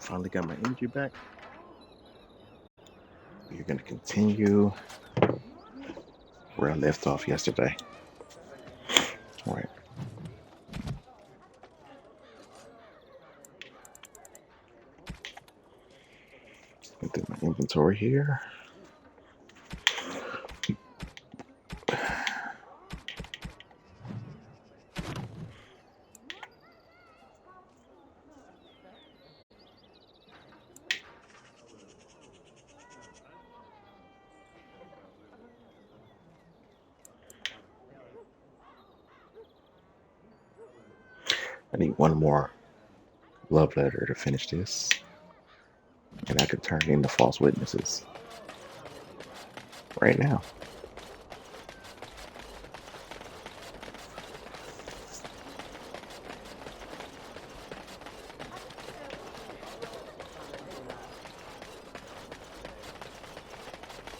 Finally got my energy back. We're going to continue where I left off yesterday. All right. Get through my inventory here. I need one more love letter to finish this, and I could turn into false witnesses right now.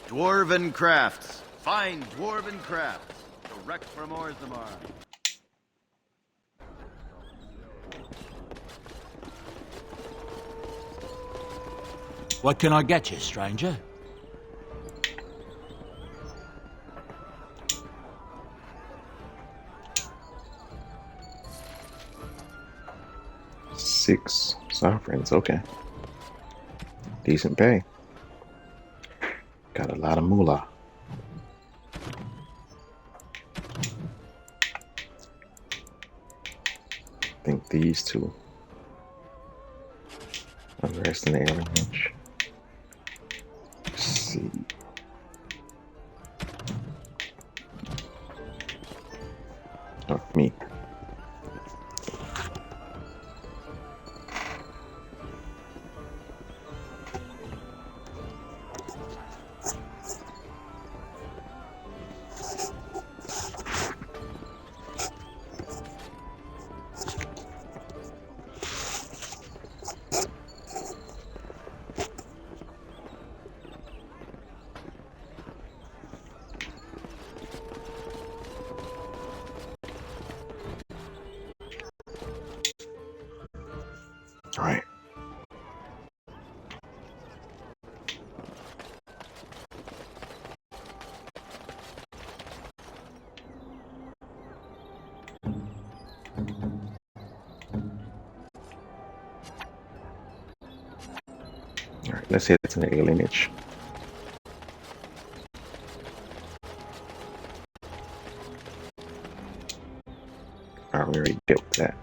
Dwarven crafts. Fine dwarven crafts. Direct from Orzammar. What can I get you, stranger? Six sovereigns, okay. Decent pay. Got a lot of moolah. I think these two. Unrest in the alien range. Let's see. Oh, me. All right. All right, let's head to the alienage. All right, we already dealt with that.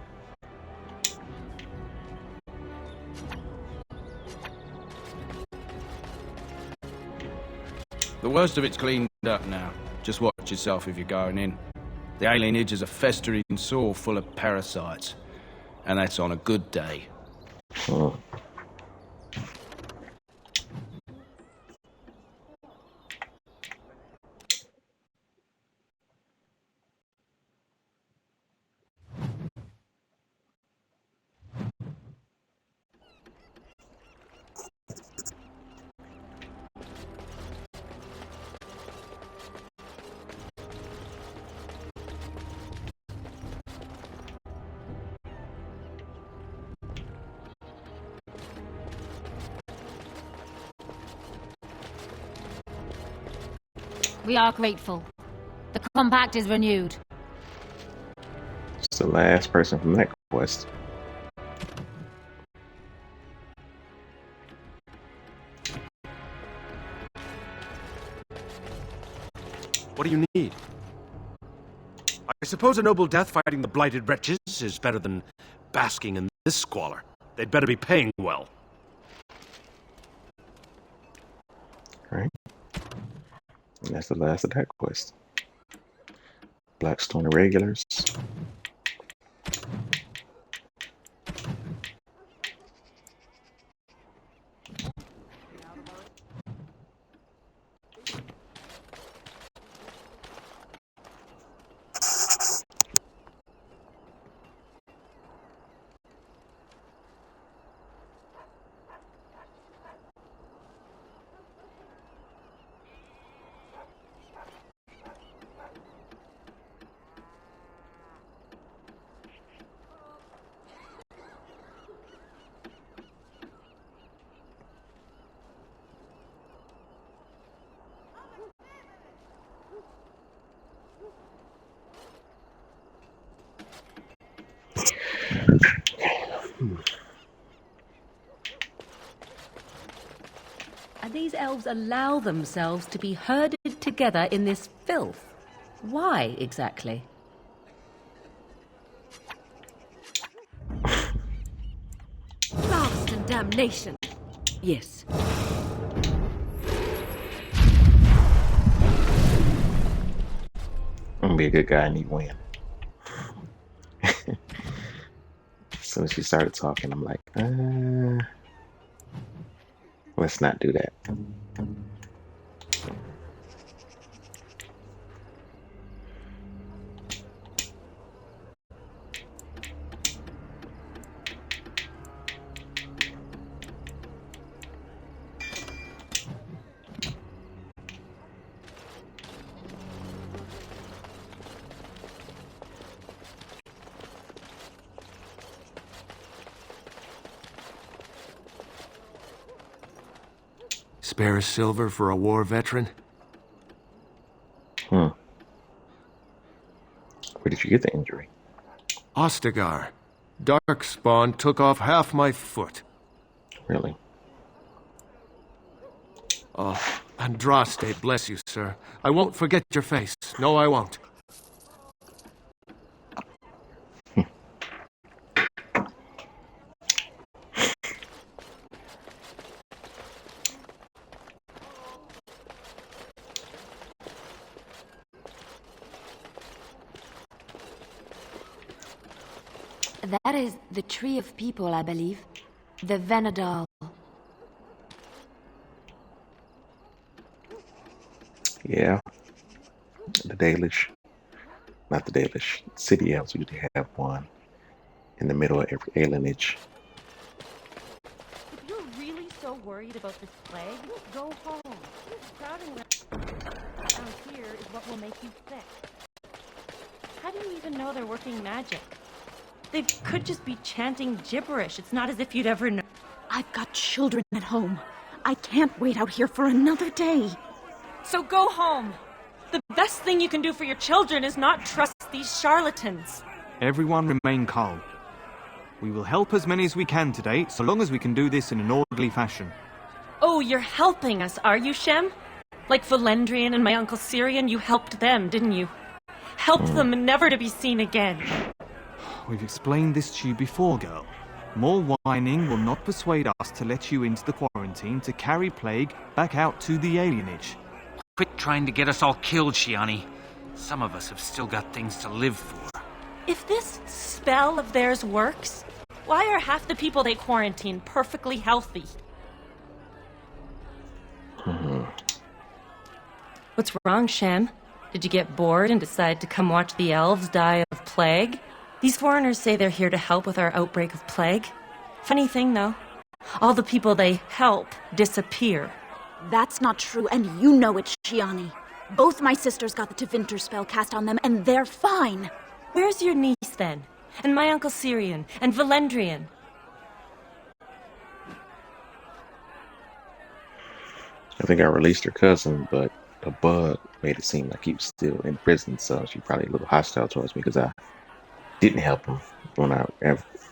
The worst of it's cleaned up now. Just watch yourself if you're going in. The alienage is a festering sore full of parasites. And that's on a good day. Oh. We are grateful. The compact is renewed. It's the last person from that quest. What do you need? I suppose a noble death fighting the blighted wretches is better than basking in this squalor. They'd better be paying well. Right? And that's the last of that quest. Blackstone Irregulars. And these elves allow themselves to be herded together in this filth. Why, exactly? Blast and damnation! Yes. I'm gonna be a good guy and he win. As soon as she started talking, I'm like, let's not do that. Spare a silver for a war veteran? Where did you get the injury? Ostagar. Darkspawn took off half my foot. Really? Oh, Andraste, bless you, sir. I won't forget your face. No, I won't. That is the Tree of People, I believe. The Venedal. Yeah. The Dalish. Not the Dalish. City elves usually have one in the middle of every alienage. If you're really so worried about this plague, go home. Crowding around here is what will make you sick. How do you even know they're working magic? They could just be chanting gibberish. It's not as if you'd ever know. I've got children at home. I can't wait out here for another day. So go home. The best thing you can do for your children is not trust these charlatans. Everyone remain calm. We will help as many as we can today, so long as we can do this in an orderly fashion. Oh, you're helping us, are you, Shem? Like Valendrian and my Uncle Syrian, you helped them, didn't you? Helped them never to be seen again. We've explained this to you before, girl. More whining will not persuade us to let you into the quarantine to carry plague back out to the alienage. Quit trying to get us all killed, Shiani. Some of us have still got things to live for. If this spell of theirs works, why are half the people they quarantine perfectly healthy? What's wrong, Shem? Did you get bored and decide to come watch the elves die of plague? These foreigners say they're here to help with our outbreak of plague. Funny thing, though. All the people they help disappear. That's not true, and you know it, Shiani. Both my sisters got the Tevinter spell cast on them, and they're fine. Where's your niece, then? And my Uncle Syrian? And Valendrian? I think I released her cousin, but a bug made it seem like he was still in prison, so she's probably a little hostile towards me because I didn't help him when I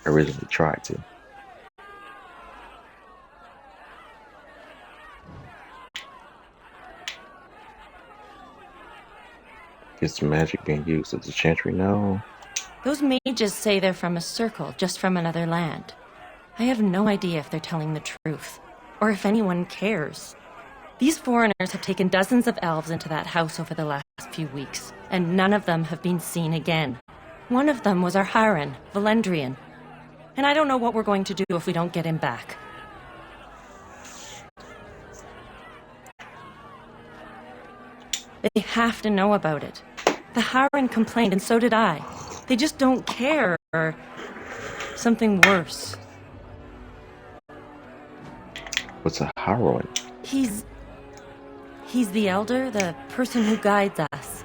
originally tried to. Is the magic being used as a chantry? No. Those mages say they're from a circle, just from another land. I have no idea if they're telling the truth, or if anyone cares. These foreigners have taken dozens of elves into that house over the last few weeks, and none of them have been seen again. One of them was our Hiren, Valendrian. And I don't know what we're going to do if we don't get him back. They have to know about it. The Hiren complained, and so did I. They just don't care, or something worse. What's a Harrowing? He's the elder, the person who guides us.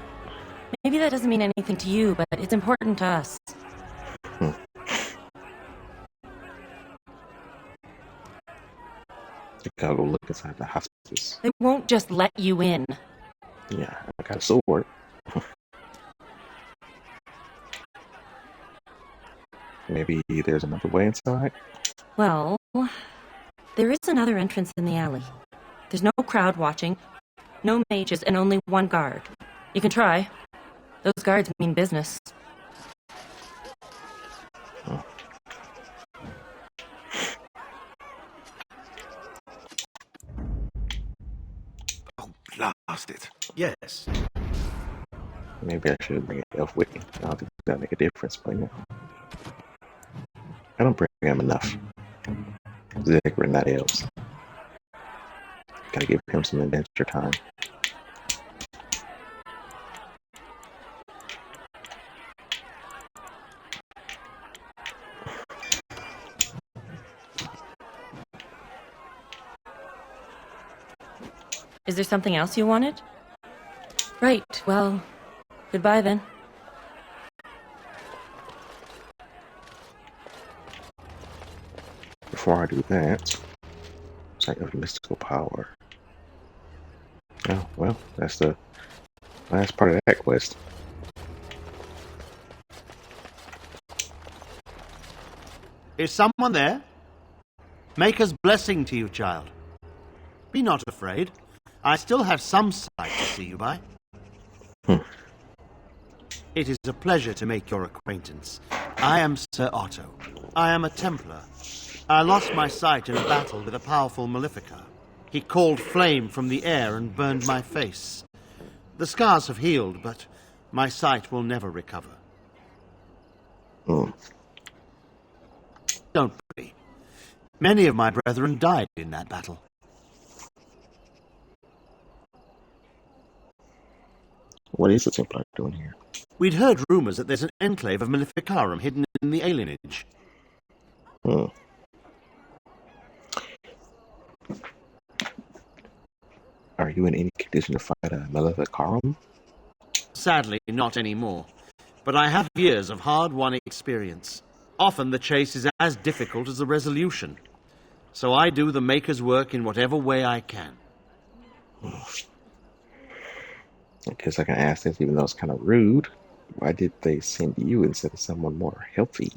Maybe that doesn't mean anything to you, but it's important to us. I gotta go look inside the hospice. They won't just let you in. Yeah, I got a sword. Maybe there's another way inside? Well, there is another entrance in the alley. There's no crowd watching, no mages, and only one guard. You can try. Those guards mean business. Oh, blast it. Yes. Maybe I should bring an elf with me. I don't think that'll make a difference, but yeah. I don't bring him enough. Ziggurat, not elves. Gotta give him some adventure time. Is there something else you wanted? Right, well, goodbye then. Before I do that, site of mystical power. Oh, well, that's the last part of that quest. Is someone there? Maker's blessing to you, child. Be not afraid. I still have some sight to see you by. It is a pleasure to make your acquaintance. I am Sir Otto. I am a Templar. I lost my sight in a battle with a powerful Maleficar. He called flame from the air and burned my face. The scars have healed, but my sight will never recover. Don't worry. Many of my brethren died in that battle. What is the Templar doing here? We'd heard rumors that there's an enclave of Maleficarum hidden in the alienage. Are you in any condition to fight a Maleficarum? Sadly, not anymore. But I have years of hard-won experience. Often the chase is as difficult as the resolution. So I do the Maker's work in whatever way I can. I guess I can ask this, even though it's kind of rude. Why did they send you instead of someone more healthy?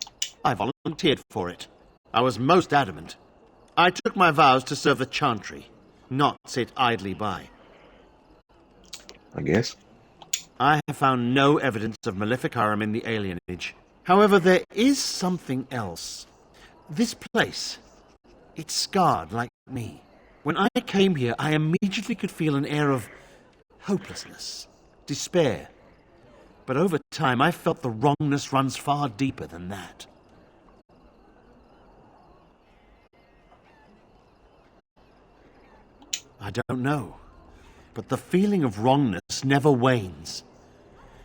I volunteered for it. I was most adamant. I took my vows to serve the Chantry, not sit idly by. I guess. I have found no evidence of Maleficarum in the alienage. However, there is something else. This place, it's scarred like me. When I came here, I immediately could feel an air of hopelessness, despair. But over time, I felt the wrongness runs far deeper than that. I don't know, but the feeling of wrongness never wanes.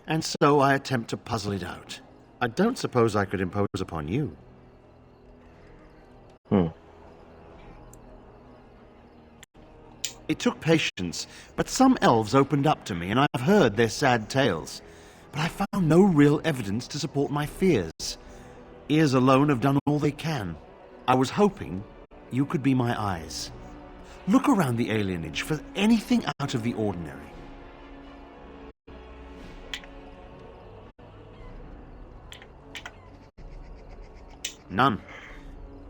And so I attempt to puzzle it out. I don't suppose I could impose upon you. It took patience, but some elves opened up to me, and I've heard their sad tales. But I found no real evidence to support my fears. Ears alone have done all they can. I was hoping you could be my eyes. Look around the alienage for anything out of the ordinary. None.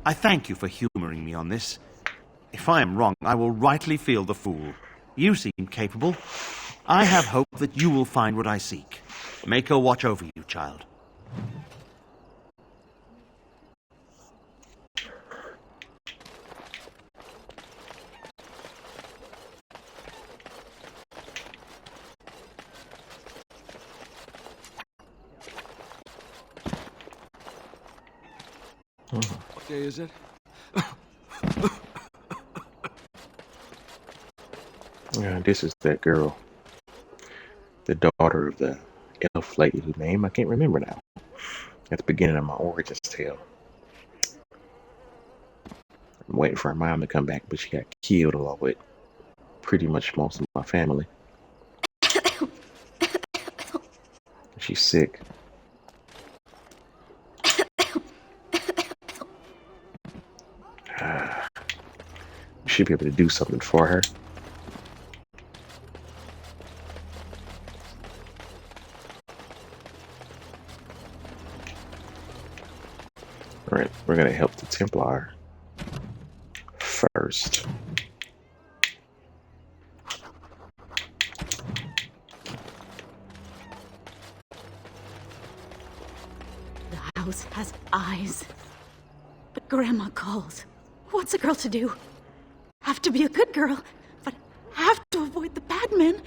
I thank you for humoring me on this. If I am wrong, I will rightly feel the fool. You seem capable. I have hope that you will find what I seek. Maker watch over you, child. What day is it? Yeah, this is that girl. The daughter of the elf lady whose name I can't remember now. At the beginning of my origins tale. I'm waiting for her mom to come back, but she got killed along with pretty much most of my family. She's sick. Should be able to do something for her. We're gonna help the Templar first. The house has eyes. But Grandma calls. What's a girl to do? Have to be a good girl, but have to avoid the bad men.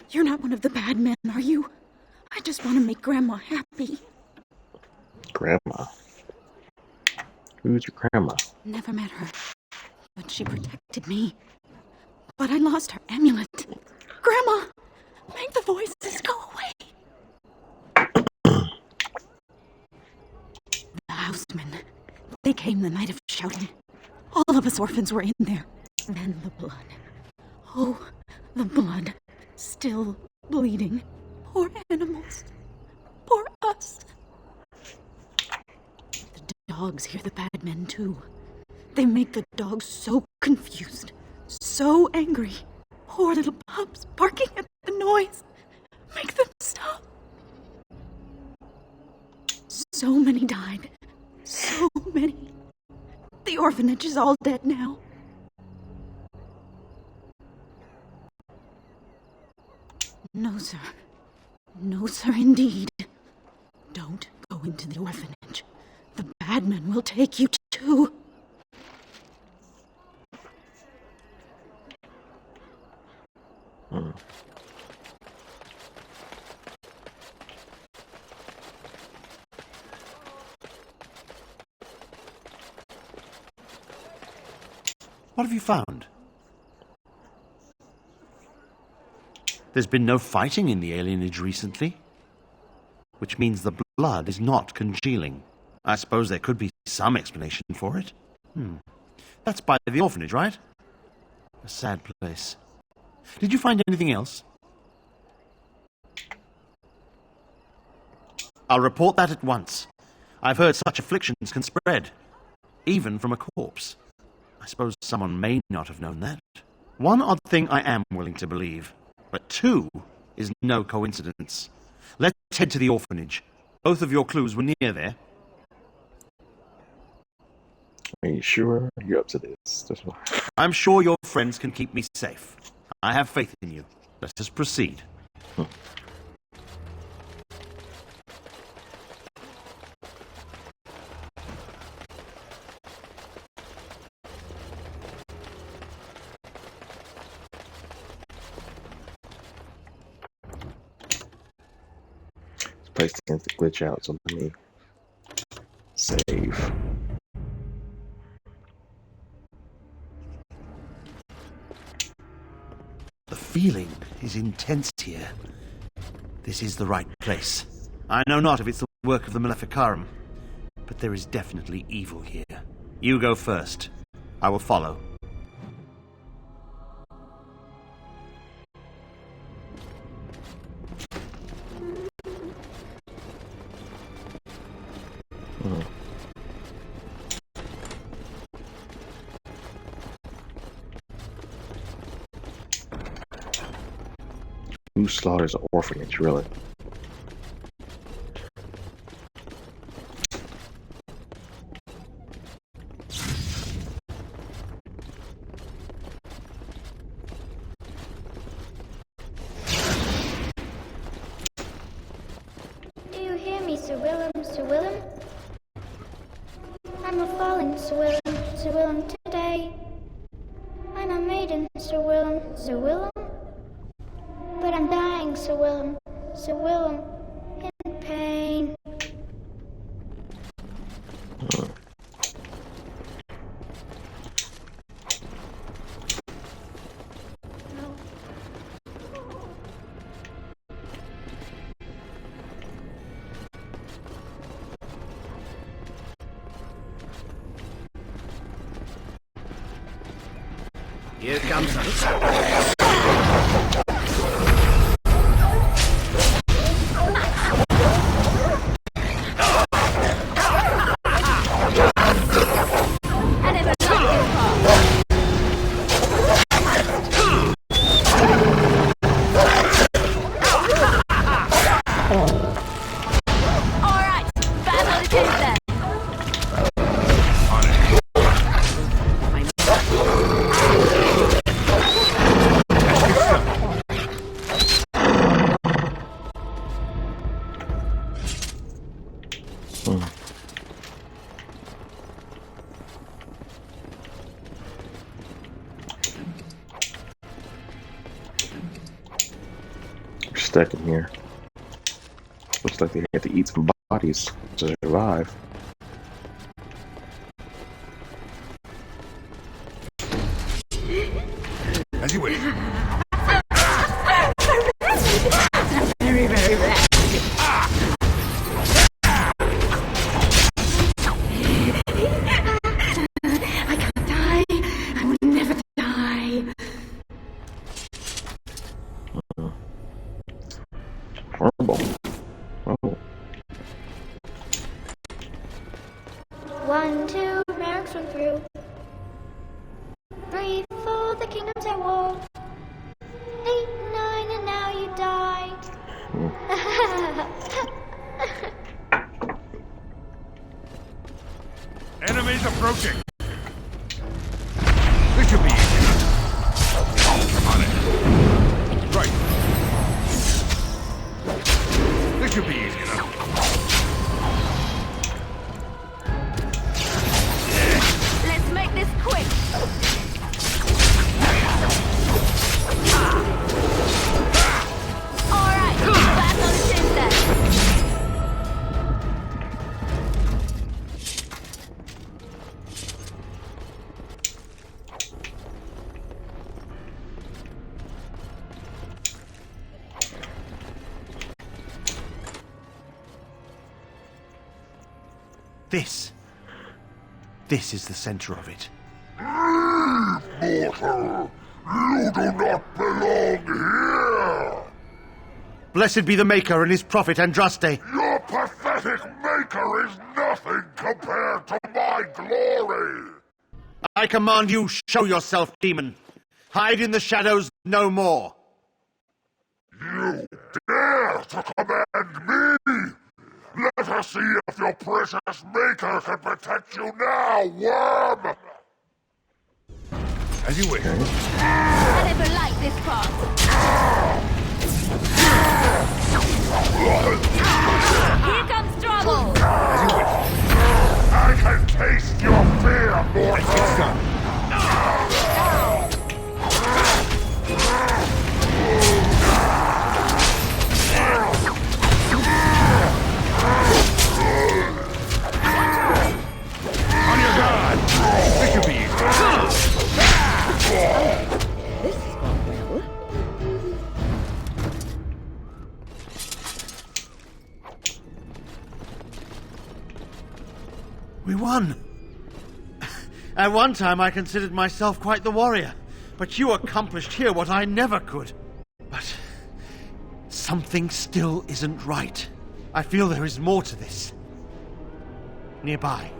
You're not one of the bad men, are you? I just want to make Grandma happy. Grandma? Who's your grandma? Never met her, but she protected me. But I lost her amulet. Grandma, make the voices go away. The housemen, they came the night of shouting. All of us orphans were in there. Then the blood. Oh, the blood. Still bleeding. Poor animals. Poor us. The dogs hear the bad men too. They make the dogs so confused, so angry. Poor little pups barking at the noise. Make them stop. So many died. So many. The orphanage is all dead now. No, sir. No, sir, indeed. Don't go into the orphanage. The bad men will take you too. What have you found? There's been no fighting in the alienage recently, which means the blood is not congealing. I suppose there could be some explanation for it. That's by the orphanage, right? A sad place. Did you find anything else? I'll report that at once. I've heard such afflictions can spread, even from a corpse. I suppose someone may not have known that. One odd thing I am willing to believe, but two is no coincidence. Let's head to the orphanage. Both of your clues were near there. Are you sure you're up to this? I'm sure your friends can keep me safe. I have faith in you. Let us proceed. Place tends to glitch out, so let me save. The feeling is intense here. This is the right place. I know not if it's the work of the Maleficarum, but there is definitely evil here. You go first. I will follow. Who slaughters an orphanage, really? Do you hear me, Sir Willem, Sir Willem? I'm a fallen, Sir Willem, Sir Willem, today. I'm a maiden, Sir Willem, Sir Willem. But I'm dying, Sir Willem, Sir Willem. Here comes us. Stuck in here. Looks like they had to eat some bodies to survive. As you wish. Very, very rare. I can't die. I will never die. Horrible. Oh. 1, 2, Merrick swim through. 3, 4, the kingdom's at war. 8, 9, and now you die. Enemies approaching. This should be easy. On it. Right. This should be easy enough. Let's make this quick. All right, back on the same then. This is the center of it. Mortal! You do not belong here! Blessed be the Maker and his prophet Andraste. Your pathetic Maker is nothing compared to my glory! I command you, show yourself, demon. Hide in the shadows no more. You dare to command me? Let us see if your precious Maker can protect you now, worm! As you wish. I never liked this part. Here comes trouble. As you wish. I can taste your fear, mortal! On your guard! This should be easy. This has gone well. We won. At one time I considered myself quite the warrior, but you accomplished here what I never could. But something still isn't right. I feel there is more to this. Nearby,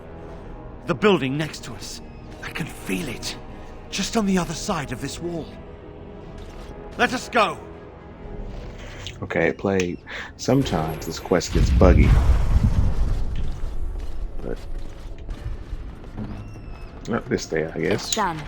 the building next to us. I can feel it, just on the other side of this wall. Let us go. Okay, it played. Sometimes this quest gets buggy. But not this day, I guess. It's done.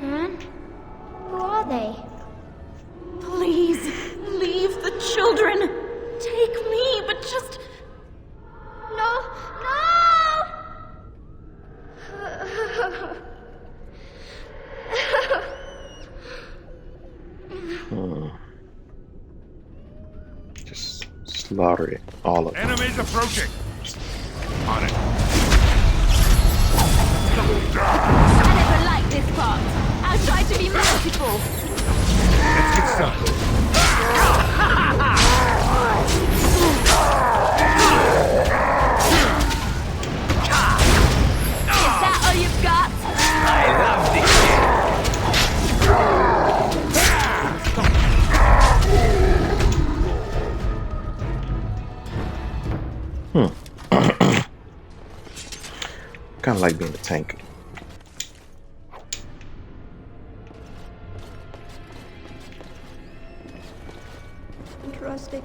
Man? Who are they? Please, leave the children. Take me, but just... No! Just slaughter it, all of them. Enemies approaching. On it. I never liked this part. I'll try to be merciful. Let's get started. Is that all you've got? I love this Kind of like being a tank. Andraste,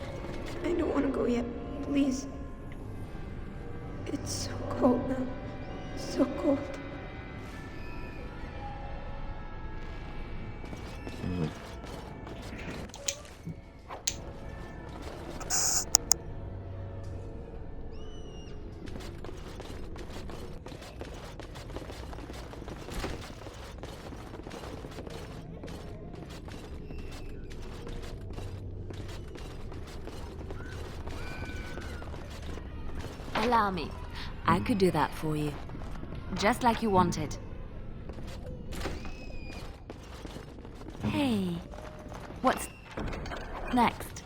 I don't want to go yet. Please. It's so cold now. So cold. Allow me. I could do that for you. Just like you wanted. Hey. What's next?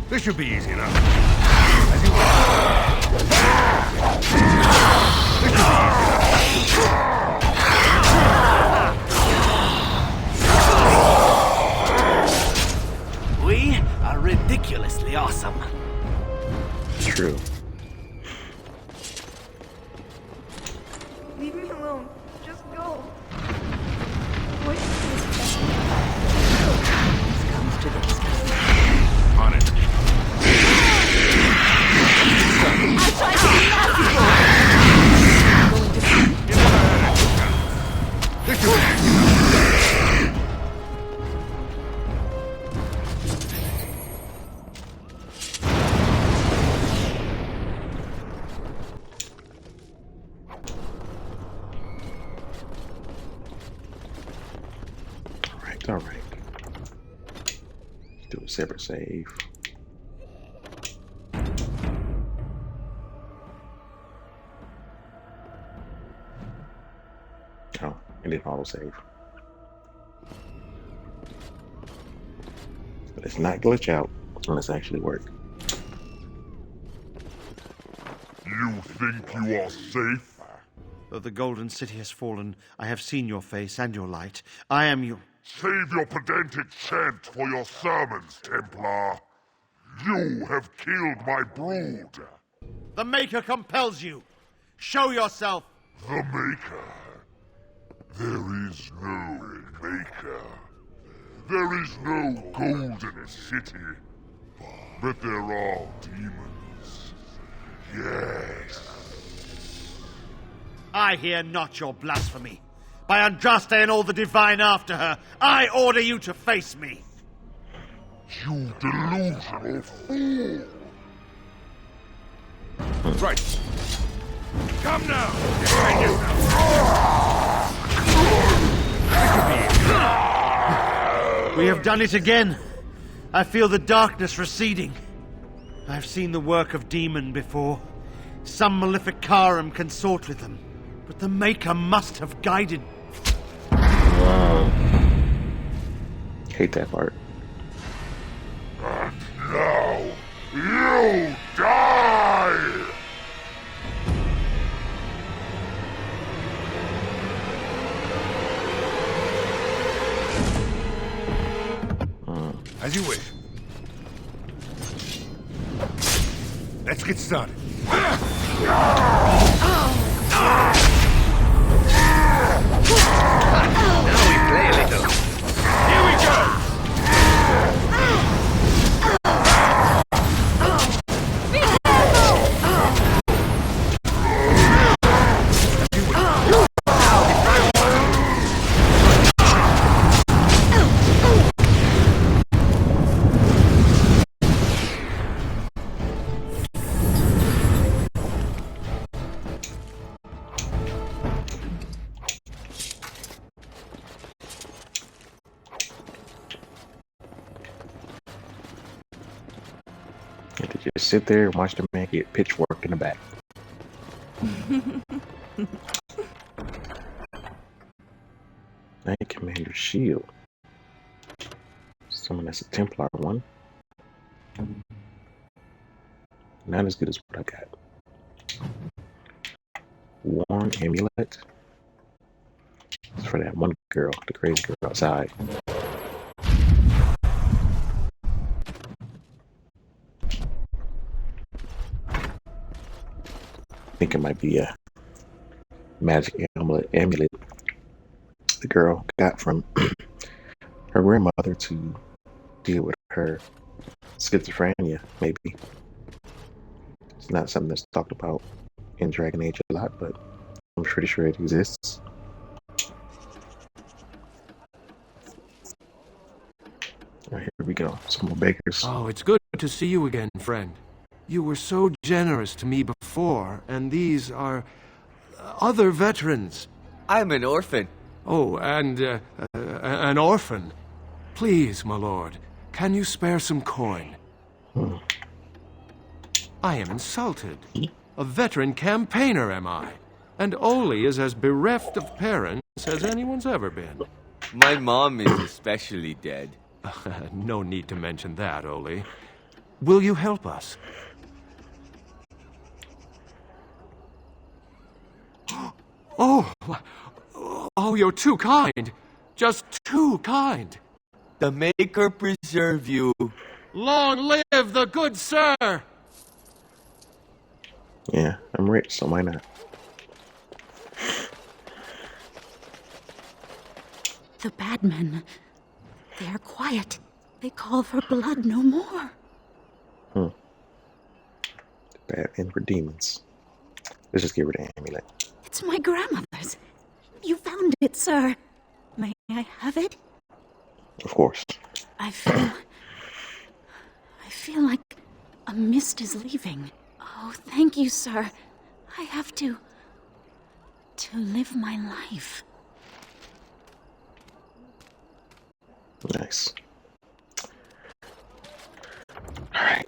This should be easy enough. We are ridiculously awesome. True. Leave me alone. Just go. What is this? Comes to this. On it. I tried to be merciful. This should be easy enough. All right. Do a separate save. Oh, it didn't auto save. But it's not glitch out unless it actually work. You think you are safe? Though the Golden City has fallen, I have seen your face and your light. I am your... Save your pedantic chant for your sermons, Templar. You have killed my brood. The Maker compels you. Show yourself. The Maker? There is no Maker. There is no Golden City. But there are demons. Yes. I hear not your blasphemy. By Andraste and all the divine after her, I order you to face me. You delusional fool! That's right. Come now! We have done it again. I feel the darkness receding. I've seen the work of demon before. Some Maleficarum consort with them. But the Maker must have guided... Hate that part. And now, you die! As you wish. Let's get started. Now we play a little. Here we go! And to just sit there and watch the man get pitchforked in the back. Knight Commander Shield. Someone that's a Templar one. Not as good as what I got. Worn Amulet. It's for that one girl, the crazy girl outside. I think it might be a magic amulet the girl got from her grandmother to deal with her schizophrenia, maybe. It's not something that's talked about in Dragon Age a lot, but I'm pretty sure it exists. Alright, here we go. Some more beggars. Oh, it's good to see you again, friend. You were so generous to me before, and these are other veterans. I'm an orphan. Oh, and an orphan. Please, my lord, can you spare some coin? I am insulted. A veteran campaigner, am I? And Oli is as bereft of parents as anyone's ever been. My mom is especially dead. No need to mention that, Oli. Will you help us? Oh, you're too kind. Just too kind. The Maker preserve you. Long live the good sir! Yeah, I'm rich, so why not? The bad men. They are quiet. They call for blood no more. The bad men were demons. Let's just get rid of the amulet. It's my grandmother's. You found it, sir. May I have it? Of course. I feel like a mist is leaving. Oh, thank you, sir. I have to live my life. Nice. Alright.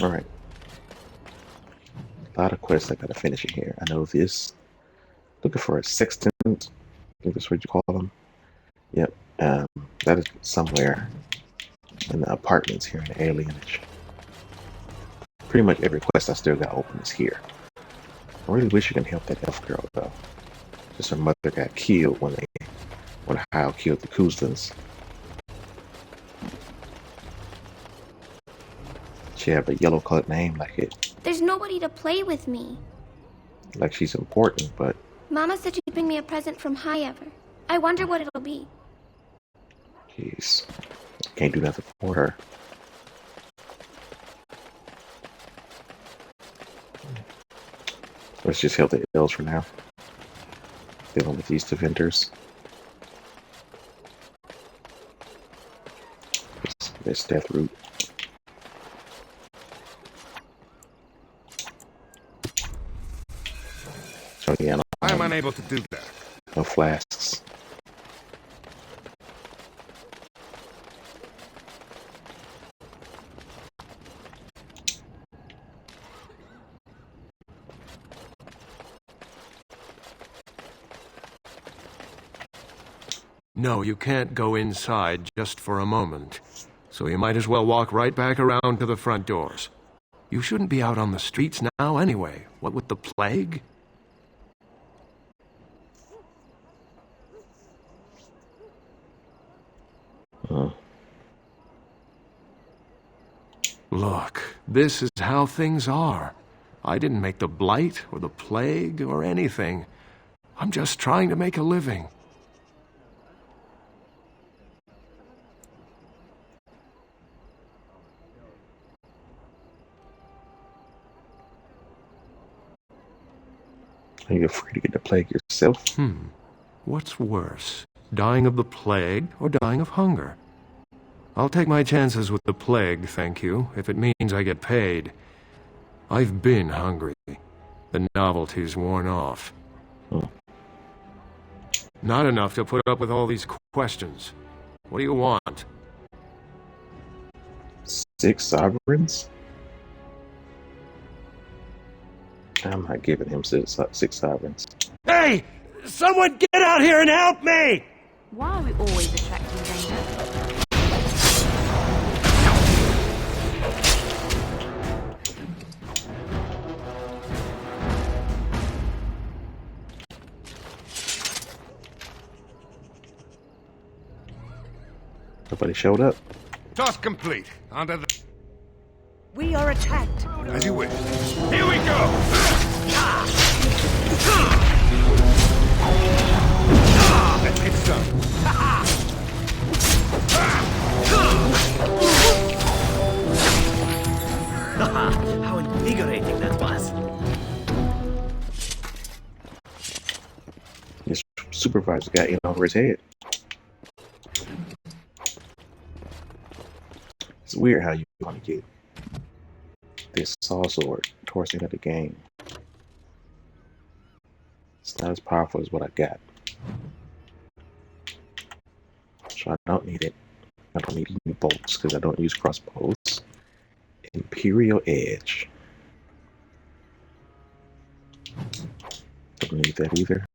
Alright. A lot of quests I gotta finish in here. I know this. Looking for a sextant. I think that's what you call them. Yep. That is somewhere in the apartments here in the alienage. Pretty much every quest I still got open is here. I really wish you can help that elf girl though. Just her mother got killed when Hyle killed the Kuzlins. She have a yellow colored name There's nobody to play with me. like she's important, but Mama said she'd bring me a present from Highever. I wonder what it'll be. jeez, can't do nothing for her. Let's just help the elves for now. Dealing with these defenders. this death root. So yeah, I'm unable to do that. No flasks. No, you can't go inside just for a moment. So you might as well walk right back around to the front doors. You shouldn't be out on the streets now anyway. What with the plague? Look, this is how things are. I didn't make the blight or the plague or anything. I'm just trying to make a living. Are you afraid to get the plague yourself? What's worse, dying of the plague or dying of hunger? I'll take my chances with the plague, thank you, if it means I get paid. I've been hungry. The novelty's worn off. Not enough to put up with all these questions. What do you want? 6 sovereigns? I'm not giving him 6 sovereigns. Hey! Someone get out here and help me! Why are we always attracting danger? Nobody showed up. Task complete. Under the... We are attacked. As you wish. Here we go! Let's hit some. How invigorating that was. His supervisor got in over his head. It's weird how you want to get this saw sword towards the end of the game. It's not as powerful as what I got. So I don't need it. I don't need any bolts because I don't use crossbows. Imperial Edge. Don't need that either.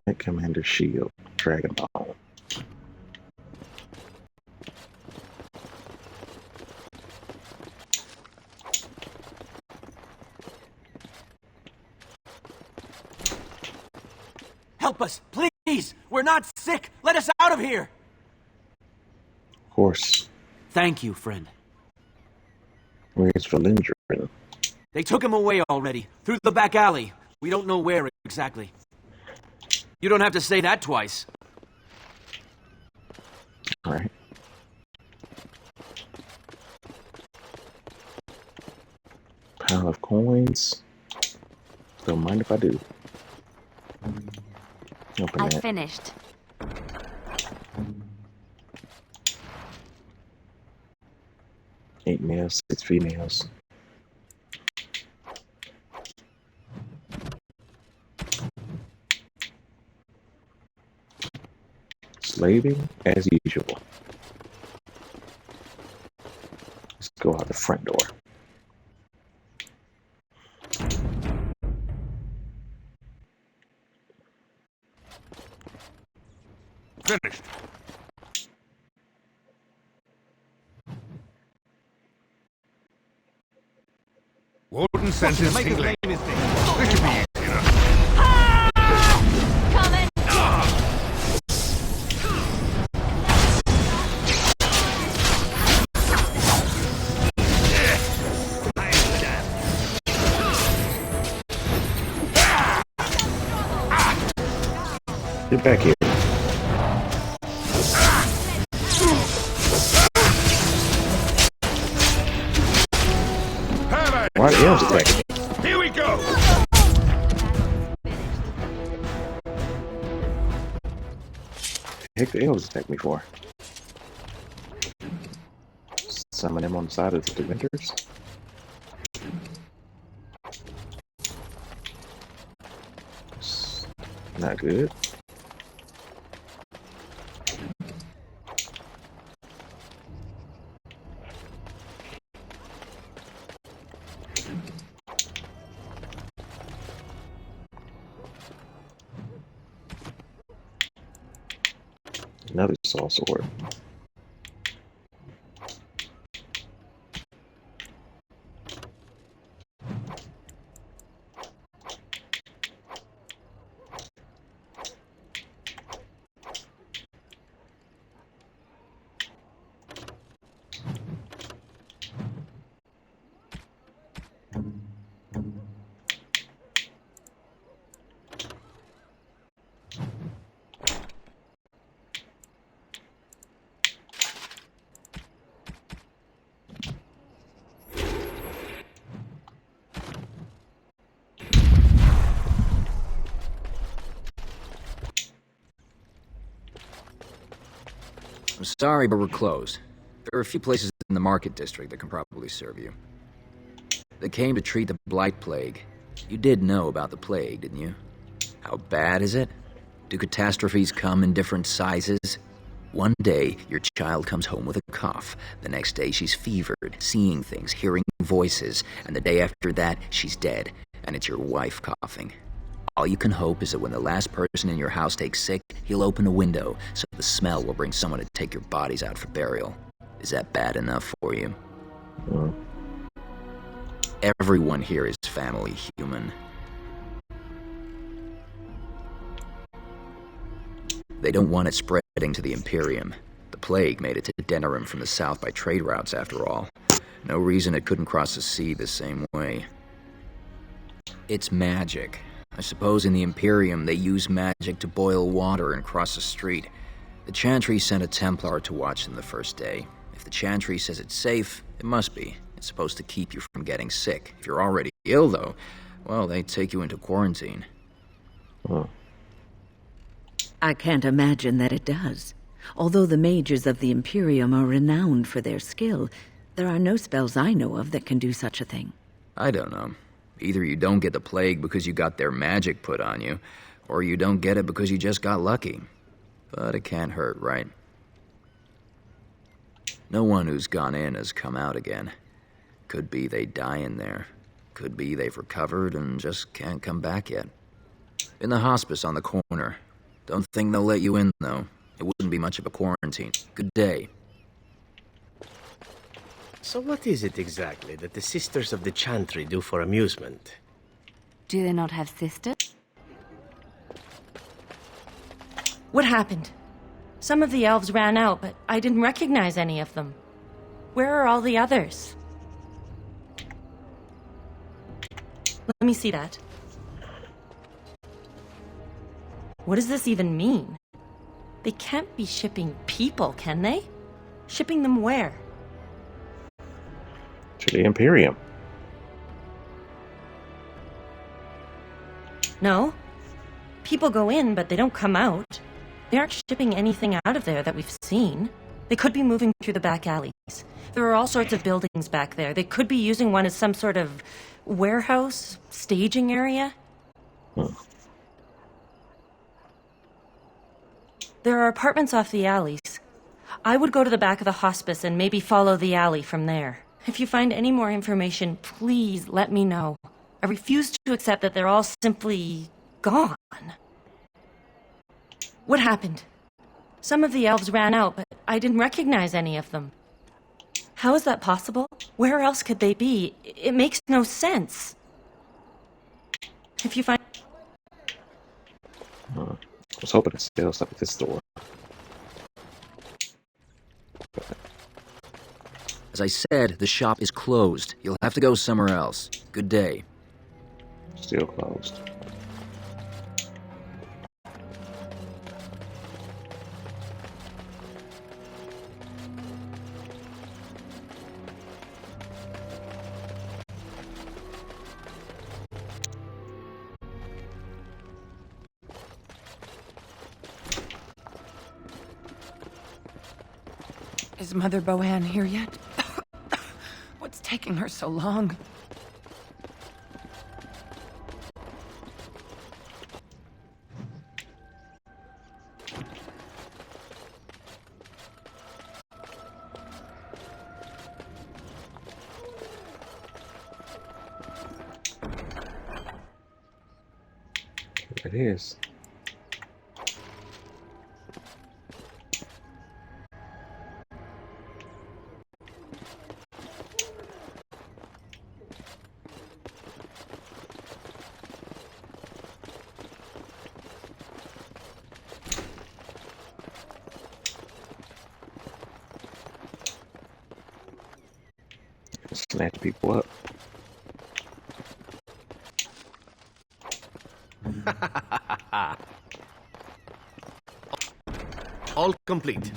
Knight Commander Shield. Dragon Ball. Help us, please! We're not sick! Let us out of here! Of course. Thank you, friend. Where's Valindran? They took him away already, through the back alley. We don't know where exactly. You don't have to say that twice. Alright. Pile of coins. Don't mind if I do. Open I that. finished. Eight males, 6 females. Slaving as usual. Let's go out the front door. Finished. Warden sent his tingling. This should be easy enough. Coming! Get back here. Why are the elves attacking me? Here we go! heck the elves attack me for? Summon them on the side of the Dementors? Not good. Another saw sword. I'm sorry, but we're closed. There are a few places in the market district that can probably serve you. They came to treat the Blight Plague. You did know about the plague, didn't you? How bad is it? Do catastrophes come in different sizes? One day, your child comes home with a cough. The next day, she's fevered, seeing things, hearing voices. And the day after that, she's dead. And it's your wife coughing. All you can hope is that when the last person in your house takes sick, he'll open a window, so the smell will bring someone to take your bodies out for burial. Is that bad enough for you? Everyone here is family human. They don't want it spreading to the Imperium. The plague made it to Denerim from the south by trade routes, after all. No reason it couldn't cross the sea the same way. It's magic. I suppose in the Imperium they use magic to boil water and cross a street. The Chantry sent a Templar to watch them the first day. If the Chantry says it's safe, it must be. It's supposed to keep you from getting sick. If you're already ill, though, well, they take you into quarantine. I can't imagine that it does. Although the mages of the Imperium are renowned for their skill, there are no spells I know of that can do such a thing. I don't know. Either you don't get the plague because you got their magic put on you, or you don't get it because you just got lucky. But it can't hurt, right? No one who's gone in has come out again. Could be they die in there. Could be they've recovered and just can't come back yet. In the hospice on the corner. Don't think they'll let you in, though. It wouldn't be much of a quarantine. Good day. So what is it exactly that the Sisters of the Chantry do for amusement? Do they not have sisters? What happened? Some of the elves ran out, but I didn't recognize any of them. Where are all the others? Let me see that. What does this even mean? They can't be shipping people, can they? Shipping them where? To the Imperium. No. People go in, but they don't come out. They aren't shipping anything out of there that we've seen. They could be moving through the back alleys. There are all sorts of buildings back there. They could be using one as some sort of warehouse, staging area. There are apartments off the alleys. I would go to the back of the hospice and maybe follow the alley from there. If you find any more information, please let me know. I refuse to accept that they're all simply gone. What happened? Some of the elves ran out, but I didn't recognize any of them. How is that possible? Where else could they be? It makes no sense. If you find... I was hoping to sell stuff at this store. As I said, the shop is closed. You'll have to go somewhere else. Good day. Still closed. Is Mother Bohan here yet? What's taking her so long? It is. Snatch people up. All complete.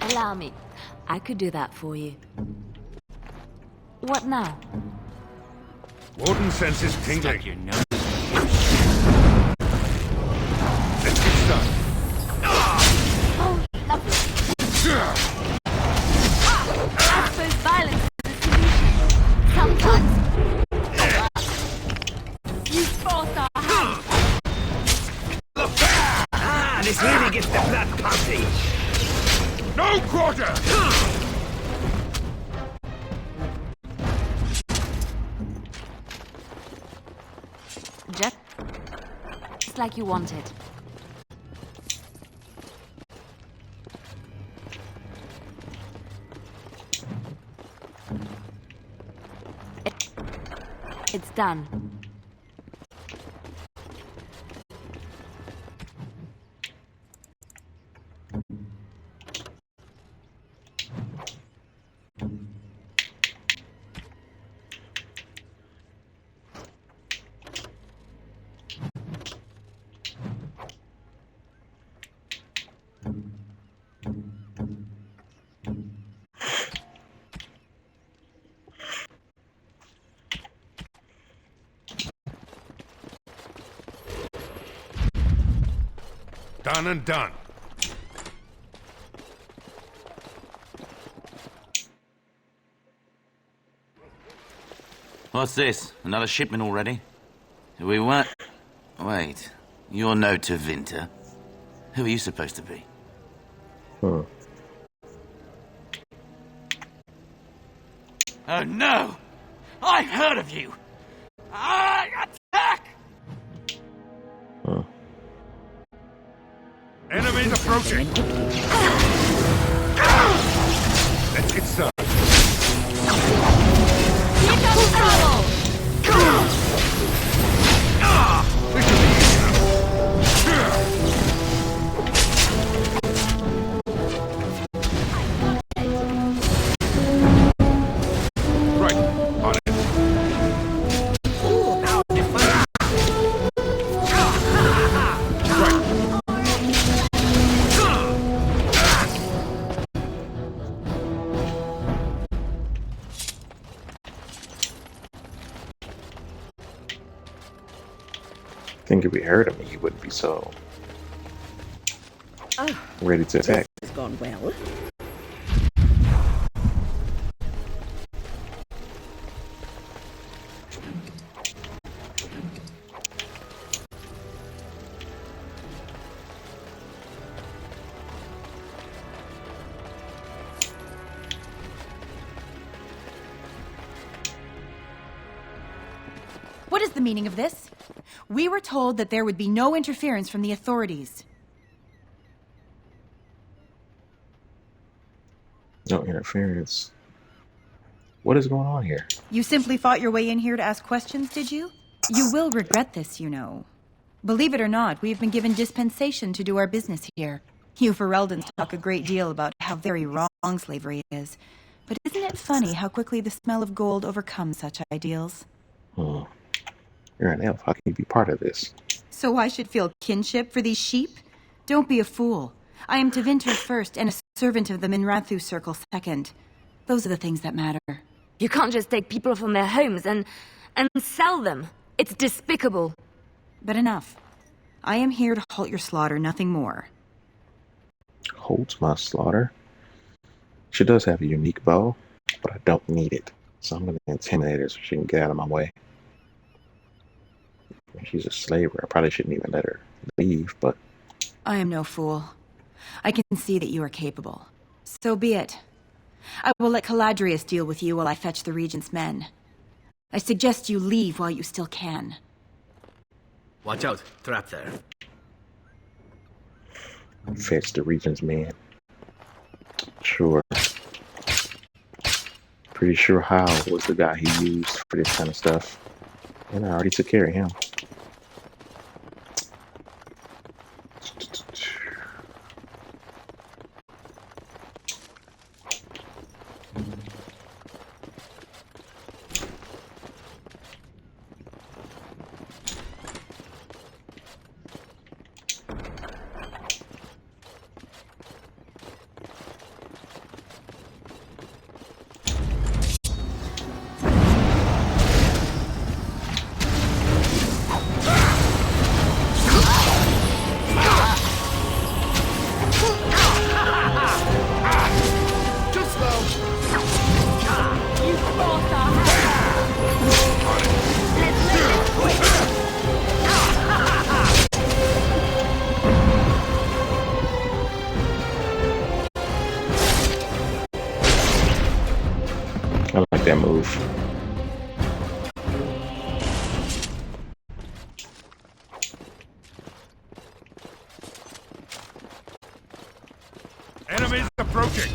Allow me. I could do that for you. What now? Warden senses tingling. Your nose. Let's get started. Oh, lovely. I suppose violence is a solution. Sometimes. You forced our hand. Ah, this really gets the blood pumping. No quarter! Just like you wanted. It's done. Done and done. What's this? Another shipment already? We weren't... Wait. You're no Tevinter. Who are you supposed to be? Oh no! I've heard of you! Attack! Enemies approaching! Let's get started. Here comes trouble! I think if he heard of me, he wouldn't be so ready to attack. This has gone well. What is the meaning of this? We were told that there would be no interference from the authorities. No interference. What is going on here? You simply fought your way in here to ask questions, did you? You will regret this, you know. Believe it or not, we've been given dispensation to do our business here. You Fereldans talk a great deal about how very wrong slavery is. But isn't it funny how quickly the smell of gold overcomes such ideals? You're an elf. How can you be part of this? So I should feel kinship for these sheep? Don't be a fool. I am Tevinter first and a servant of the Minrathu Circle second. Those are the things that matter. You can't just take people from their homes and sell them. It's despicable. But enough. I am here to halt your slaughter, nothing more. Holds my slaughter? She does have a unique bow, but I don't need it. So I'm going to intimidate her so she can get out of my way. She's a slaver. I probably shouldn't even let her leave, but... I am no fool. I can see that you are capable. So be it. I will let Caladrius deal with you while I fetch the Regent's men. I suggest you leave while you still can. Watch out, trap there. Fetch the Regent's men. Sure. Pretty sure Hal was the guy he used for this kind of stuff. And I already took care of him. I like that move. Enemies approaching.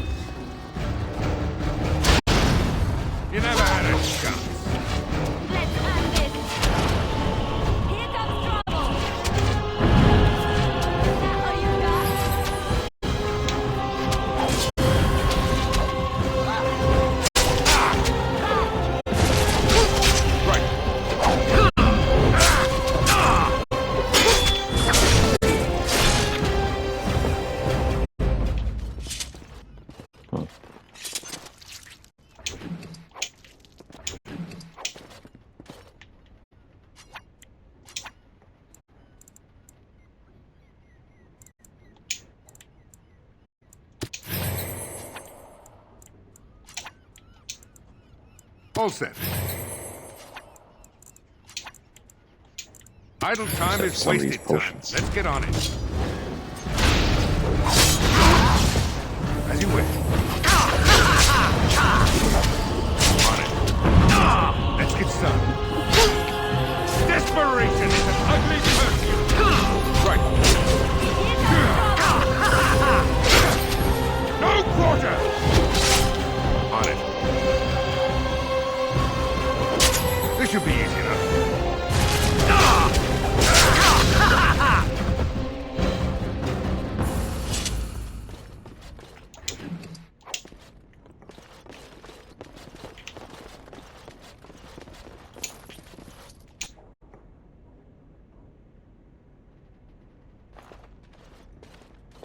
You never had a chance. Let's end this. Here comes trouble. Is that all you All set. Idle time is wasted time. Let's get on it. As you wish. On it. Let's get started. Desperation is an ugly perfume. Right. No quarter. On it. This should be easy enough.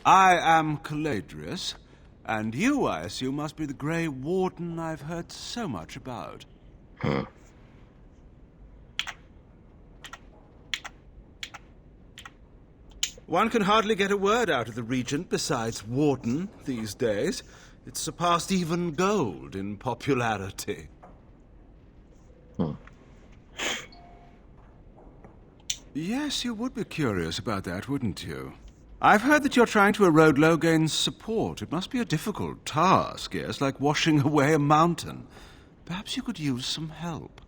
I am Caladrius, and you, I assume, must be the Grey Warden I've heard so much about. One can hardly get a word out of the Regent besides Warden these days. It's surpassed even gold in popularity. Yes, you would be curious about that, wouldn't you? I've heard that you're trying to erode Logain's support. It must be a difficult task, yes, like washing away a mountain. Perhaps you could use some help.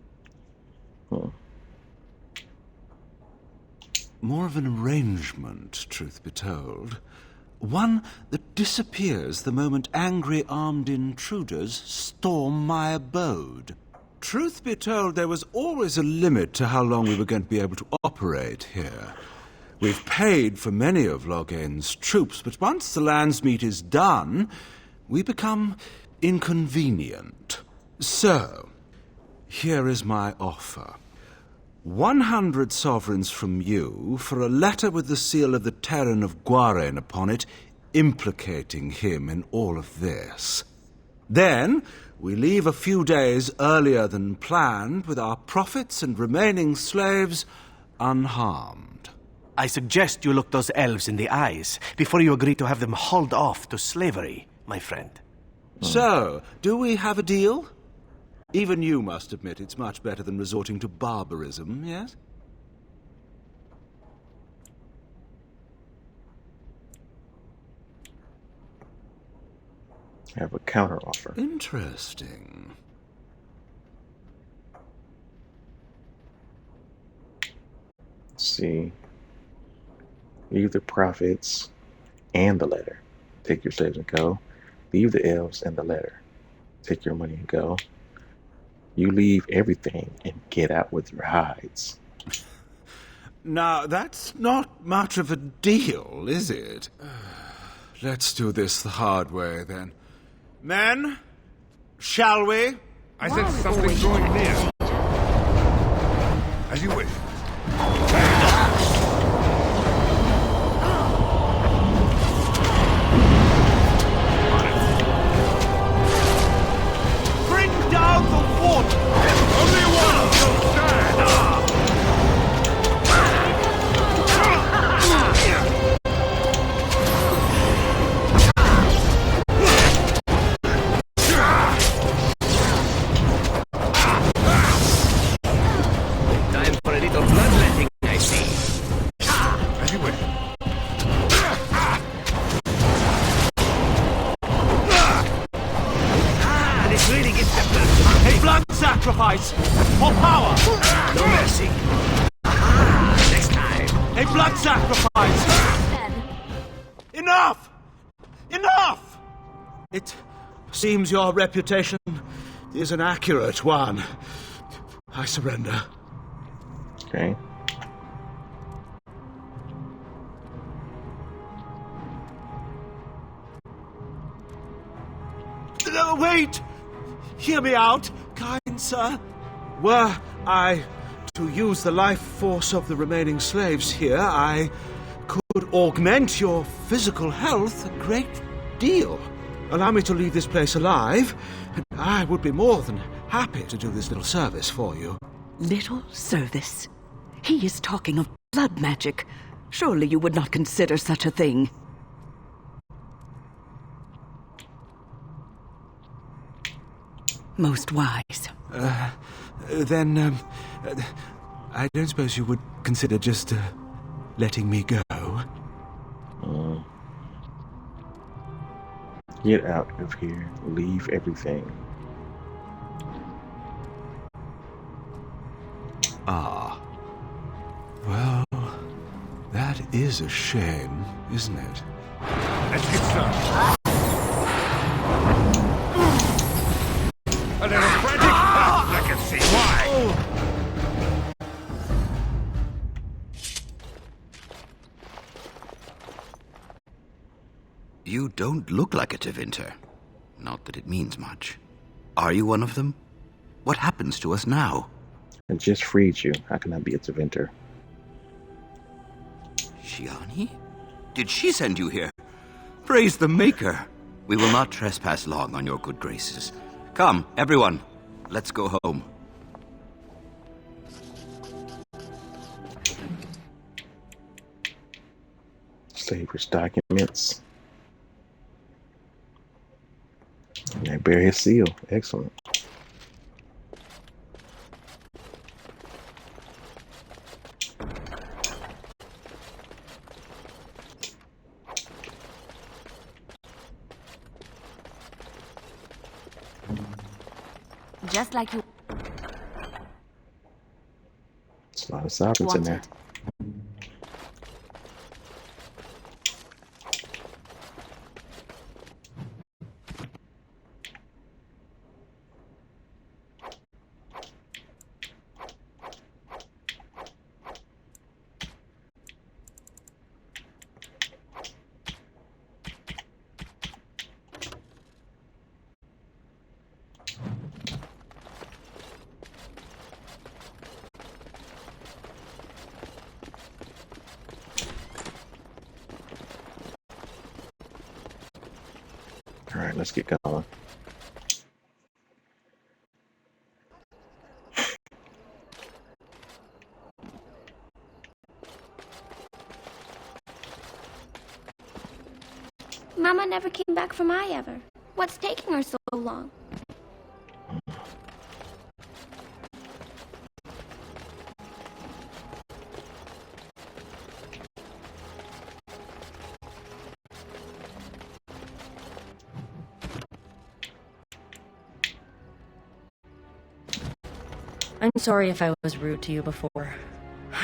More of an arrangement, truth be told. One that disappears the moment angry armed intruders storm my abode. Truth be told, there was always a limit to how long we were going to be able to operate here. We've paid for many of Logain's troops, but once the Landsmeet is done, we become inconvenient. So, here is my offer. 100 sovereigns from you for a letter with the seal of the Terran of Guaren upon it, implicating him in all of this. Then, we leave a few days earlier than planned with our profits and remaining slaves unharmed. I suggest you look those elves in the eyes before you agree to have them hauled off to slavery, my friend. So, do we have a deal? Even you must admit it's much better than resorting to barbarism, yes? I have a counter offer. Interesting. Let's see. Leave the profits and the letter. Take your slaves and go. Leave the elves and the letter. Take your money and go. You leave everything and get out with your hides. Now, that's not much of a deal, is it? Let's do this the hard way, then. Men, shall we? I sense something drawing near. As you wish. Bring down the fort! Only one will stand! Time for a little bloodletting, I see. As you wish. This really gets the blood. A blood sacrifice! For power! No mercy. Next time. A blood sacrifice! Enough! Enough! It seems your reputation is an accurate one. I surrender. Okay. Wait! Hear me out, kind sir. Were I to use the life force of the remaining slaves here, I could augment your physical health a great deal. Allow me to leave this place alive, and I would be more than happy to do this little service for you. Little service? He is talking of blood magic. Surely you would not consider such a thing. Most wise. Then, I don't suppose you would consider just, letting me go? Get out of here. Leave everything. Ah. Well, that is a shame, isn't it? Let's get started. A little frantic? I can see why. You don't look like a Tevinter. Not that it means much. Are you one of them? What happens to us now? I just freed you. How can I be a Tevinter? Shiani? Did she send you here? Praise the Maker. We will not trespass long on your good graces. Come, everyone. Let's go home. Slaver's documents. And they bear his seal. Excellent. Just like you There's a lot of sovereigns in there. Alright, let's get going. Mama never came back from Eye-Ever. What's taking her so long? I'm sorry if I was rude to you before.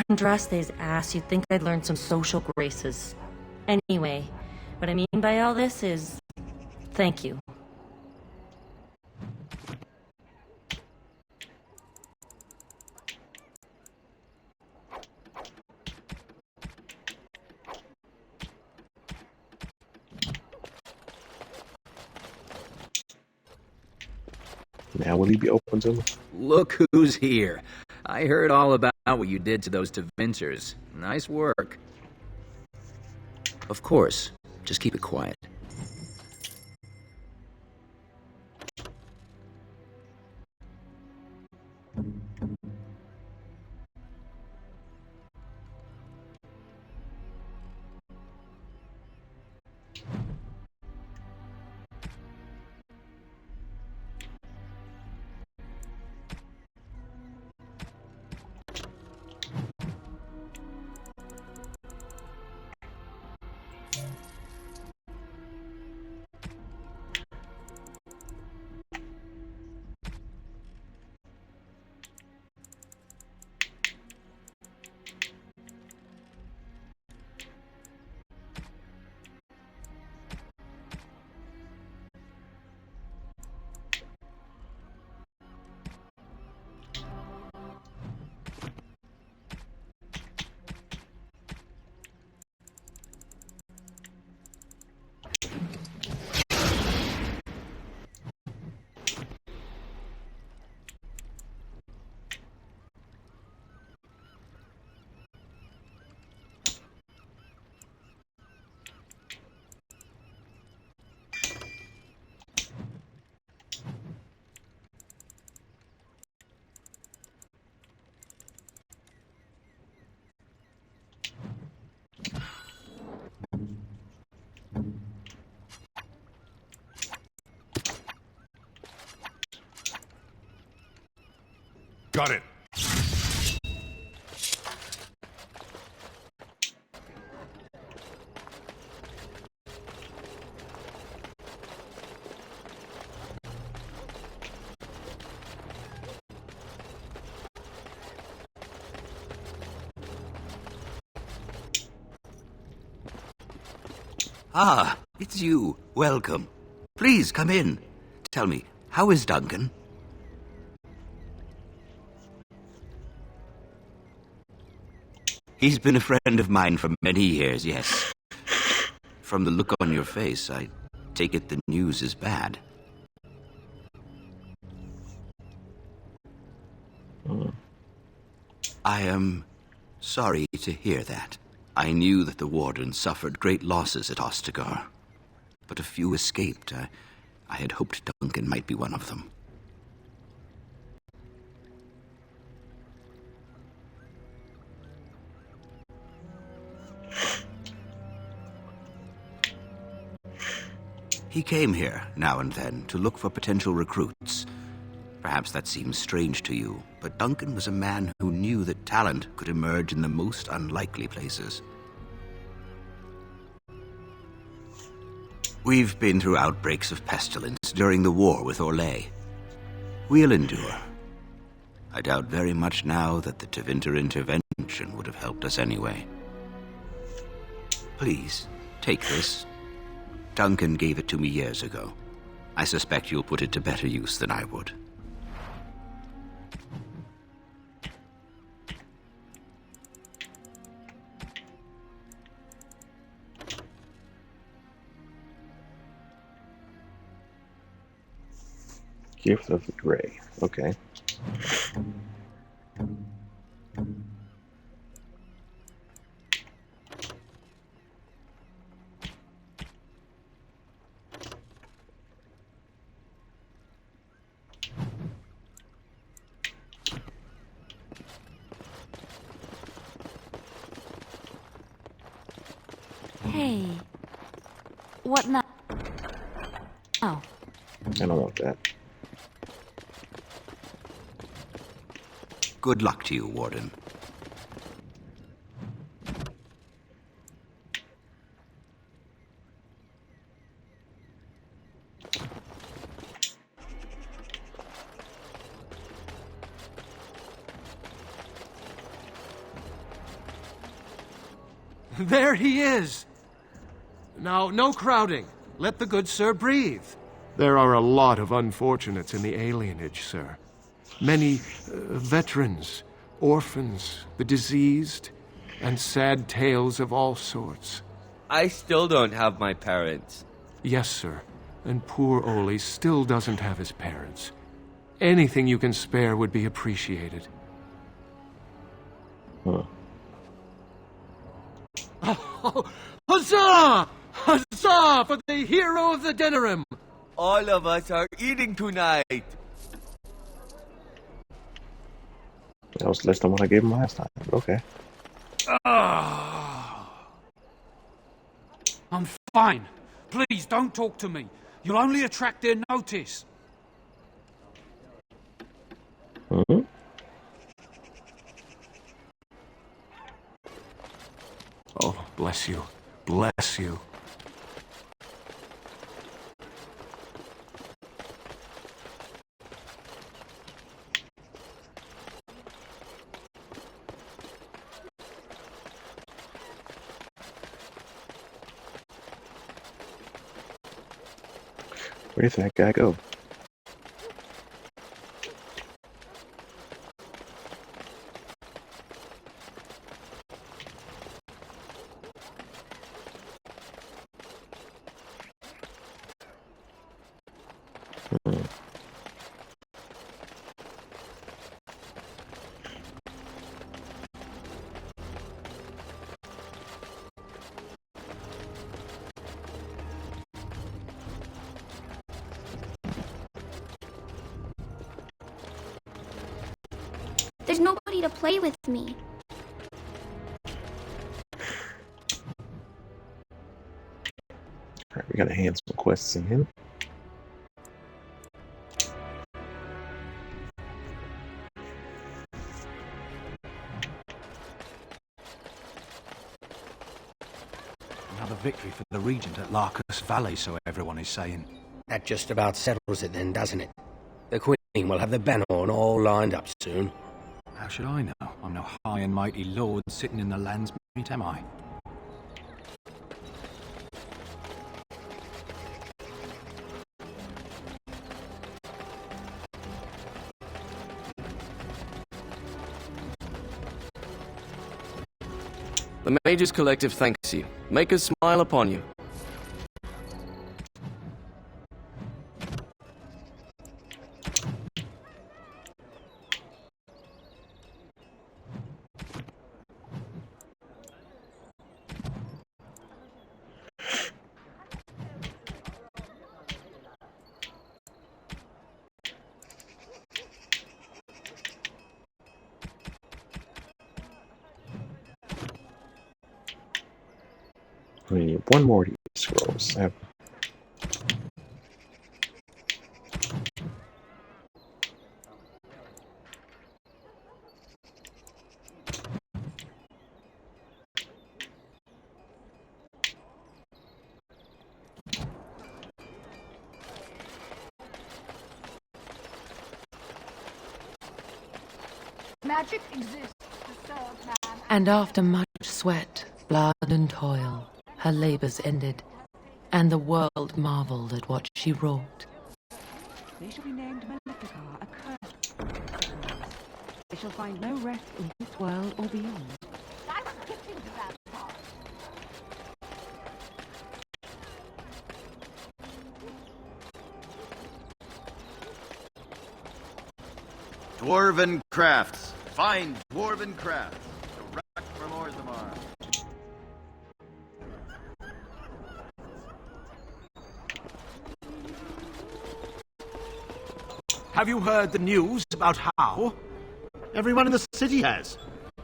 Andraste's ass, you'd think I'd learned some social graces. Anyway, what I mean by all this is... thank you. Now will he be open to me? Look who's here. I heard all about what you did to those Tevinters. Nice work. Of course. Just keep it quiet. Got it. Ah, it's you. Welcome. Please come in. Tell me, how is Duncan? He's been a friend of mine for many years, yes. From the look on your face, I take it the news is bad. I am sorry to hear that. I knew that the Warden suffered great losses at Ostagar, but a few escaped. I had hoped Duncan might be one of them. He came here now and then to look for potential recruits. Perhaps that seems strange to you, but Duncan was a man who knew that talent could emerge in the most unlikely places. We've been through outbreaks of pestilence during the war with Orlais. We'll endure. I doubt very much now that the Tevinter intervention would have helped us anyway. Please, take this. Duncan gave it to me years ago. I suspect you'll put it to better use than I would. Gift of the Grey. Okay. Hey. What now? Oh. I don't want that. Good luck to you, Warden. There he is! Now, no crowding. Let the good sir breathe. There are a lot of unfortunates in the alienage, sir. Many veterans, orphans, the diseased, and sad tales of all sorts. I still don't have my parents. Yes, sir. And poor Oli still doesn't have his parents. Anything you can spare would be appreciated. Huh. Oh, huzzah! Huzzah for the hero of the Denerim! All of us are eating tonight. That was less than what I gave him last time. Okay. I'm fine. Please don't talk to me. You'll only attract their notice. Mm-hmm. Oh, bless you. Bless you. Where did that guy go? There's nobody to play with me. Alright, we gotta hand some quests in him. Another victory for the Regent at Larkus Valley, so everyone is saying. That just about settles it then, doesn't it? The Queen will have the banner on all lined up soon. How should I know? I'm no high and mighty lord sitting in the land's meat, am I? The Mages Collective thanks you. Make us smile upon you. We need one more of these scrolls. Magic exists to serve man. And after much sweat, blood and toil, her labors ended, and the world marveled at what she wrought. They shall be named Maleficar, accursed. They shall find no rest in this world or beyond. I was getting to that part. Dwarven crafts. Find dwarven crafts. Direct from Orzammar. Have you heard the news about how? Everyone in the city has.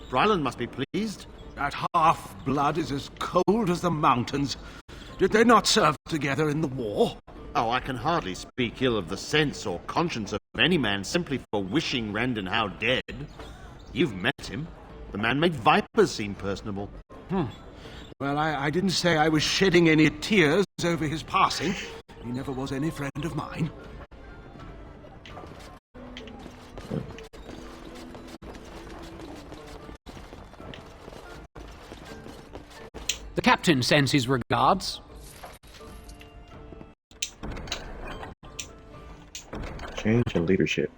Brylan must be pleased. That half-blood is as cold as the mountains. Did they not serve together in the war? Oh, I can hardly speak ill of the sense or conscience of any man simply for wishing Randon dead. You've met him. The man made vipers seem personable. Well, I didn't say I was shedding any tears over his passing. He never was any friend of mine. The captain sends his regards. Change in leadership.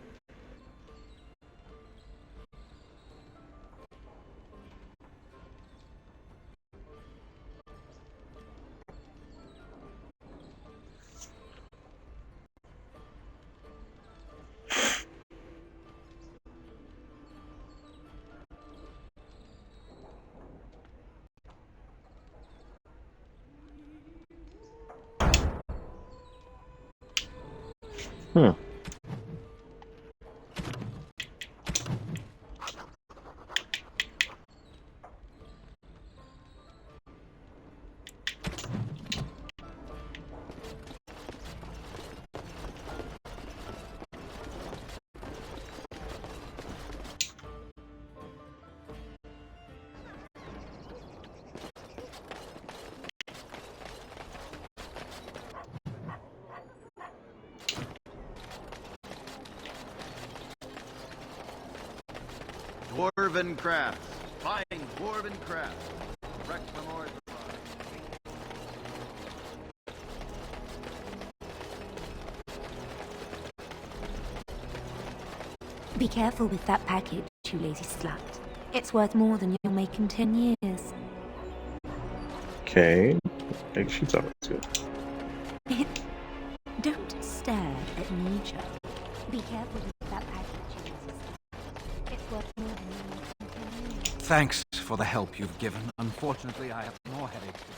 Dwarven crafts. Find dwarven crafts. Wrecked from Orthrod. Be careful with that package, you lazy slut. It's worth more than you'll make in 10 years. Okay. Maybe she's alright too. Don't stare at me, Joe. Be careful with that package, you lazy slut. It's worth more than you'll make in 10 years. Thanks for the help you've given. Unfortunately, I have more headaches to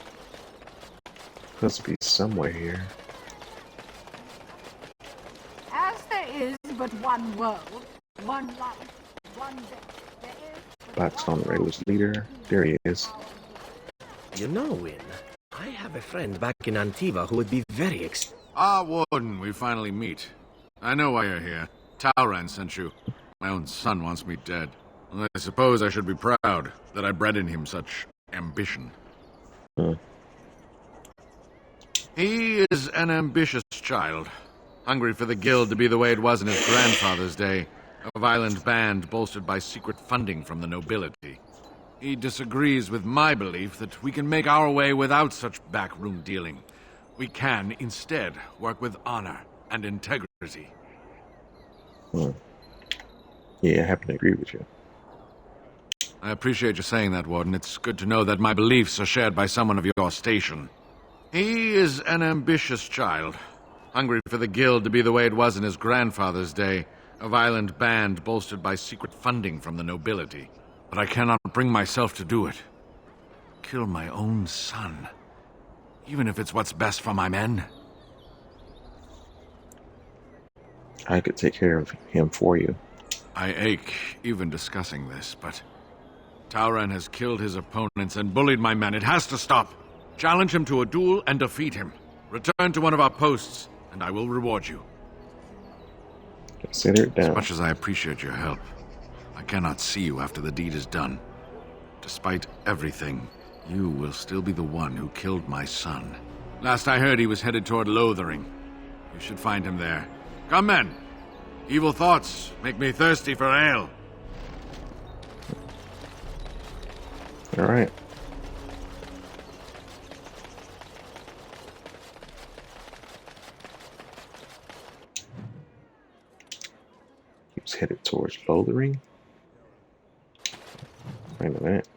do. Must be somewhere here. As there is but one world, one life, one death, there is but Blackstone Raiders leader. There he is. You know, Win, I have a friend back in Antiva who would be very Warden, we finally meet. I know why you're here. Talran sent you. My own son wants me dead. I suppose I should be proud that I bred in him such ambition. He is an ambitious child, hungry for the guild to be the way it was in his grandfather's day, a violent band bolstered by secret funding from the nobility. He disagrees with my belief that we can make our way without such backroom dealing. We can, instead, work with honor and integrity. Yeah, I happen to agree with you. I appreciate you saying that, Warden. It's good to know that my beliefs are shared by someone of your station. He is an ambitious child, hungry for the guild to be the way it was in his grandfather's day, a violent band bolstered by secret funding from the nobility. But I cannot bring myself to do it. Kill my own son, even if it's what's best for my men. I could take care of him for you. I ache even discussing this, but Talran has killed his opponents and bullied my men. It has to stop. Challenge him to a duel and defeat him. Return to one of our posts, and I will reward you. Consider it done. As much as I appreciate your help, I cannot see you after the deed is done. Despite everything, you will still be the one who killed my son. Last I heard, he was headed toward Lothering. You should find him there. Come, men! Evil thoughts make me thirsty for ale. All right. He was headed towards Lothering. Wait a minute.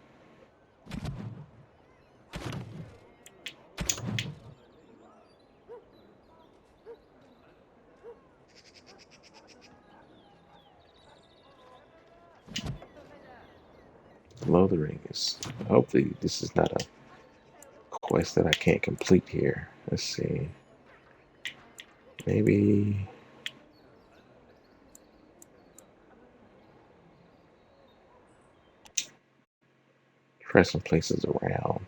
Lothering is... Hopefully this is not a quest that I can't complete here. Let's see. Maybe... Try some places around.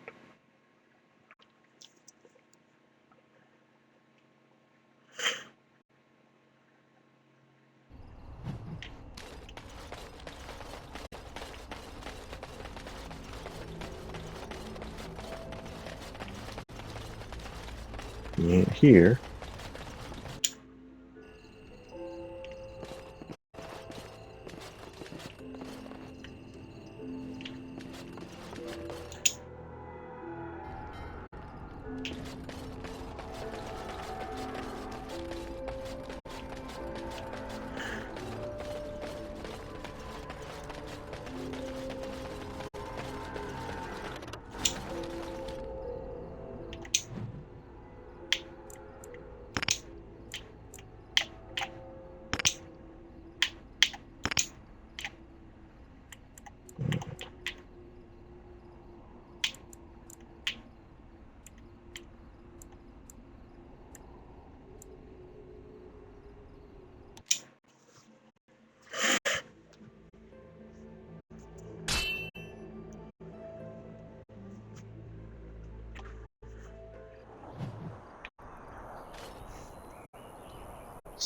Yeah, here.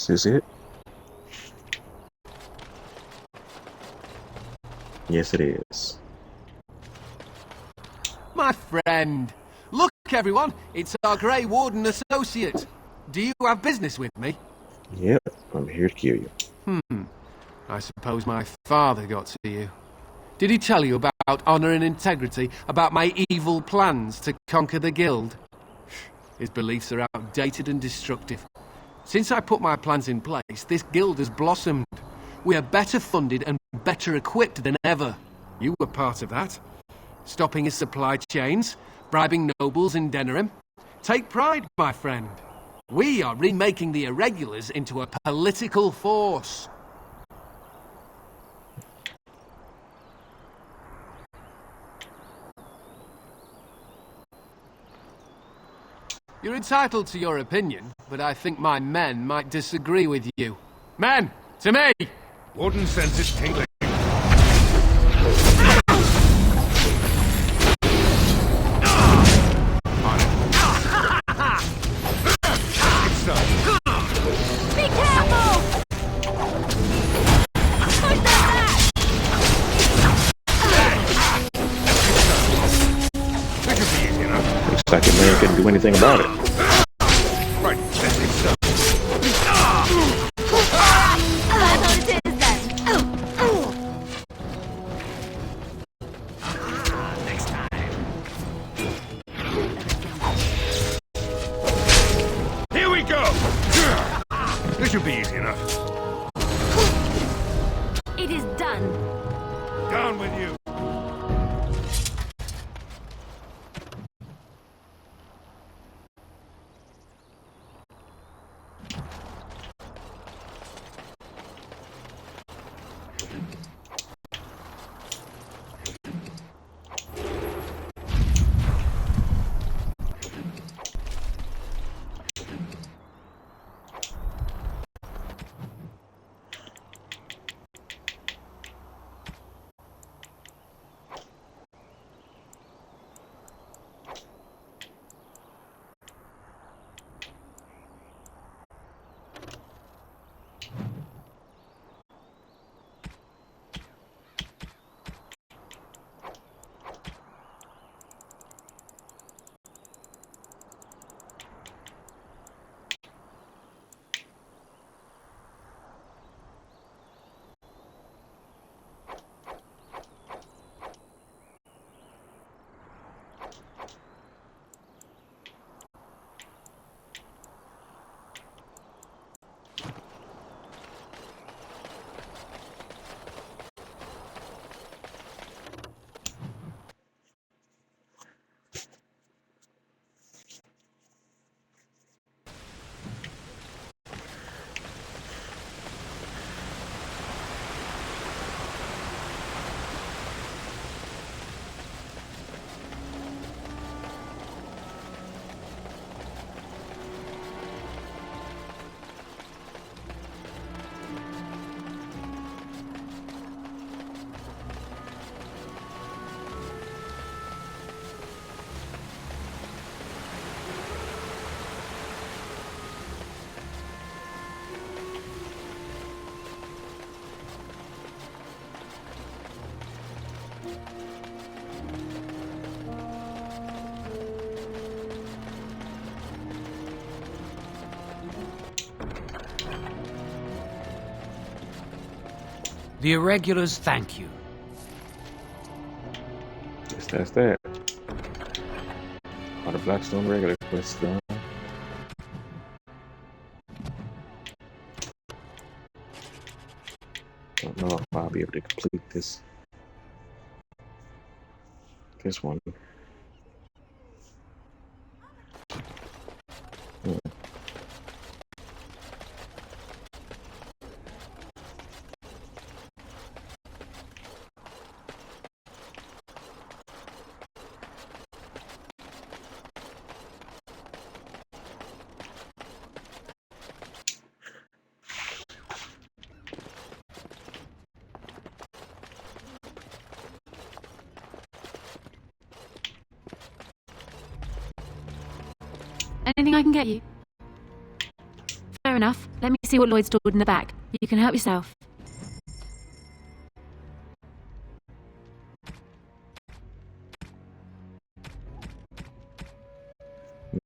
This is it? Yes, it is. My friend! Look, everyone! It's our Grey Warden associate. Do you have business with me? Yep, I'm here to kill you. I suppose my father got to you. Did he tell you about honour and integrity, about my evil plans to conquer the guild? His beliefs are outdated and destructive. Since I put my plans in place, this guild has blossomed. We are better funded and better equipped than ever. You were part of that. Stopping his supply chains, bribing nobles in Denerim. Take pride, my friend. We are remaking the Irregulars into a political force. You're entitled to your opinion, but I think my men might disagree with you. Men, to me! Warden senses tingling. Be careful! Push that Looks like your man couldn't do anything about it. Right, that's it, sir. That's what it is then. Next time. Here we go! This should be easy enough. It is done. Down with you. The irregulars thank you. Yes, that's that. All the Blackstone regular quests done. Don't know if I'll be able to complete this one. Anything I can get you? Fair enough. Let me see what Lloyd stored in the back. You can help yourself.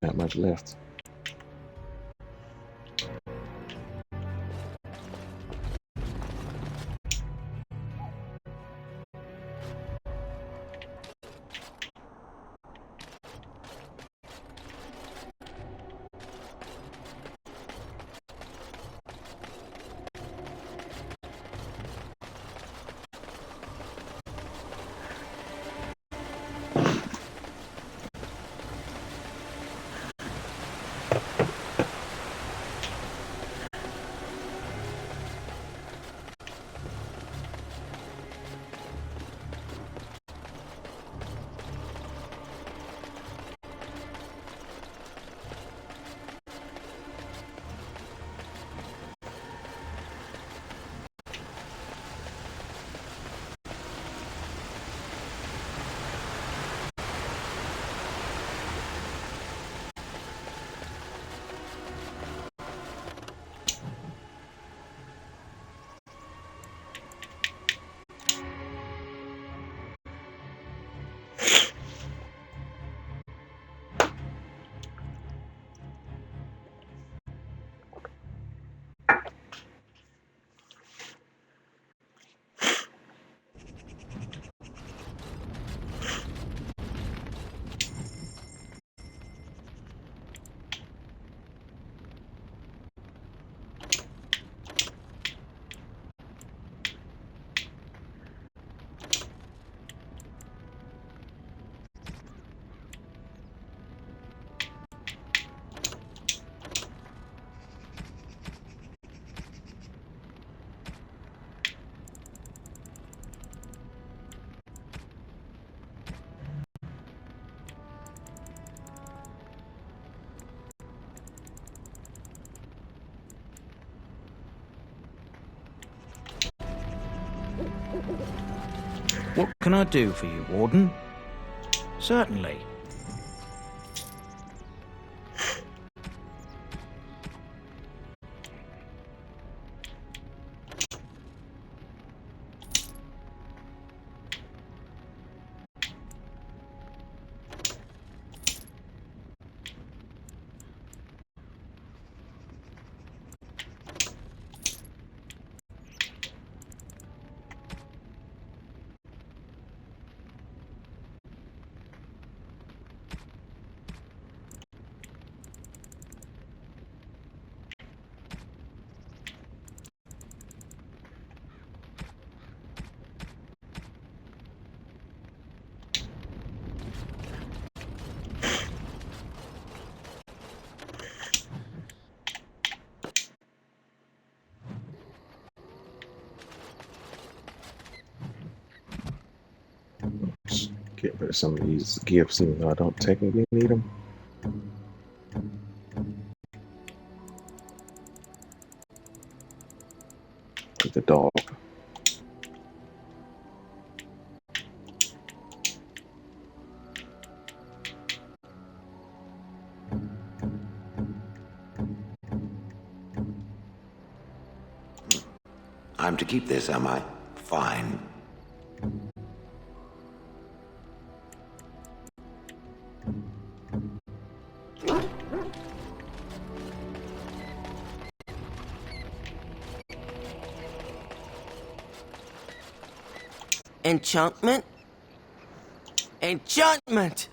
Not much left. What can I do for you, Warden? Certainly. Get rid of some of these gifts, even though I don't technically need them. Like the dog. I'm to keep this, am I? Fine. Enchantment? Enchantment!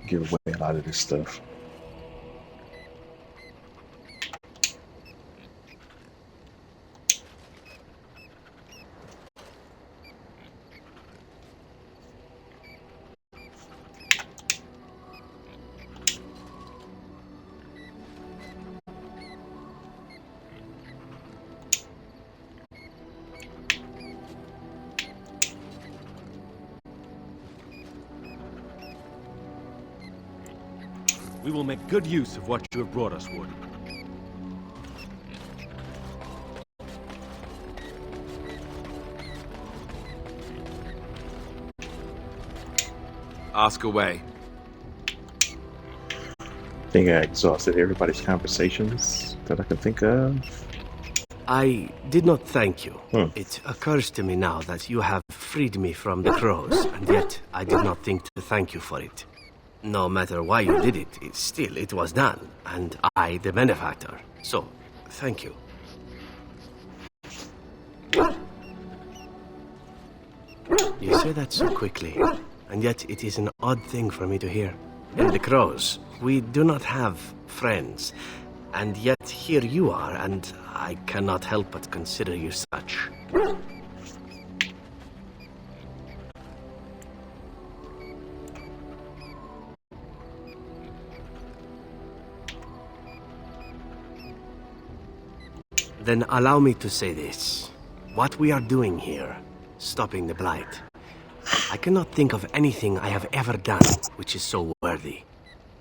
Give away a lot of this stuff. We will make good use of what you have brought us, Warden. Ask away. I think I exhausted everybody's conversations that I can think of. I did not thank you. It occurs to me now that you have freed me from the crows, and yet I did not think to thank you for it. No matter why you did it, it was done, and I the benefactor. So, thank you. You say that so quickly, and yet it is an odd thing for me to hear. In the crows, we do not have friends, and yet here you are, and I cannot help but consider you such. Then allow me to say this. What we are doing here, stopping the Blight, I cannot think of anything I have ever done which is so worthy.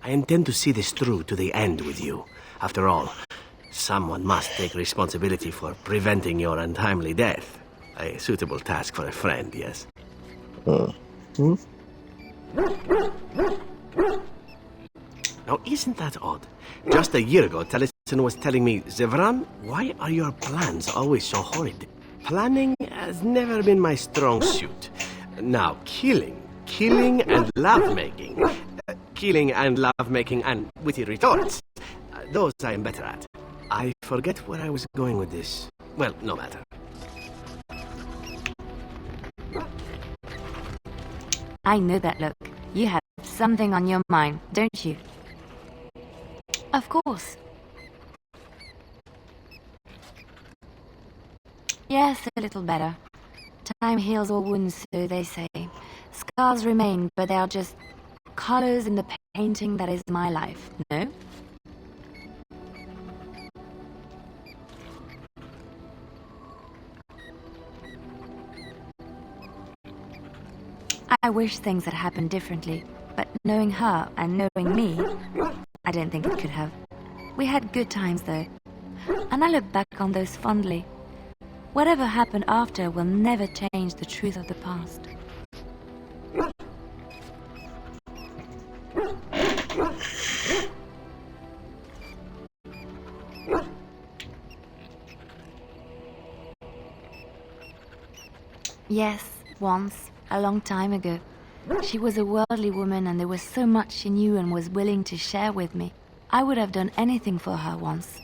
I intend to see this through to the end with you. After all, someone must take responsibility for preventing your untimely death. A suitable task for a friend, yes? Now, isn't that odd? Just a year ago, Taliesin was telling me, Zevran, why are your plans always so horrid? Planning has never been my strong suit. Now, killing and love-making. Killing and love-making and witty retorts. Those I am better at. I forget where I was going with this. Well, no matter. I know that look. You have something on your mind, don't you? Of course. Yes, a little better. Time heals all wounds, so they say. Scars remain, but they are just colors in the painting that is my life, no? I wish things had happened differently, but knowing her and knowing me, I don't think it could have. We had good times though, and I look back on those fondly. Whatever happened after will never change the truth of the past. Yes, once, a long time ago. She was a worldly woman and there was so much she knew and was willing to share with me. I would have done anything for her once.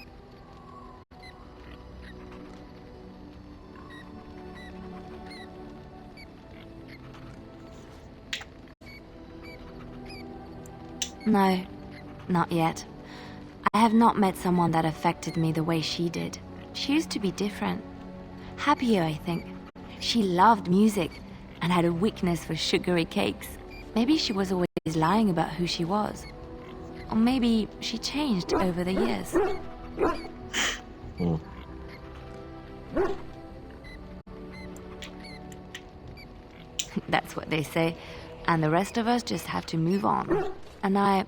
No, not yet. I have not met someone that affected me the way she did. She used to be different. Happier, I think. She loved music and had a weakness for sugary cakes. Maybe she was always lying about who she was. Or maybe she changed over the years. That's what they say. And the rest of us just have to move on. And I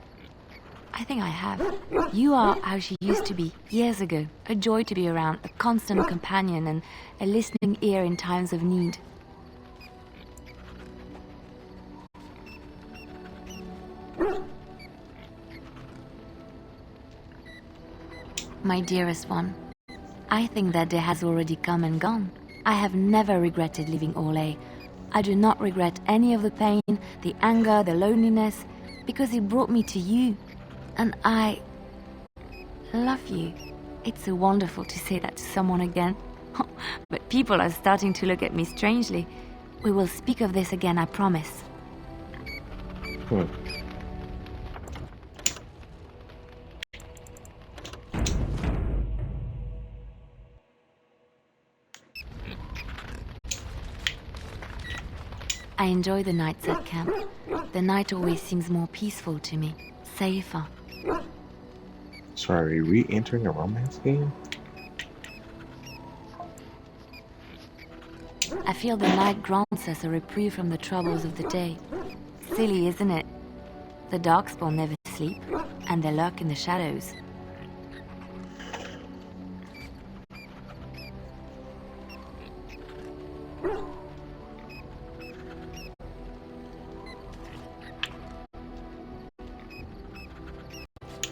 think I have. You are how she used to be years ago. A joy to be around, a constant companion and a listening ear in times of need. My dearest one, I think that day has already come and gone. I have never regretted leaving Orlais. I do not regret any of the pain, the anger, the loneliness, because it brought me to you. And I love you. It's so wonderful to say that to someone again. But people are starting to look at me strangely. We will speak of this again, I promise. I enjoy the nights at camp. The night always seems more peaceful to me, safer. So are we re-entering a romance game? I feel the night grants us a reprieve from the troubles of the day. Silly, isn't it? The Darkspawn never sleep, and they lurk in the shadows.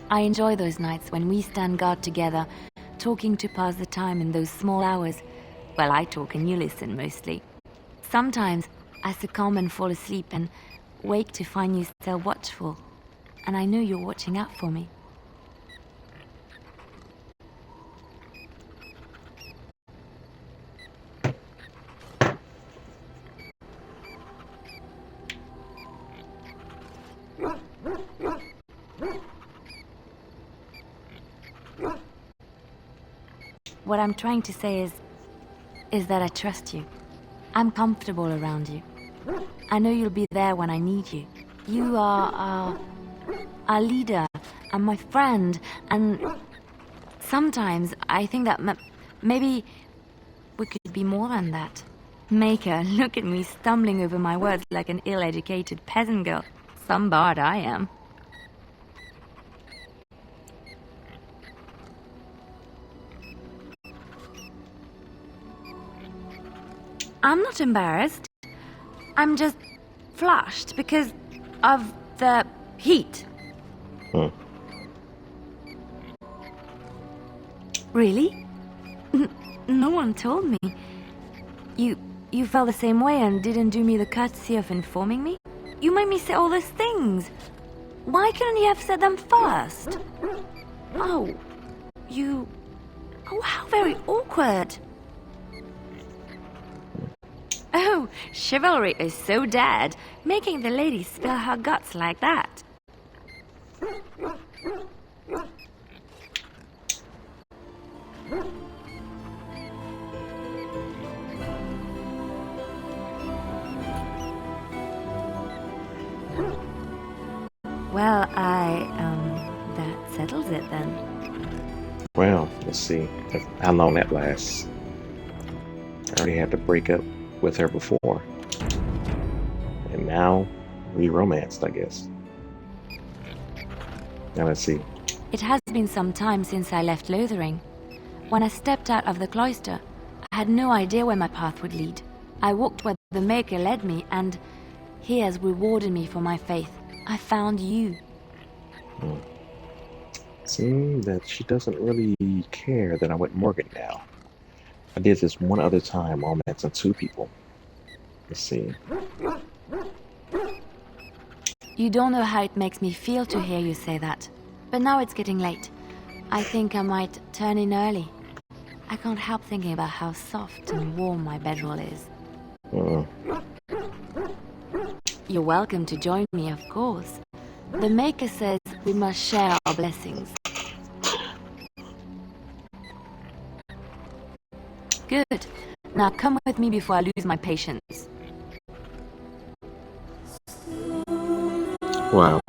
I enjoy those nights when we stand guard together, talking to pass the time in those small hours. Well, I talk and you listen mostly. Sometimes I succumb and fall asleep and wake to find you still watchful. And I know you're watching out for me. What I'm trying to say is that I trust you. I'm comfortable around you. I know you'll be there when I need you. You are our leader and my friend, and sometimes I think that maybe we could be more than that. Maker, look at me stumbling over my words like an ill-educated peasant girl. Some bard I am. I'm not embarrassed. I'm just flushed because of the heat. Really? No one told me. You felt the same way and didn't do me the courtesy of informing me? You made me say all those things. Why couldn't you have said them first? Oh, how very awkward. Oh, chivalry is so dead, making the lady spill her guts like that. Well, that settles it then. Well, let's see how long that lasts. I already had to break up with her before. And Now we romanced, I guess. Now let's see. It has been some time since I left Lothering. When I stepped out of the cloister, I had no idea where my path would lead. I walked where the Maker led me, and he has rewarded me for my faith. I found you. Seems that she doesn't really care that I went Morgan now. I did this one other time, romancing 2 people. Let's see. You don't know how it makes me feel to hear you say that. But now it's getting late. I think I might turn in early. I can't help thinking about how soft and warm my bedroll is. You're welcome to join me, of course. The Maker says we must share our blessings. Good. Now come with me before I lose my patience. Wow.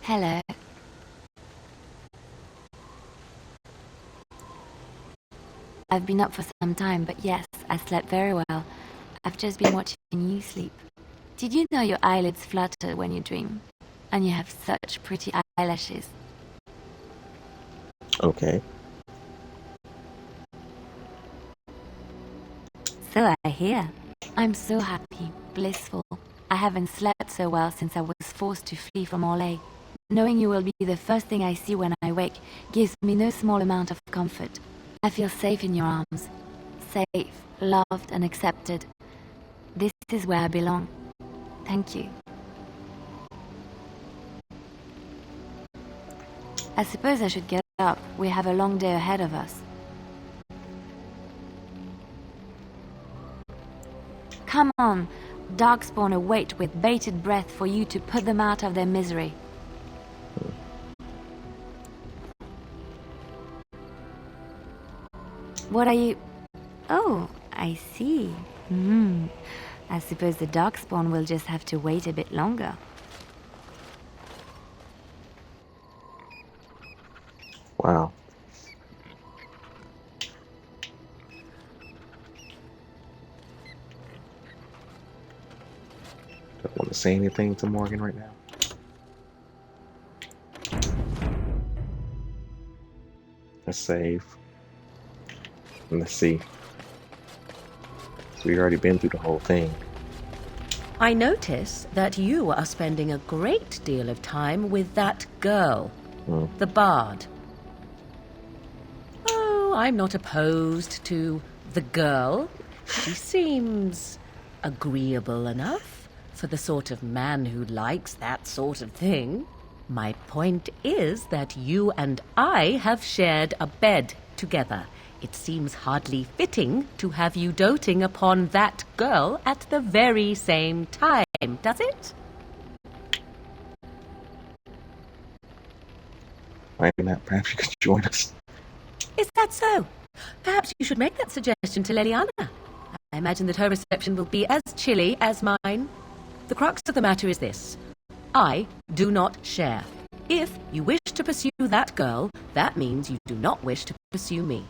Hello. I've been up for some time, but yes, I slept very well. I've just been watching you sleep. Did you know your eyelids flutter when you dream? And you have such pretty eyelashes. Okay. So I hear. I'm so happy, blissful. I haven't slept so well since I was forced to flee from Orlais. Knowing you will be the first thing I see when I wake gives me no small amount of comfort. I feel safe in your arms. Safe, loved and accepted. This is where I belong. Thank you. I suppose I should get up. We have a long day ahead of us. Come on. Darkspawn await with bated breath for you to put them out of their misery. What are you... Oh, I see. I suppose the Darkspawn will just have to wait a bit longer. Wow. Don't want to say anything to Morgan right now. Let's save. And let's see. So we've already been through the whole thing. I notice that you are spending a great deal of time with that girl, the Bard. Oh, I'm not opposed to the girl. She seems agreeable enough for the sort of man who likes that sort of thing. My point is that you and I have shared a bed together. It seems hardly fitting to have you doting upon that girl at the very same time, does it? Why not? Perhaps you could join us. Is that so? Perhaps you should make that suggestion to Leliana. I imagine that her reception will be as chilly as mine. The crux of the matter is this. I do not share. If you wish to pursue that girl, that means you do not wish to pursue me.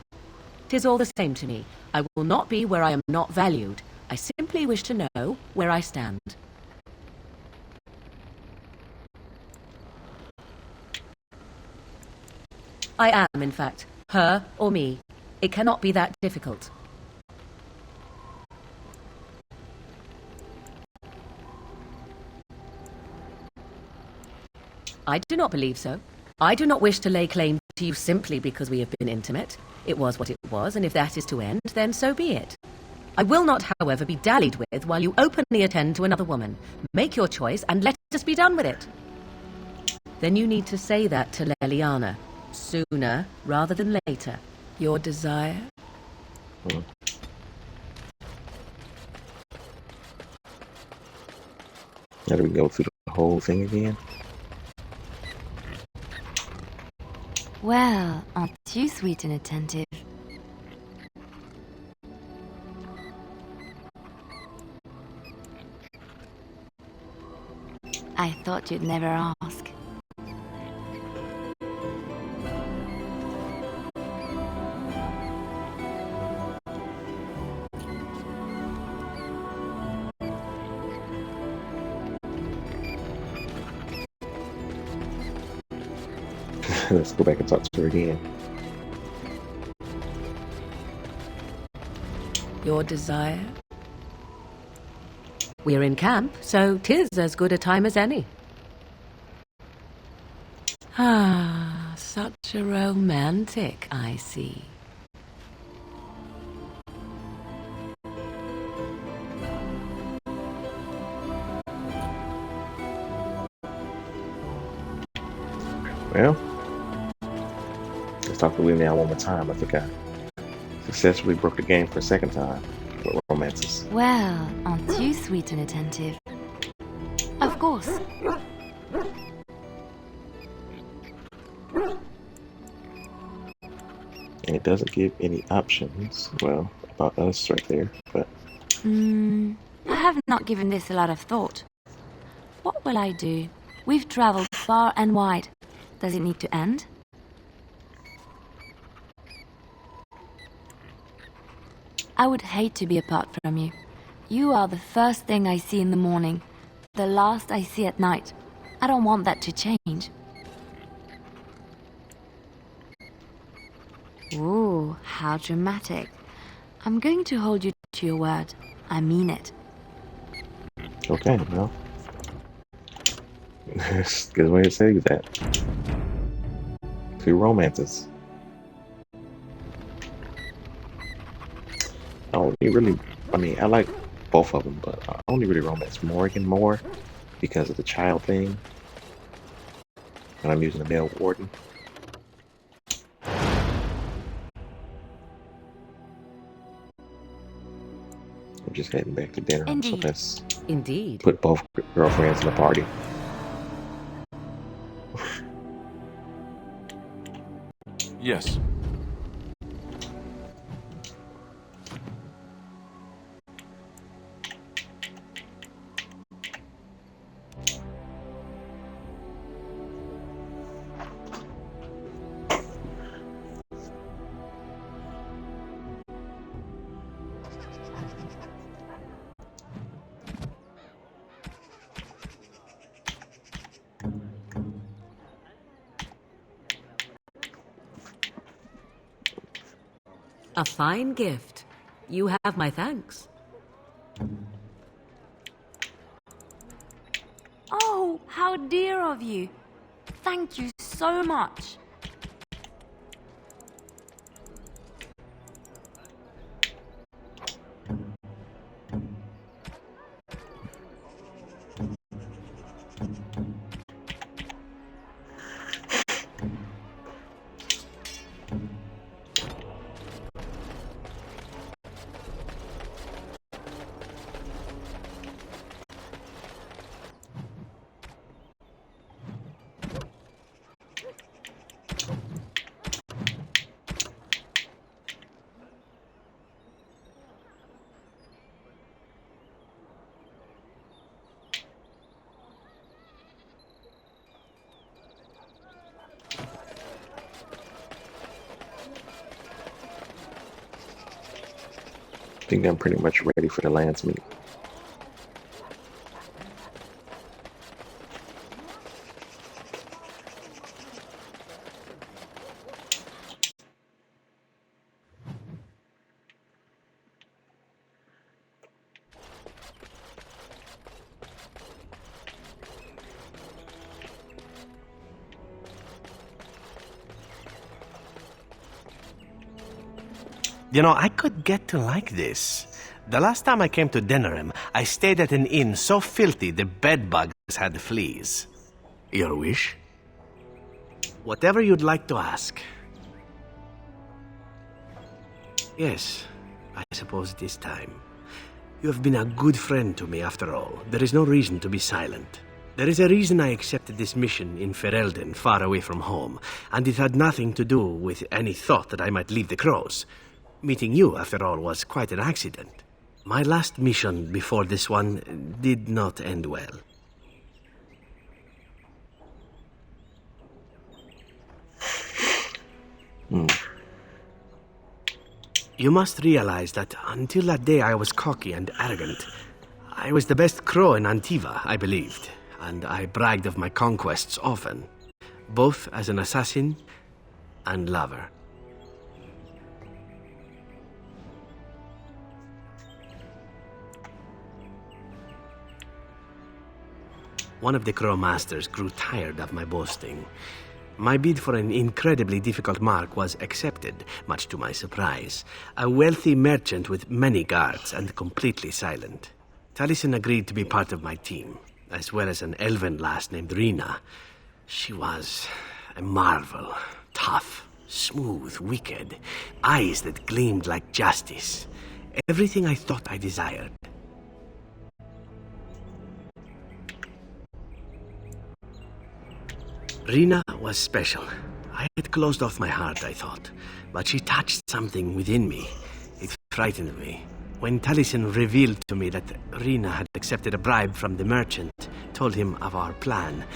'Tis all the same to me. I will not be where I am not valued. I simply wish to know where I stand. I am, in fact, her or me. It cannot be that difficult. I do not believe so. I do not wish to lay claim to you simply because we have been intimate. It was what it was, and if that is to end, then so be it. I will not, however, be dallied with while you openly attend to another woman. Make your choice and let us be done with it. Then you need to say that to Leliana. Sooner rather than later. Your desire? How do we go through the whole thing again? Well, aren't you sweet and attentive? I thought you'd never ask. Let's go back and talk to her again. Your desire? We're in camp, so 'tis as good a time as any. Ah, such a romantic, I see. Well, let's talk to Willie now one more time. I think I successfully broke the game for a second time with romances. Well, aren't you sweet and attentive? Of course. And it doesn't give any options, well, about us right there, but... I have not given this a lot of thought. What will I do? We've traveled far and wide. Does it need to end? I would hate to be apart from you. You are the first thing I see in the morning, the last I see at night. I don't want that to change. Ooh, how dramatic. I'm going to hold you to your word. I mean it. Okay, well. That's a good way to say that. 2 romances. I like both of them, but I only really romance Morgan more because of the child thing. And I'm using the male warden. I'm just heading back to dinner, so let's put both girlfriends in the party. Yes. A fine gift. You have my thanks. Oh, how dear of you. Thank you so much. I think I'm pretty much ready for the Lance meet. You know, I could get to like this. The last time I came to Denerim, I stayed at an inn so filthy the bedbugs had fleas. Your wish? Whatever you'd like to ask. Yes, I suppose it is time. You have been a good friend to me after all. There is no reason to be silent. There is a reason I accepted this mission in Ferelden, far away from home, and it had nothing to do with any thought that I might leave the Crows. Meeting you, after all, was quite an accident. My last mission before this one did not end well. You must realize that until that day I was cocky and arrogant. I was the best crow in Antiva, I believed, and I bragged of my conquests often, both as an assassin and lover. One of the crow masters grew tired of my boasting. My bid for an incredibly difficult mark was accepted, much to my surprise. A wealthy merchant with many guards and completely silent. Taliesin agreed to be part of my team, as well as an elven lass named Rina. She was a marvel. Tough, smooth, wicked. Eyes that gleamed like justice. Everything I thought I desired. Rina was special. I had closed off my heart, I thought, but she touched something within me. It frightened me. When Taliesin revealed to me that Rina had accepted a bribe from the merchant, told him of our plan,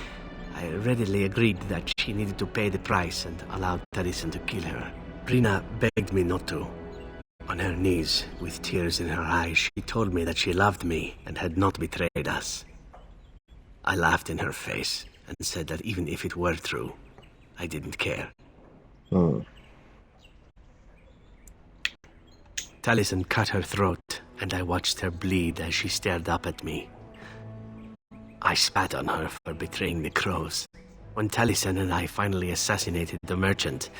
I readily agreed that she needed to pay the price and allowed Taliesin to kill her. Rina begged me not to. On her knees, with tears in her eyes, she told me that she loved me and had not betrayed us. I laughed in her face and said that even if it were true, I didn't care. Taliesin cut her throat, and I watched her bleed as she stared up at me. I spat on her for betraying the Crows. When Taliesin and I finally assassinated the merchant,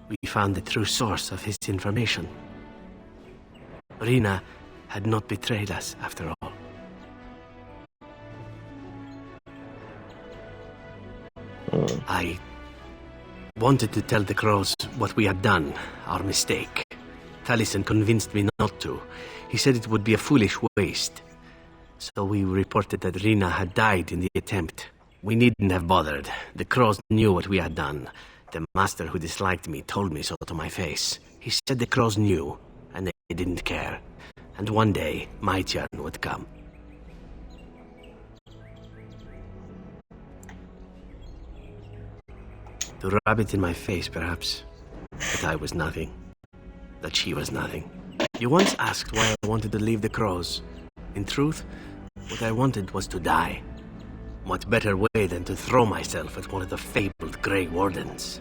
we found the true source of his information. Rina had not betrayed us after all. I wanted to tell the Crows what we had done, our mistake. Taliesin convinced me not to. He said it would be a foolish waste. So we reported that Rina had died in the attempt. We needn't have bothered. The Crows knew what we had done. The master who disliked me told me so to my face. He said the Crows knew, and they didn't care. And one day, my turn would come. To rub it in my face, perhaps. That I was nothing. That she was nothing. You once asked why I wanted to leave the Crows. In truth, what I wanted was to die. What better way than to throw myself at one of the fabled Grey Wardens?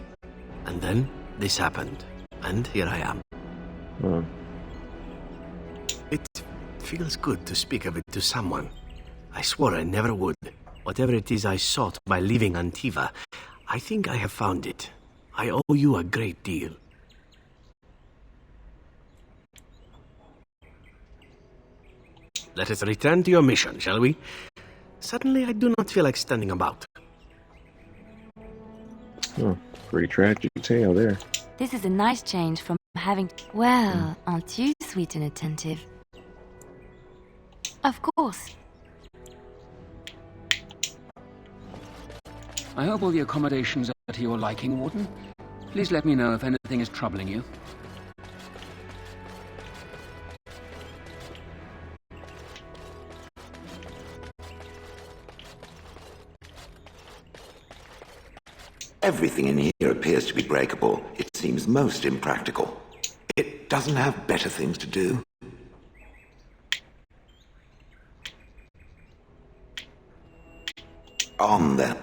And then, this happened. And here I am. It feels good to speak of it to someone. I swore I never would. Whatever it is I sought by leaving Antiva, I think I have found it. I owe you a great deal. Let us return to your mission, shall we? Suddenly, I do not feel like standing about. Pretty tragic tale there. This is a nice change from having... Well, aren't you sweet and attentive? Of course. I hope all the accommodations are to your liking, Warden. Please let me know if anything is troubling you. Everything in here appears to be breakable. It seems most impractical. It doesn't have better things to do. On then.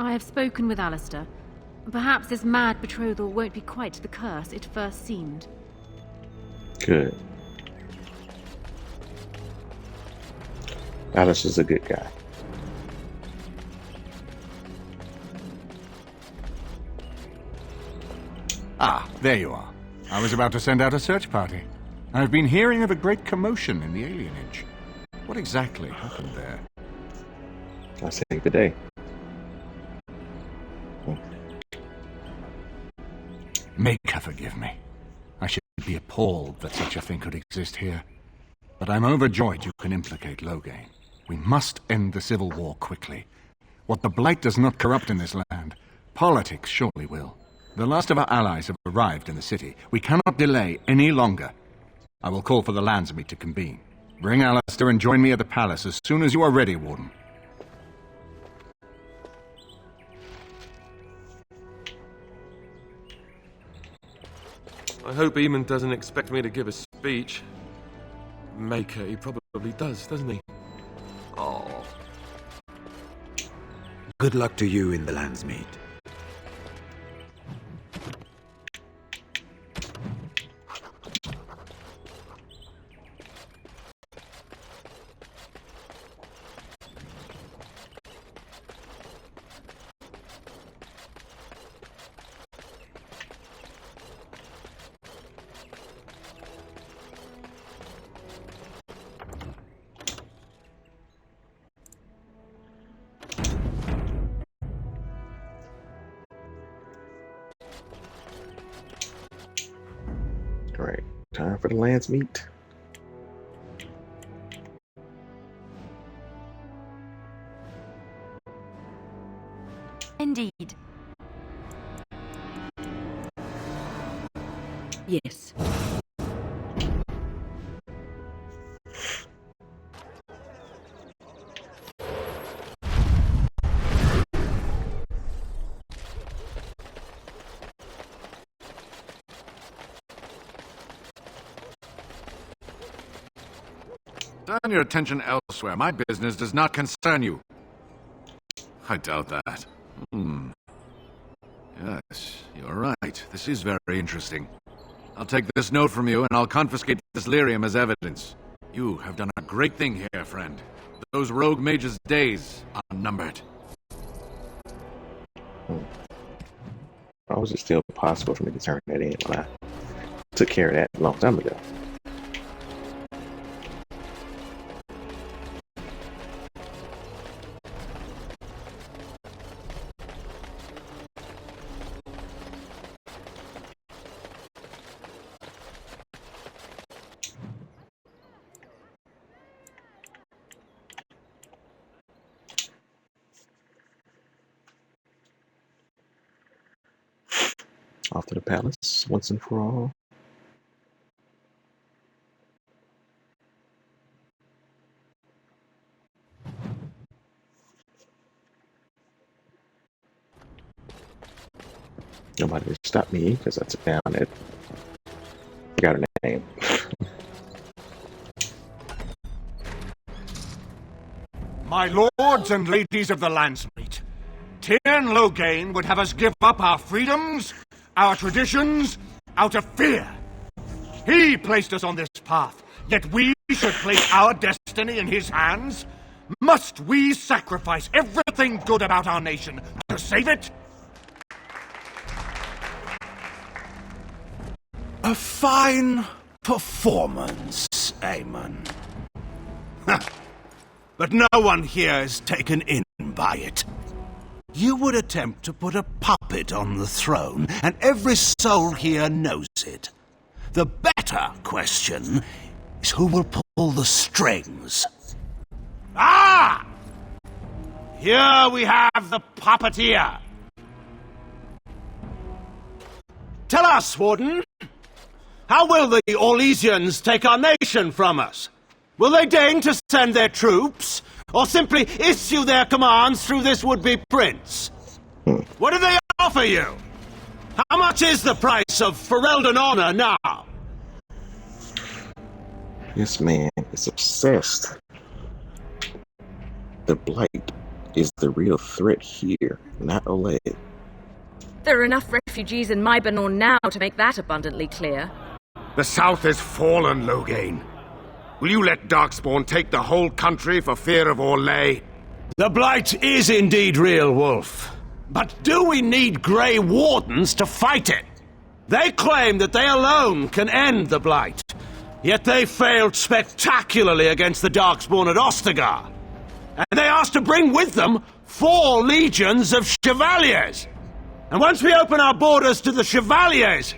I have spoken with Alistair. Perhaps this mad betrothal won't be quite the curse it first seemed. Good. Alice is a good guy. Ah, there you are. I was about to send out a search party. I've been hearing of a great commotion in the alienage. What exactly happened there? I saved the day. Maker forgive me. I should be appalled that such a thing could exist here. But I'm overjoyed you can implicate Loghain. We must end the civil war quickly. What the Blight does not corrupt in this land, politics surely will. The last of our allies have arrived in the city. We cannot delay any longer. I will call for the Landsmeet to convene. Bring Alistair and join me at the palace as soon as you are ready, Warden. I hope Eamon doesn't expect me to give a speech. Maker, he probably does, doesn't he? Oh. Good luck to you in the Landsmeet. Alright, time for the Landsmeet. Indeed. Yes. Turn your attention elsewhere. My business does not concern you. I doubt that. Yes, you're right. This is very interesting. I'll take this note from you, and I'll confiscate this lyrium as evidence. You have done a great thing here, friend. Those rogue mages' days are numbered. How was it still possible for me to turn that in when I took care of that a long time ago? Off to the palace once and for all. Nobody would stop me because I took down that. I got her name. My lords and ladies of the Landsmeet, Tyrn Loghain would have us give up our freedoms, our traditions, out of fear. He placed us on this path, yet we should place our destiny in his hands? Must we sacrifice everything good about our nation to save it? A fine performance, Aemon. But no one here is taken in by it. You would attempt to put a puppet on the throne, and every soul here knows it. The better question is who will pull the strings. Ah! Here we have the puppeteer. Tell us, Warden, how will the Orlesians take our nation from us? Will they deign to send their troops, or simply issue their commands through this would-be prince? What do they offer you? How much is the price of Ferelden honor now? This man is obsessed. The Blight is the real threat here, not Oleg. There are enough refugees in Mybanor now to make that abundantly clear. The South is fallen, Loghain. Will you let Darkspawn take the whole country for fear of Orlais? The Blight is indeed real, Wolf. But do we need Grey Wardens to fight it? They claim that they alone can end the Blight, yet they failed spectacularly against the Darkspawn at Ostagar. And they asked to bring with them 4 legions of Chevaliers. And once we open our borders to the Chevaliers,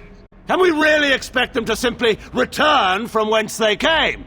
can we really expect them to simply return from whence they came?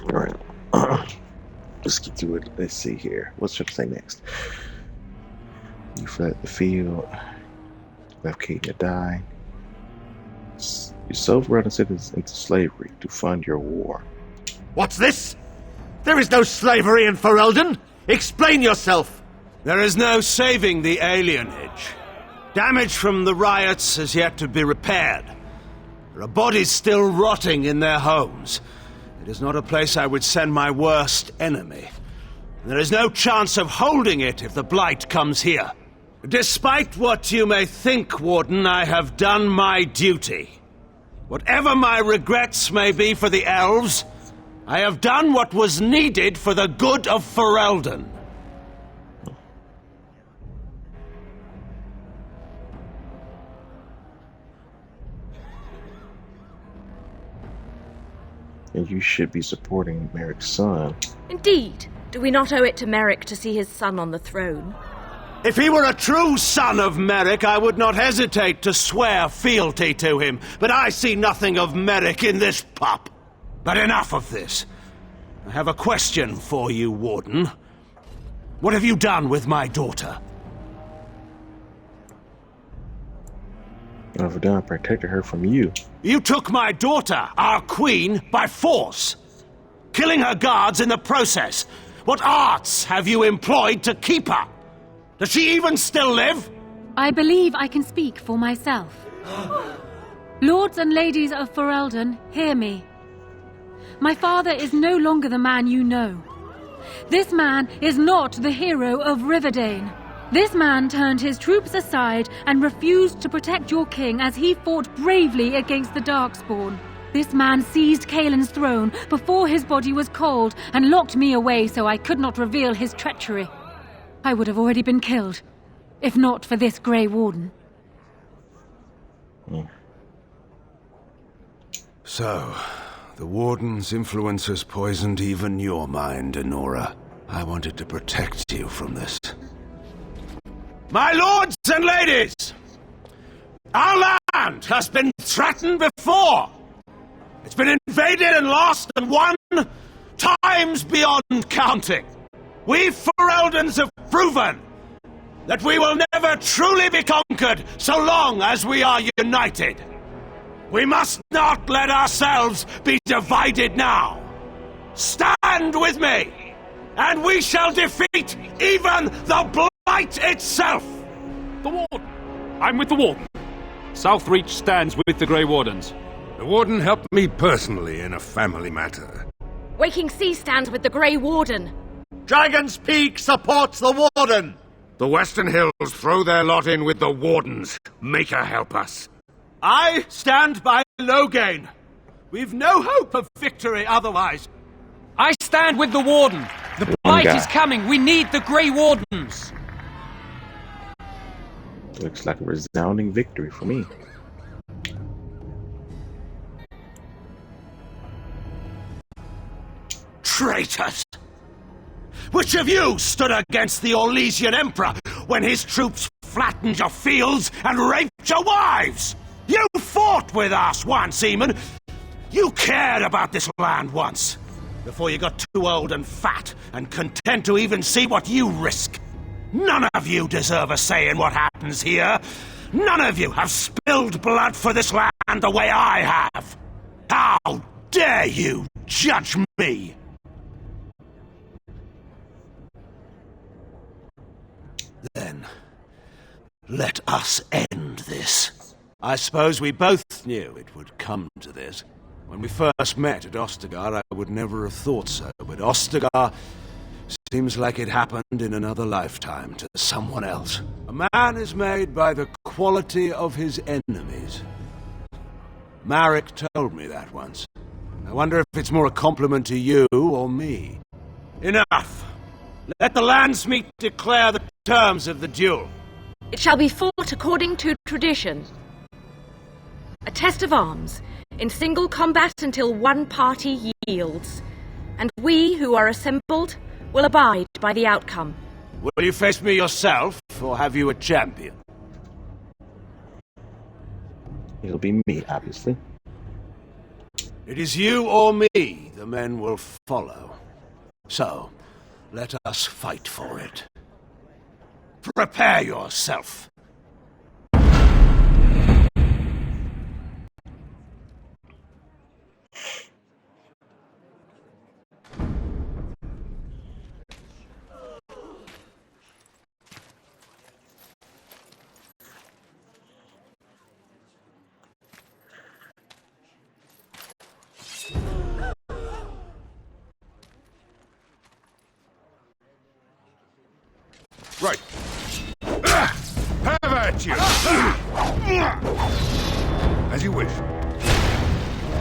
Alright. Let's get through it. Let's see here. What should I say next? You fled the field. Left Katie to die. You sold Rotten citizens into slavery to fund your war. What's this? There is no slavery in Ferelden! Explain yourself! There is no saving the alienage. Damage from the riots has yet to be repaired. There are bodies still rotting in their homes. It is not a place I would send my worst enemy. There is no chance of holding it if the Blight comes here. Despite what you may think, Warden, I have done my duty. Whatever my regrets may be for the elves, I have done what was needed for the good of Ferelden. And you should be supporting Merrick's son. Indeed. Do we not owe it to Merrick to see his son on the throne? If he were a true son of Merrick, I would not hesitate to swear fealty to him. But I see nothing of Merrick in this pup. But enough of this. I have a question for you, Warden. What have you done with my daughter? I've done protected her from you. You took my daughter, our queen, by force, killing her guards in the process. What arts have you employed to keep her? Does she even still live? I believe I can speak for myself. Lords and ladies of Ferelden, hear me. My father is no longer the man you know. This man is not the hero of Riverdane. This man turned his troops aside and refused to protect your king as he fought bravely against the Darkspawn. This man seized Kaelin's throne before his body was cold and locked me away so I could not reveal his treachery. I would have already been killed, if not for this Grey Warden. So, the Warden's influence has poisoned even your mind, Enora. I wanted to protect you from this. My lords and ladies! Our land has been threatened before! It's been invaded and lost and won times beyond counting. We Fereldans have proven that we will never truly be conquered so long as we are united. We must not let ourselves be divided now. Stand with me, and we shall defeat even the Blight itself! The Warden! I'm with the Warden. Southreach stands with the Grey Wardens. The Warden helped me personally in a family matter. Waking Sea stands with the Grey Warden. Dragon's Peak supports the Warden! The Western Hills throw their lot in with the Wardens. Make her help us. I stand by Loghain. We've no hope of victory otherwise. I stand with the Warden. The Blight is coming. We need the Grey Wardens. Looks like a resounding victory for me. Traitors! Which of you stood against the Orlesian Emperor when his troops flattened your fields and raped your wives? You fought with us once, Eamon. You cared about this land once, before you got too old and fat and content to even see what you risk. None of you deserve a say in what happens here. None of you have spilled blood for this land the way I have. How dare you judge me? Then, let us end this. I suppose we both knew it would come to this. When we first met at Ostagar, I would never have thought so, but Ostagar seems like it happened in another lifetime to someone else. A man is made by the quality of his enemies. Marek told me that once. I wonder if it's more a compliment to you or me. Enough! Let the Landsmeet declare the terms of the duel. It shall be fought according to tradition. A test of arms, in single combat until one party yields. And we who are assembled will abide by the outcome. Will you face me yourself, or have you a champion? It'll be me, obviously. It is you or me the men will follow. So, let us fight for it. Prepare yourself. Right. Have at you! As you wish.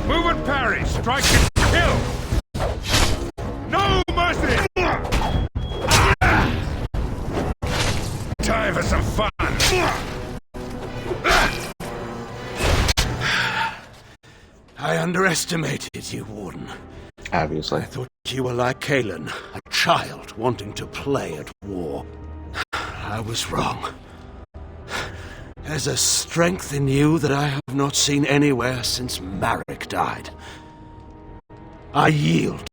Move and parry, strike and kill! No mercy! Time for some fun! I underestimated you, Warden. Obviously. I thought you were like Kalen, a child wanting to play at war. I was wrong. There's a strength in you that I have not seen anywhere since Marek died. I yield.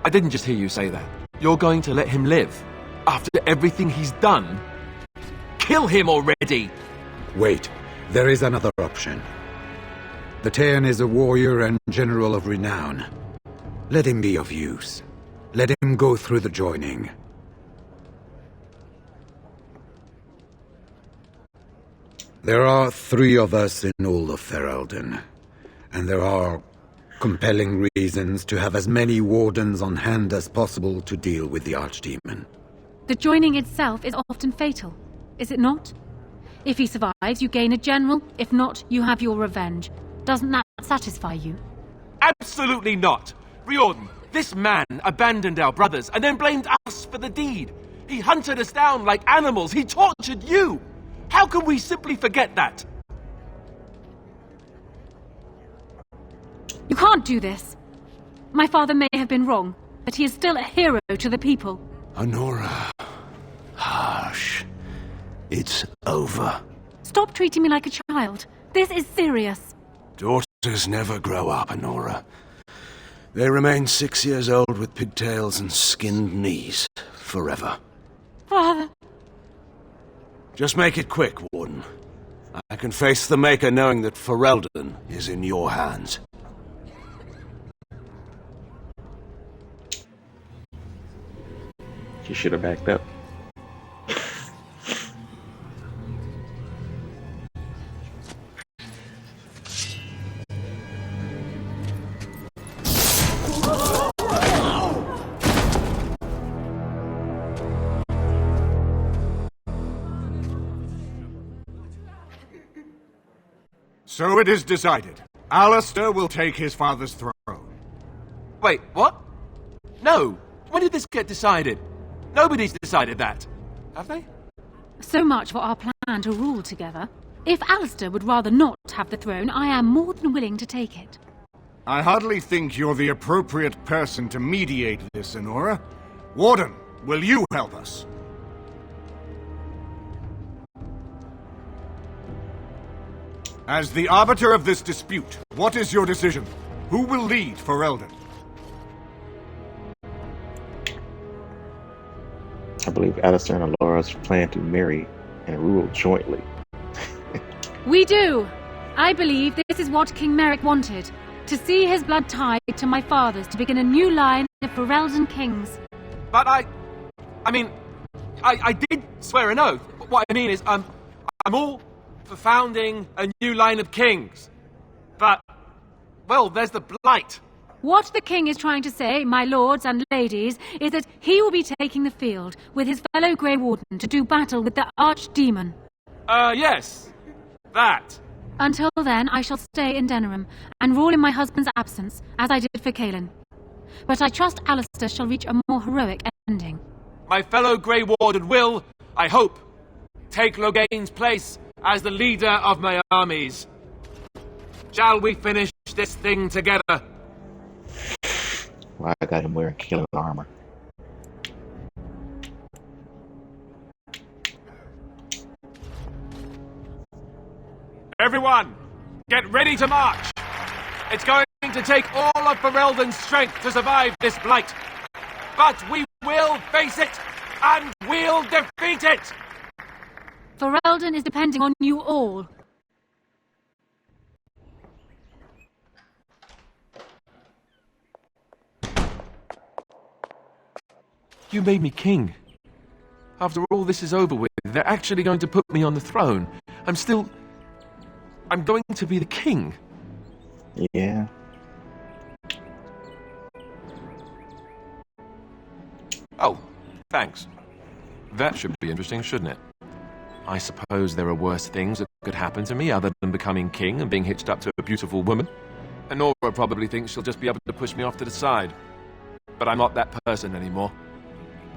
I didn't just hear you say that. You're going to let him live? After everything he's done? Kill him already! Wait, there is another option. The Teyrn is a warrior and general of renown. Let him be of use. Let him go through the joining. There are 3 of us in all of Ferelden, and there are compelling reasons to have as many wardens on hand as possible to deal with the Archdemon. The joining itself is often fatal, is it not? If he survives, you gain a general. If not, you have your revenge. Doesn't that satisfy you? Absolutely not! Riordan, this man abandoned our brothers and then blamed us for the deed. He hunted us down like animals. He tortured you! How can we simply forget that? You can't do this. My father may have been wrong, but he is still a hero to the people. Anora. Hush. It's over. Stop treating me like a child. This is serious. Daughters never grow up, Anora. They remain 6 years old with pigtails and skinned knees. Forever. Father. Just make it quick, Warden. I can face the Maker knowing that Ferelden is in your hands. You should have backed up. So it is decided. Alistair will take his father's throne. Wait, what? No! When did this get decided? Nobody's decided that. Have they? So much for our plan to rule together. If Alistair would rather not have the throne, I am more than willing to take it. I hardly think you're the appropriate person to mediate this, Anora. Warden, will you help us? As the arbiter of this dispute, what is your decision? Who will lead Ferelden? I believe Alistair and Alora's plan to marry and rule jointly. We do! I believe this is what King Merrick wanted. To see his blood tied to my father's to begin a new line of Ferelden kings. But I did swear an oath. What I mean is, I'm all for founding a new line of kings. But, well, there's the Blight. What the king is trying to say, my lords and ladies, is that he will be taking the field with his fellow Grey Warden to do battle with the Archdemon. Yes. That. Until then, I shall stay in Denerim and rule in my husband's absence, as I did for Kalen. But I trust Alistair shall reach a more heroic ending. My fellow Grey Warden will, I hope, take Loghain's place as the leader of my armies. Shall we finish this thing together? Why I got him wearing killing armor. Everyone, get ready to march! It's going to take all of Ferelden's strength to survive this blight. But we will face it, and we'll defeat it! Ferelden is depending on you all. You made me king. After all this is over with, they're actually going to put me on the throne. I'm going to be the king. Yeah. Oh, thanks. That should be interesting, shouldn't it? I suppose there are worse things that could happen to me other than becoming king and being hitched up to a beautiful woman. And Nora probably thinks she'll just be able to push me off to the side. But I'm not that person anymore.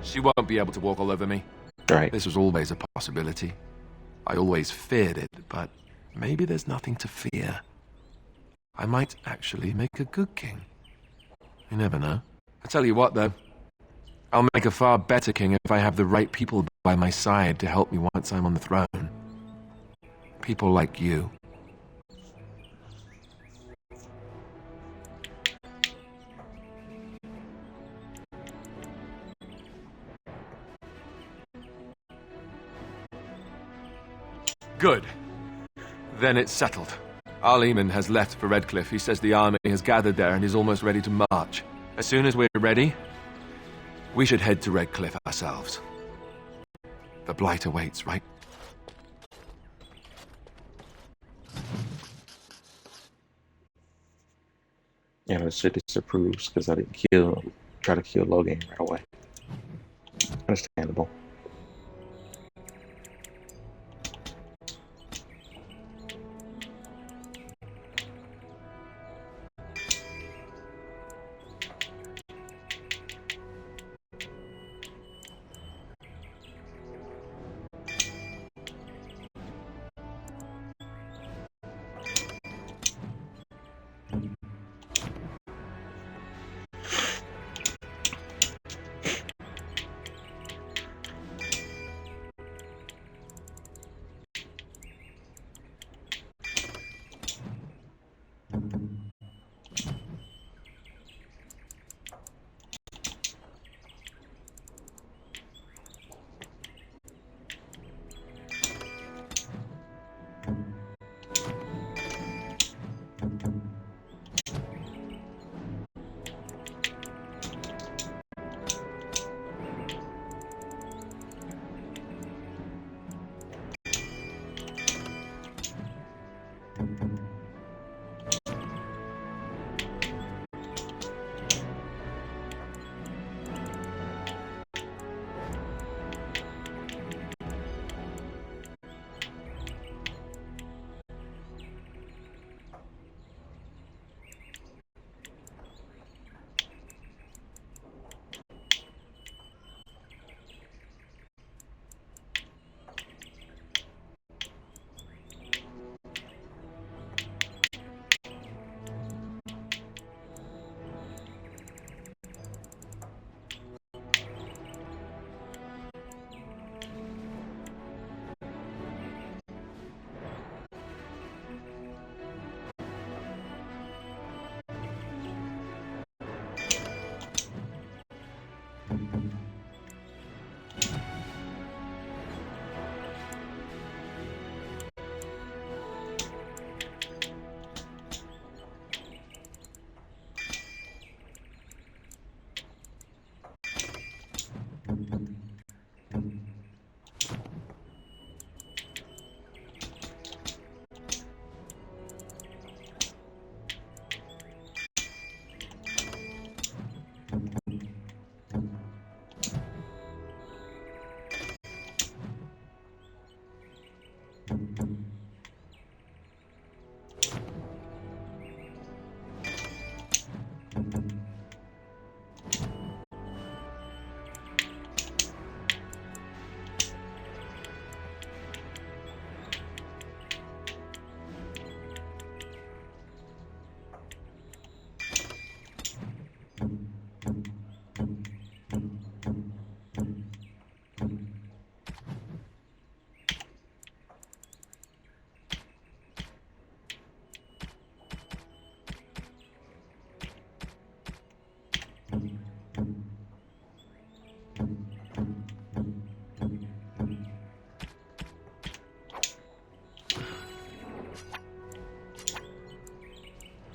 She won't be able to walk all over me. Right. This was always a possibility. I always feared it, but maybe there's nothing to fear. I might actually make a good king. You never know. I tell you what, though. I'll make a far better king if I have the right people by my side to help me once I'm on the throne. People like you. Good. Then it's settled. Arleman has left for Redcliffe. He says the army has gathered there and is almost ready to march. As soon as we're ready, we should head to Redcliffe ourselves. The blight awaits, right? Yeah, the shit disapproves because I didn't try to kill Logain right away. Understandable.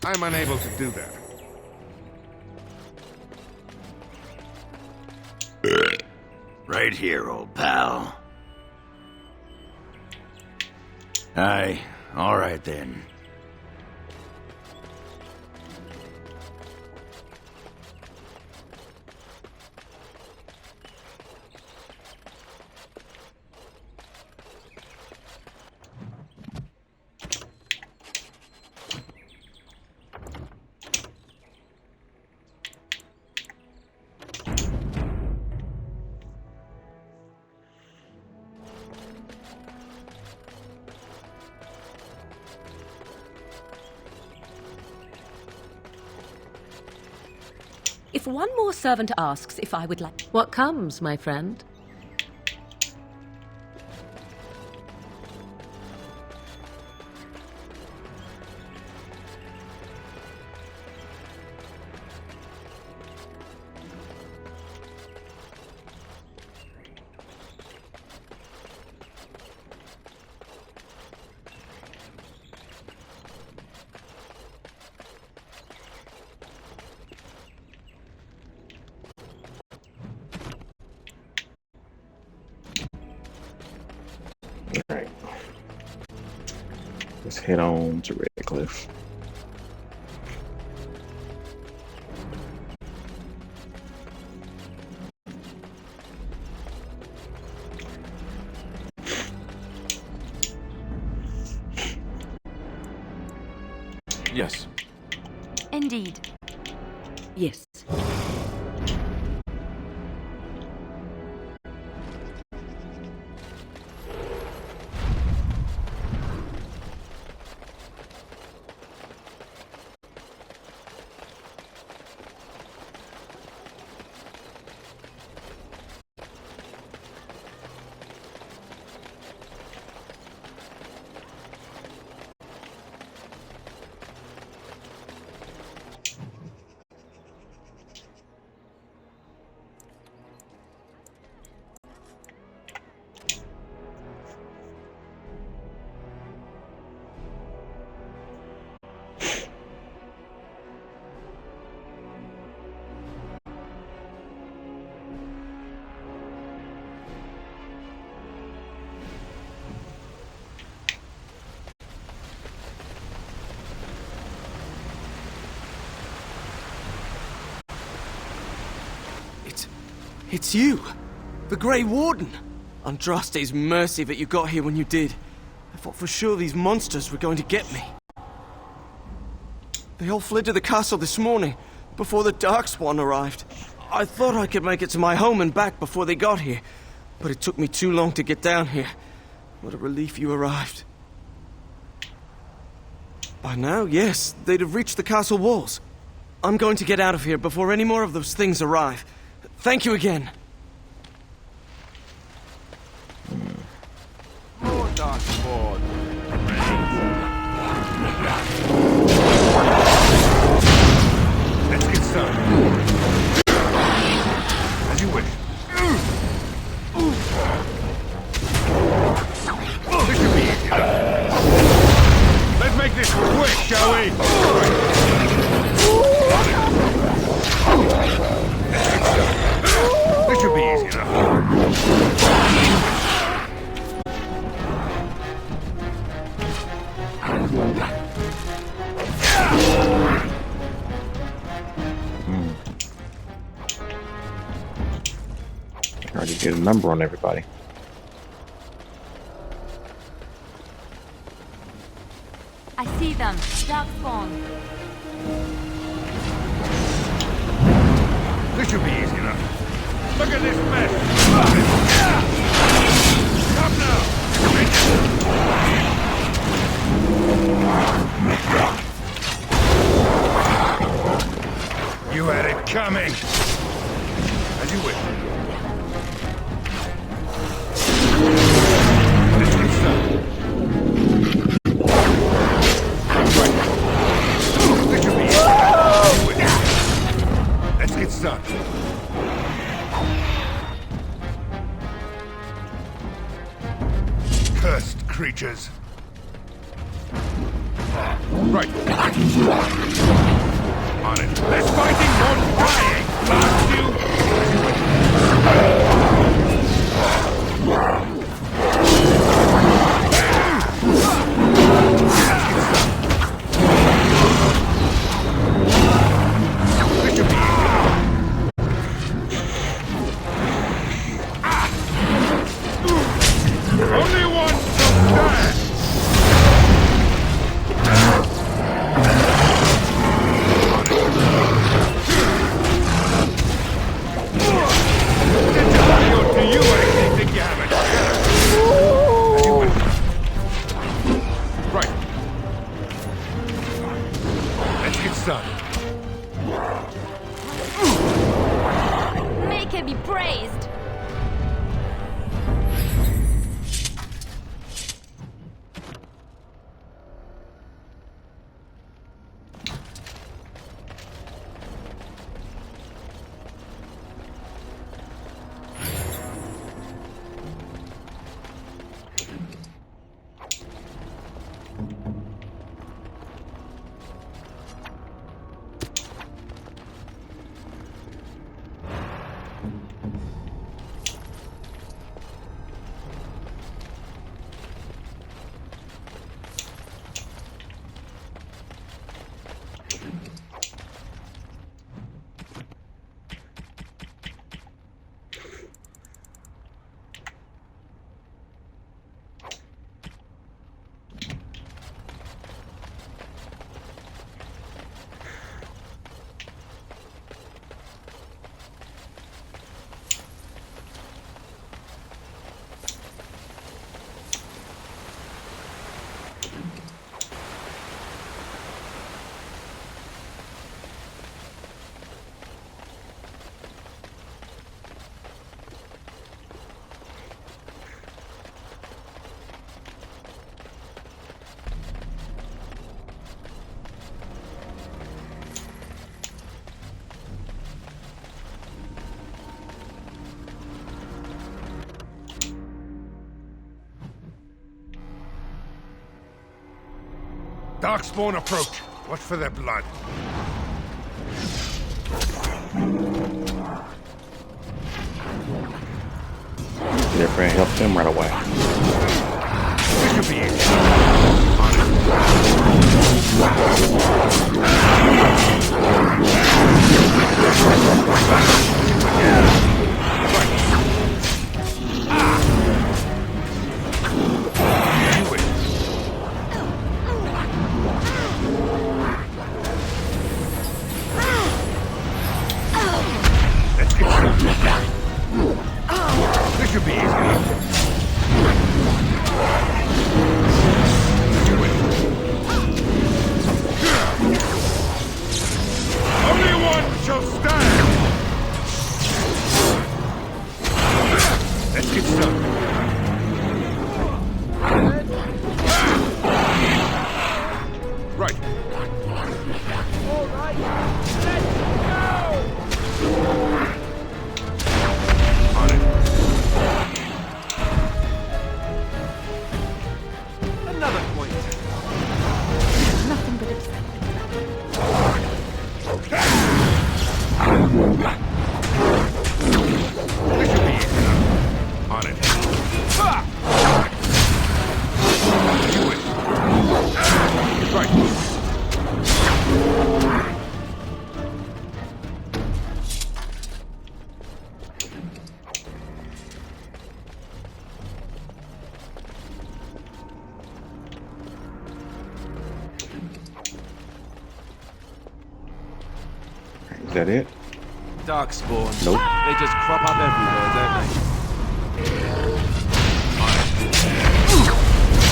I'm unable to do that. Right here, old pal. Aye, all right then. If one more servant asks if I would like... What comes, my friend? Alright. Let's head on to Redcliffe. Yes. Indeed. Yes. It's you! The Grey Warden! Andraste's mercy that you got here when you did. I thought for sure these monsters were going to get me. They all fled to the castle this morning, before the Darkspawn arrived. I thought I could make it to my home and back before they got here, but it took me too long to get down here. What a relief you arrived. By now, yes, they'd have reached the castle walls. I'm going to get out of here before any more of those things arrive. Thank you again. More Darkspawn. Let's get started. As you wish. This should be easy. Let's make this quick, shall we? This should be easy Already get a number on everybody. I see them. Darkspawn. This should be easy enough. Look at this mess! Come now! You had it coming! As you wish. This one's done. This should be easy. Let's get started. Cursed creatures. Right. On it. Less fighting, more trying. Blast you. Only one shall stand! To you, I think you have a chance. Anyway. Right. Let's get started. Make him be praised. Darkspawn approach. Watch for their blood. Their friend helped them right away. This could be it. This should be easy. Only one shall stand! Let's get started. Right. All right. Let's go! On it. Another point. Nothing but This should be easy. On it. Do it. Right. Is that it? Darkspawn. Nope. They just crop up everywhere, don't they?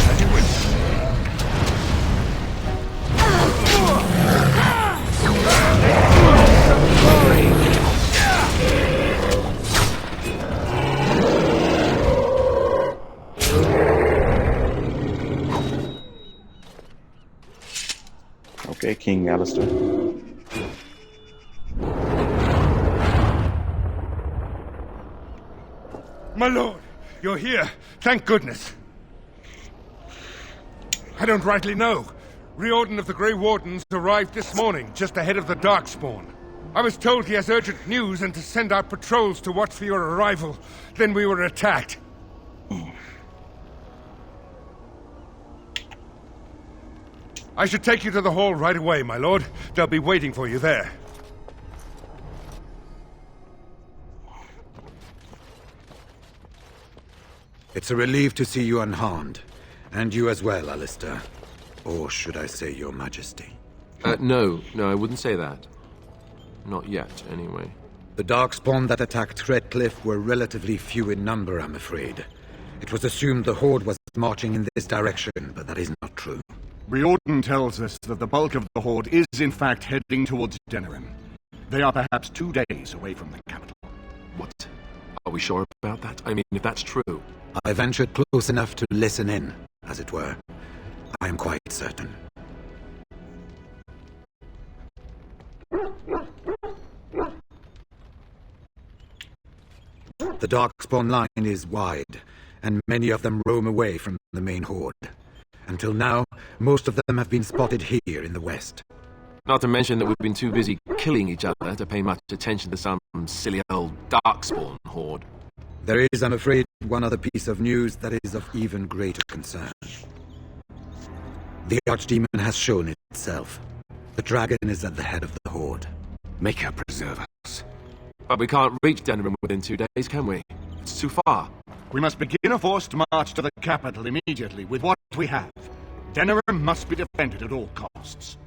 As you wish. Okay, King Alistair. My lord, you're here. Thank goodness. I don't rightly know. Riordan of the Grey Wardens arrived this morning, just ahead of the Darkspawn. I was told he has urgent news and to send out patrols to watch for your arrival. Then we were attacked. I should take you to the hall right away, my lord. They'll be waiting for you there. It's a relief to see you unharmed. And you as well, Alistair. Or should I say your majesty? No, I wouldn't say that. Not yet, anyway. The Darkspawn that attacked Redcliffe were relatively few in number, I'm afraid. It was assumed the Horde was marching in this direction, but that is not true. Riordan tells us that the bulk of the Horde is in fact heading towards Denerim. They are perhaps 2 days away from the capital. What? Are we sure about that? I mean, if that's true... I ventured close enough to listen in, as it were. I am quite certain. The Darkspawn line is wide, and many of them roam away from the main Horde. Until now, most of them have been spotted here in the west. Not to mention that we've been too busy killing each other to pay much attention to some silly old Darkspawn Horde. There is, I'm afraid, one other piece of news that is of even greater concern. The Archdemon has shown itself. The dragon is at the head of the Horde. Make her preserve us. But we can't reach Denerim within 2 days, can we? It's too far. We must begin a forced march to the capital immediately with what we have. Denerim must be defended at all costs.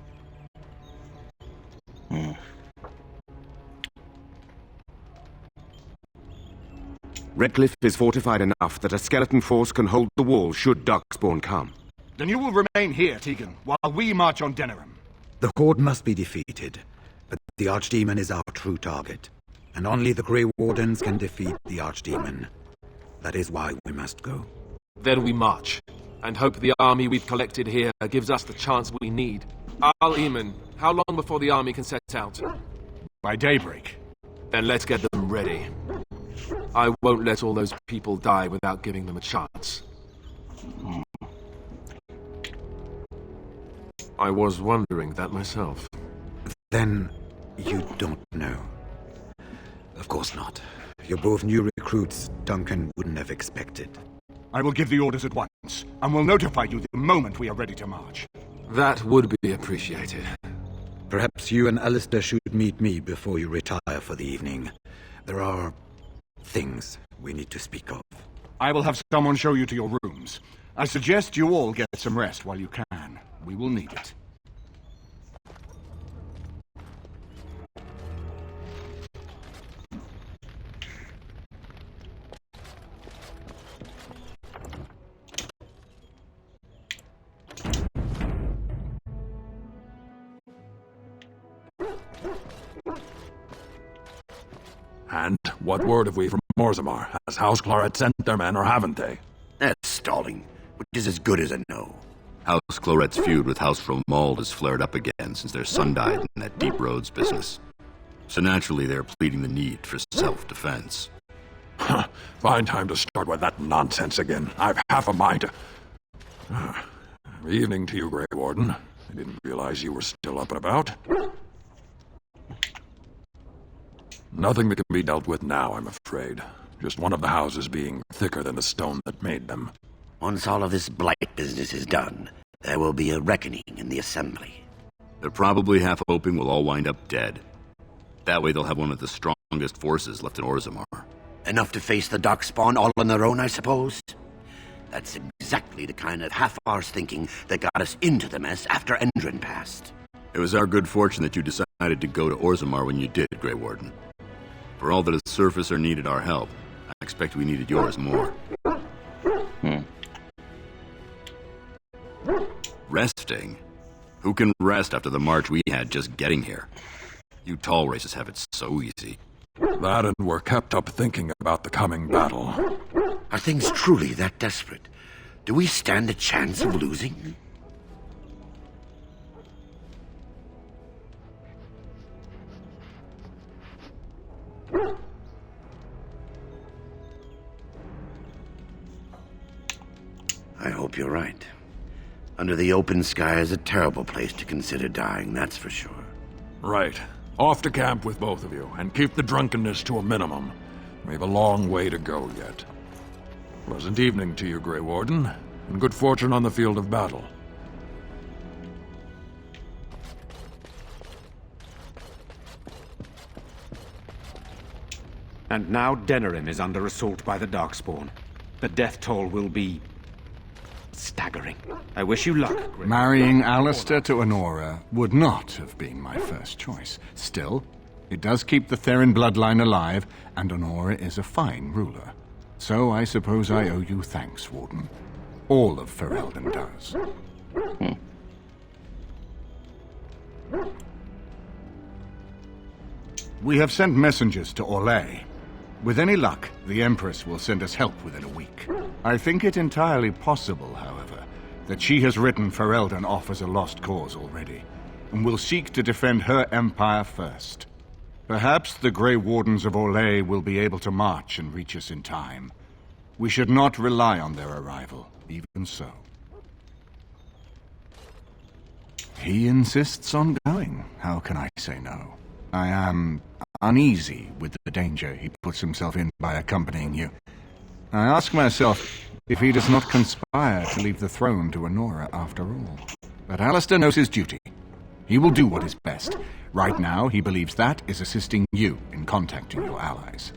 Redcliffe is fortified enough that a skeleton force can hold the wall should Darkspawn come. Then you will remain here, Tegan, while we march on Denerim. The Horde must be defeated, but the Archdemon is our true target. And only the Grey Wardens can defeat the Archdemon. That is why we must go. Then we march, and hope the army we've collected here gives us the chance we need. Al-Eamon, how long before the army can set out? By daybreak. Then let's get them ready. I won't let all those people die without giving them a chance. I was wondering that myself. Then you don't know. Of course not. You're both new recruits Duncan wouldn't have expected. I will give the orders at once, and will notify you the moment we are ready to march. That would be appreciated. Perhaps you and Alistair should meet me before you retire for the evening. There are things we need to speak of. I will have someone show you to your rooms. I suggest you all get some rest while you can. We will need it. And what word have we from Orzammar? Has House Clorette sent their men, or haven't they? That's stalling, which is as good as a no. House Clorette's feud with House Fromald has flared up again since their son died in that Deep Roads business. So naturally they're pleading the need for self-defense. Fine time to start with that nonsense again. I've half a mind to... Evening to you, Grey Warden. I didn't realize you were still up and about. Nothing that can be dealt with now, I'm afraid. Just one of the houses being thicker than the stone that made them. Once all of this blight business is done, there will be a reckoning in the Assembly. They're probably half hoping we'll all wind up dead. That way they'll have one of the strongest forces left in Orzammar. Enough to face the Darkspawn all on their own, I suppose? That's exactly the kind of half-arse thinking that got us into the mess after Endrin passed. It was our good fortune that you decided to go to Orzammar when you did, Grey Warden. For all that a surfacer needed our help, I expect we needed yours more. Resting? Who can rest after the march we had just getting here? You tall races have it so easy. That and we're kept up thinking about the coming battle. Are things truly that desperate? Do we stand a chance of losing? I hope you're right. Under the open sky is a terrible place to consider dying, that's for sure. Right. Off to camp with both of you, and keep the drunkenness to a minimum. We have a long way to go yet. Pleasant evening to you, Grey Warden, and good fortune on the field of battle. And now Denerim is under assault by the Darkspawn. The death toll will be staggering. I wish you luck. Marrying Alistair to Honora would not have been my first choice. Still, it does keep the Therin bloodline alive, and Honora is a fine ruler. So I suppose I owe you thanks, Warden. All of Ferelden does. We have sent messengers to Orlais. With any luck, the Empress will send us help within a week. I think it entirely possible, however, that she has written Ferelden off as a lost cause already, and will seek to defend her empire first. Perhaps the Grey Wardens of Orlais will be able to march and reach us in time. We should not rely on their arrival, even so. He insists on going. How can I say no? I am uneasy with the danger he puts himself in by accompanying you. I ask myself if he does not conspire to leave the throne to Honora after all. But Alistair knows his duty. He will do what is best. Right now, he believes that is assisting you in contacting your allies.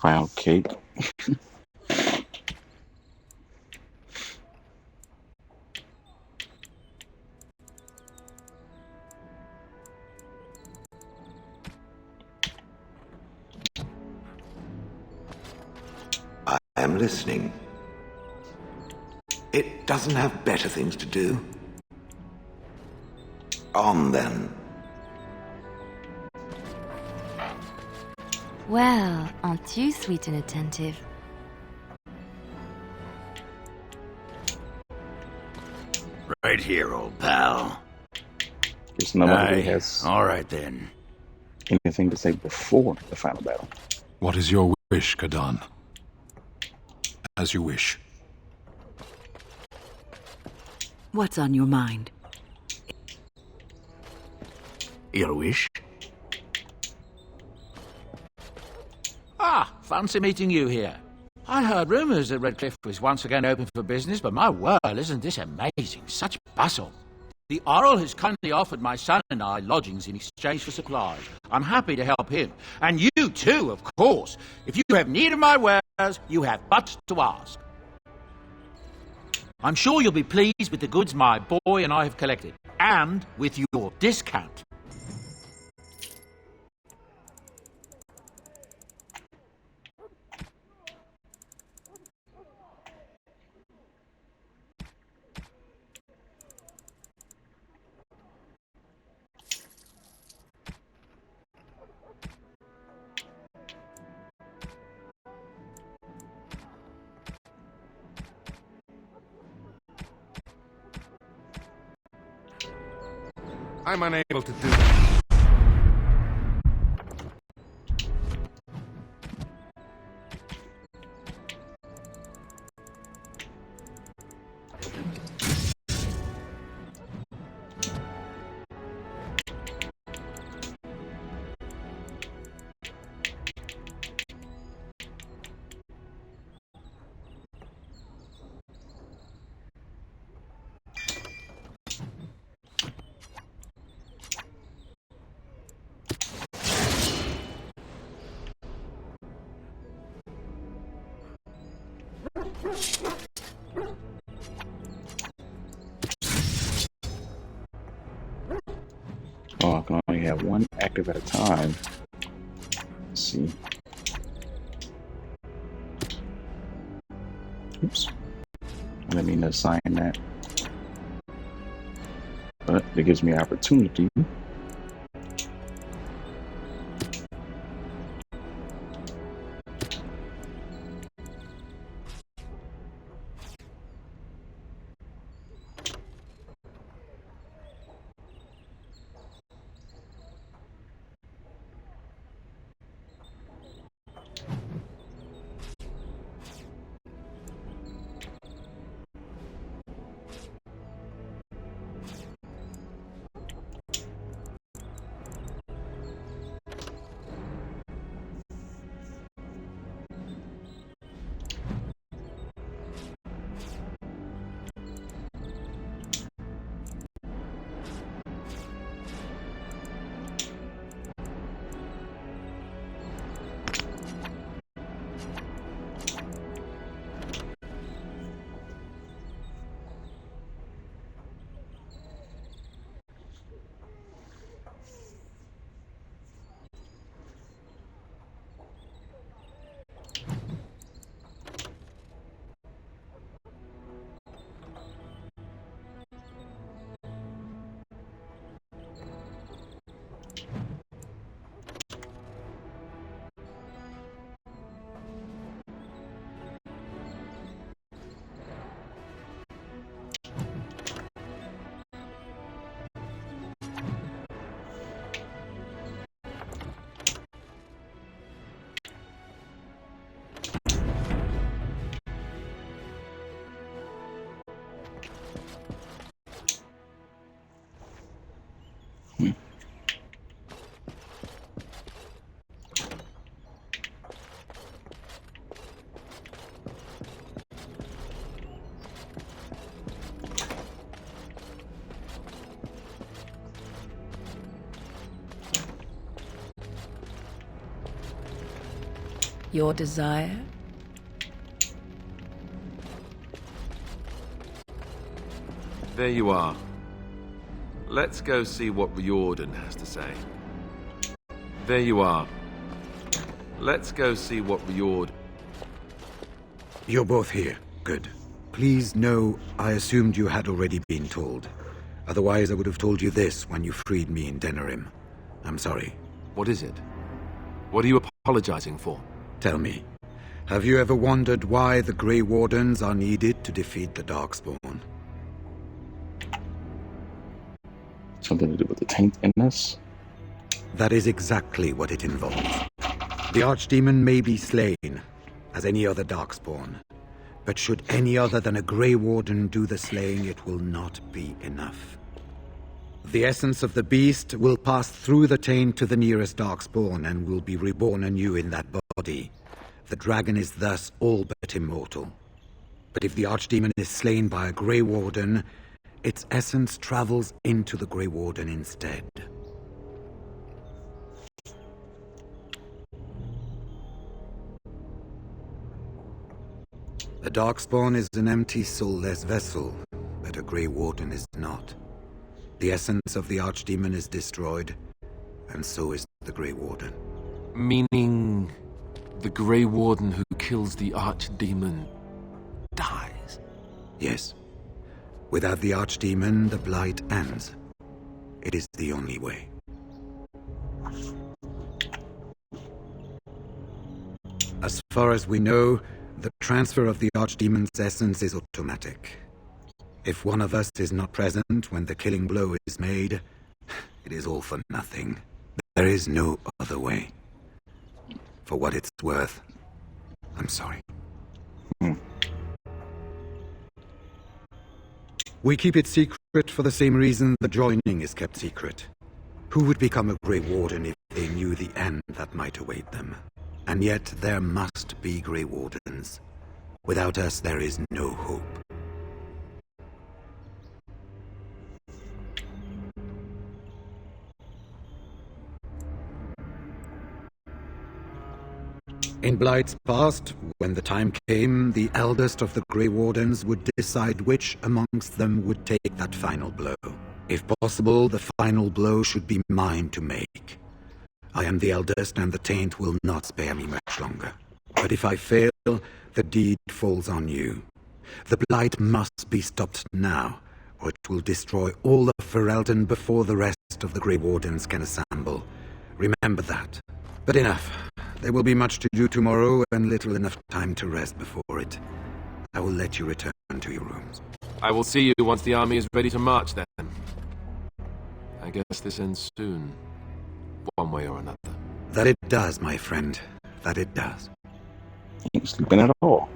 Found cake. I am listening. It doesn't have better things to do. On then. Well, aren't you sweet and attentive? Right here, old pal. Guess nobody has all right then. anything to say before the final battle. What is your wish, Kadan? As you wish. What's on your mind? Your wish? Ah, fancy meeting you here. I heard rumours that Redcliffe was once again open for business, but my word, isn't this amazing? Such bustle. The Earl has kindly offered my son and I lodgings in exchange for supplies. I'm happy to help him. And you too, of course. If you have need of my wares, you have but to ask. I'm sure you'll be pleased with the goods my boy and I have collected, and with your discount. I'm unable to do that. have one active at a time. Let's see. Oops. I didn't mean to assign that. But it gives me opportunity. Your desire? There you are. Let's go see what Riordan has to say. There you are. Let's go see what Riordan... You're both here. Good. Please know I assumed you had already been told. Otherwise I would have told you this when you freed me in Denerim. I'm sorry. What is it? What are you apologizing for? Tell me, have you ever wondered why the Grey Wardens are needed to defeat the Darkspawn? Something to do with the taint in us? That is exactly what it involves. The Archdemon may be slain, as any other Darkspawn, but should any other than a Grey Warden do the slaying, it will not be enough. The essence of the beast will pass through the taint to the nearest Darkspawn and will be reborn anew in that body. The dragon is thus all but immortal. But if the Archdemon is slain by a Grey Warden, its essence travels into the Grey Warden instead. The Darkspawn is an empty, soulless vessel, but a Grey Warden is not. The essence of the Archdemon is destroyed, and so is the Grey Warden. Meaning the Grey Warden who kills the Archdemon dies? Yes. Without the Archdemon, the Blight ends. It is the only way. As far as we know, the transfer of the Archdemon's essence is automatic. If one of us is not present when the killing blow is made, it is all for nothing. There is no other way. For what it's worth, I'm sorry. We keep it secret for the same reason the joining is kept secret. Who would become a Grey Warden if they knew the end that might await them? And yet there must be Grey Wardens. Without us, there is no hope. In Blight's past, when the time came, the eldest of the Grey Wardens would decide which amongst them would take that final blow. If possible, the final blow should be mine to make. I am the eldest, and the taint will not spare me much longer. But if I fail, the deed falls on you. The blight must be stopped now, or it will destroy all of Ferelden before the rest of the Grey Wardens can assemble. Remember that. But enough. There will be much to do tomorrow, and little enough time to rest before it. I will let you return to your rooms. I will see you once the army is ready to march then. I guess this ends soon. One way or another. That it does, my friend. That it does. You ain't sleeping at all.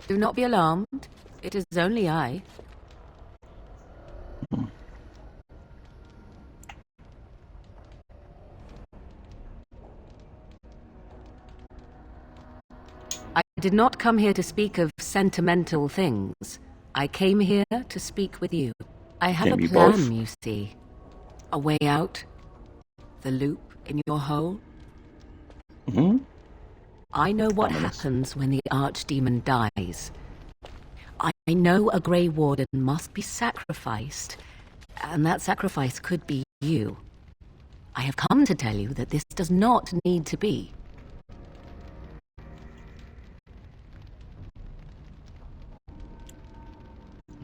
Do not be alarmed. It is only I. I did not come here to speak of sentimental things. I came here to speak with you. I have a plan, you see. A way out. The loop in your hole. Mm-hmm. I know what happens when the Archdemon dies. I know a Grey Warden must be sacrificed, and that sacrifice could be you. I have come to tell you that this does not need to be.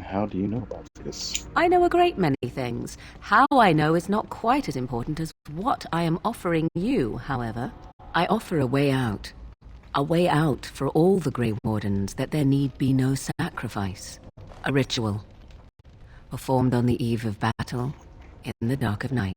How do you know about this? I know a great many things. How I know is not quite as important as what I am offering you, however. I offer a way out. A way out for all the Grey Wardens, that there need be no sacrifice. A ritual. Performed on the eve of battle, in the dark of night.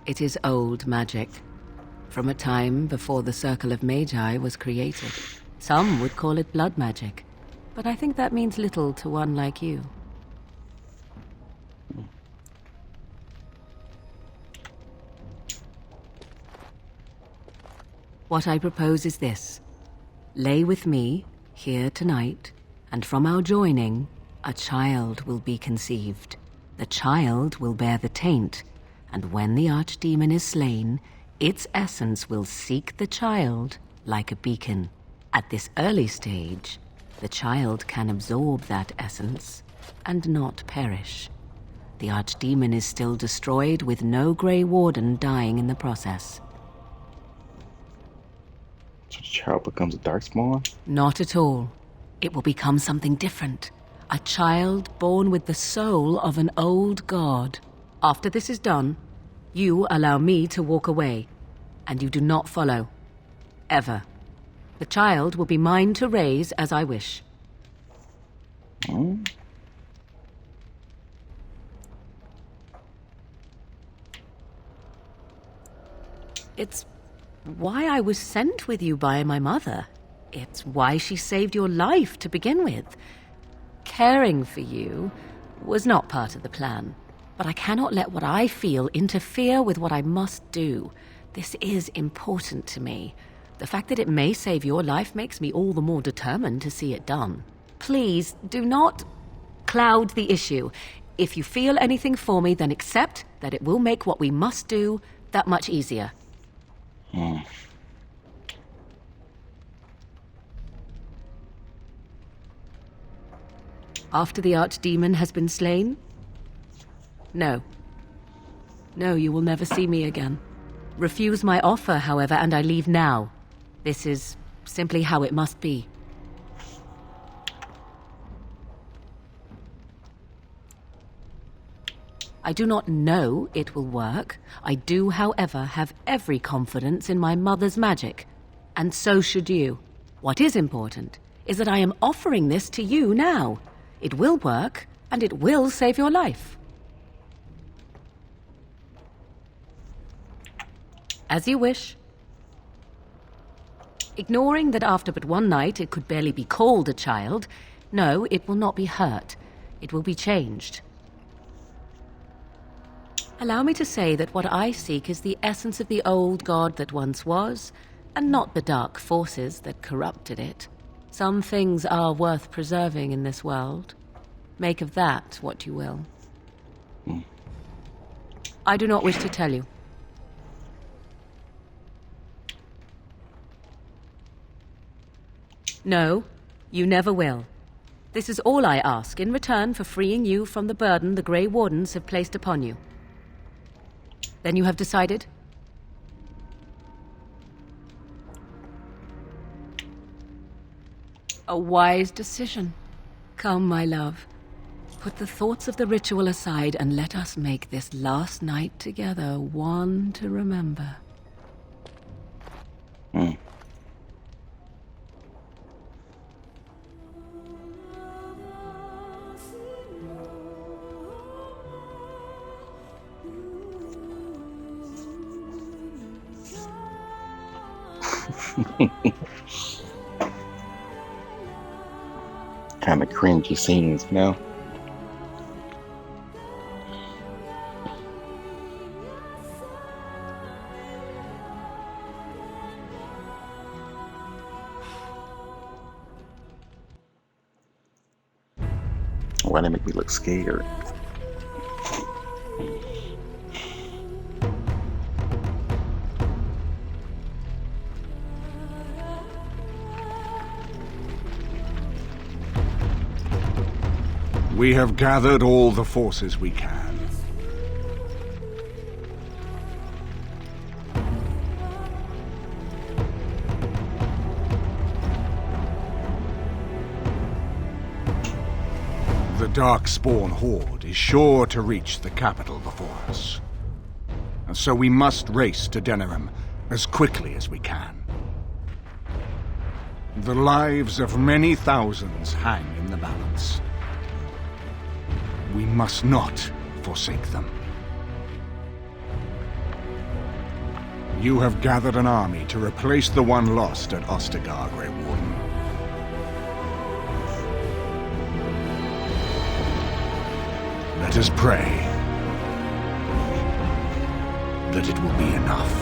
It is old magic, from a time before the Circle of Magi was created. Some would call it blood magic, but I think that means little to one like you. What I propose is this. Lay with me, here tonight, and from our joining, a child will be conceived. The child will bear the taint, and when the Archdemon is slain, its essence will seek the child like a beacon. At this early stage, the child can absorb that essence and not perish. The Archdemon is still destroyed, with no Grey Warden dying in the process. So the child becomes a Darkspawn? Not at all. It will become something different. A child born with the soul of an old god. After this is done, you allow me to walk away, and you do not follow. Ever. The child will be mine to raise as I wish. It's why I was sent with you by my mother. It's why she saved your life to begin with. Caring for you was not part of the plan. But I cannot let what I feel interfere with what I must do. This is important to me. The fact that it may save your life makes me all the more determined to see it done. Please, do not cloud the issue. If you feel anything for me, then accept that it will make what we must do that much easier. After the Archdemon has been slain? No. No, you will never see me again. Refuse my offer, however, and I leave now. This is simply how it must be. I do not know it will work. I do, however, have every confidence in my mother's magic. And so should you. What is important is that I am offering this to you now. It will work, and it will save your life. As you wish. Ignoring that after but one night it could barely be called a child, no, it will not be hurt. It will be changed. Allow me to say that what I seek is the essence of the old god that once was, and not the dark forces that corrupted it. Some things are worth preserving in this world. Make of that what you will. I do not wish to tell you. No, you never will. This is all I ask in return for freeing you from the burden the Grey Wardens have placed upon you. Then you have decided? A wise decision. Come, my love. Put the thoughts of the ritual aside and let us make this last night together one to remember. Kind of cringy scenes, you know? Why they make me look scared? We have gathered all the forces we can. The Darkspawn Horde is sure to reach the capital before us. And so we must race to Denerim as quickly as we can. The lives of many thousands hang in the balance. We must not forsake them. You have gathered an army to replace the one lost at Ostagar, Grey Warden. Let us pray that it will be enough.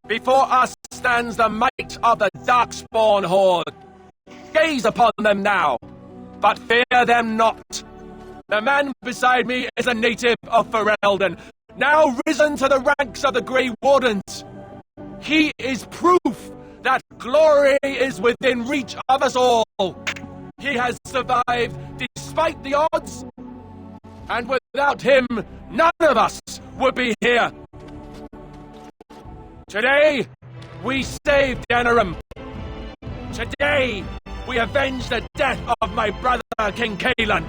Before us stands the might of the Darkspawn Horde. Gaze upon them now, but fear them not. The man beside me is a native of Ferelden, now risen to the ranks of the Grey Wardens. He is proof that glory is within reach of us all. He has survived despite the odds, and without him, none of us would be here. Today, we saved Denerim. Today, we avenge the death of my brother, King Cailan.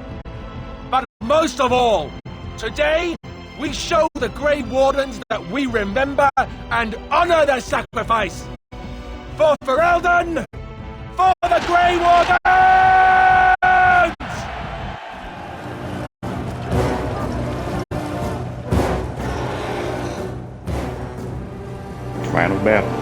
But most of all, today, we show the Grey Wardens that we remember and honor their sacrifice. For Ferelden! For the Grey Wardens! Final battle.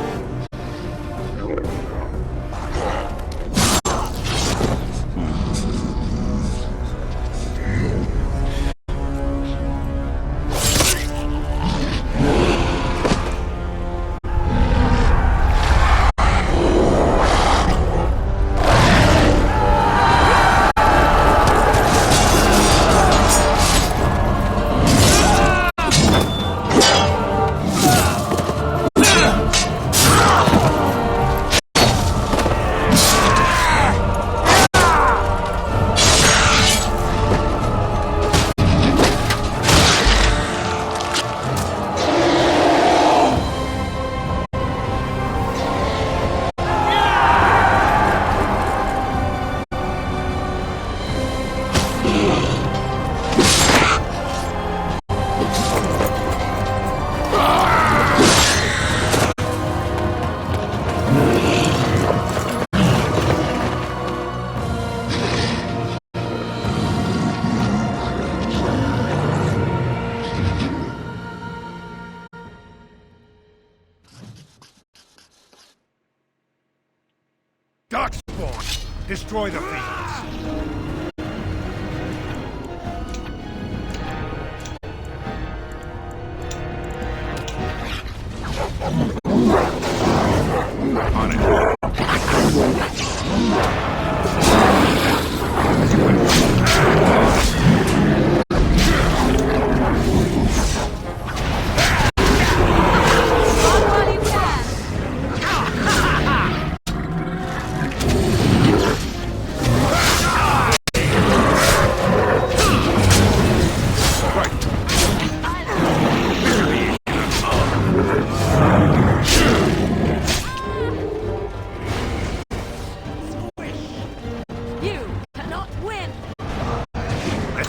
Destroy the fiends. On it.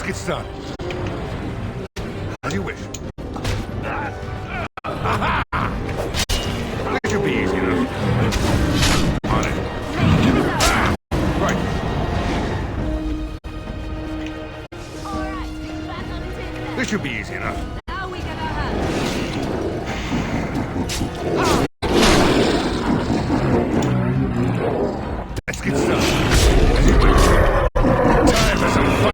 Get started. As you wish. This should be easy enough. On it. Right. This should be easy enough. Let's get started. As you wish. Time for some fun.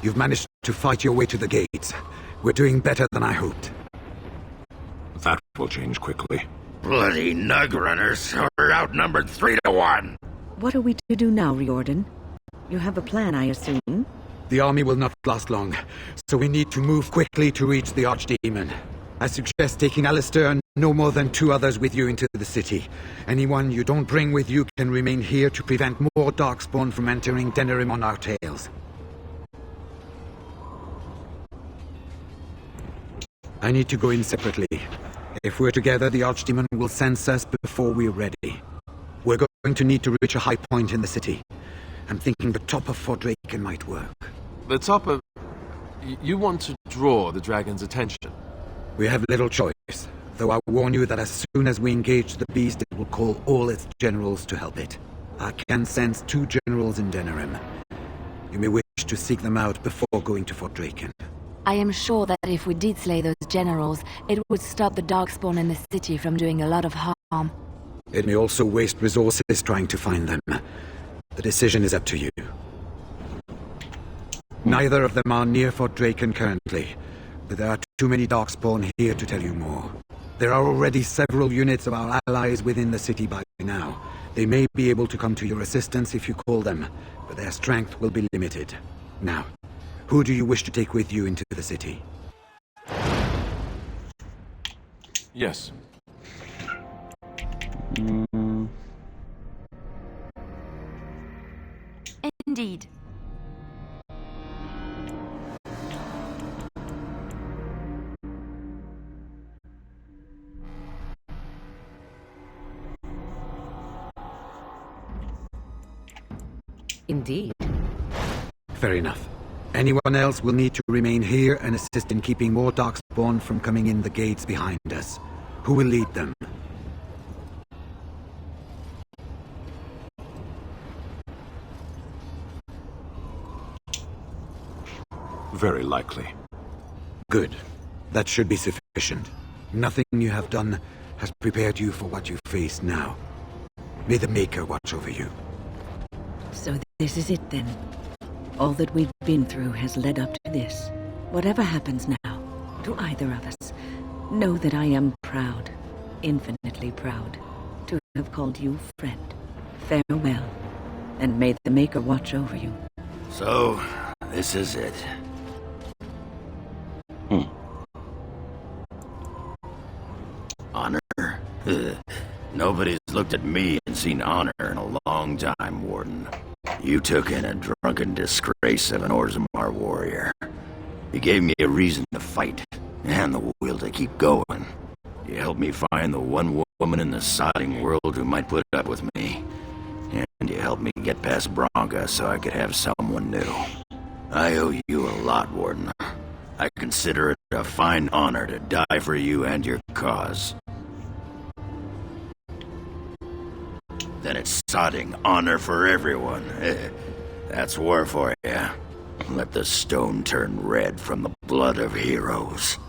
You've managed to fight your way to the gates. We're doing better than I hoped. That will change quickly. Bloody nug runners. We're outnumbered 3 to 1. What are we to do now, Riordan? You have a plan, I assume? The army will not last long, so we need to move quickly to reach the Archdemon. I suggest taking Alistair and no more than 2 others with you into the city. Anyone you don't bring with you can remain here to prevent more Darkspawn from entering Denerim on our tails. I need to go in separately. If we're together, the Archdemon will sense us before we're ready. We're going to need to reach a high point in the city. I'm thinking the top of Fort Draken might work. The top of... You want to draw the dragon's attention? We have little choice, though I warn you that as soon as we engage the beast, it will call all its generals to help it. I can sense 2 generals in Denerim. You may wish to seek them out before going to Fort Draken. I am sure that if we did slay those generals, it would stop the Darkspawn in the city from doing a lot of harm. It may also waste resources trying to find them. The decision is up to you. Neither of them are near Fort Draken currently, but there are too many Darkspawn here to tell you more. There are already several units of our allies within the city by now. They may be able to come to your assistance if you call them, but their strength will be limited. Now, who do you wish to take with you into the city? Yes. Indeed. Indeed. Fair enough. Anyone else will need to remain here and assist in keeping more Darkspawn from coming in the gates behind us. Who will lead them? Very likely. Good. That should be sufficient. Nothing you have done has prepared you for what you face now. May the Maker watch over you. So this is it then. All that we've been through has led up to this. Whatever happens now, to either of us, know that I am proud, infinitely proud, to have called you friend. Farewell, and may the Maker watch over you. So, this is it. Honor? Nobody's looked at me and seen honor in a long time, Warden. You took in a drunken disgrace of an Orzammar warrior. You gave me a reason to fight, and the will to keep going. You helped me find the one woman in the sodding world who might put up with me. And you helped me get past Branka so I could have someone new. I owe you a lot, Warden. I consider it a fine honor to die for you and your cause. Then it's sodding honor for everyone. That's war for you. Let the stone turn red from the blood of heroes.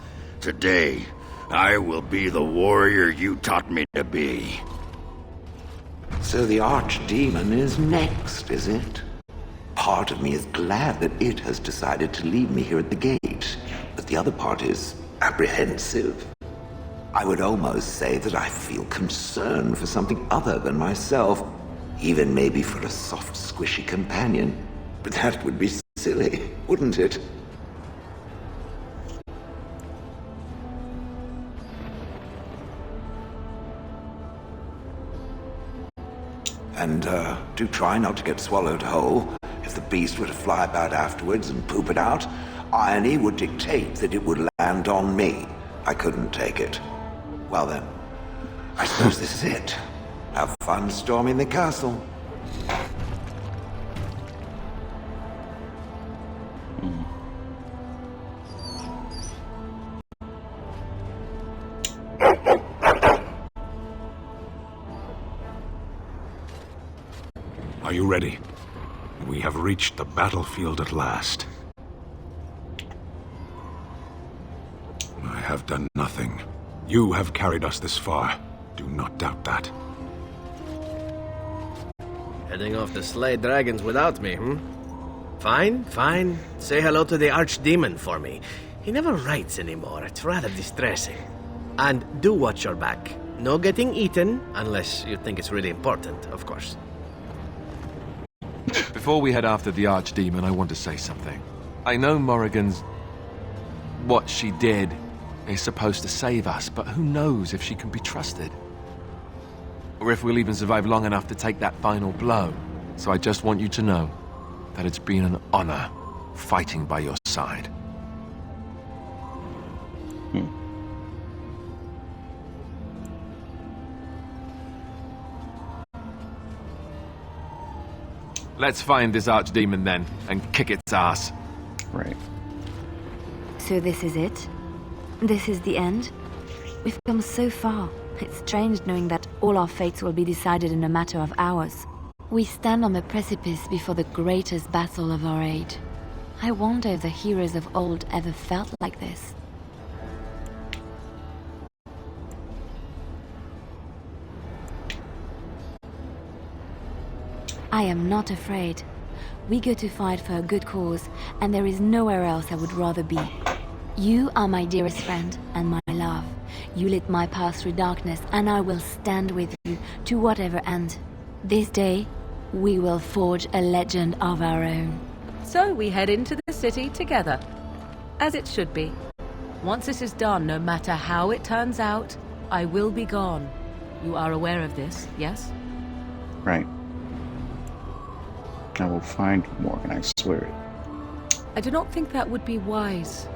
Today, I will be the warrior you taught me to be. So the Archdemon is next, is it? Part of me is glad that it has decided to leave me here at the gate, but the other part is apprehensive. I would almost say that I feel concern for something other than myself, even maybe for a soft, squishy companion. But that would be silly, wouldn't it? And, do try not to get swallowed whole. If the beast were to fly about afterwards and poop it out, irony would dictate that it would land on me. I couldn't take it. Well then, I suppose this is it. Have fun storming the castle. Are you ready? We have reached the battlefield at last. I have done nothing. You have carried us this far. Do not doubt that. Heading off to slay dragons without me, Fine, fine. Say hello to the Archdemon for me. He never writes anymore. It's rather distressing. And do watch your back. No getting eaten, unless you think it's really important, of course. Before we head after the Archdemon, I want to say something. I know Morrigan's... what she did is supposed to save us, but who knows if she can be trusted? Or if we'll even survive long enough to take that final blow. So I just want you to know that it's been an honor fighting by your side. Let's find this Archdemon then, and kick its ass. Right. So this is it? This is the end? We've come so far. It's strange knowing that all our fates will be decided in a matter of hours. We stand on the precipice before the greatest battle of our age. I wonder if the heroes of old ever felt like this. I am not afraid. We go to fight for a good cause, and there is nowhere else I would rather be. You are my dearest friend and my love. You lit my path through darkness, and I will stand with you to whatever end. This day, we will forge a legend of our own. So we head into the city together, as it should be. Once this is done, no matter how it turns out, I will be gone. You are aware of this, yes? Right. I will find Morgan, I swear it. I do not think that would be wise.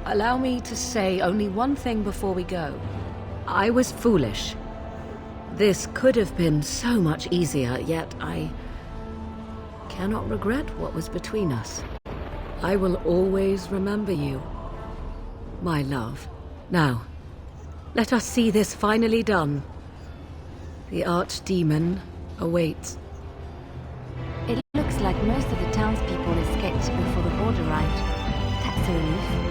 Allow me to say only one thing before we go. I was foolish. This could have been so much easier, yet I cannot regret what was between us. I will always remember you, my love. Now, let us see this finally done. The Archdemon awaits. It looks like most of the townspeople escaped before the border arrived. That's a relief.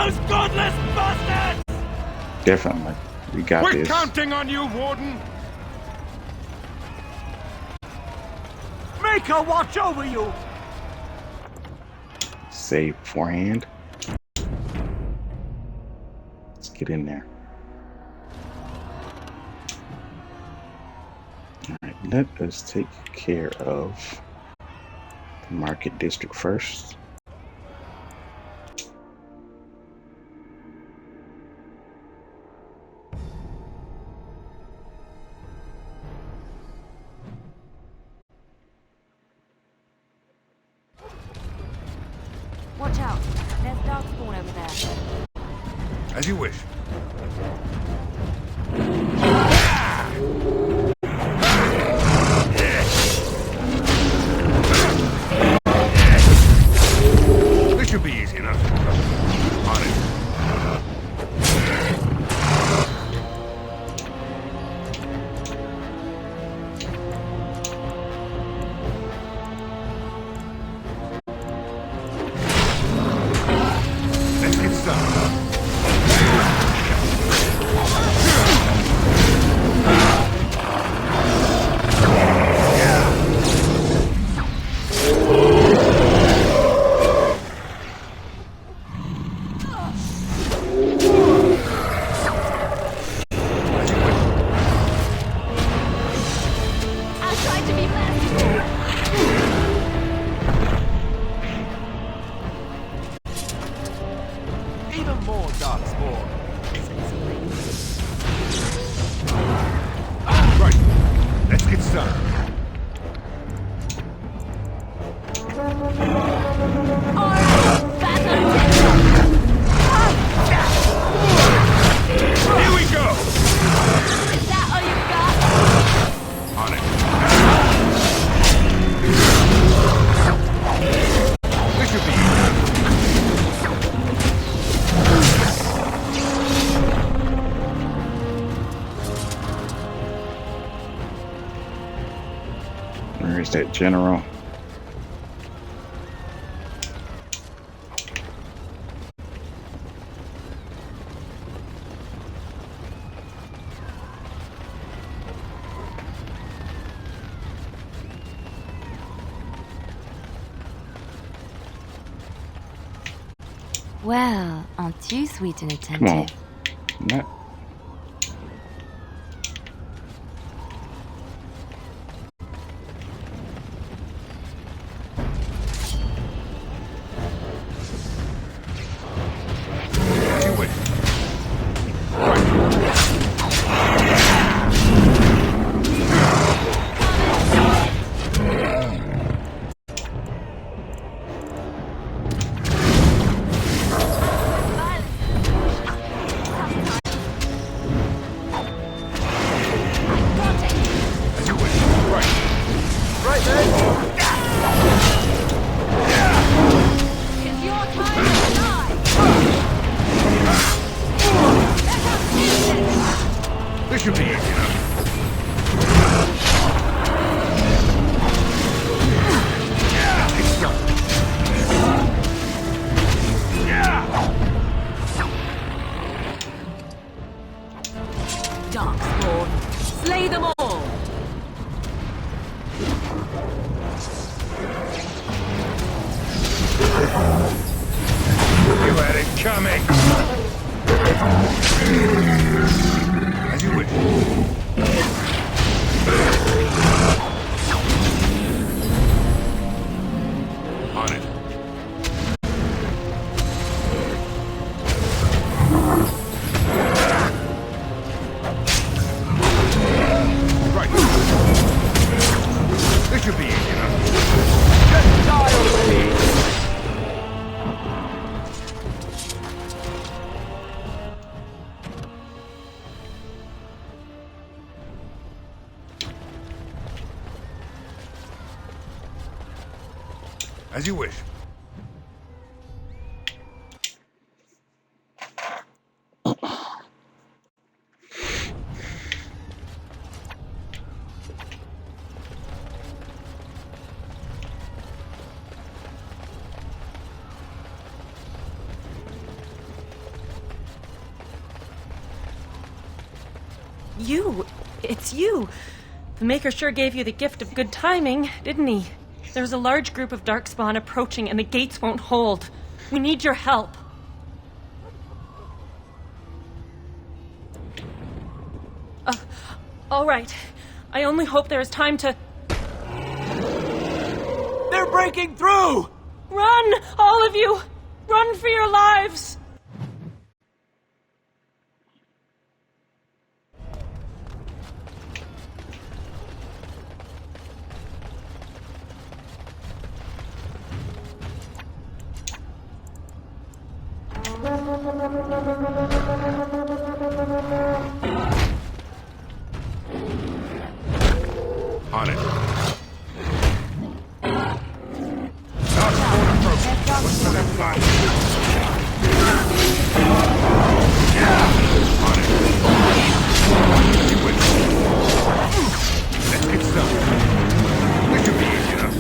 those godless bastards! Definitely. We got We're this. counting on you, Warden! Make her watch over you! Save beforehand. Let's get in there. Alright, let us take care of the market district first. Watch out. There's Darkspawn over there. As you wish. This should be easy enough. On it. Let's get started. I'll try to be merciful. Even more Darkspawn. Right. Let's get started. Here we go! Is that all you've got? On it. This should be Where is that general? Well, aren't you sweet and Come on. attentive? Not. as you wish. As you wish. Right then. It's your time to die. This should be easy enough. Let's go. Darkspawn, slay them all! You had it coming. As you wish. On it. Right. This should be easy enough. Just die already. As you wish. You! It's you! The Maker sure gave you the gift of good timing, didn't he? There's a large group of Darkspawn approaching and the gates won't hold. We need your help. All right. I only hope there is time to... They're breaking through! Run! All of you! Run for your lives! On it. What's the left line? On it. You win. Let's get started. This should be easy enough.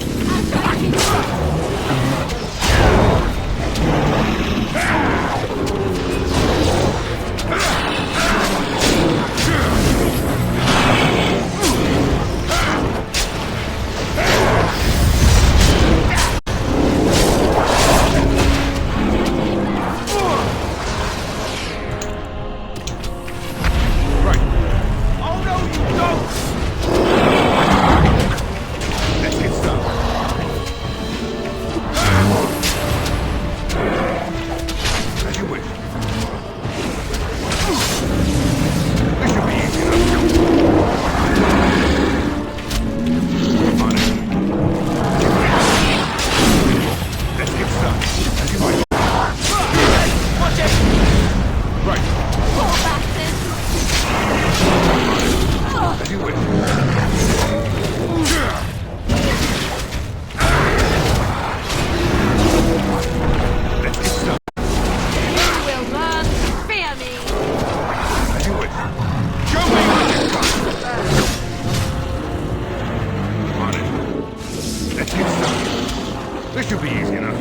This should be easy enough.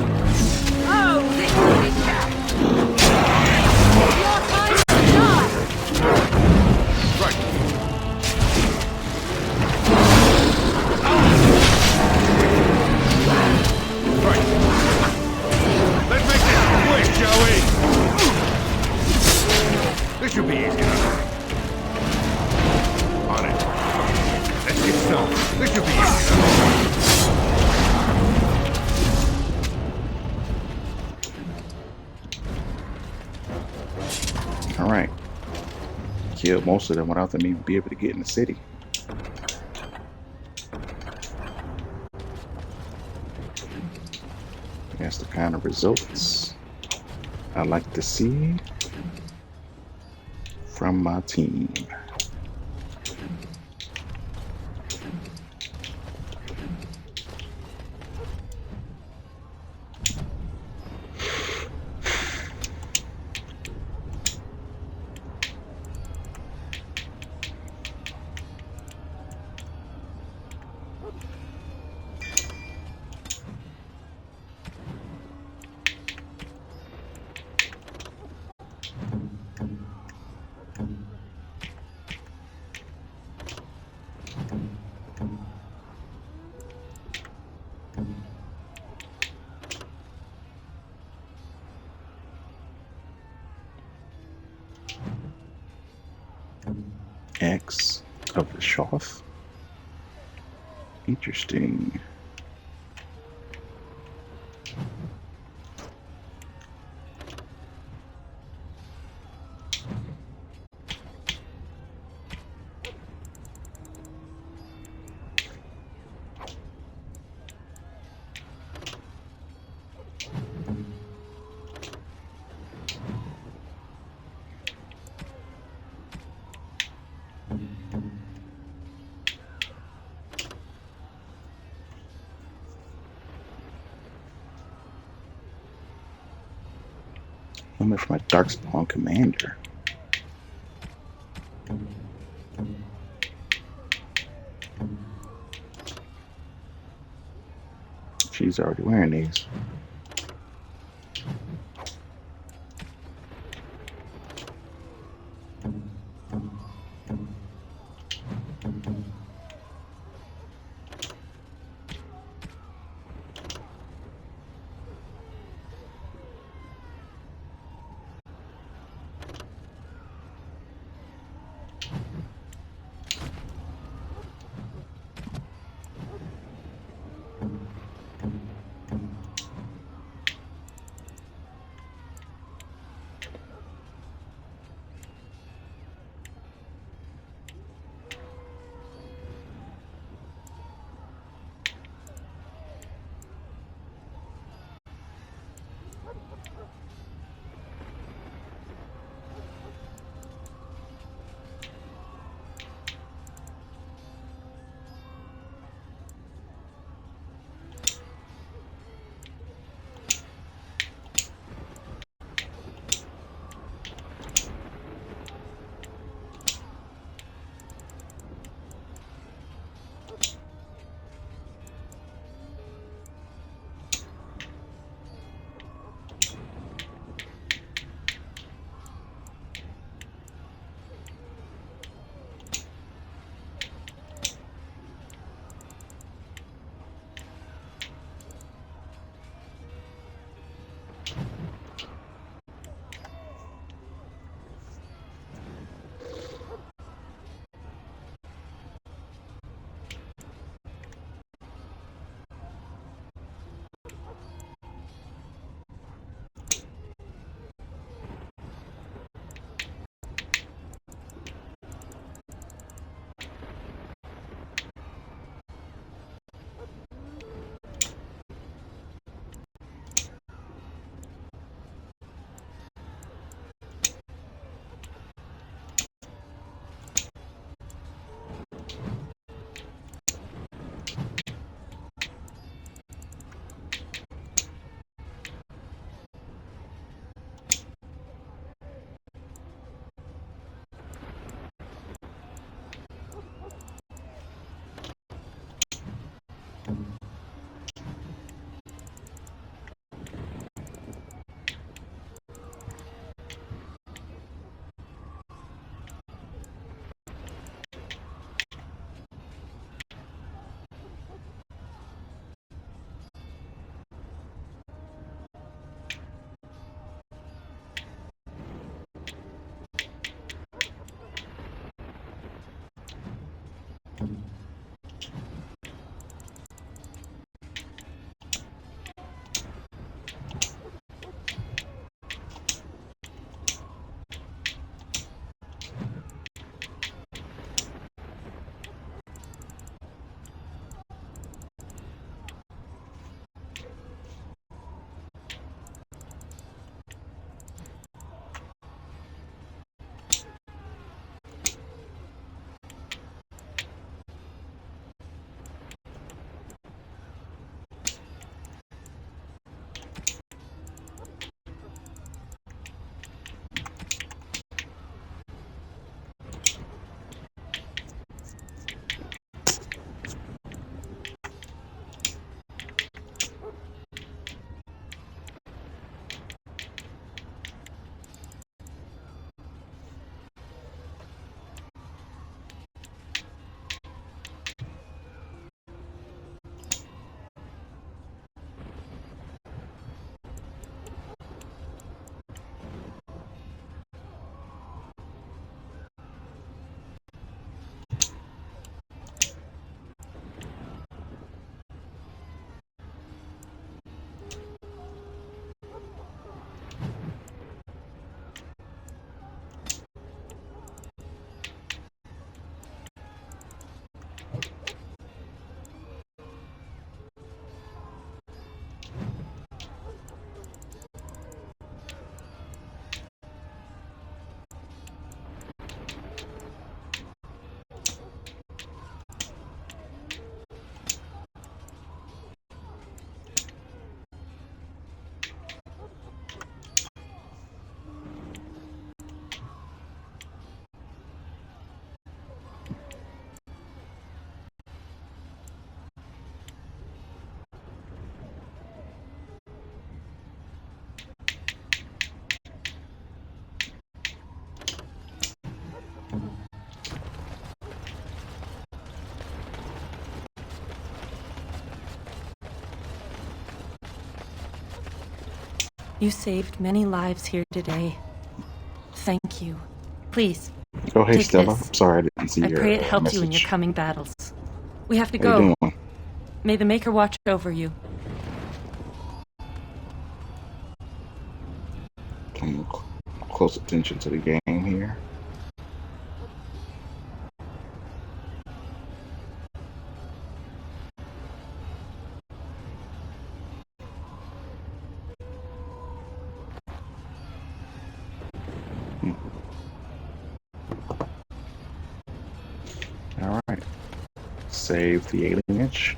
Oh, this will be tough. Your time to die. Right. Right. Let's make this quick, shall we? This should be easy enough. On it. Let's get started. This should be easy enough. Alright. Killed most of them without them even be able to get in the city. That's the kind of results I like to see from my team. X of the Shoth. Interesting. I'm for my Darkspawn commander. She's already wearing these. You saved many lives here today. Thank you. Please. Oh, hey, take Stella. this. I'm sorry I didn't see I your pray it helps you in your message. coming battles. We have to How go. you doing? May the Maker watch over you. Paying close attention to the game here. All right. Save the alien inch.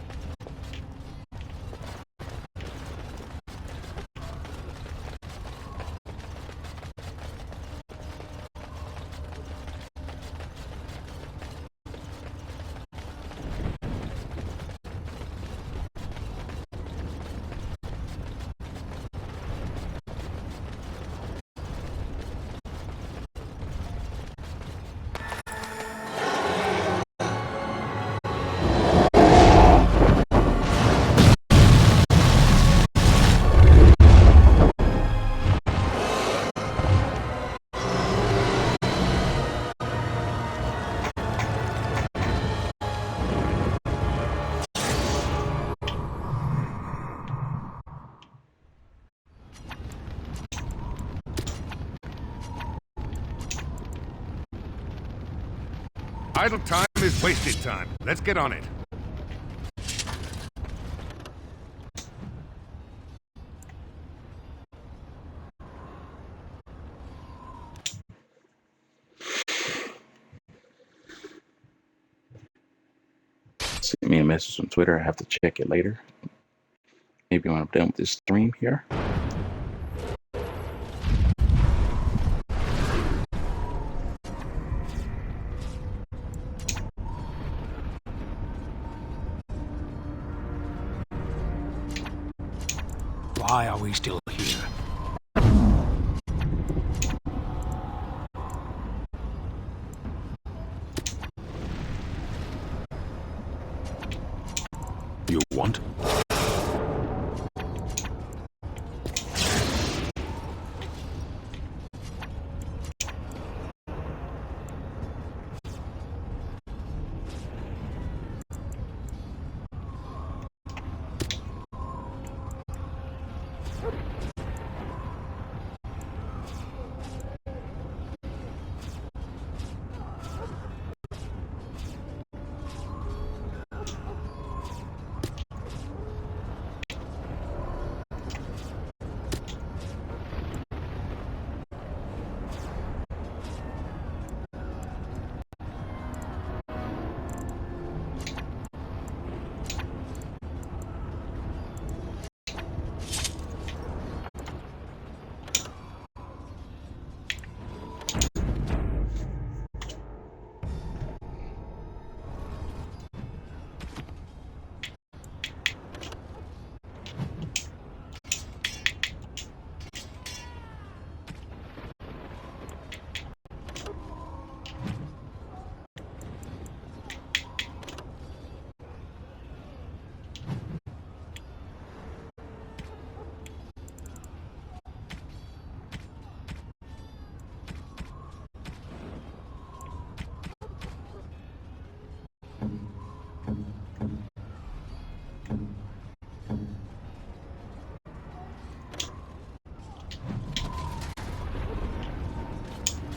Idle time is wasted time. Let's get on it. Send me a message on Twitter. I have to check it later. Maybe when I'm done with this stream here. Why are we still here? You want?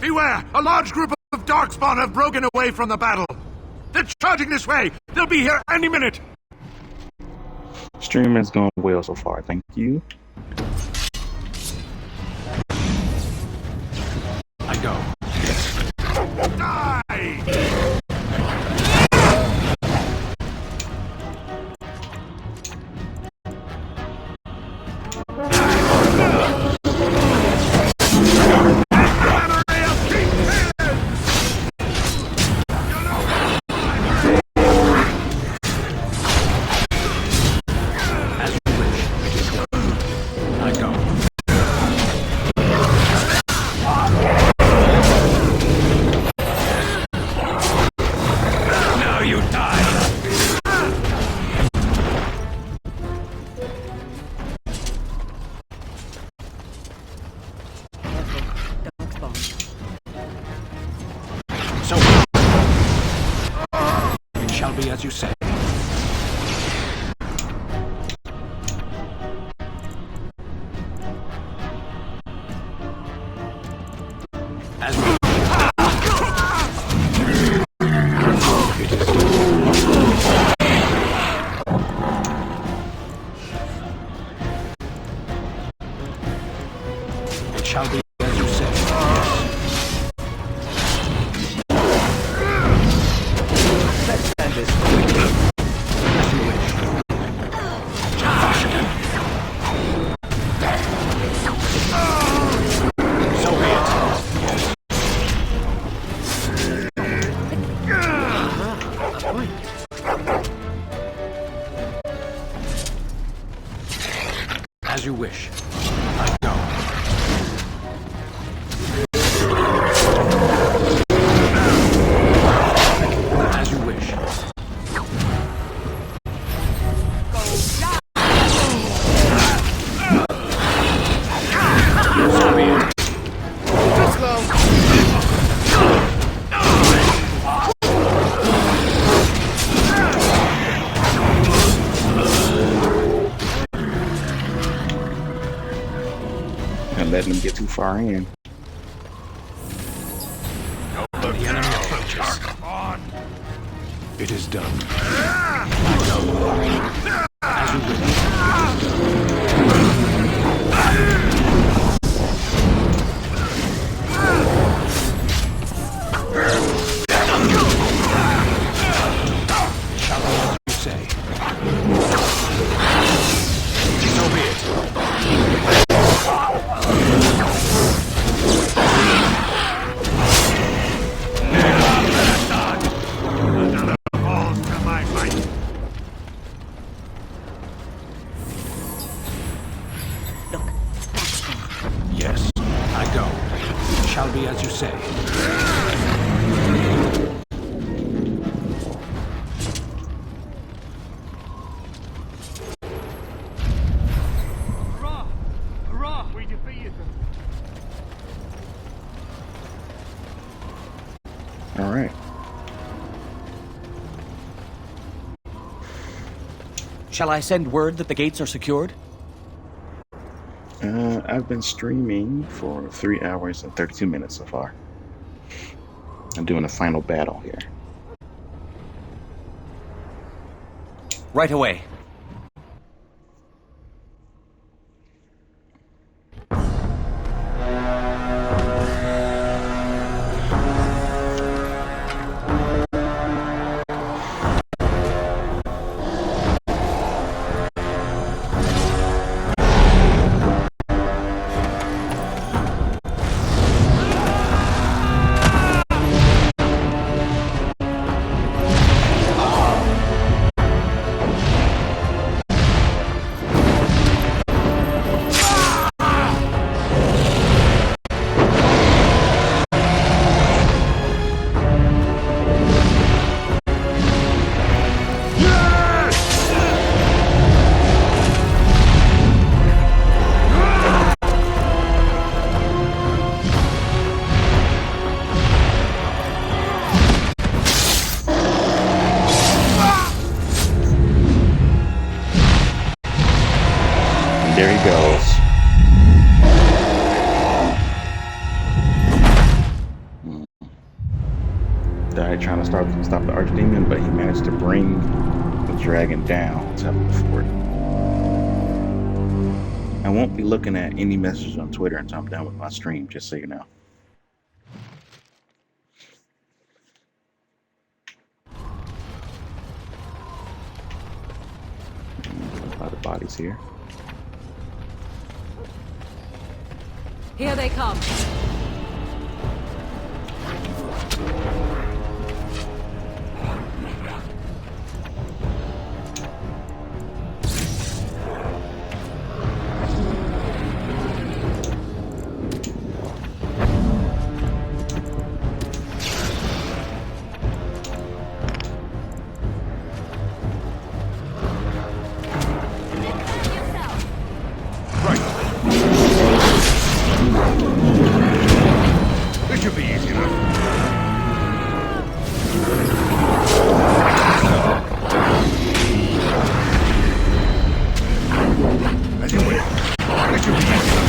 Beware! A large group of Darkspawn have broken away from the battle. They're charging this way. They'll be here any minute. Stream is going well so far. Thank you. I go. Die! As you say. As we... It shall be as you say. Let's end this quickly. As you wish. So be it. As you wish. I go. As you wish. So be it. Too slow. And letting them get too far in. The enemy approaches. It is done. As you wish. Shall I, as you say? So be it. be as you say. Hurrah! Hurrah! We defeated them. All right. Shall I send word that the gates are secured? I've been streaming for 3 hours and 32 minutes so far. I'm doing a final battle here. Right away. There he goes. Died trying to stop the Archdemon, but he managed to bring the dragon down to the fort. I won't be looking at any messages on Twitter until I'm done with my stream, just so you know. A lot of bodies here. Here they come. This should be easy enough. As you wish. This should be easy enough.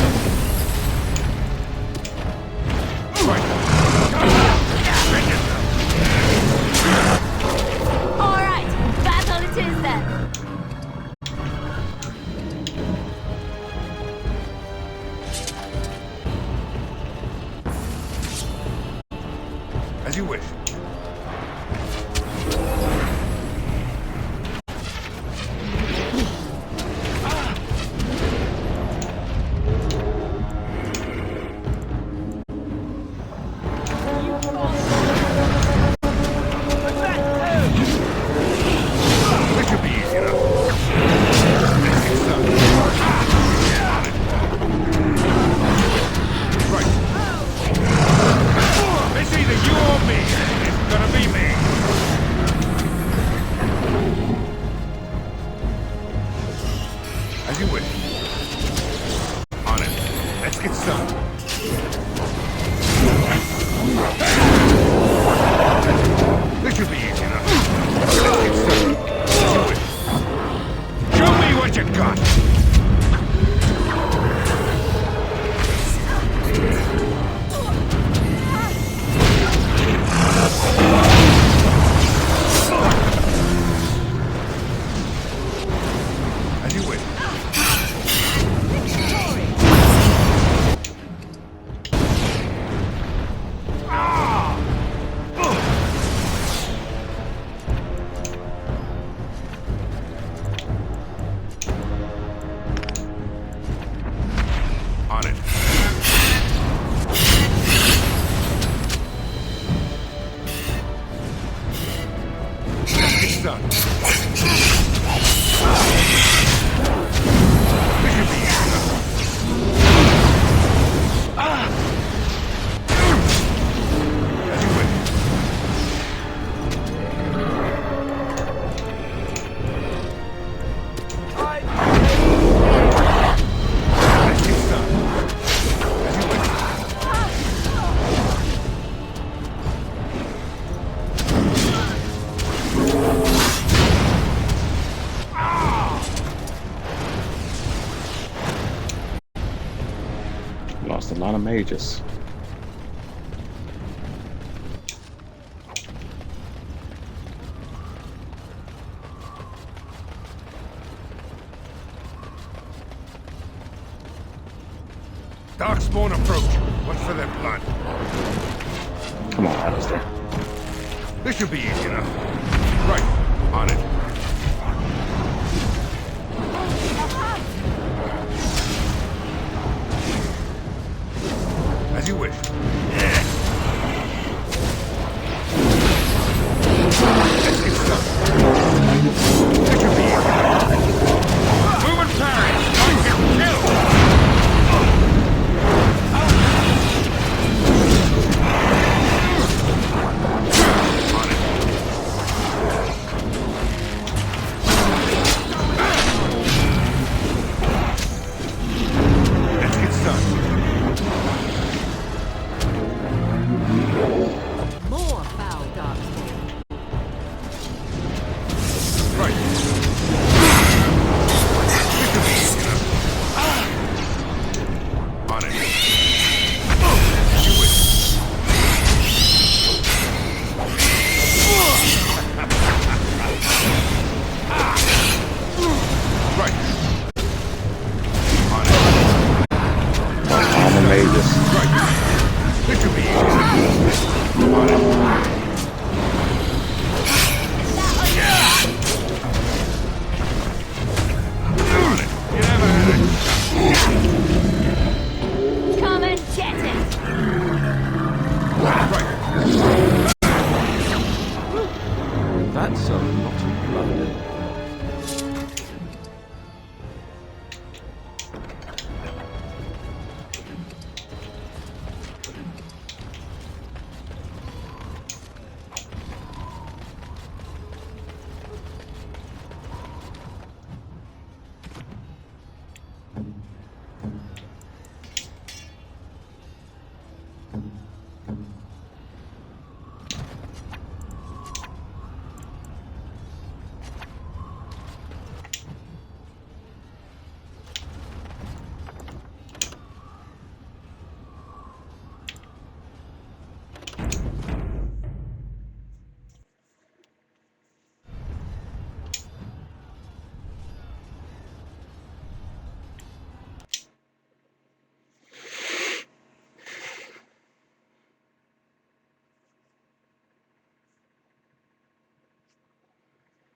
All right, battle it is then. As you wish. This should be easy enough. Right. It's either you or me. It's gonna be me. As you wish. On it. Let's get started. This should be easy enough. Let's get started. As you wish. Show me what you got. As you wish. On it. Let's get started. Lost a lot of mages. Darkspawn approach. Watch for their blood. Come on, Alistair. This should be easy enough. Right, on it. As you wish. Let's get started. This should be easy. Move and parry. Don't get killed. More foul darkspawn. On it. Right. On it. Armor mages. Right. This should be easy. On it. Come and get it! That's a lot of blood.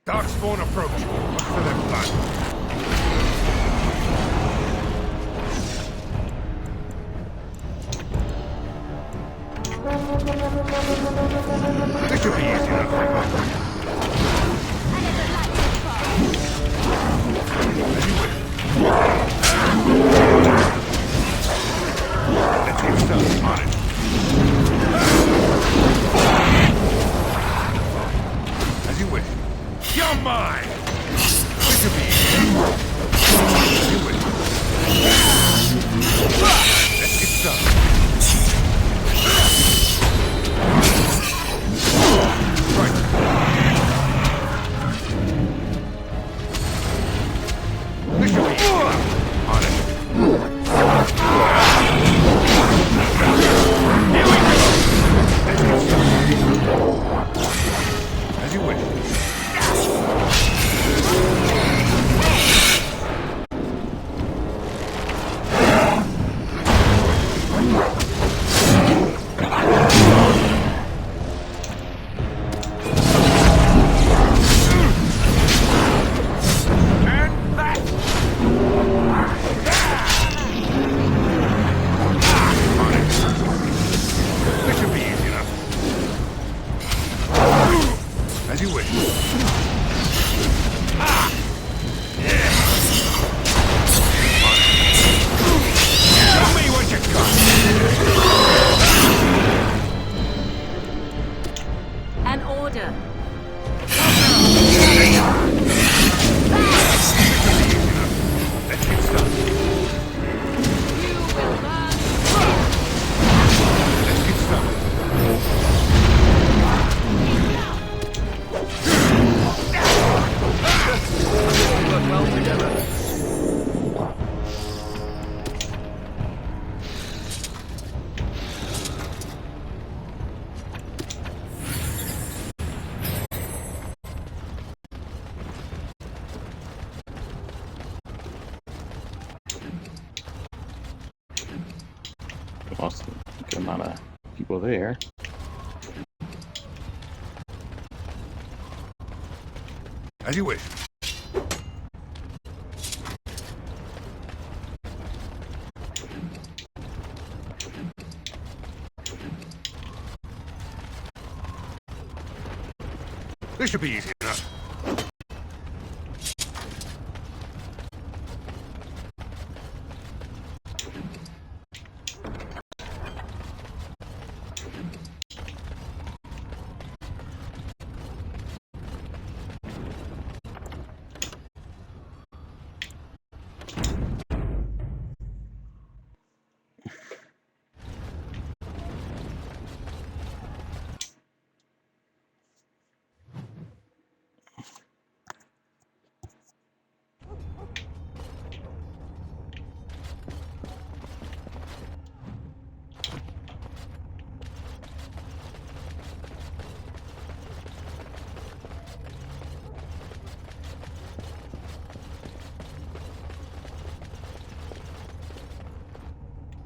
Darkspawn approach. Watch for their blood. This should be easy enough. As you wish. Let's get started on it. As you wish. You're mine! This should be easy. As you wish. Let's get started. This should be easy enough. On it. Here we go! Let's get started. As you wish. And back! Lost a good amount of people there. As you wish. This should be easy enough.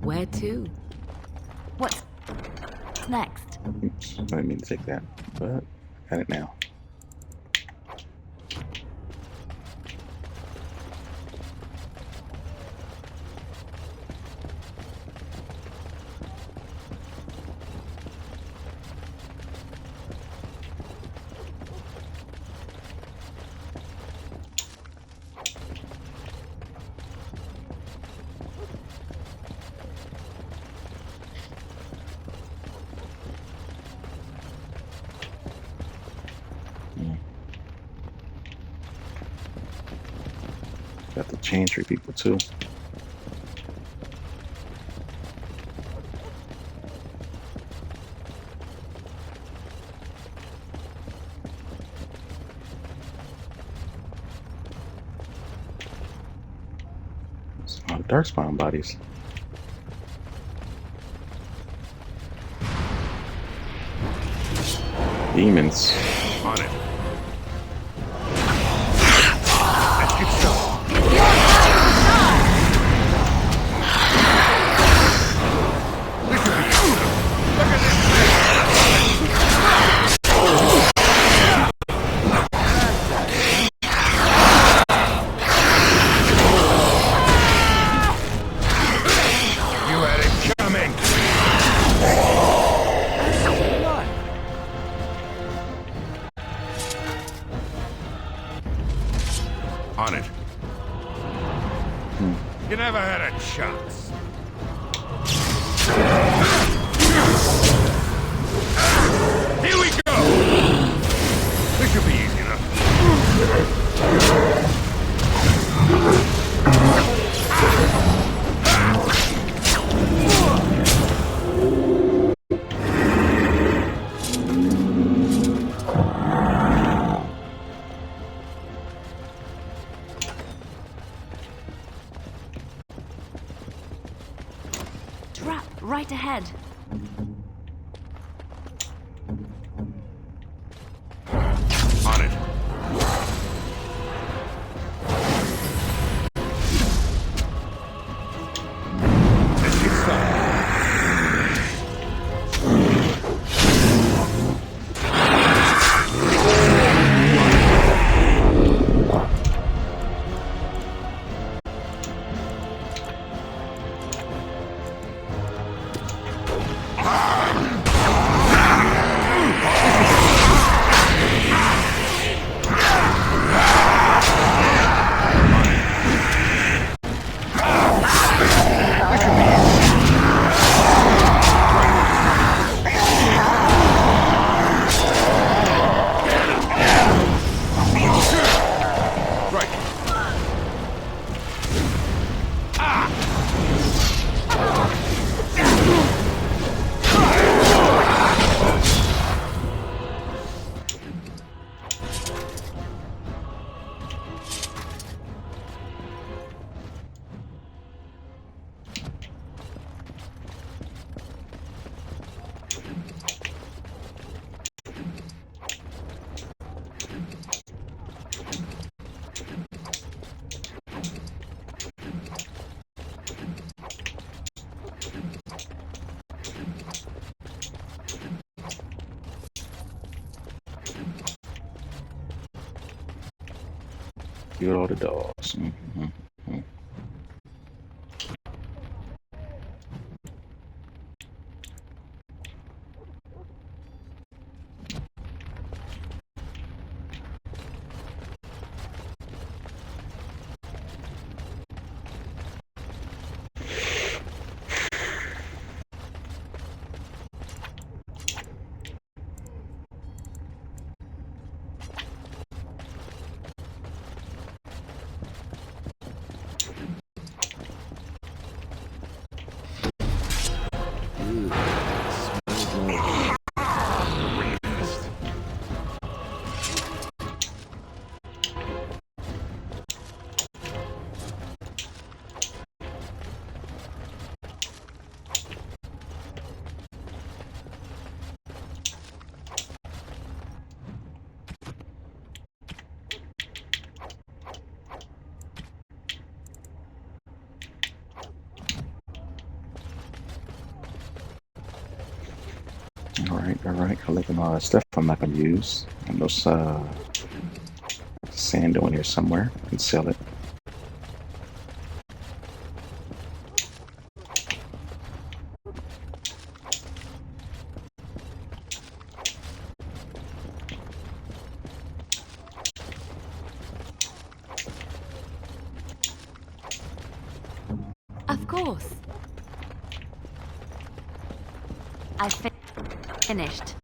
Where to? What's next? Oops, I didn't mean to take that, but got it now. Got the chain tree people too. There's a lot of darkspawn bodies. Demons. On it. Let's get started. On it. You never had a chance. Here we go! This should be easy enough. Trap right ahead. On it. Let's get started. Killed all the dogs. Mm-hmm. Alright, collecting all that stuff I'm not gonna use. And those sand down here somewhere. I can sell it. Of course. I finished.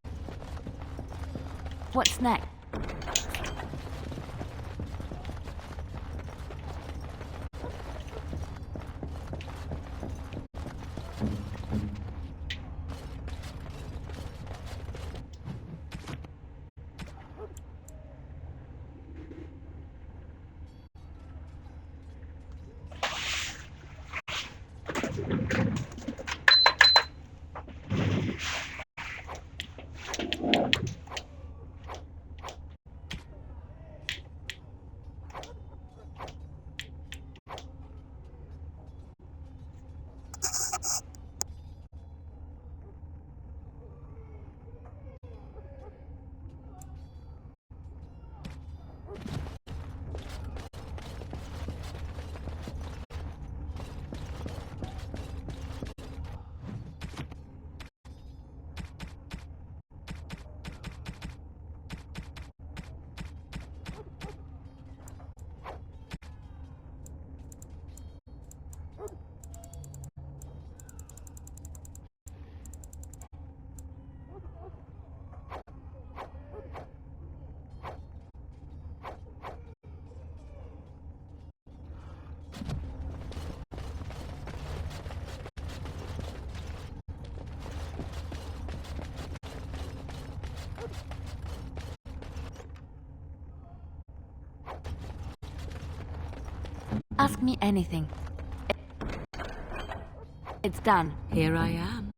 What's next? Ask me anything. It's done. Here I am.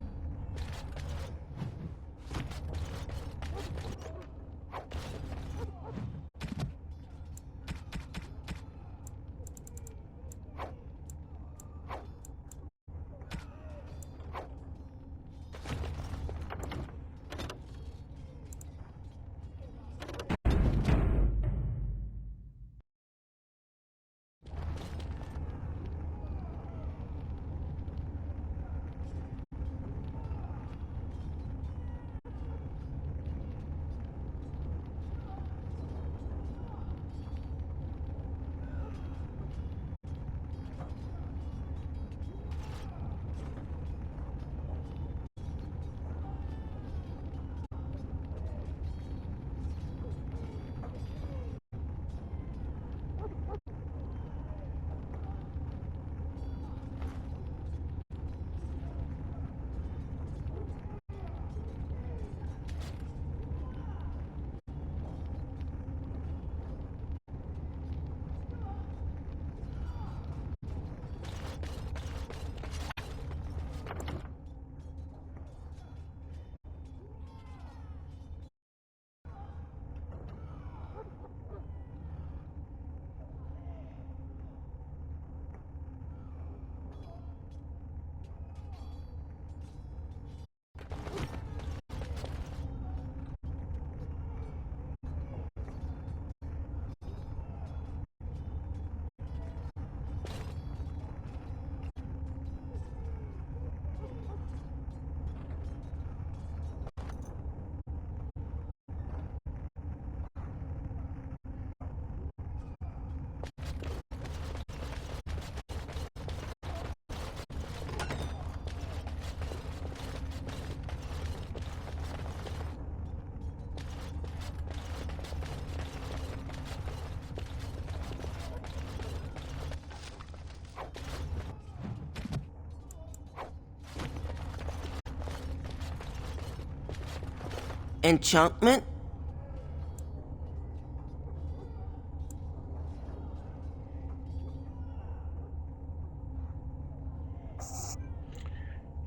Enchantment?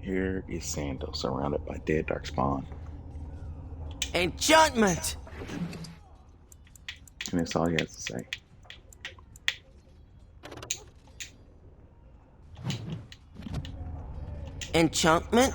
Here is Sandal, surrounded by dead darkspawn. Enchantment! And that's all he has to say. Enchantment?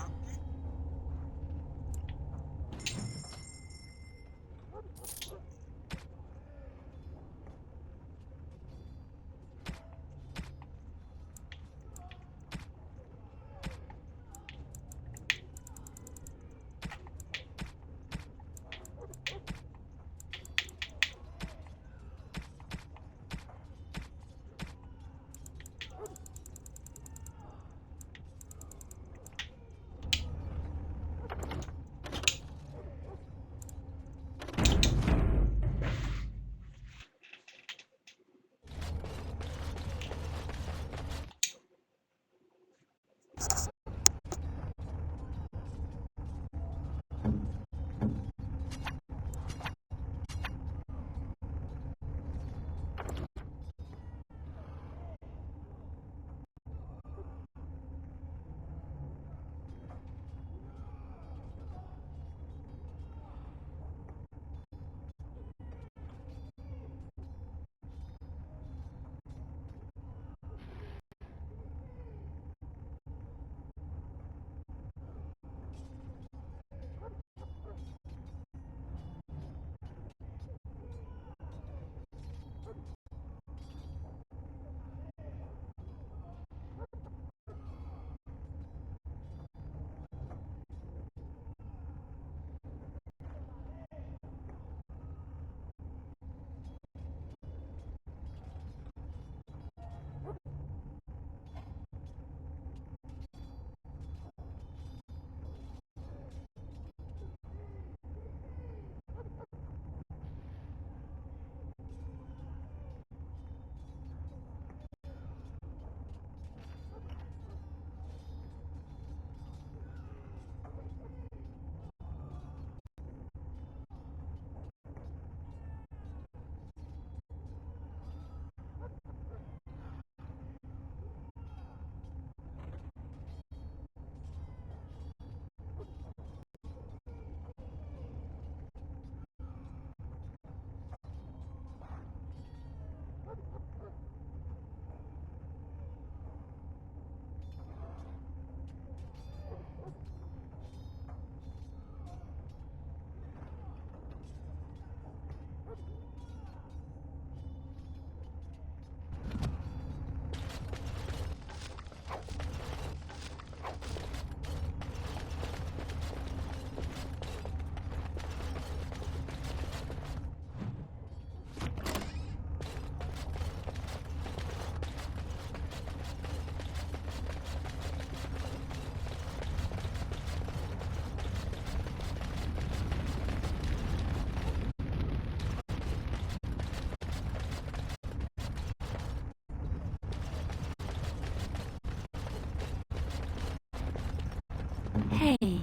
Hey,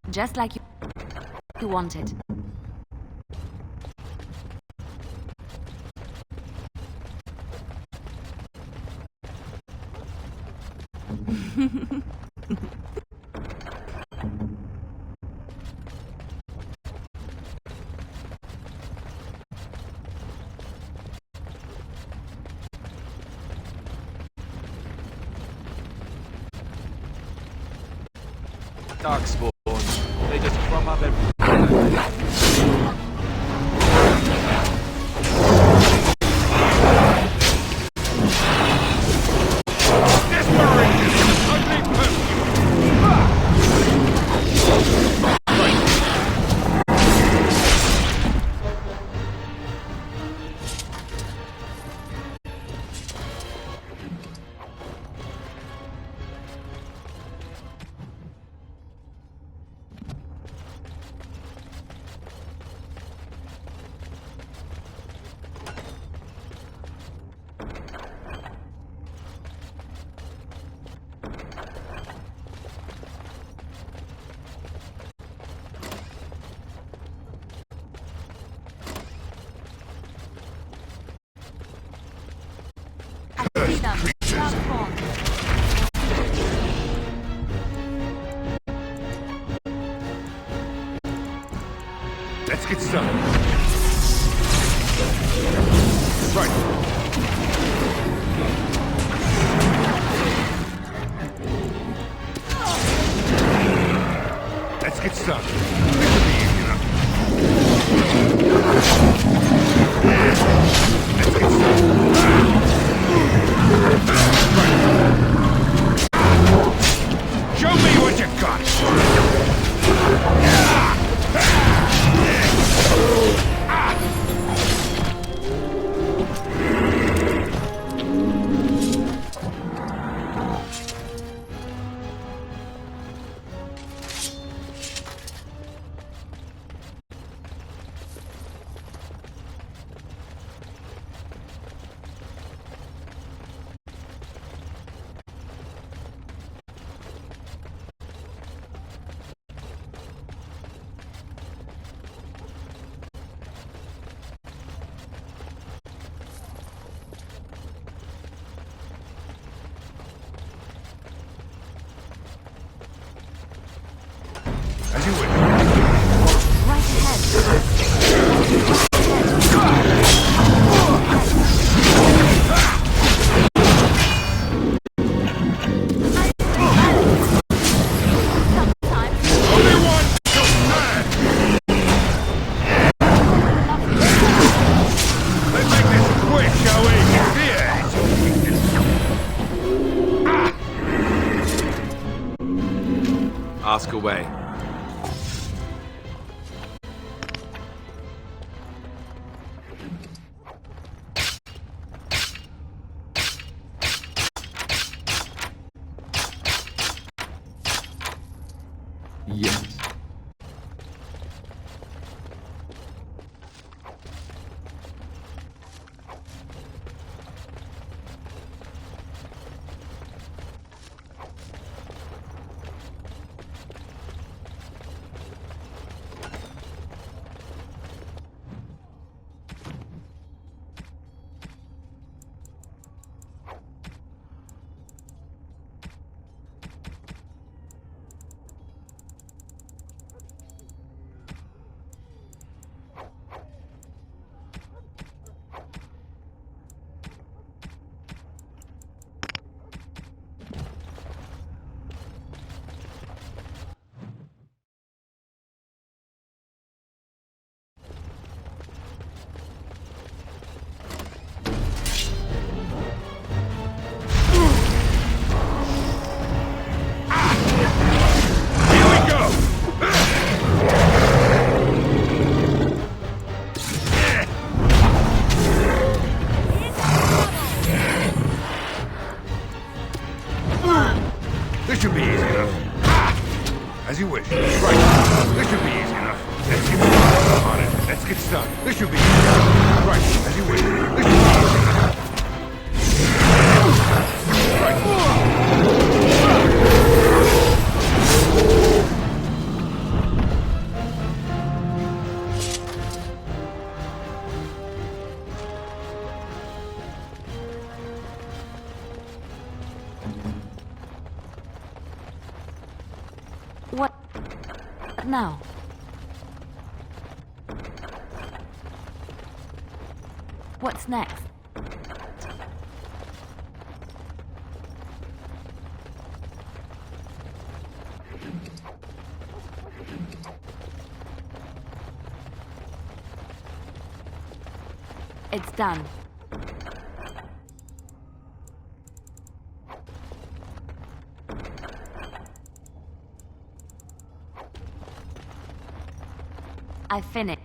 just like you wanted. Darkspawn. They just crop up everywhere. Let's get started. Right. Let's get started. This will be easy enough. Let's get started. Right. Show me what you got. As you wish. Right ahead. Let's make this quick, shall we? Ask away. Yes. This should be easy enough. As you wish. Right. This should be easy enough. Let's get on it. Let's get started. This should be easy enough. Right. As you wish. This should be easy enough. What now? What's next? It's done. I finished.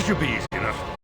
should be easy enough.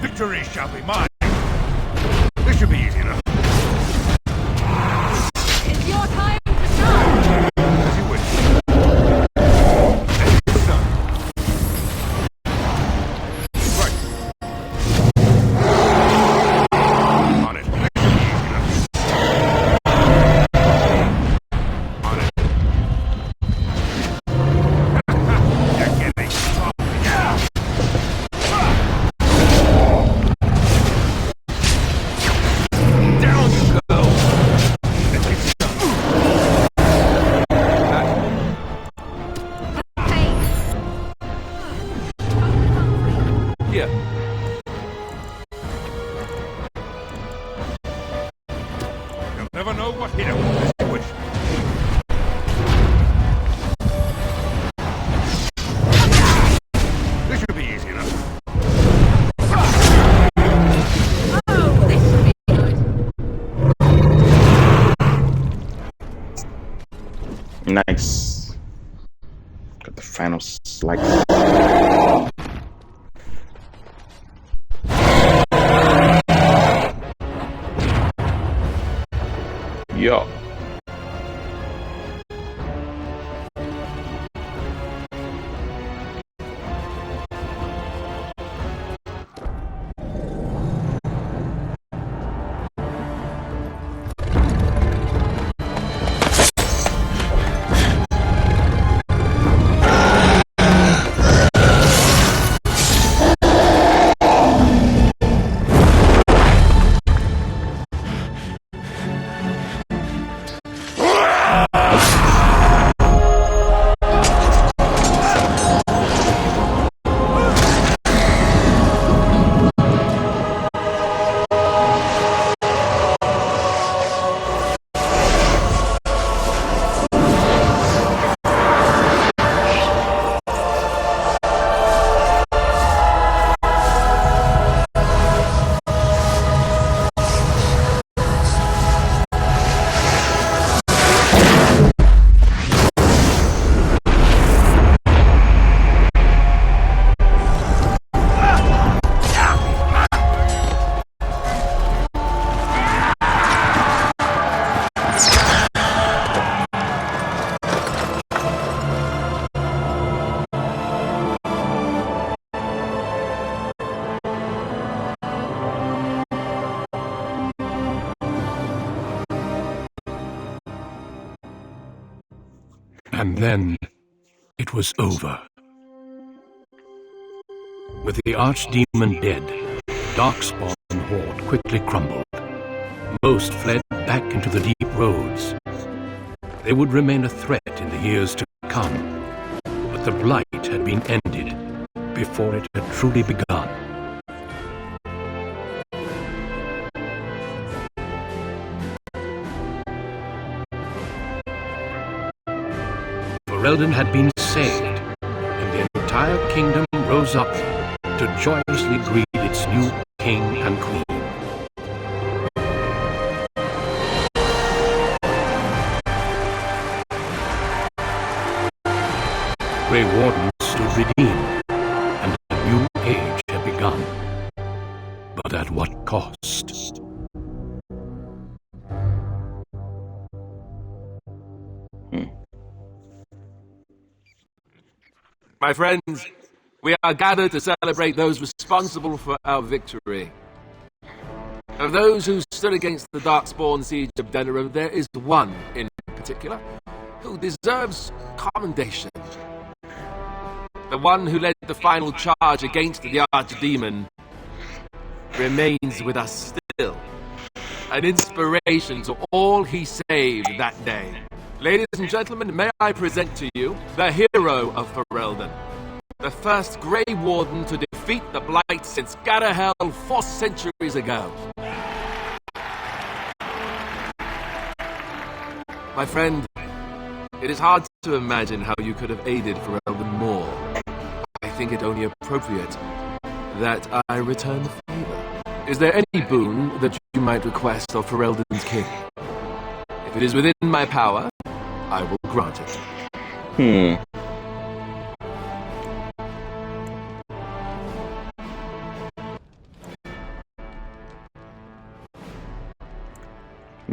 Victory shall be mine. This should be easy enough. It's your time to shine! As you wish. Let it start. Right. On it. This should be easy enough. On it. You're getting soft. Yeah. Down you go! Let's get started. Here. You'll never know what hit him as you wish. This should be easy enough. Nice. Got the final slice. Yo. And then it was over. With the Archdemon dead, the Darkspawn horde quickly crumbled. Most fled back into the deep roads. They would remain a threat in the years to come, but the Blight had been ended before it had truly begun. Ferelden had been saved, and the entire kingdom rose up to joyously greet its new king and queen. Grey Warden stood redeemed, and a new age had begun. But at what cost? My friends, We are gathered to celebrate those responsible for our victory. Of those who stood against the Darkspawn siege of Denerim, there is one in particular who deserves commendation. The one who led the final charge against the Archdemon remains with us still. An inspiration to all he saved that day. Ladies and gentlemen, may I present to you the hero of Ferelden. The first Grey Warden to defeat the Blight since Garahel 4 centuries ago. My friend, it is hard to imagine how you could have aided Ferelden more. I think it only appropriate that I return the favor. Is there any boon that you might request of Ferelden's king? If it is within my power, I will grant it.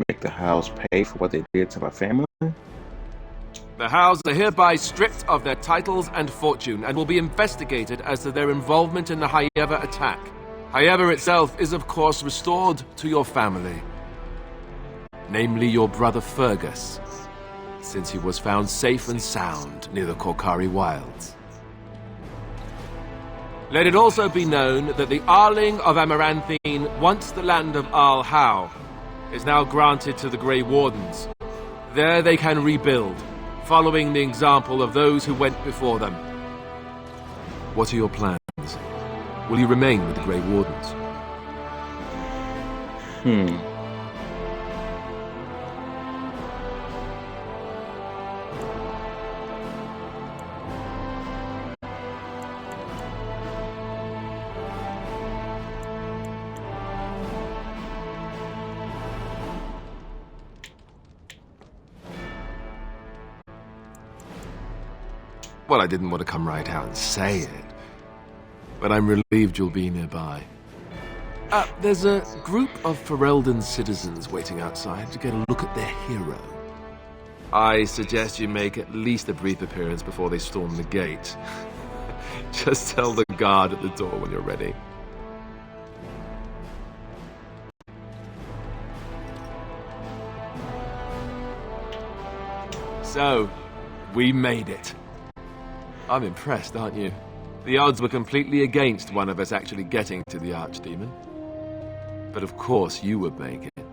Make the Howls pay for what they did to my family? The Howls are hereby stripped of their titles and fortune and will be investigated as to their involvement in the Hyeva attack. Hyeva itself is of course restored to your family. Namely your brother Fergus, since he was found safe and sound near the Korcari Wilds. Let it also be known that the Arling of Amaranthine, once the land of Arl Howe, is now granted to the Grey Wardens. There they can rebuild, following the example of those who went before them. What are your plans? Will you remain with the Grey Wardens? Well, I didn't want to come right out and say it, but I'm relieved you'll be nearby. There's a group of Ferelden citizens waiting outside to get a look at their hero. I suggest you make at least a brief appearance before they storm the gate. Just tell the guard at the door when you're ready. So, we made it. I'm impressed, aren't you? The odds were completely against one of us actually getting to the Archdemon. But of course you would make it.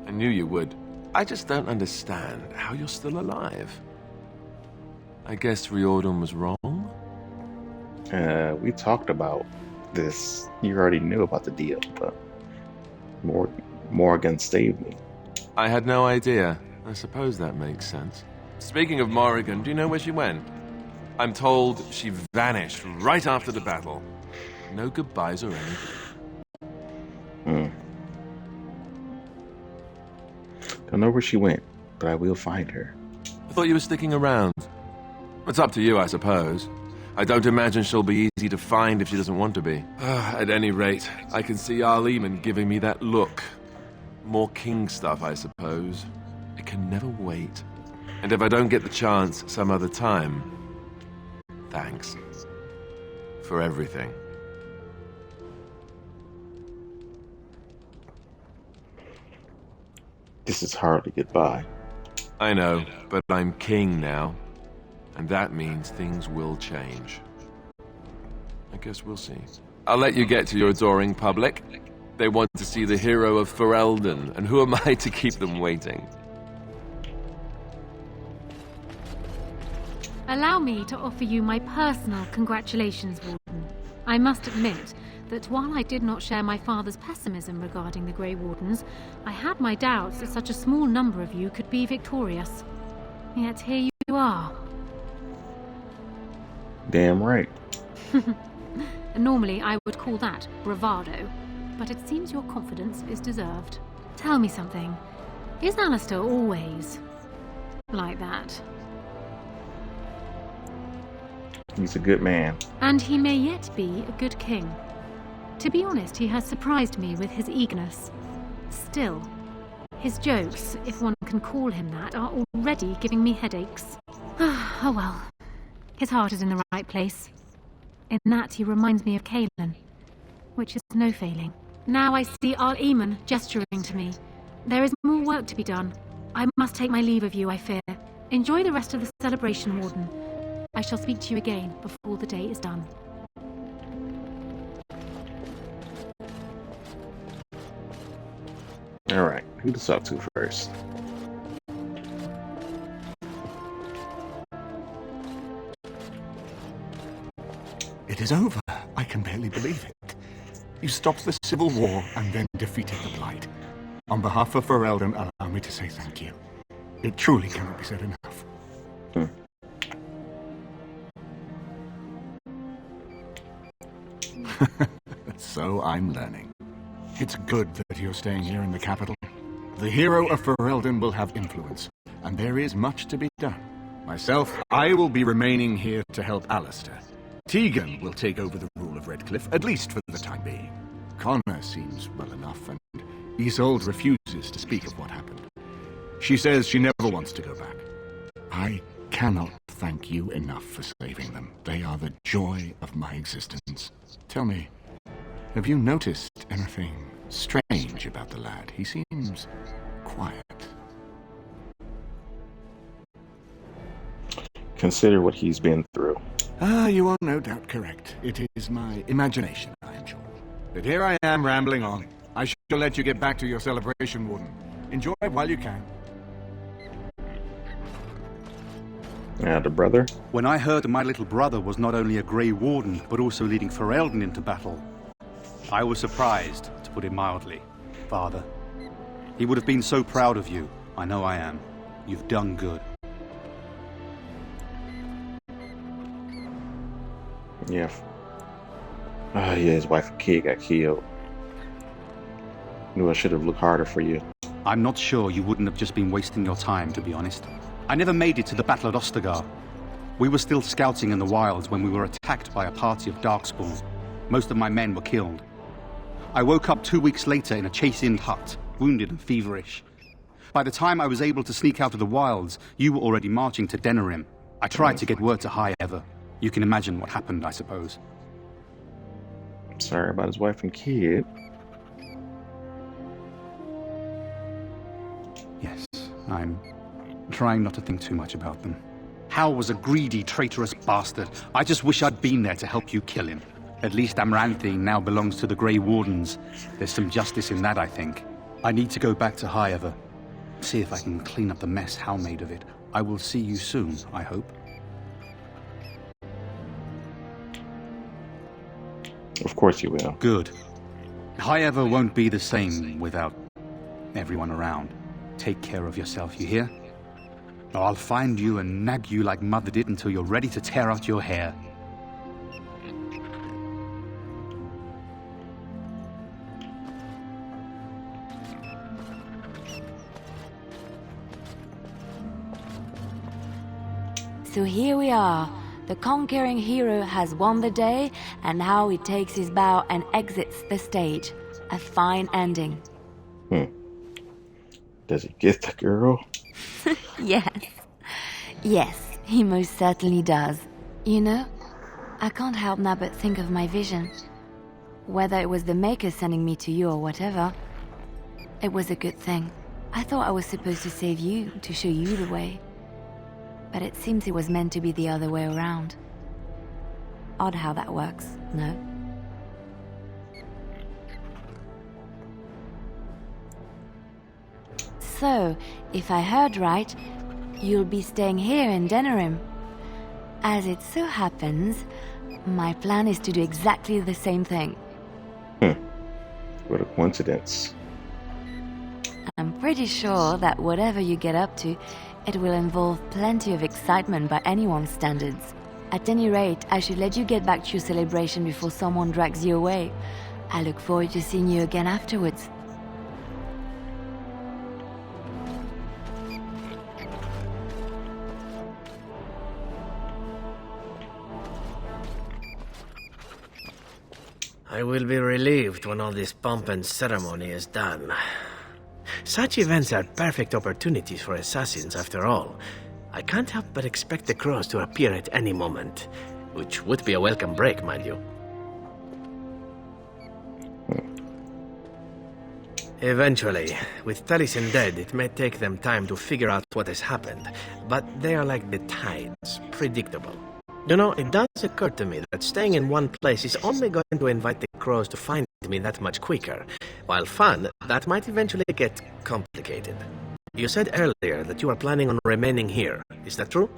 I knew you would. I just don't understand how you're still alive. I guess Riordan was wrong? We talked about this. You already knew about the deal, but Morrigan saved me. I had no idea. I suppose that makes sense. Speaking of Morrigan, do you know where she went? I'm told she vanished right after the battle. No goodbyes or anything. Don't know where she went, but I will find her. I thought you were sticking around. It's up to you, I suppose. I don't imagine she'll be easy to find if she doesn't want to be. At any rate, I can see Arleman giving me that look. More king stuff, I suppose. It can never wait. And if I don't get the chance some other time, thanks. For everything. This is hardly goodbye. I know, but I'm king now. And that means things will change. I guess we'll see. I'll let you get to your adoring public. They want to see the hero of Ferelden, and who am I to keep them waiting? Allow me to offer you my personal congratulations, Warden. I must admit that while I did not share my father's pessimism regarding the Grey Wardens, I had my doubts that such a small number of you could be victorious. Yet here you are. Damn right. Normally I would call that bravado, but it seems your confidence is deserved. Tell me something. Is Alistair always like that? He's a good man. And he may yet be a good king. To be honest, he has surprised me with his eagerness. Still, his jokes, if one can call him that, are already giving me headaches. Oh well. His heart is in the right place. In that he reminds me of Kaelin, which is no failing. Now I see Al Eamon gesturing to me. There is more work to be done. I must take my leave of you, I fear. Enjoy the rest of the celebration, Warden. I shall speak to you again before the day is done. Alright, who to talk to first? It is over. I can barely believe it. You stopped the Civil War and then defeated the Blight. On behalf of Ferelden, allow me to say thank you. It truly cannot be said enough. So I'm learning. It's good that you're staying here in the capital. The hero of Ferelden will have influence, and there is much to be done. Myself, I will be remaining here to help Alistair. Tegan will take over the rule of Redcliffe, at least for the time being. Connor seems well enough, and Isolde refuses to speak of what happened. She says she never wants to go back. I cannot thank you enough for saving them. They are the joy of my existence. Tell me, have you noticed anything strange about the lad? He seems quiet. Consider what he's been through. You are no doubt correct. It is my imagination, I am sure. But here I am rambling on. I shall let you get back to your celebration, Warden. Enjoy it while you can. The brother? When I heard my little brother was not only a Grey Warden, but also leading Ferelden into battle, I was surprised, to put it mildly. Father, he would have been so proud of you. I know I am. You've done good. Yeah. Yeah, his wife and kid got killed. Knew I should have looked harder for you. I'm not sure you wouldn't have just been wasting your time, to be honest. I never made it to the Battle at Ostagar. We were still scouting in the wilds when we were attacked by a party of Darkspawn. Most of my men were killed. I woke up 2 weeks later in a chase-inned hut, wounded and feverish. By the time I was able to sneak out of the wilds, you were already marching to Denerim. I tried to get word to High Ever. You can imagine what happened, I suppose. I'm sorry about his wife and kid. Yes, I'm trying not to think too much about them. Hal was a greedy, traitorous bastard. I just wish I'd been there to help you kill him. At least Amranthine now belongs to the Grey Wardens. There's some justice in that, I think. I need to go back to High Ever. See if I can clean up the mess Hal made of it. I will see you soon, I hope. Of course you will. Good. High Ever won't be the same without everyone around. Take care of yourself, you hear? Or I'll find you and nag you like Mother did until you're ready to tear out your hair. So here we are. The conquering hero has won the day, and now he takes his bow and exits the stage. A fine ending. Does he get the girl? Yes. Yes, he most certainly does. You know, I can't help now but think of my vision. Whether it was the Maker sending me to you or whatever, it was a good thing. I thought I was supposed to save you, to show you the way. But it seems it was meant to be the other way around. Odd how that works, no? So, if I heard right, you'll be staying here in Denerim. As it so happens, my plan is to do exactly the same thing. What a coincidence. I'm pretty sure that whatever you get up to, it will involve plenty of excitement by anyone's standards. At any rate, I should let you get back to your celebration before someone drags you away. I look forward to seeing you again afterwards. I will be relieved when all this pomp and ceremony is done. Such events are perfect opportunities for assassins, after all. I can't help but expect the crows to appear at any moment. which would be a welcome break, mind you. Eventually, with Taliesin dead, it may take them time to figure out what has happened, but they are like the tides, predictable. You know, it does occur to me that staying in one place is only going to invite the crows to find me that much quicker. While fun, that might eventually get complicated. You said earlier that you are planning on remaining here. Is that true?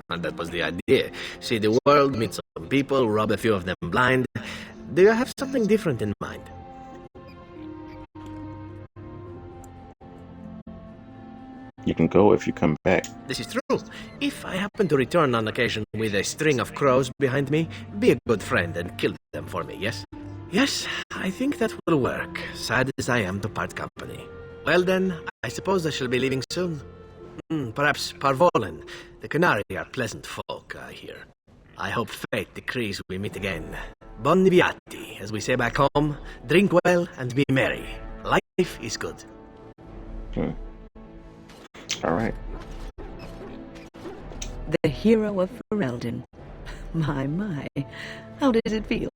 That was the idea. See the world, meet some people, rob a few of them blind. Do you have something different in mind? You can go if you come back. This is true. If I happen to return on occasion with a string of crows behind me, be a good friend and kill them for me, yes? Yes, I think that will work, sad as I am to part company. Well then, I suppose I shall be leaving soon. Perhaps Parvolen. The Qunari are pleasant folk, I hear. I hope fate decrees we meet again. Bon viati, as we say back home. Drink well and be merry. Life is good. All right. The hero of Ferelden. My. How does it feel?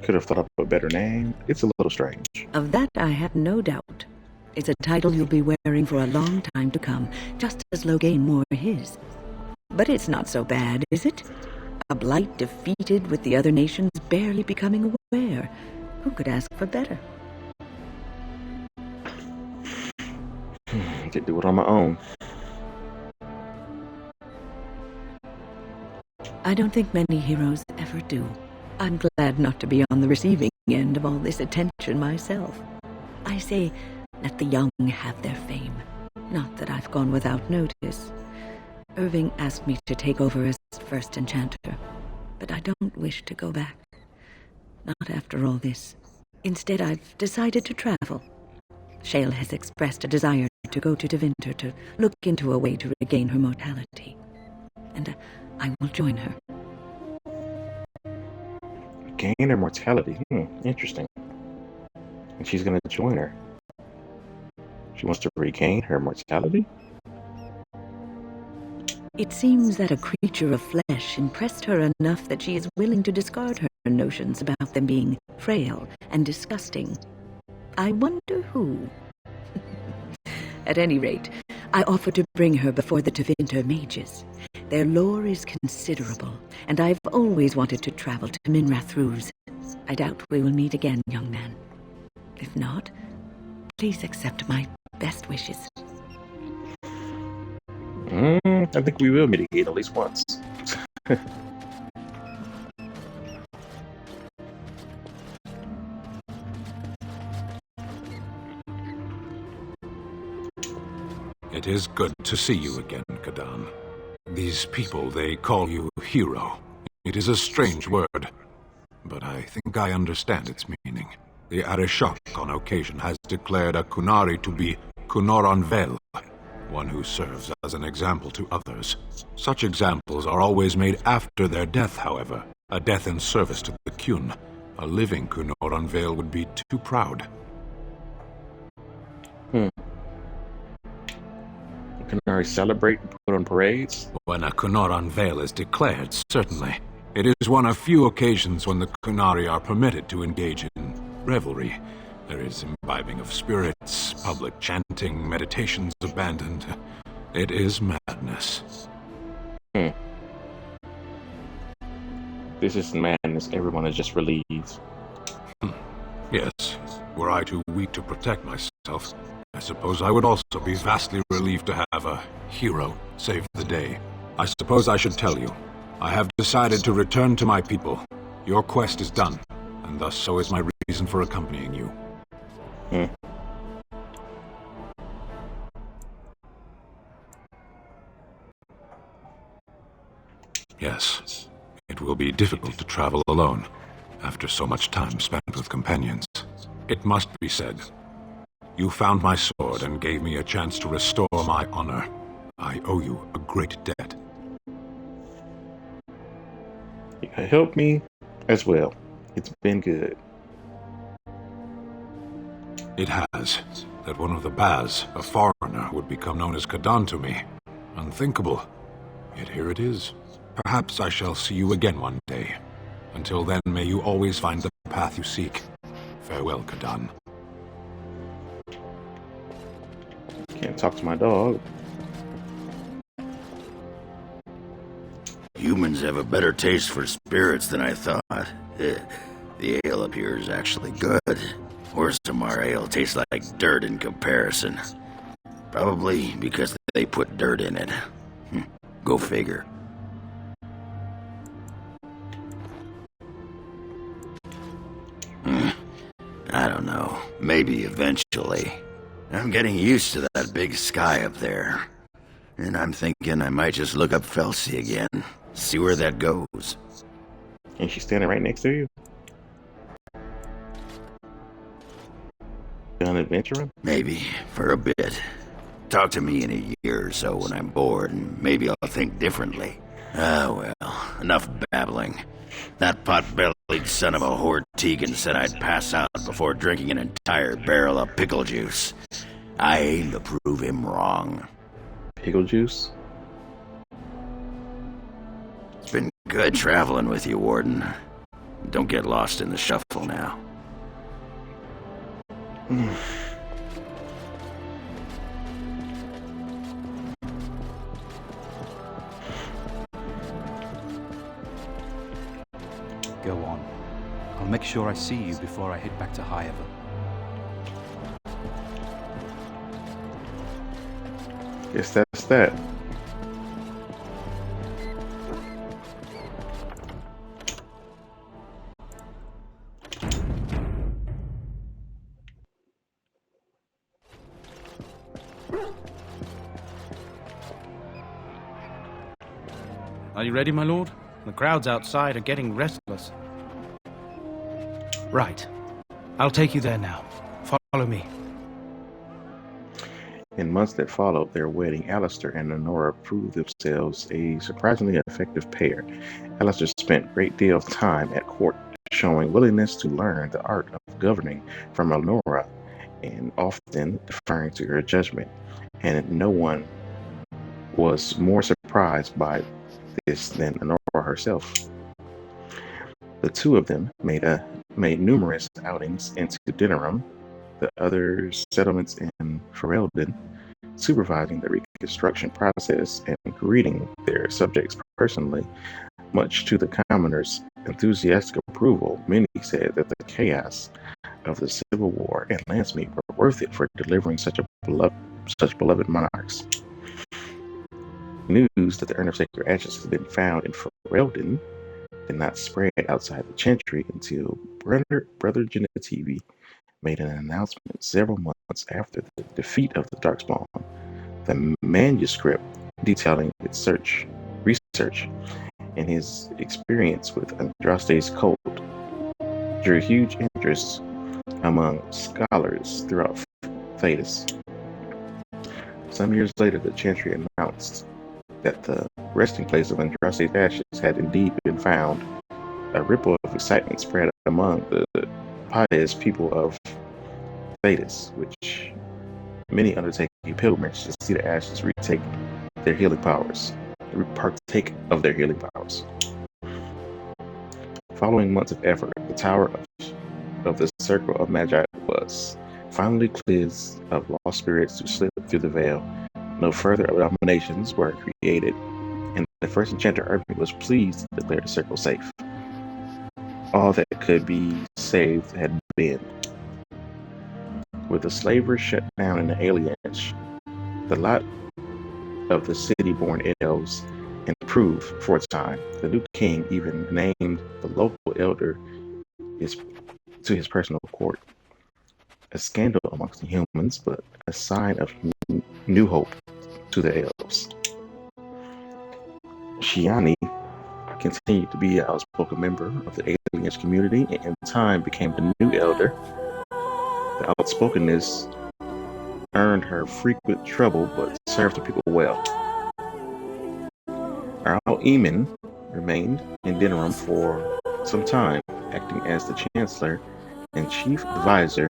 Could have thought up a better name. It's a little strange. Of that I have no doubt. It's a title you'll be wearing for a long time to come, just as Loghain wore his. But it's not so bad, is it? A blight defeated with the other nations barely becoming aware. Who could ask for better? I could do it on my own. I don't think many heroes ever do. I'm glad not to be on the receiving end of all this attention myself. I say, let the young have their fame. Not that I've gone without notice. Irving asked me to take over as first enchanter, but I don't wish to go back. Not after all this. Instead, I've decided to travel. Shale has expressed a desire to go to Tevinter to look into a way to regain her mortality. And I will join her. Gain her mortality. Interesting. And she's going to join her. She wants to regain her mortality? It seems that a creature of flesh impressed her enough that she is willing to discard her notions about them being frail and disgusting. I wonder who. At any rate, I offer to bring her before the Tevinter mages. Their lore is considerable, and I've always wanted to travel to Minrath Ruse. I doubt we will meet again, young man. If not, please accept my best wishes. I think we will meet again at least once. It is good to see you again, Kadan. These people, they call you hero. It is a strange word, but I think I understand its meaning. The Arishok on occasion has declared a Qunari to be Cunoran Vel, one who serves as an example to others. Such examples are always made after their death, however. A death in service to the Qun. A living Cunoran Vel would be too proud. Qunari celebrate and put on parades? When a Cunoran Vel is declared, certainly. It is one of few occasions when the Qunari are permitted to engage in revelry. There is imbibing of spirits, public chanting, meditations abandoned. It is madness. This is madness. Everyone is just relieved. Yes. Were I too weak to protect myself, I suppose I would also be vastly relieved to have a hero save the day. I suppose I should tell you. I have decided to return to my people. Your quest is done, and thus so is my reason for accompanying you. Yes, it will be difficult to travel alone after so much time spent with companions. It must be said, you found my sword and gave me a chance to restore my honor. I owe you a great debt. You helped me as well. It's been good. It has. That one of the Baz, a foreigner, would become known as Kadan to me. Unthinkable. Yet here it is. Perhaps I shall see you again one day. Until then, may you always find the path you seek. Farewell, Kadan. Can't talk to my dog. Humans have a better taste for spirits than I thought. The ale up here is actually good. Orzammar ale tastes like dirt in comparison. Probably because they put dirt in it. Go figure. I don't know. Maybe eventually. I'm getting used to that big sky up there. And I'm thinking I might just look up Felsi again. See where that goes. And she's standing right next to you? Done adventuring? Maybe, for a bit. Talk to me in a year or so when I'm bored, and maybe I'll think differently. Ah, well, enough babbling. That pot-bellied son of a Hortigan said I'd pass out before drinking an entire barrel of pickle juice. I aim to prove him wrong. Pickle juice? It's been good traveling with you, Warden. Don't get lost in the shuffle now. Go on. I'll make sure I see you before I head back to Highever. Guess that's that. Are you ready, my lord? The crowds outside are getting restless. Right. I'll take you there now. Follow me. In months that followed their wedding, Alistair and Nora proved themselves a surprisingly effective pair. Alistair spent a great deal of time at court, showing willingness to learn the art of governing from Nora, and often deferring to her judgment. And no one was more surprised by this than Nora herself. The two of them made numerous outings into Denerim, the other settlements in Ferelden, supervising the reconstruction process and greeting their subjects personally. Much to the commoners' enthusiastic approval, many said that the chaos of the Civil War and Landsmeet were worth it for delivering such beloved monarchs. News that the Urn of Sacred Ashes had been found in Ferelden did not spread outside the Chantry until Brother Genetivi made an announcement several months after the defeat of the Darkspawn. The manuscript detailing its research and his experience with Andraste's cult drew huge interest among scholars throughout Thedas. Some years later, the Chantry announced that the resting place of Andraste's ashes had indeed been found. A ripple of excitement spread among the pious people of Thedas, which many undertake a pilgrimage to see the ashes partake of their healing powers. Following months of effort, the Tower of the Circle of Magi was finally cleansed of lost spirits who slip through the veil. No further abominations were created, and the first enchanter Irving was pleased to declare the circle safe. All that could be saved had been. With the slavers shut down in the alienage, the lot of the city-born elves improved for a time. The new king even named the local elder to his personal court. A scandal amongst the humans, but a sign of new hope to the elves. Shiani continued to be an outspoken member of the alienage community, and in time became the new elder. The outspokenness earned her frequent trouble, but served the people well. Earl Eamon remained in Denerim for some time, acting as the Chancellor and Chief Advisor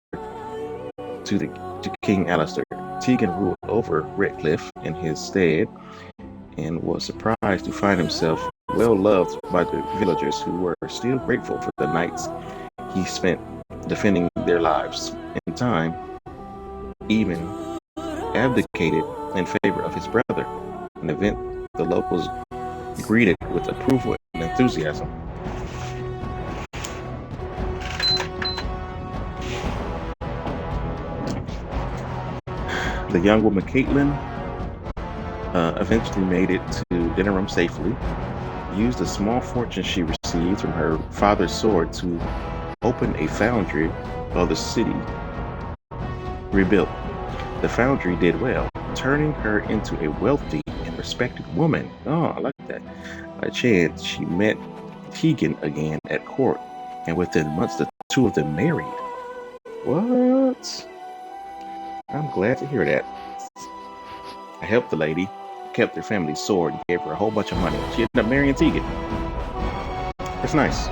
to King Alistair. Tegan ruled over Redcliffe in his stead and was surprised to find himself well loved by the villagers, who were still grateful for the nights he spent defending their lives. In time, even abdicated in favor of his brother, an event the locals greeted with approval and enthusiasm. The young woman Caitlin eventually made it to Denerim safely, used a small fortune she received from her father's sword to open a foundry while the city rebuilt. The foundry did well, turning her into a wealthy and respected woman. Oh, I like that. By chance, she met Tegan again at court, and within months the two of them married. What? I'm glad to hear that. I helped the lady, kept her family's sword, and gave her a whole bunch of money. She ended up marrying Tegan. That's nice.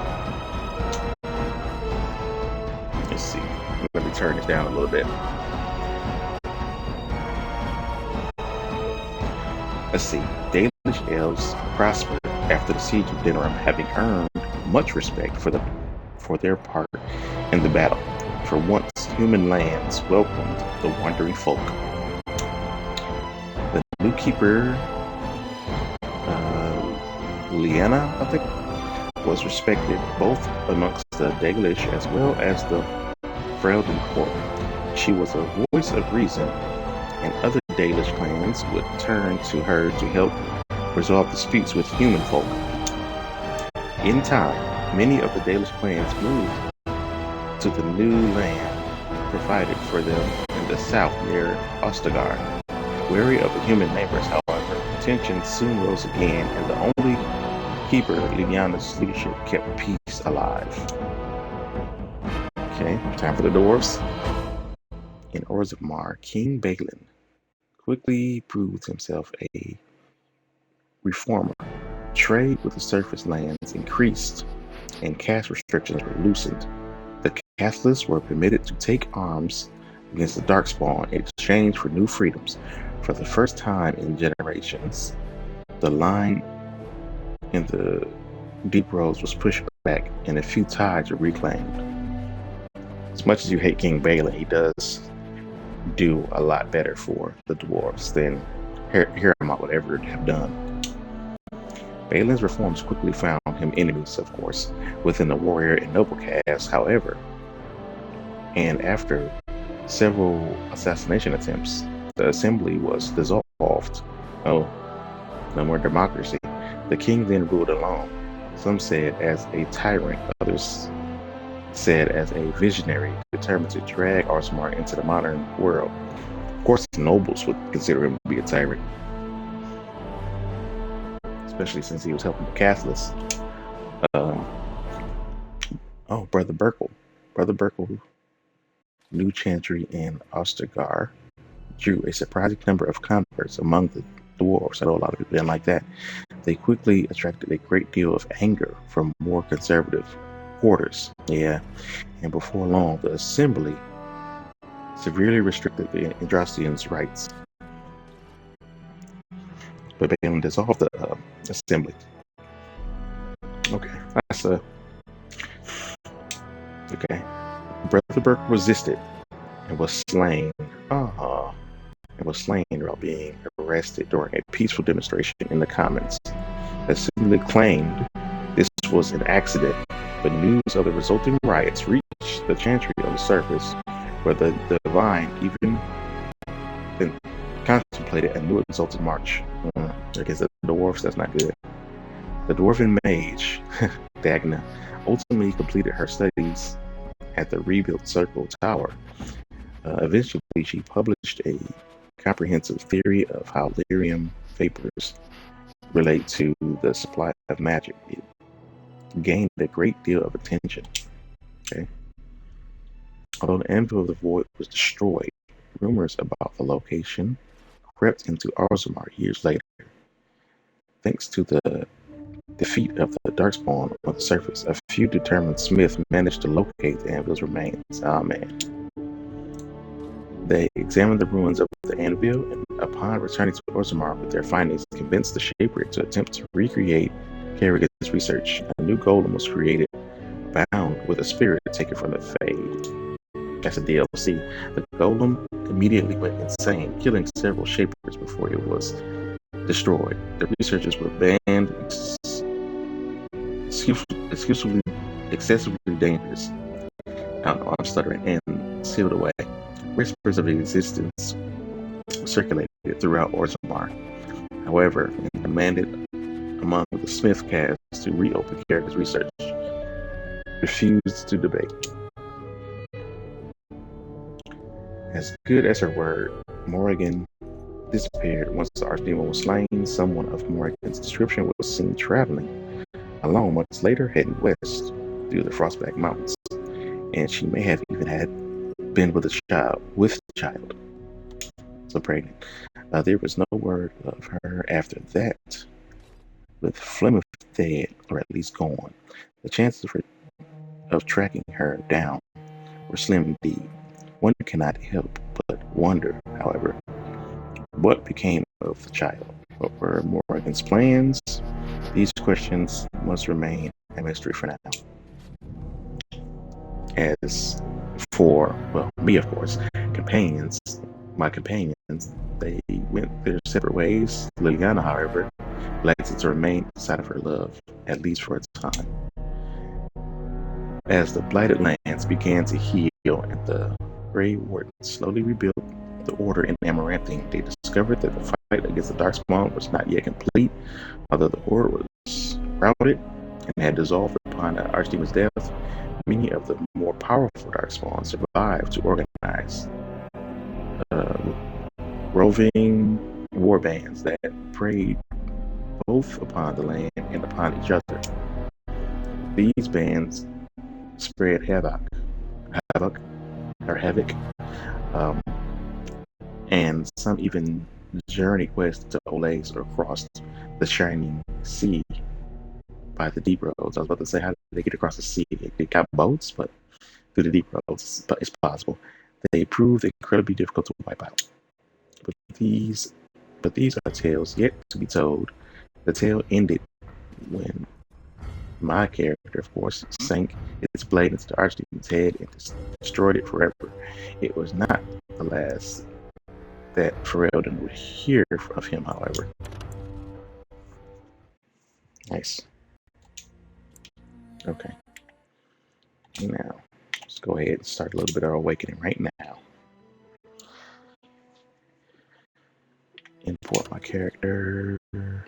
Let's see. Let me turn this down a little bit. Let's see. Dalish elves prospered after the siege of Denerim, having earned much respect for their part in the battle. For once, human lands welcomed the wandering folk. The new keeper, Lyanna, I think, was respected both amongst the Dalish as well as the Freldon court. She was a voice of reason, and other Dalish clans would turn to her to help resolve disputes with human folk. In time, many of the Dalish clans moved to the new land provided for them in the south near Ostagar. Wary of the human neighbors, however, tensions soon rose again, and the only keeper, Lyanna's leadership, kept peace alive. Okay, time for the dwarves. In Orzammar, King Balin quickly proved himself a reformer. Trade with the surface lands increased, and caste restrictions were loosened. The Catholics were permitted to take arms against the Darkspawn in exchange for new freedoms. For the first time in generations, the line in the deep roads was pushed back, and a few tides were reclaimed. As much as you hate King Balin, he does do a lot better for the dwarves than Harrimont would ever have done. Balin's reforms quickly found him enemies, of course, within the warrior and noble caste, however. And after several assassination attempts, the assembly was dissolved. Oh, no more democracy. The king then ruled alone. Some said as a tyrant, others said as a visionary determined to drag Orzammar into the modern world. Of course, the nobles would consider him to be a tyrant, especially since he was helping the Catholics. Brother Burkle, new chantry in Ostagar, drew a surprising number of converts among the dwarves. I know a lot of people didn't like that. They quickly attracted a great deal of anger from more conservative quarters. Yeah, and before long, the assembly severely restricted the Andrastians' rights. But Balin dissolved the assembly. Okay, that's okay. Brother Burke resisted and was slain. While being arrested during a peaceful demonstration in the Commons. The assembly claimed this was an accident, but news of the resulting riots reached the chantry on the surface, where the divine even contemplated a new exalted march. I guess the dwarves, that's not good. The dwarven mage, Dagna, ultimately completed her studies at the rebuilt Circle Tower. Eventually, she published a comprehensive theory of how lyrium vapors relate to the supply of magic. It gained a great deal of attention. Okay. Although the Anvil of the Void was destroyed, rumors about the location crept into Orzammar years later. Thanks to the defeat of the Darkspawn on the surface, a few determined smiths managed to locate the Anvil's remains. Oh man. They examined the ruins of the anvil, and upon returning to Orzammar with their findings, convinced the Shaper to attempt to recreate Kerrigan's research. A new golem was created, bound with a spirit taken from the Fade. That's a DLC. The golem immediately went insane, killing several Shapers before it was destroyed. The researchers were banned, excessively dangerous. I'm stuttering, and sealed away. Whispers of existence circulated throughout Orzammar. However, and demanded among the Smith cast to reopen Kerrigan's research, refused to debate. As good as her word, Morrigan disappeared. Once the Archdemon was slain, someone of Morrigan's description was seen traveling alone months later, heading west through the Frostback Mountains. And she may have even had been with the child. So pregnant. There was no word of her after that. With Flemeth dead, or at least gone, the chances of tracking her down were slim indeed. One cannot help but wonder, however, what became of the child. What were Morrigan's plans? These questions must remain a mystery for now. As for, well, me, of course, my companions, they went their separate ways. Liliana, however, elected to remain inside of her love, at least for a time. As the blighted lands began to heal and the Grey Wardens slowly rebuilt the order in Amaranthine, they discovered that the fight against the Darkspawn was not yet complete. Although the order was routed and had dissolved upon the Archdemon's death, many of the more powerful Darkspawn survived to organize roving war bands that preyed both upon the land and upon each other. These bands spread havoc, and some even journeyed west to Olace or crossed the Shining Sea by the deep roads. I was about to say, how did they get across the sea? They got boats, but through the deep roads, but it's possible. They proved incredibly difficult to wipe out. But these are tales yet to be told. The tale ended when my character, of course, sank its blade into the Archdemon's head and destroyed it forever. It was not the last that Ferelden would hear of him, however. Nice. Okay. Now, let's go ahead and start a little bit of our awakening right now. Import my character. My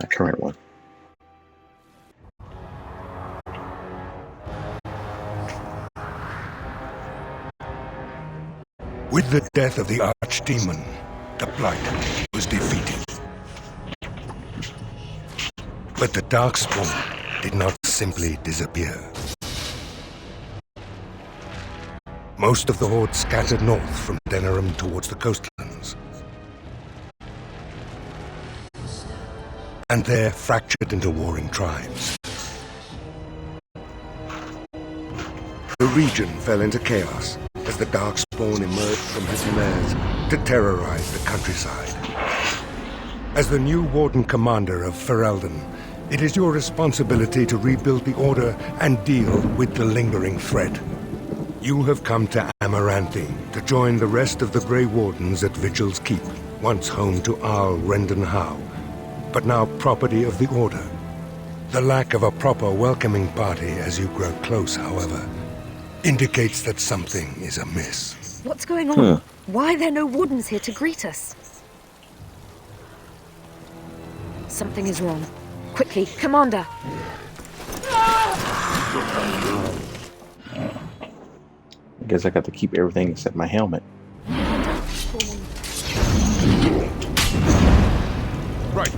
current one. With the death of the Archdemon, the Blight was defeated. But the Darkspawn did not simply disappear. Most of the Horde scattered north from Denerim towards the coastlands. And there fractured into warring tribes. The region fell into chaos as the Darkspawn emerged from his lairs to terrorize the countryside. As the new Warden Commander of Ferelden, it is your responsibility to rebuild the Order and deal with the lingering threat. You have come to Amaranthine to join the rest of the Grey Wardens at Vigil's Keep, once home to Arl Rendon Howe, but now property of the Order. The lack of a proper welcoming party as you grow close, however, indicates that something is amiss. What's going on? Why are there no Wardens here to greet us? Something is wrong. Quickly, Commander! I guess I got to keep everything except my helmet. Right.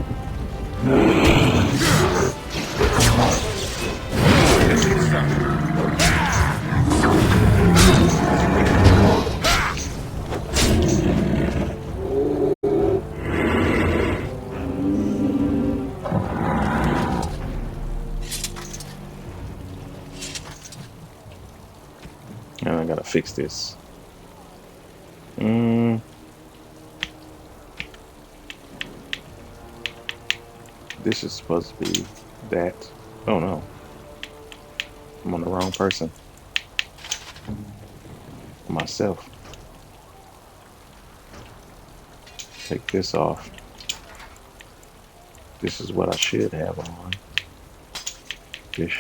I gotta fix this. Mm. This is supposed to be that. Oh no. I'm on the wrong person. Myself. Take this off. This is what I should have on. This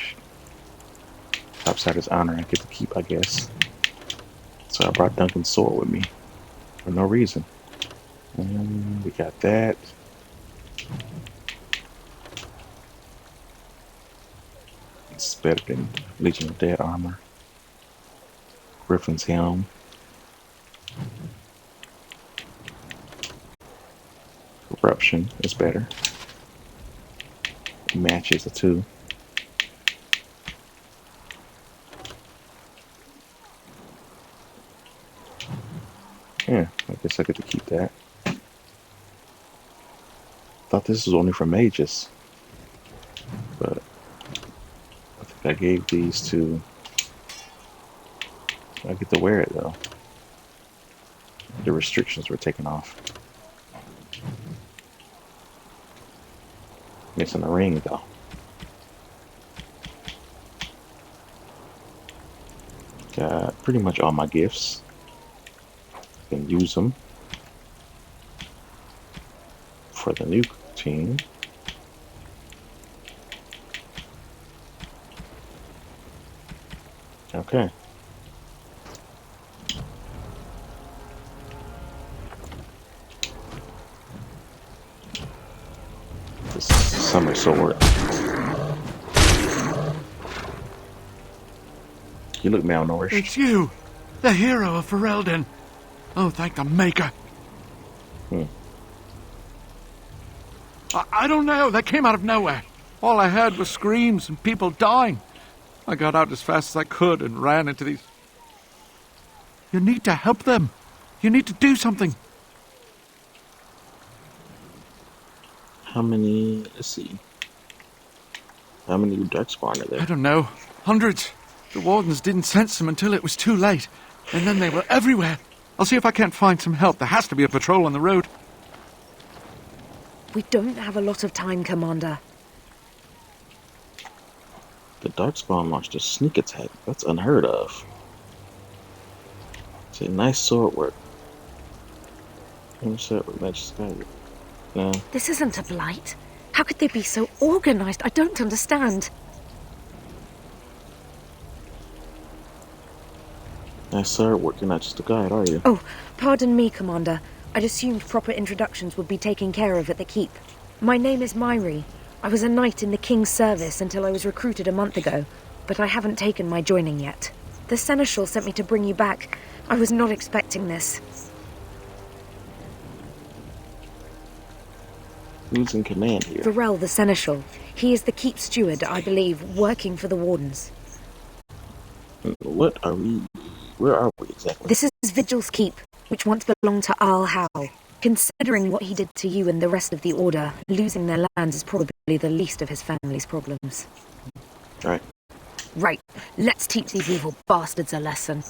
outside his honor I get to keep, I guess. So I brought Duncan's sword with me for no reason. And we got that. It's better than Legion of Dead armor. Griffin's helm. Corruption is better. It matches the two. Yeah, I guess I get to keep that. Thought this was only for mages, but I think I gave these to. I get to wear it though. The restrictions were taken off. Missing a ring though. Got pretty much all my gifts. Can use them for the new team. Okay. This summer sword. You look malnourished. It's you, the hero of Ferelden. Oh, thank the Maker. I don't know. They came out of nowhere. All I heard was screams and people dying. I got out as fast as I could and ran into these... You need to help them. You need to do something. How many... Let's see. How many Darkspawn are there? I don't know. Hundreds. The Wardens didn't sense them until it was too late. And then they were everywhere. I'll see if I can't find some help. There has to be a patrol on the road. We don't have a lot of time, Commander. The Darkspawn launched a sneak attack. That's unheard of. It's a nice sword work. No. This isn't a blight. How could they be so organized? I don't understand. Nice sword work. You're not just a guide, are you? Oh, pardon me, Commander. I'd assumed proper introductions would be taken care of at the keep. My name is Myri. I was a knight in the King's service until I was recruited a month ago, but I haven't taken my joining yet. The Seneschal sent me to bring you back. I was not expecting this. Who's in command here? Varel the Seneschal. He is the keep steward, I believe, working for the Wardens. What are we... Where are we exactly? This is Vigil's keep, which once belonged to Arl Howe. Considering what he did to you and the rest of the Order, losing their lands is probably the least of his family's problems. Right. Right. Let's teach these evil bastards a lesson.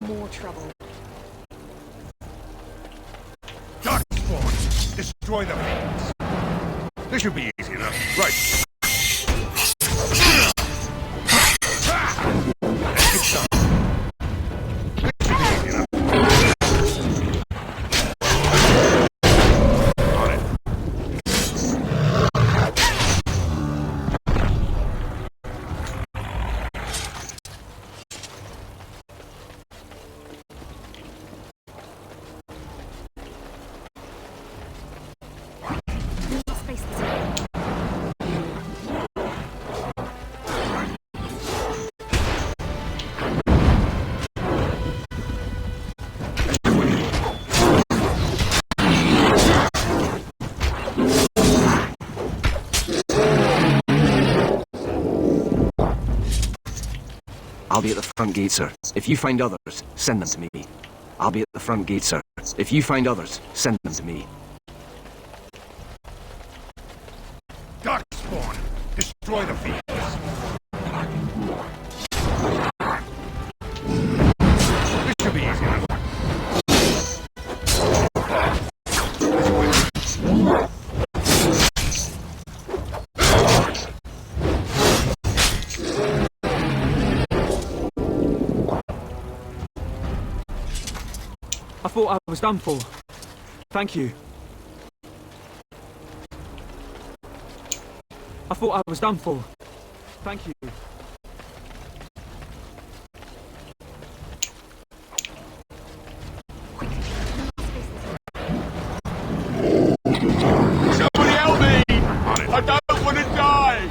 more trouble. Darkspawn! Destroy the fiends! This should be easy enough. Right. Let's get started. This should be easy enough. On it. Space this area. I'll be at the front gate, sir. If you find others, send them to me. I'll be at the front gate, sir. If you find others, send them to me. Darkspawn! Destroy the fiends! This should be easy enough. I thought I was done for. Thank you. I thought I was done for. Thank you. Somebody help me! I don't want to die!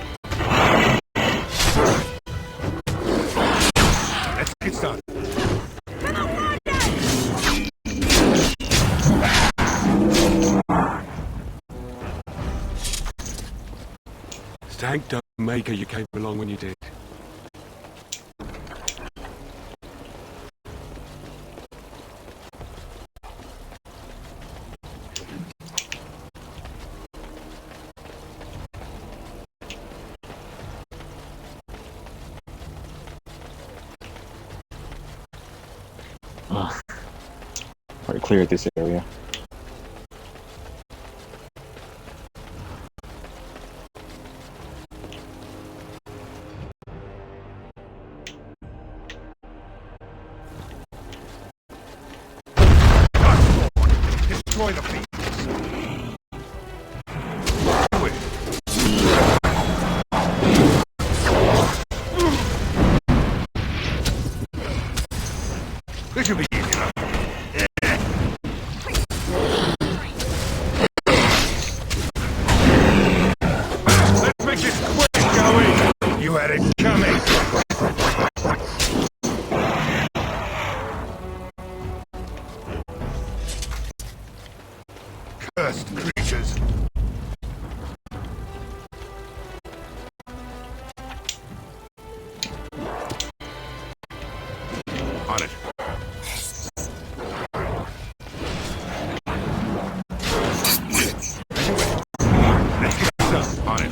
Let's get started. Thank Maker you came along when you did. Already cleared this area. Destroy the fiends! This should be easy enough. Let's make this quick, shall we? You had it coming. Cursed creatures. On it. Let's get some on it.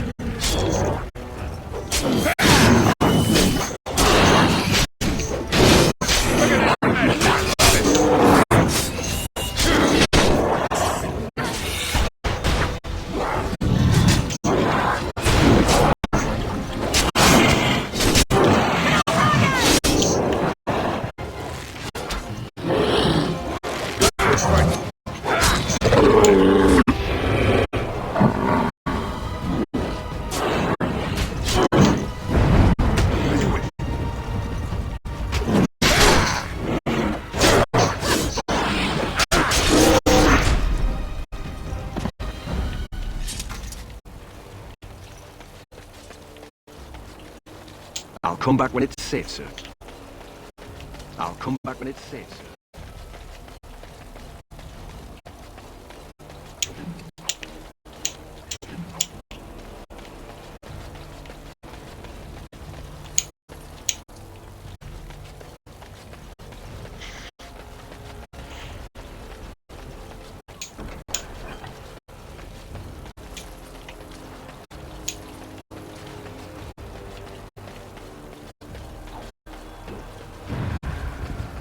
I'll come back when it's safe, sir. I'll come back when it's safe, sir.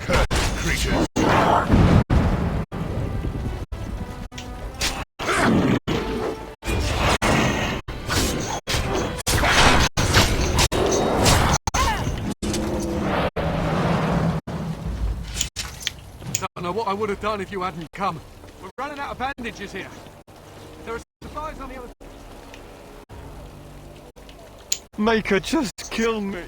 Curse creatures! Don't know what I would have done if you hadn't come. We're running out of bandages here. There are supplies on the other... Make her just kill me.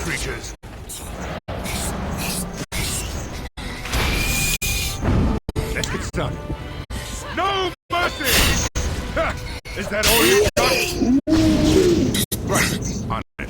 Creatures. Let's get started. No mercy! Ha! Is that all you got? Right, on it.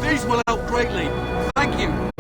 These will help greatly. Thank you.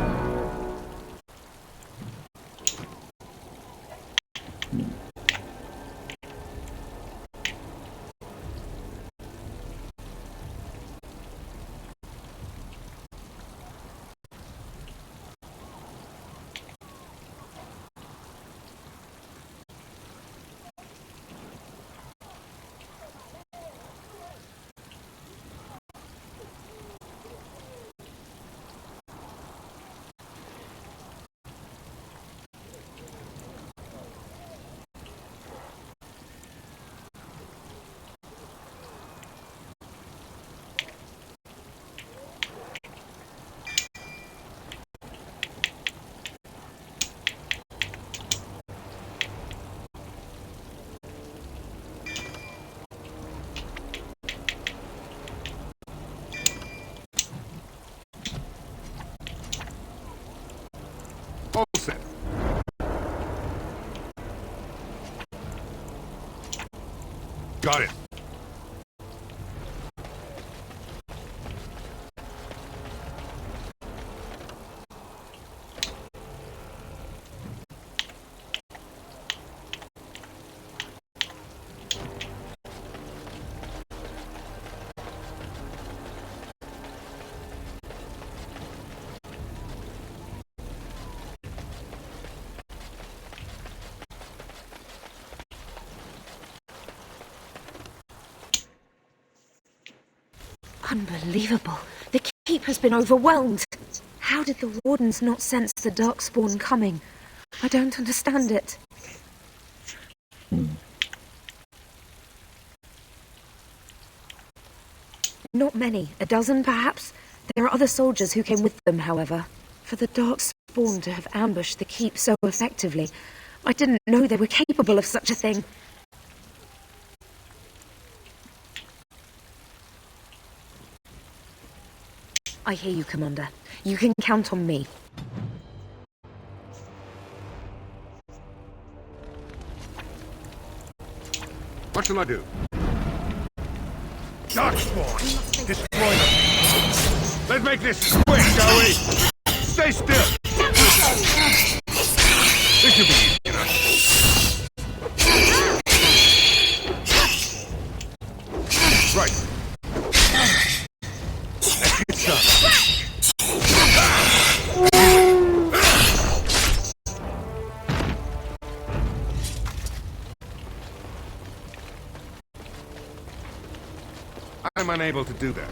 All set. Got it. Unbelievable. The keep has been overwhelmed. How did the Wardens not sense the Darkspawn coming? I don't understand it. Not many. A dozen, perhaps? There are other soldiers who came with them, however. For the Darkspawn to have ambushed the keep so effectively, I didn't know they were capable of such a thing. I hear you, Commander. You can count on me. What shall I do? Darkspawn! Destroy them! Let's make this quick, shall we? Stay still! This should be easy enough. Right. Let's get started. I'm unable to do that.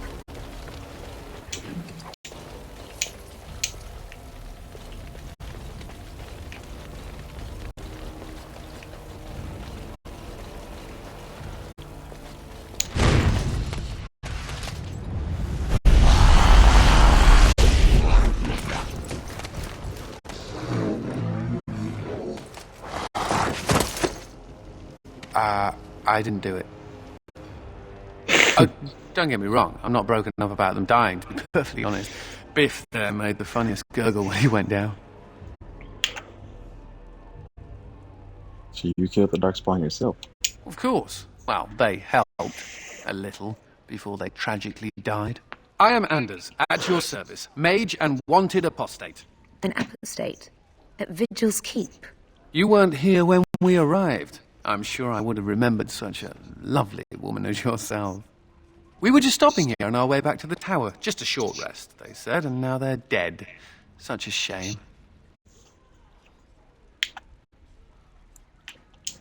I didn't do it. Oh, don't get me wrong, I'm not broken up about them dying, to be perfectly honest. Biff there made the funniest gurgle when he went down. So you killed the Darkspawn yourself? Of course. Well, they helped a little before they tragically died. I am Anders, at your service, mage and wanted apostate. An apostate? At Vigil's Keep? You weren't here when we arrived. I'm sure I would have remembered such a lovely woman as yourself. We were just stopping here on our way back to the tower. Just a short rest, they said, and now they're dead. Such a shame.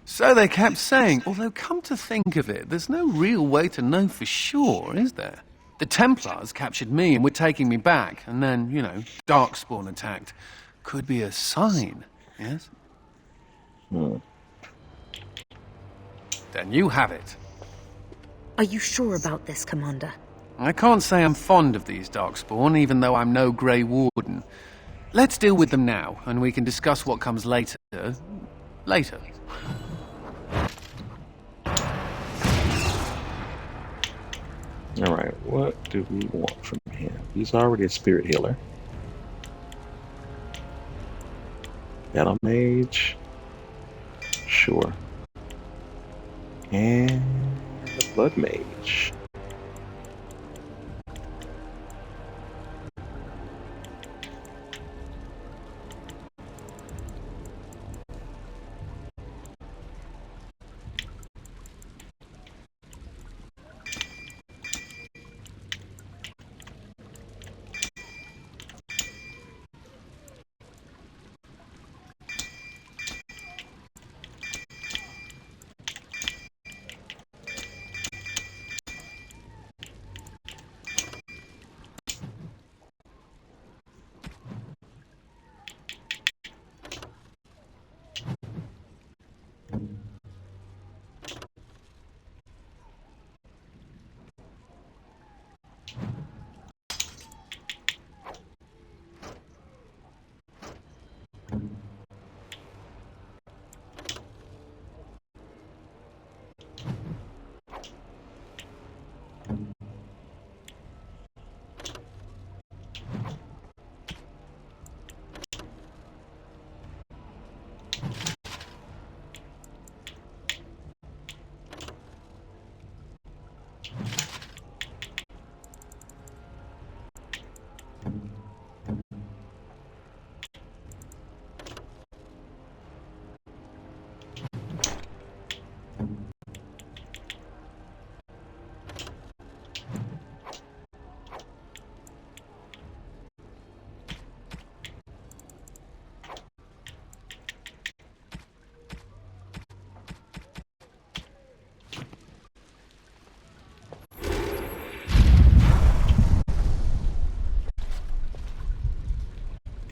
So they kept saying, although come to think of it, there's no real way to know for sure, is there? The Templars captured me and were taking me back, and then, you know, Darkspawn attacked. Could be a sign, yes? Then you have it. Are you sure about this, Commander? I can't say I'm fond of these Darkspawn, even though I'm no Grey Warden. Let's deal with them now, and we can discuss what comes later. Later. Alright, what do we want from him? He's already a spirit healer. Battle mage. Sure. And the blood mage.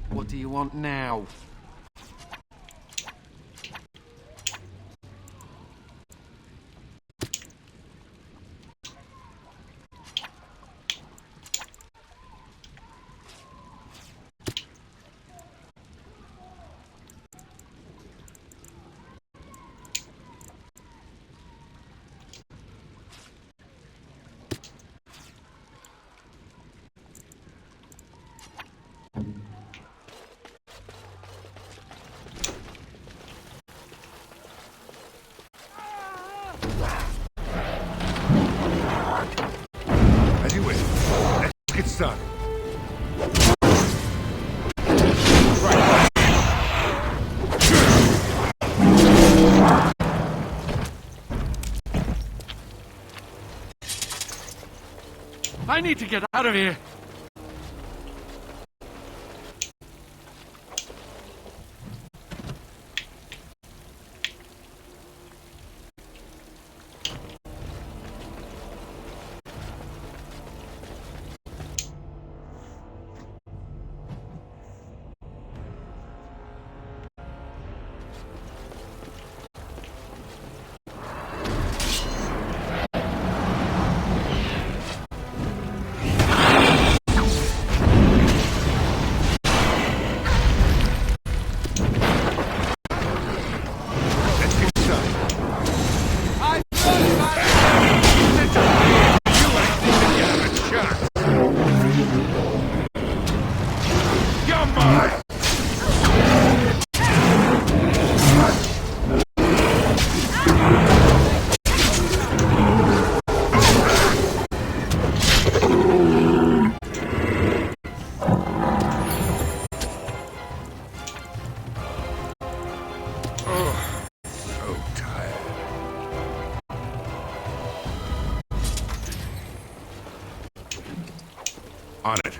What do you want now? As you wish. Let's get started. I need to get out of here. On it.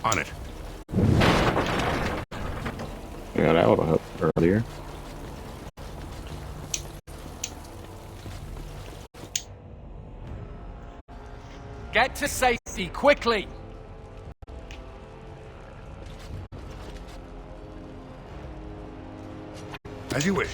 On it. Yeah, that would have helped earlier. Get to safety, quickly! As you wish.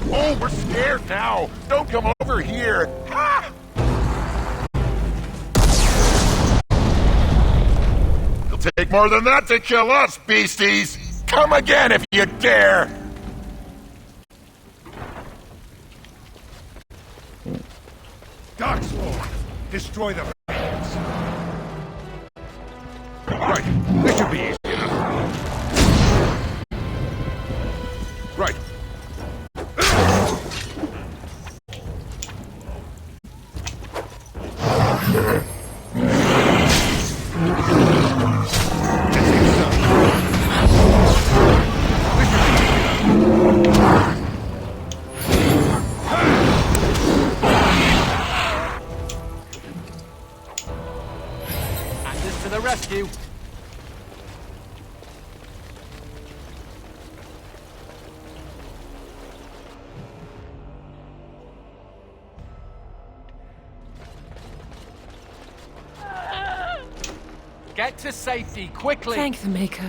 Oh, we're scared now! Don't come over here! Ha! It'll take more than that to kill us, beasties! Come again if you dare! Darkspawn! Destroy the fans. Right, this should be easy enough. Right. Anders to the rescue! Get to safety, quickly! Thank the Maker.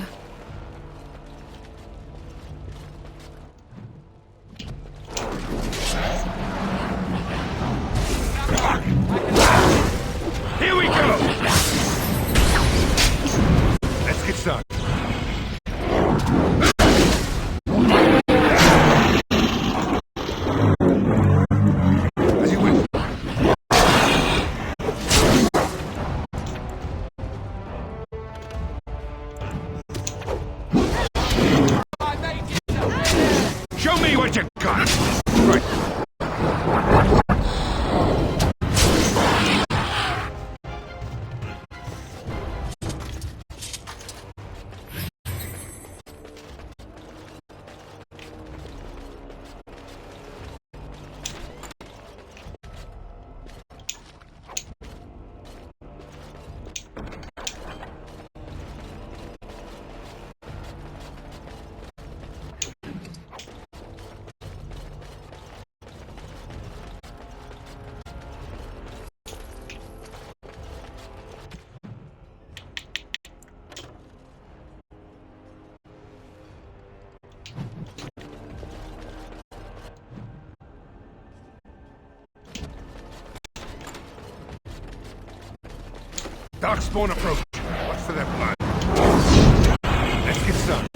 Here we go! Let's get started. As you wish. Show me what you got! Right. Darkspawn approach. Watch for their blood. Let's get started.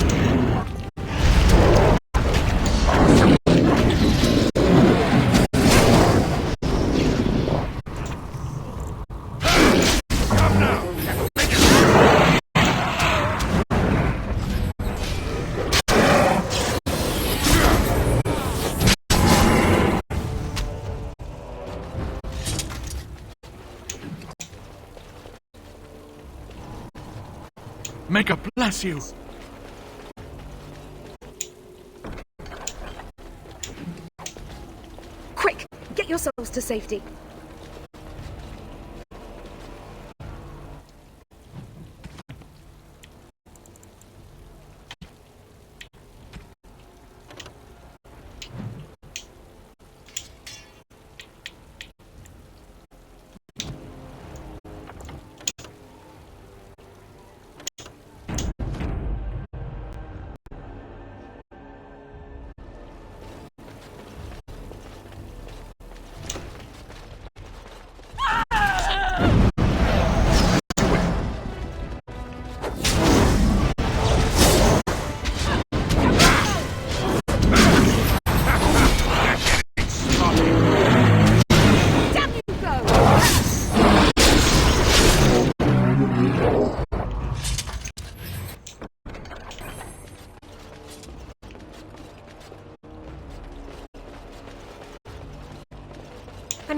Stop now! Maker bless you! Quick! Get yourselves to safety.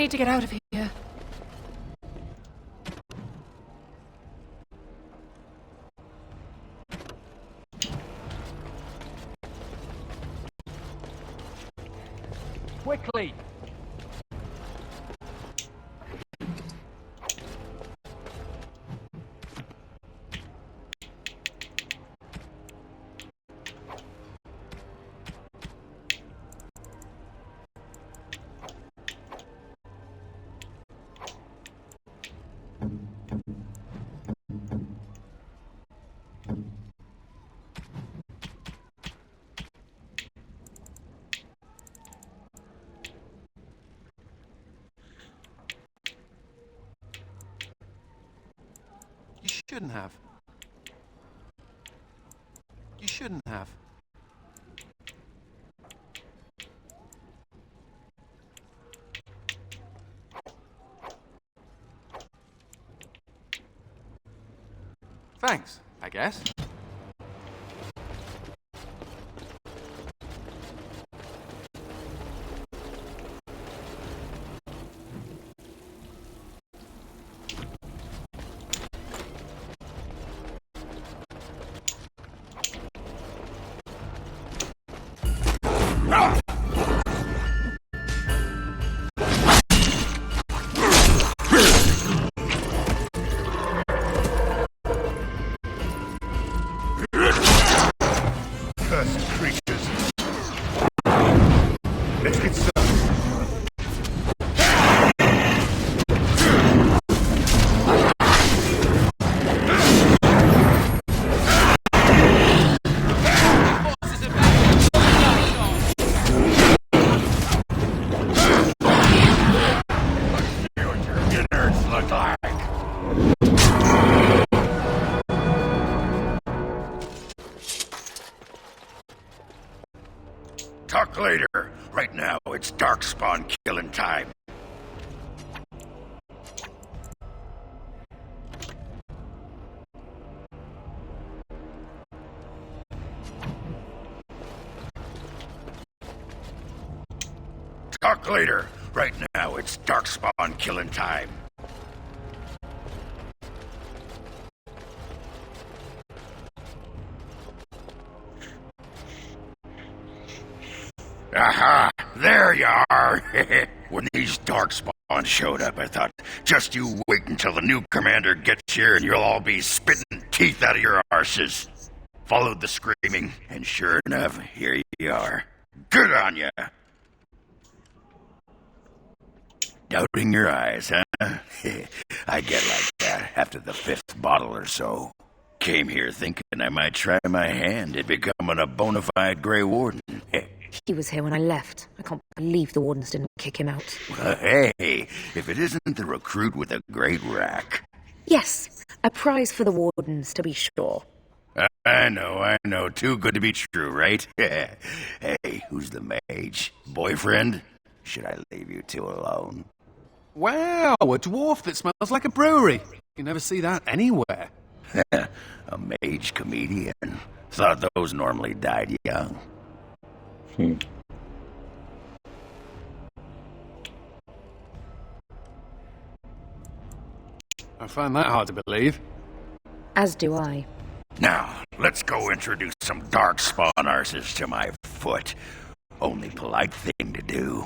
need to get out of here. Quickly! You shouldn't have. You shouldn't have. Thanks, I guess. Cursed creatures. Let's get started. Talk later. Right now, it's Darkspawn killing time. Talk later. Right now, it's Darkspawn killing time. Aha! There you are! When these Darkspawn showed up, I thought, just you wait until the new commander gets here and you'll all be spitting teeth out of your arses. Followed the screaming, and sure enough, here you are. Good on ya! Doubting your eyes, huh? I get like that after the 5th bottle or so. Came here thinking I might try my hand at becoming a bona fide Grey Warden. He was here when I left. I can't believe the Wardens didn't kick him out. Hey, if it isn't the recruit with a great rack. Yes, a prize for the Wardens, to be sure. I know. Too good to be true, right? Hey, who's the mage? Boyfriend? Should I leave you two alone? Wow, a dwarf that smells like a brewery. You never see that anywhere. A mage comedian. Thought those normally died young. I find that hard to believe. As do I. Now, let's go introduce some Darkspawn arses to my foot. Only polite thing to do.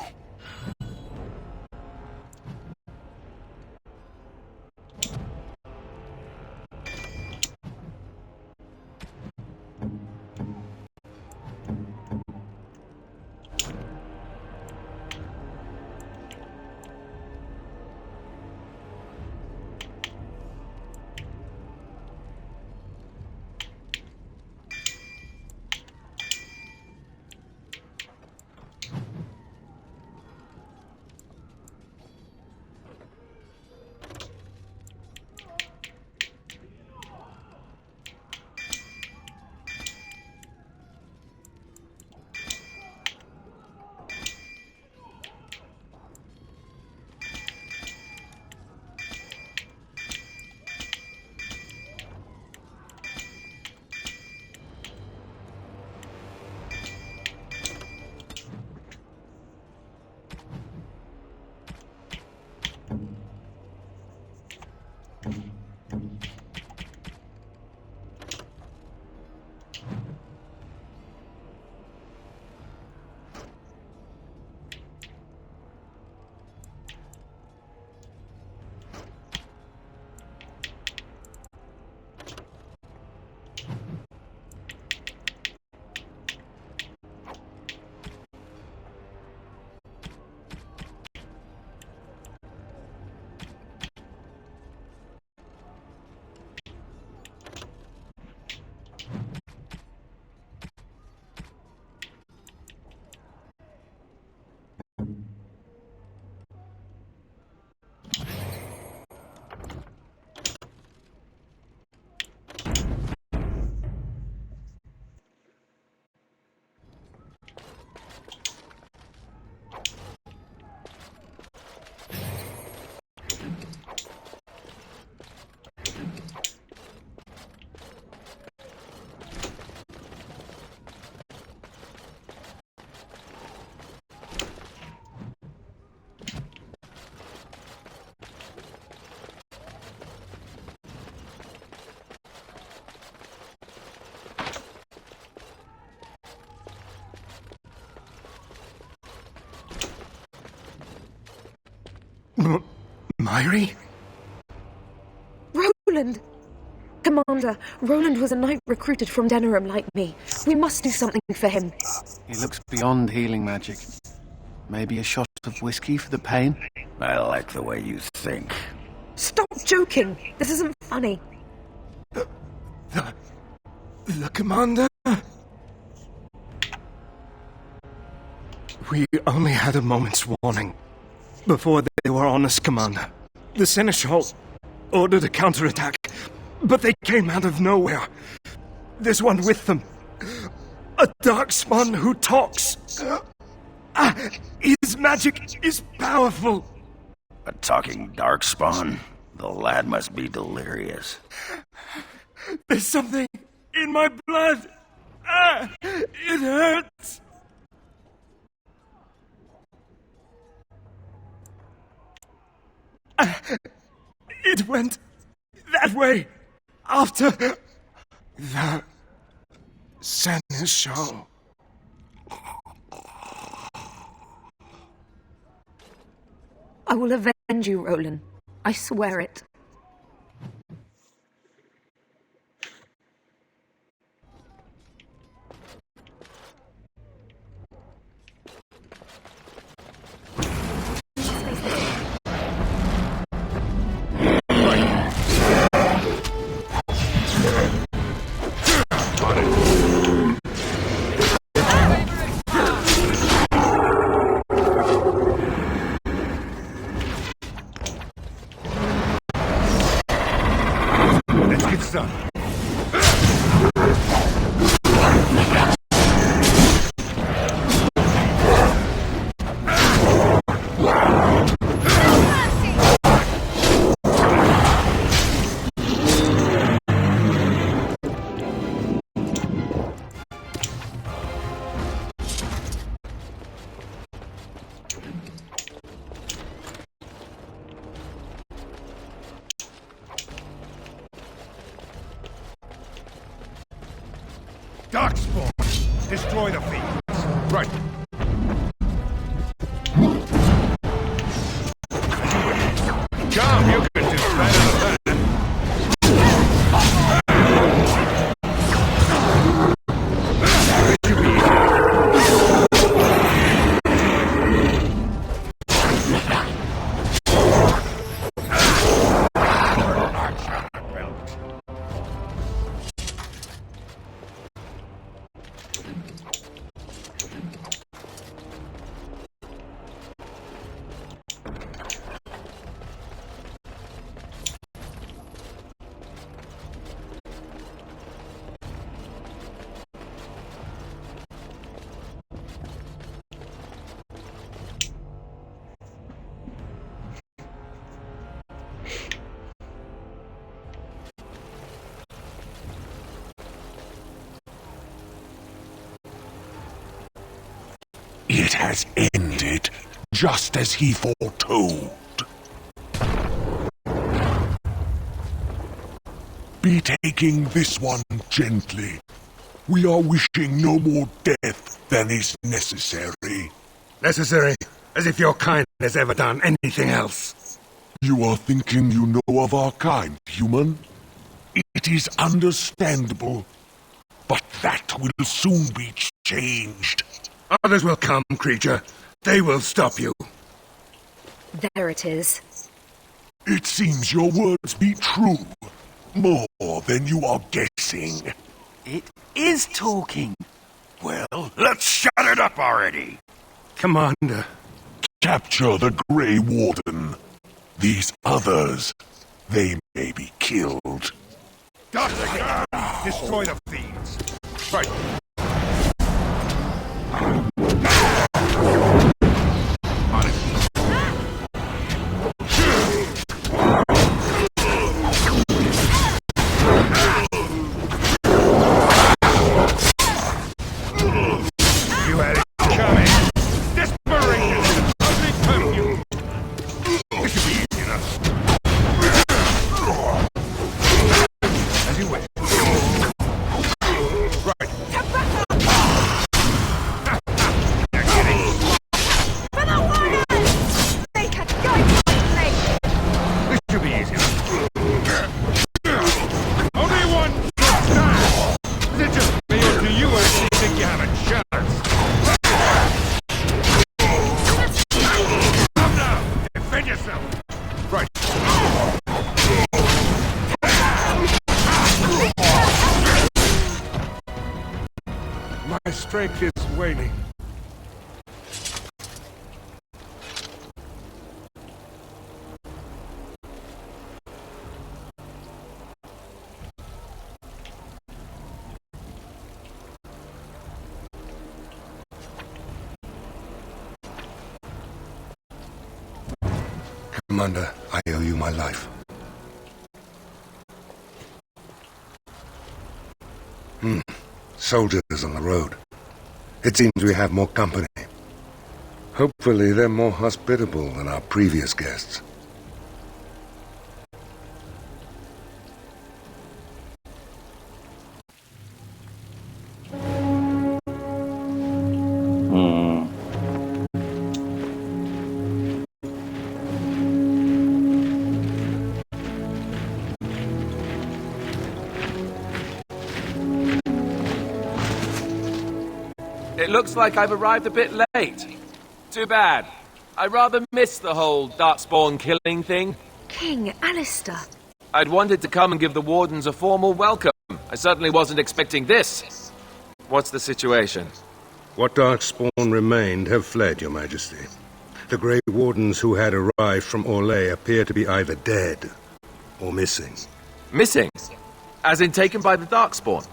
Myri? Roland! Commander, Roland was a knight recruited from Denerim like me. We must do something for him. He looks beyond healing magic. Maybe a shot of whiskey for the pain? I like the way you think. Stop joking! This isn't funny. The commander? We only had a moment's warning. Before they were on us, Commander. The Seneschal ordered a counterattack, but they came out of nowhere. There's one with them. A Darkspawn who talks. His magic is powerful. A talking Darkspawn? The lad must be delirious. There's something in my blood. It hurts. It went that way after the Seneschal. I will avenge you, Roland. I swear it. Darkspawn! Destroy the fiends! Right. Come, you can do better than that! It has ended, just as he foretold. Be taking this one gently. We are wishing no more death than is necessary. Necessary? As if your kind has ever done anything else. You are thinking you know of our kind, human? It is understandable. But that will soon be changed. Others will come, creature. They will stop you. There it is. It seems your words be true. More than you are guessing. It is talking. Well, let's shut it up already. Commander. Capture the Grey Warden. These others, they may be killed. Destroy the thieves. Right. My strength is waning. Commander, I owe you my life. Soldiers on the road. It seems we have more company. Hopefully they're more hospitable than our previous guests. It looks like I've arrived a bit late. Too bad. I rather missed the whole Darkspawn killing thing. King Alistair. I'd wanted to come and give the Wardens a formal welcome. I certainly wasn't expecting this. What's the situation? What Darkspawn remained have fled, Your Majesty. The Grey Wardens who had arrived from Orlais appear to be either dead or missing. Missing? As in taken by the Darkspawn?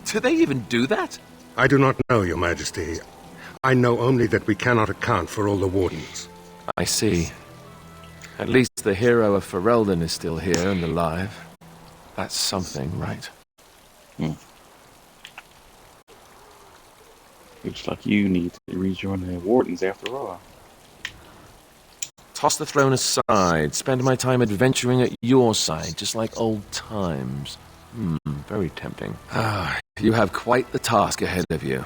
Do they even do that? I do not know, Your Majesty. I know only that we cannot account for all the Wardens. I see. At least the hero of Ferelden is still here and alive. That's something, right? Looks like you need to rejoin the Wardens after all. Toss the throne aside, spend my time adventuring at your side, just like old times. Very tempting. You have quite the task ahead of you.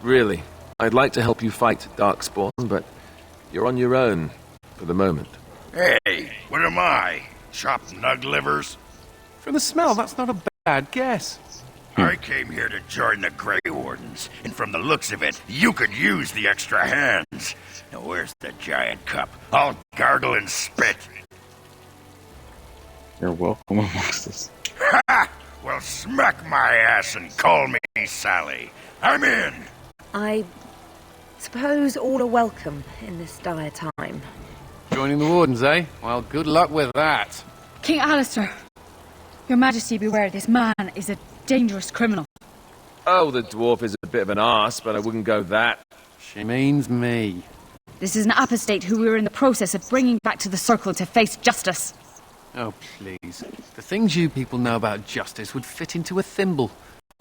Really, I'd like to help you fight Darkspawn, but you're on your own for the moment. Hey, what am I? Chopped nug livers? From the smell, that's not a bad guess. I came here to join the Grey Wardens, and from the looks of it, you could use the extra hands. Now where's the giant cup? I'll gargle and spit. You're welcome amongst us. Ha! Well, smack my ass and call me Sally. I'm in. I suppose all are welcome in this dire time. Joining the Wardens, eh? Well, good luck with that. King Alistair, Your Majesty beware, this man is a dangerous criminal. Oh, the dwarf is a bit of an arse, but I wouldn't go that. She means me. This is an apostate who we're in the process of bringing back to the Circle to face justice. Oh, please. The things you people know about justice would fit into a thimble.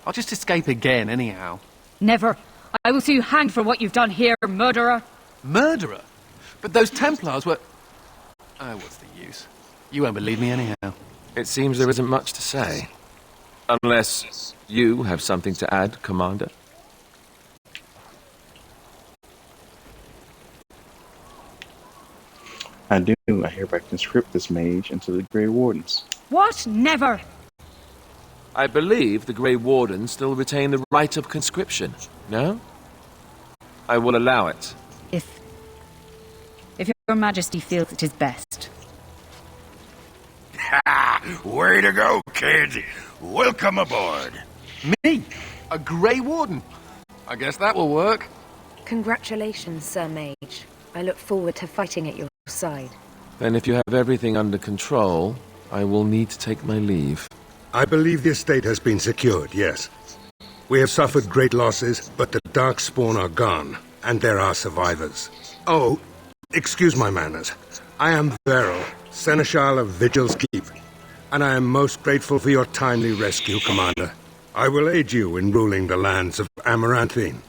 I'll just escape again, anyhow. Never. I will see you hanged for what you've done here, murderer. Murderer? But those Templars were... Oh, what's the use? You won't believe me anyhow. It seems there isn't much to say. Unless you have something to add, Commander. I do. I hereby conscript this mage into the Grey Wardens. What? Never! I believe the Grey Wardens still retain the right of conscription, no? I will allow it. If your Majesty feels it is best. Ha! Way to go, kid! Welcome aboard. Me? A Grey Warden? I guess that will work. Congratulations, Sir Mage. I look forward to fighting at your side. Then if you have everything under control, I will need to take my leave. I believe the estate has been secured, yes. We have suffered great losses, but the Darkspawn are gone, and there are survivors. Oh, excuse my manners. I am Verrill, Seneschal of Vigil's Keep, and I am most grateful for your timely rescue, Commander. I will aid you in ruling the lands of Amaranthine.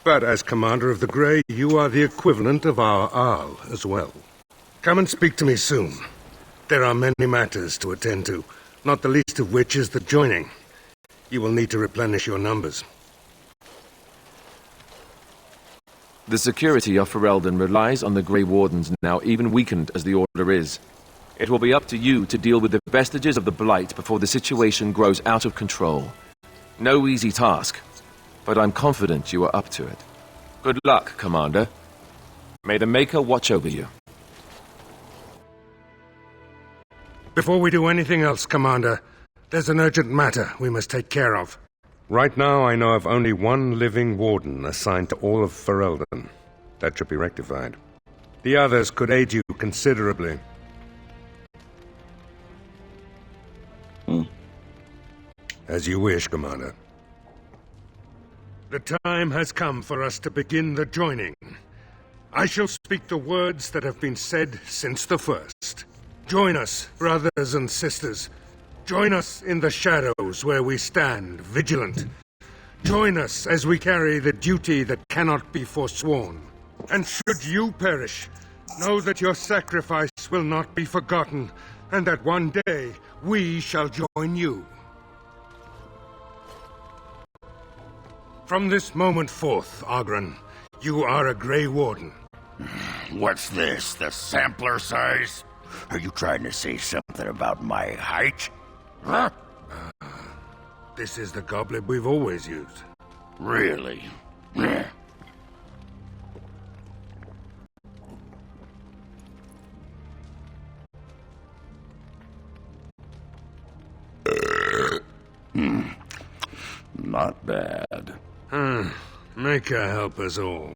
But as Commander of the Grey, you are the equivalent of our Arl as well. Come and speak to me soon. There are many matters to attend to, not the least of which is the joining. You will need to replenish your numbers. The security of Ferelden relies on the Grey Wardens now, even weakened as the Order is. It will be up to you to deal with the vestiges of the Blight before the situation grows out of control. No easy task, but I'm confident you are up to it. Good luck, Commander. May the Maker watch over you. Before we do anything else, Commander, there's an urgent matter we must take care of. Right now, I know of only one living warden assigned to all of Ferelden. That should be rectified. The others could aid you considerably. As you wish, Commander. The time has come for us to begin the joining. I shall speak the words that have been said since the first. Join us, brothers and sisters. Join us in the shadows where we stand, vigilant. Join us as we carry the duty that cannot be forsworn. And should you perish, know that your sacrifice will not be forgotten, and that one day we shall join you. From this moment forth, Oghren, you are a Grey Warden. What's this, the sampler size? Are you trying to say something about my height? Huh? This is the goblet we've always used. Really? Not bad. Maker help us all.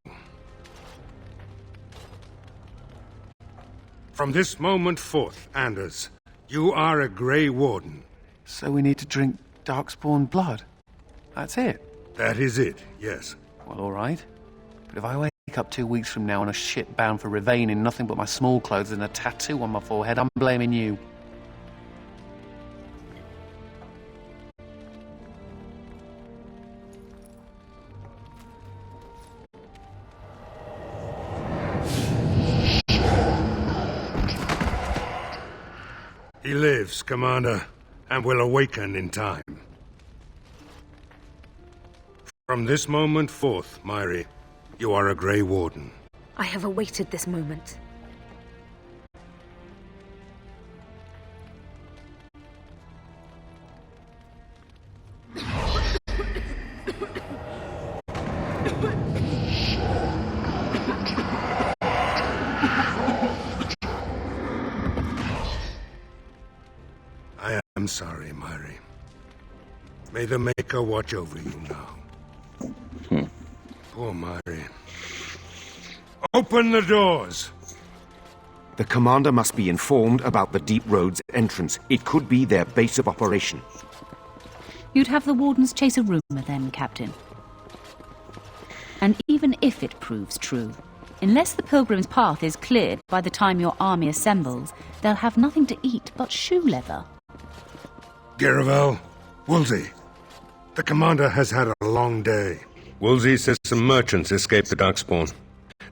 From this moment forth, Anders, you are a Grey Warden. So we need to drink Darkspawn blood? That's it? That is it, yes. Well, all right. But if I wake up 2 weeks from now on a ship bound for Rivain in nothing but my small clothes and a tattoo on my forehead, I'm blaming you. He lives, Commander, and will awaken in time. From this moment forth, Myri, you are a Grey Warden. I have awaited this moment. I'm sorry, Myri. May the Maker watch over you now. Poor Myri. Open the doors! The commander must be informed about the Deep Road's entrance. It could be their base of operation. You'd have the Wardens chase a rumor then, Captain. And even if it proves true, unless the Pilgrim's Path is cleared by the time your army assembles, they'll have nothing to eat but shoe leather. Garavel, Woolsey, the commander has had a long day. Woolsey says some merchants escaped the Darkspawn.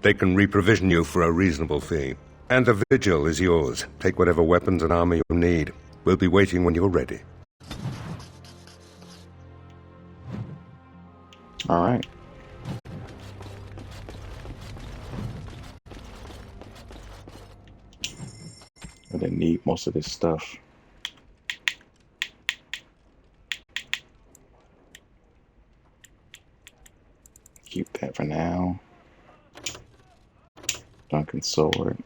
They can reprovision you for a reasonable fee. And the Vigil is yours. Take whatever weapons and armor you need. We'll be waiting when you're ready. All right. I didn't need most of this stuff. Keep that for now. Duncan's sword.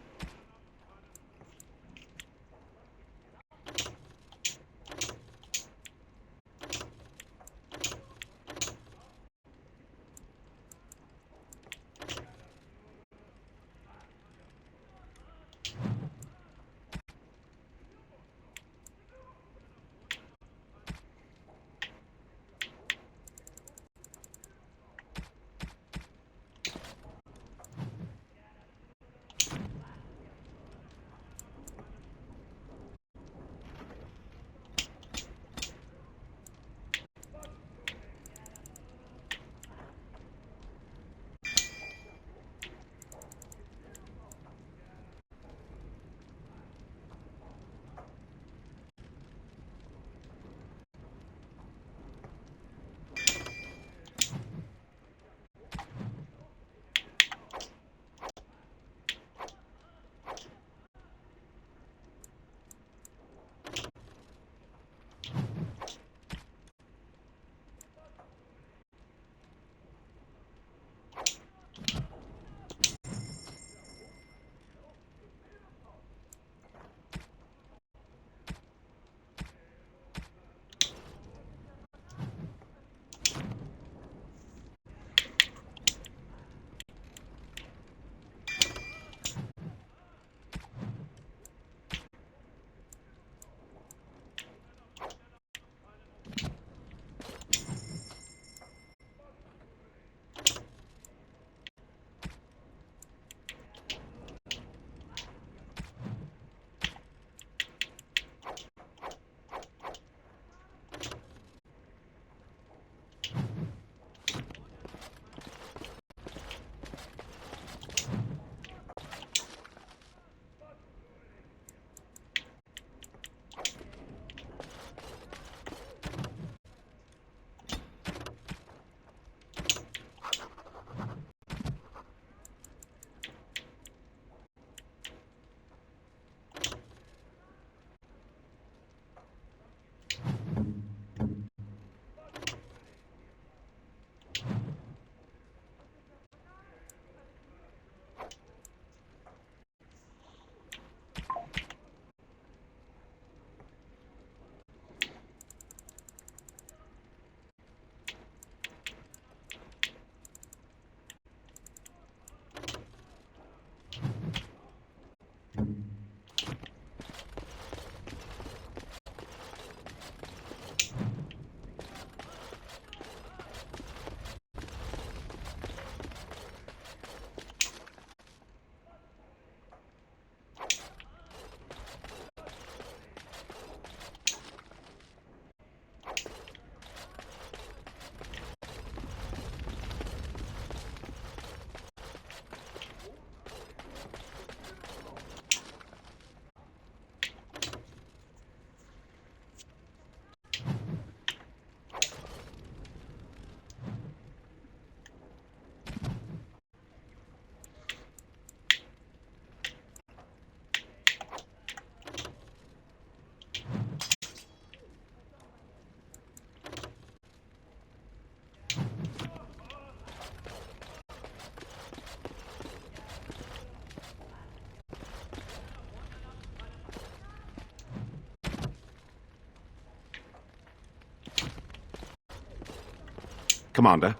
Commander?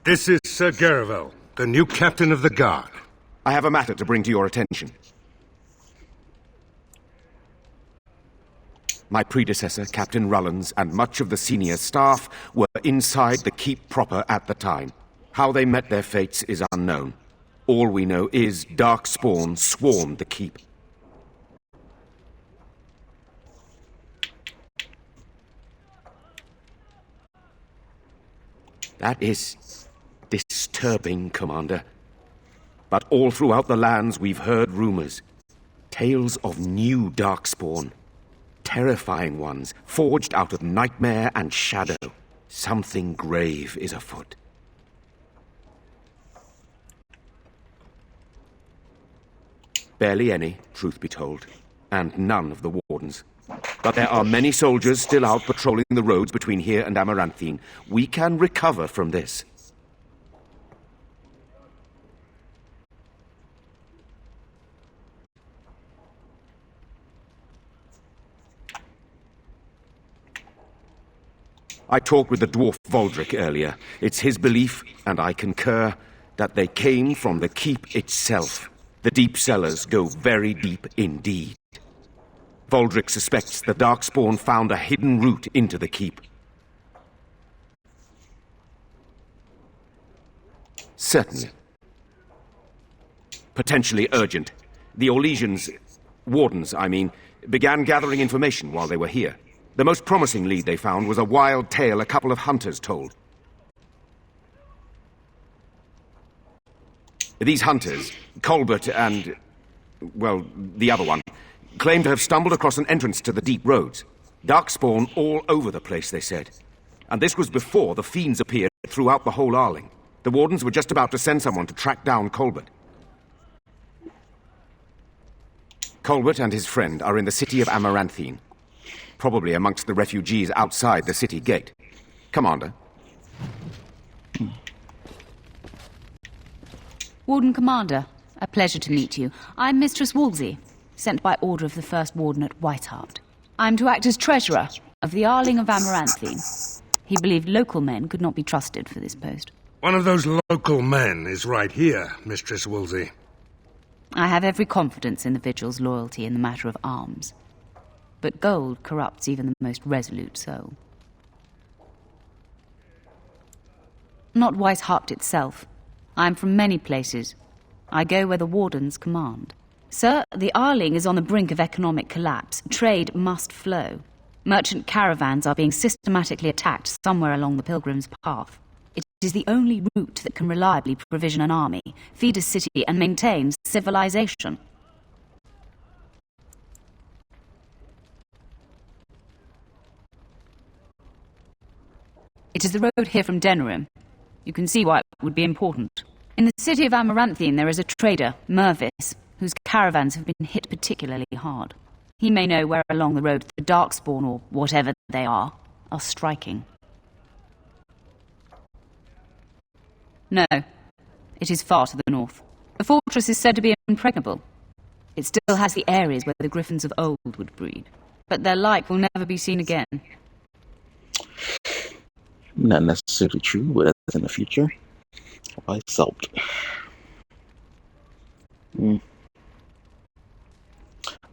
This is Sir Garavel, the new captain of the guard. I have a matter to bring to your attention. My predecessor, Captain Rullans, and much of the senior staff were inside the keep proper at the time. How they met their fates is unknown. All we know is Darkspawn swarmed the keep. That is disturbing, Commander. But all throughout the lands we've heard rumors. Tales of new Darkspawn. Terrifying ones, forged out of nightmare and shadow. Something grave is afoot. Barely any, truth be told, and none of the Wardens. But there are many soldiers still out patrolling the roads between here and Amaranthine. We can recover from this. I talked with the dwarf Voldric earlier. It's his belief, and I concur, that they came from the keep itself. The deep cellars go very deep indeed. Voldric suspects the Darkspawn found a hidden route into the keep. Certainly. Potentially urgent. The Orlesians, Wardens, I mean, began gathering information while they were here. The most promising lead they found was a wild tale a couple of hunters told. These hunters, Colbert and, well, the other one, claimed to have stumbled across an entrance to the deep roads. Darkspawn all over the place, they said. And this was before the fiends appeared throughout the whole Arling. The Wardens were just about to send someone to track down Colbert. Colbert and his friend are in the city of Amaranthine. Probably amongst the refugees outside the city gate. Commander. Warden Commander, a pleasure to meet you. I'm Mistress Wolsey, sent by order of the First Warden at Whiteheart. I'm to act as treasurer of the Arling of Amaranthine. He believed local men could not be trusted for this post. One of those local men is right here, Mistress Wolsey. I have every confidence in the Vigil's loyalty in the matter of arms. But gold corrupts even the most resolute soul. Not Whiteheart itself. I'm from many places. I go where the Wardens command. Sir, the Arling is on the brink of economic collapse. Trade must flow. Merchant caravans are being systematically attacked somewhere along the Pilgrim's Path. It is the only route that can reliably provision an army, feed a city, and maintain civilization. It is the road here from Denerim. You can see why it would be important. In the city of Amaranthine there is a trader, Mervis, whose caravans have been hit particularly hard. He may know where along the road the Darkspawn, or whatever they are striking. No, it is far to the north. The fortress is said to be impregnable. It still has the areas where the griffins of old would breed. But their like will never be seen again. Not necessarily true, but that's in the future. I solved.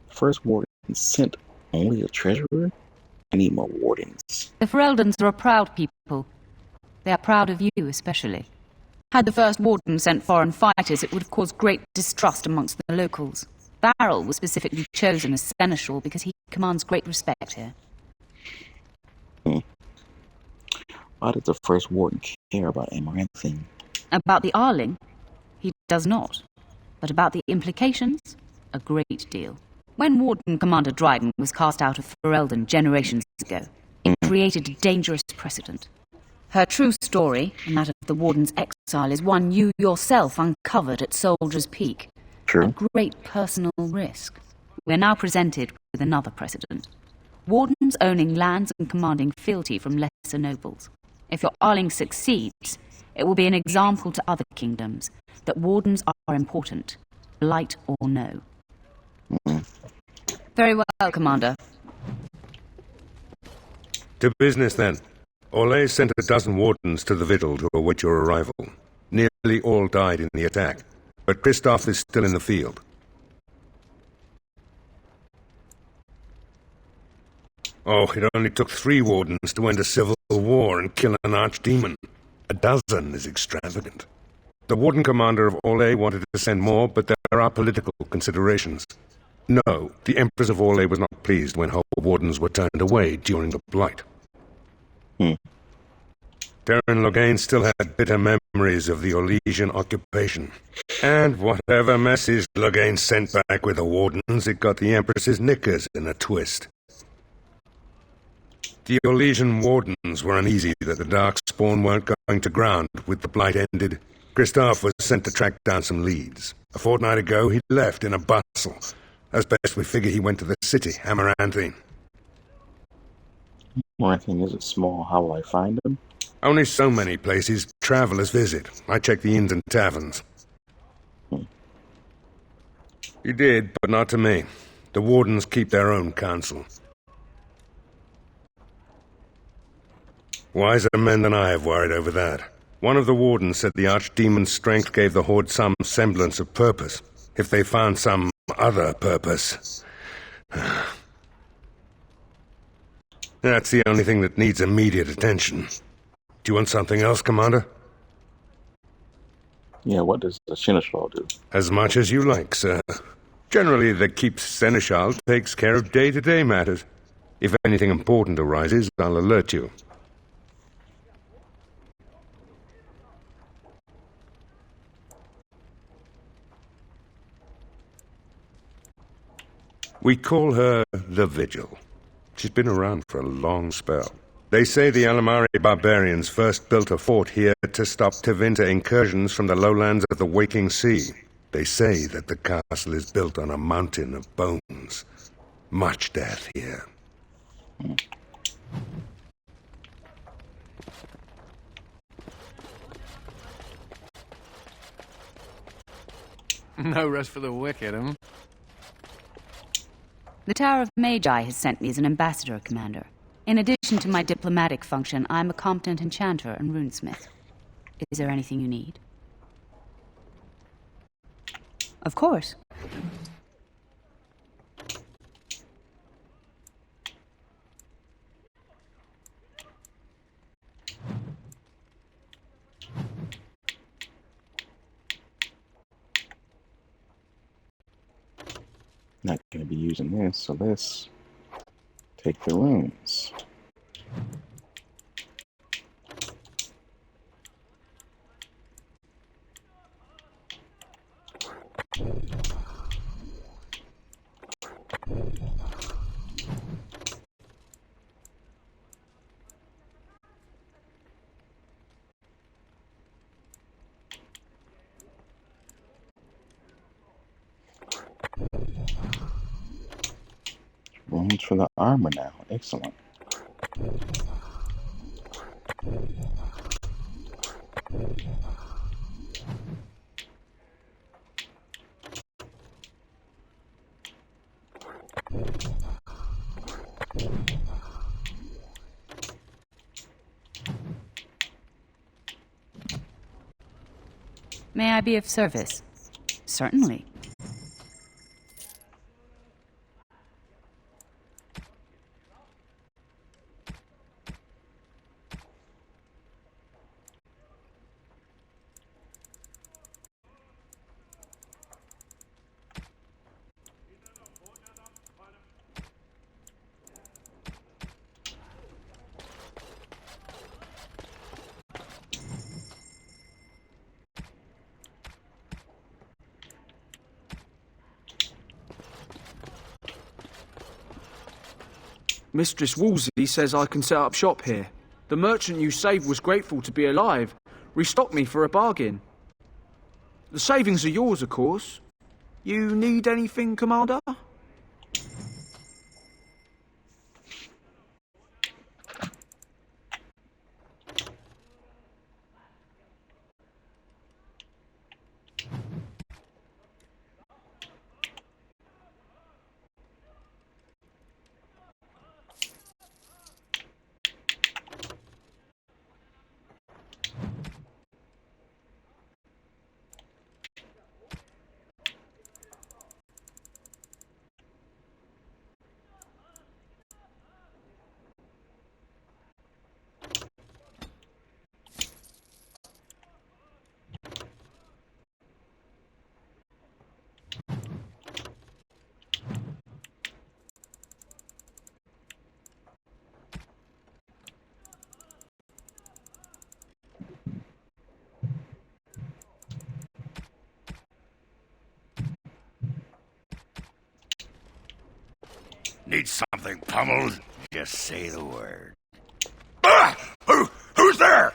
First Warden sent only a treasurer? I need more Wardens. The Fereldans are a proud people. They are proud of you, especially. Had the First Warden sent foreign fighters, it would have caused great distrust amongst the locals. Barrel was specifically chosen as seneschal because he commands great respect here. Why does the First Warden care about Amaranthine? About the Arling? He does not. But about the implications? A great deal. When Warden Commander Dryden was cast out of Ferelden generations ago, it created a dangerous precedent. Her true story, and that of the Warden's exile, is one you yourself uncovered at Soldier's Peak. True. A great personal risk. We are now presented with another precedent. Wardens owning lands and commanding fealty from lesser nobles. If your Arling succeeds, it will be an example to other kingdoms that Wardens are important, blight or no. Very well, Commander. To business, then. Orlais sent a dozen Wardens to the Vigil to await your arrival. Nearly all died in the attack, but Kristoff is still in the field. Oh, it only took 3 Wardens to end a civil war and kill an archdemon. A dozen is extravagant. The Warden Commander of Orlais wanted to send more, but there are political considerations. No, the Empress of Orlais was not pleased when her Wardens were turned away during the Blight. Terran Logain still had bitter memories of the Orlesian occupation. And whatever message Logain sent back with the Wardens, it got the Empress's knickers in a twist. The Orlesian Wardens were uneasy that the Darkspawn weren't going to ground with the Blight ended. Kristoff was sent to track down some leads. A fortnight ago, he left in a bustle. As best we figure, he went to the city, Amaranthine. Amaranthine isn't small. How will I find him? Only so many places travelers visit. I checked the inns and taverns. You did, but not to me. The Wardens keep their own counsel. Wiser men than I have worried over that. One of the Wardens said the Archdemon's strength gave the Horde some semblance of purpose. If they found some other purpose... That's the only thing that needs immediate attention. Do you want something else, Commander? Yeah, what does the Seneschal do? As much as you like, sir. Generally, the Keep's Seneschal takes care of day-to-day matters. If anything important arises, I'll alert you. We call her the Vigil. She's been around for a long spell. They say the Alamari barbarians first built a fort here to stop Tevinter incursions from the lowlands of the Waking Sea. They say that the castle is built on a mountain of bones. Much death here. No rest for the wicked, huh? The Tower of Magi has sent me as an ambassador, Commander. In addition to my diplomatic function, I'm a competent enchanter and runesmith. Is there anything you need? Of course. Not going to be using this, so let's take the runes. Runes for the armor now. Excellent. May I be of service? Certainly. Mistress Wolsey says I can set up shop here. The merchant you saved was grateful to be alive. Restocked me for a bargain. The savings are yours, of course. You need anything, Commander? Need something pummeled? Just say the word. Ah! Who's there?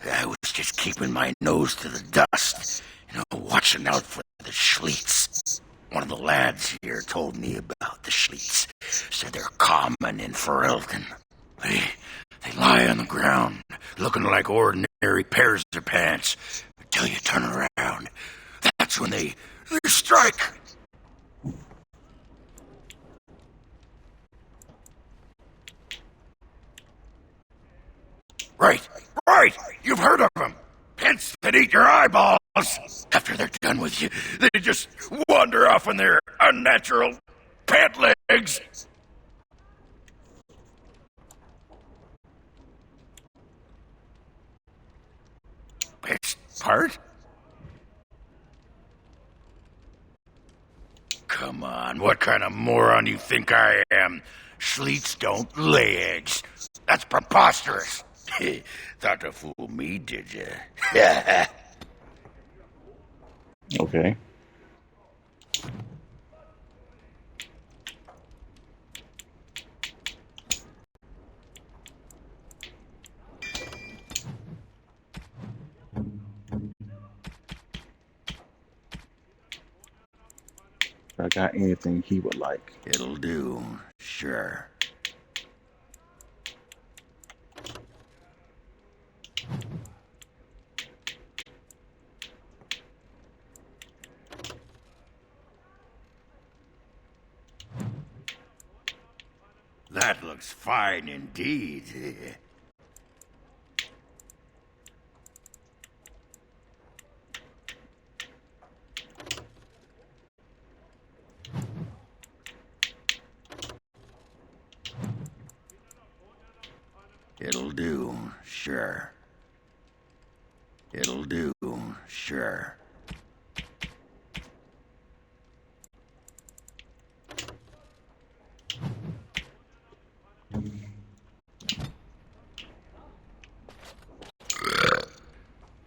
I was just keeping my nose to the dust, watching out for the Schliets. One of the lads here told me about the Schliets. Said they're common in Ferelden. They lie on the ground, looking like ordinary pairs of pants, until you turn around. That's when they strike. Right! You've heard of them. Pants that eat your eyeballs. After they're done with you, they just wander off on their unnatural pant legs. Best part? Come on, what kind of moron you think I am? Schliets don't lay eggs. That's preposterous. Thought to fool me, did you? Okay. If I got anything he would like. It'll do, sure. That looks fine indeed. It'll do, sure. It'll do, sure.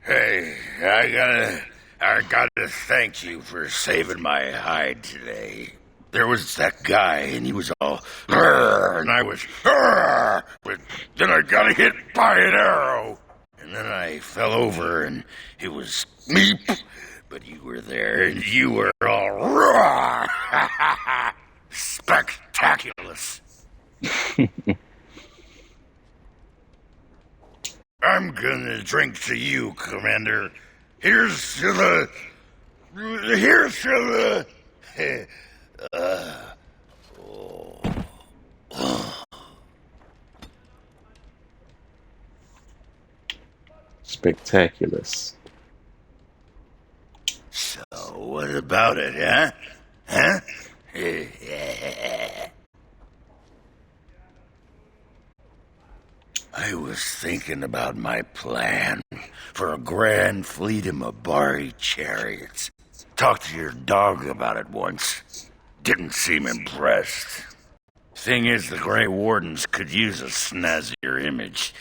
Hey, I gotta thank you for saving my hide today. There was that guy, and he was all, and I was, but then I got hit by an arrow. And then I fell over, and it was me, but you were there, and you were all, spectaculous. I'm gonna drink to you, Commander. Here's to the... Spectaculous. So, what about it, huh? Huh? I was thinking about my plan for a grand fleet of Mabari chariots. Talked to your dog about it once. Didn't seem impressed. Thing is, the Grey Wardens could use a snazzier image.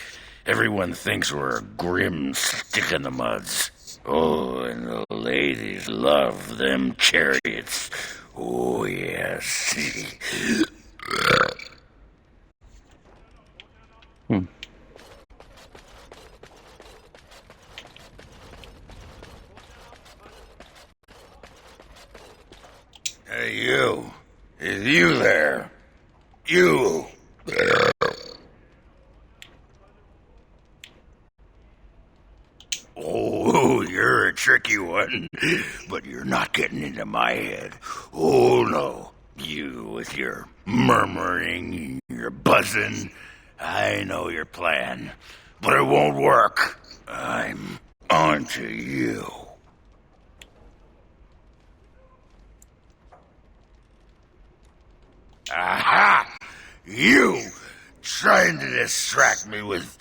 Everyone thinks we're a grim stick-in-the-muds. Oh, and the ladies love them chariots. Oh, yes. Hey, you. Is you there? You. Oh, you're a tricky one, but you're not getting into my head. Oh, no. You with your murmuring, your buzzing. I know your plan, but it won't work. I'm onto you. Aha! You trying to distract me with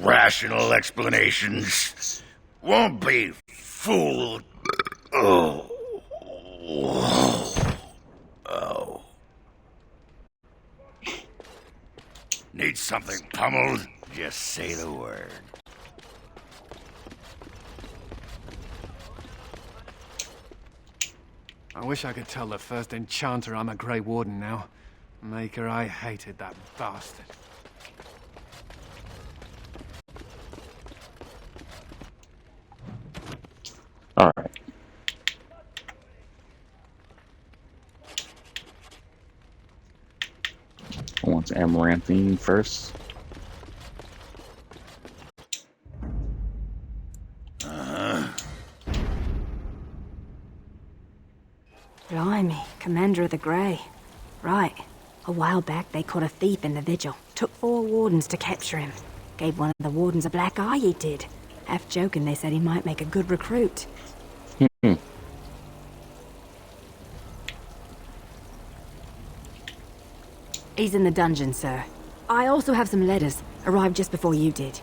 rational explanations. Won't be fooled. Oh. Need something pummeled? Just say the word. I wish I could tell the first enchanter I'm a Grey Warden now. Maker, I hated that bastard. Alright. I want to Amaranthine first. Blimey, Commander of the Grey. Right. A while back they caught a thief in the vigil. Took 4 wardens to capture him. Gave one of the wardens a black eye, he did. Half joking, they said he might make a good recruit. He's in the dungeon, sir. I also have some letters. Arrived just before you did.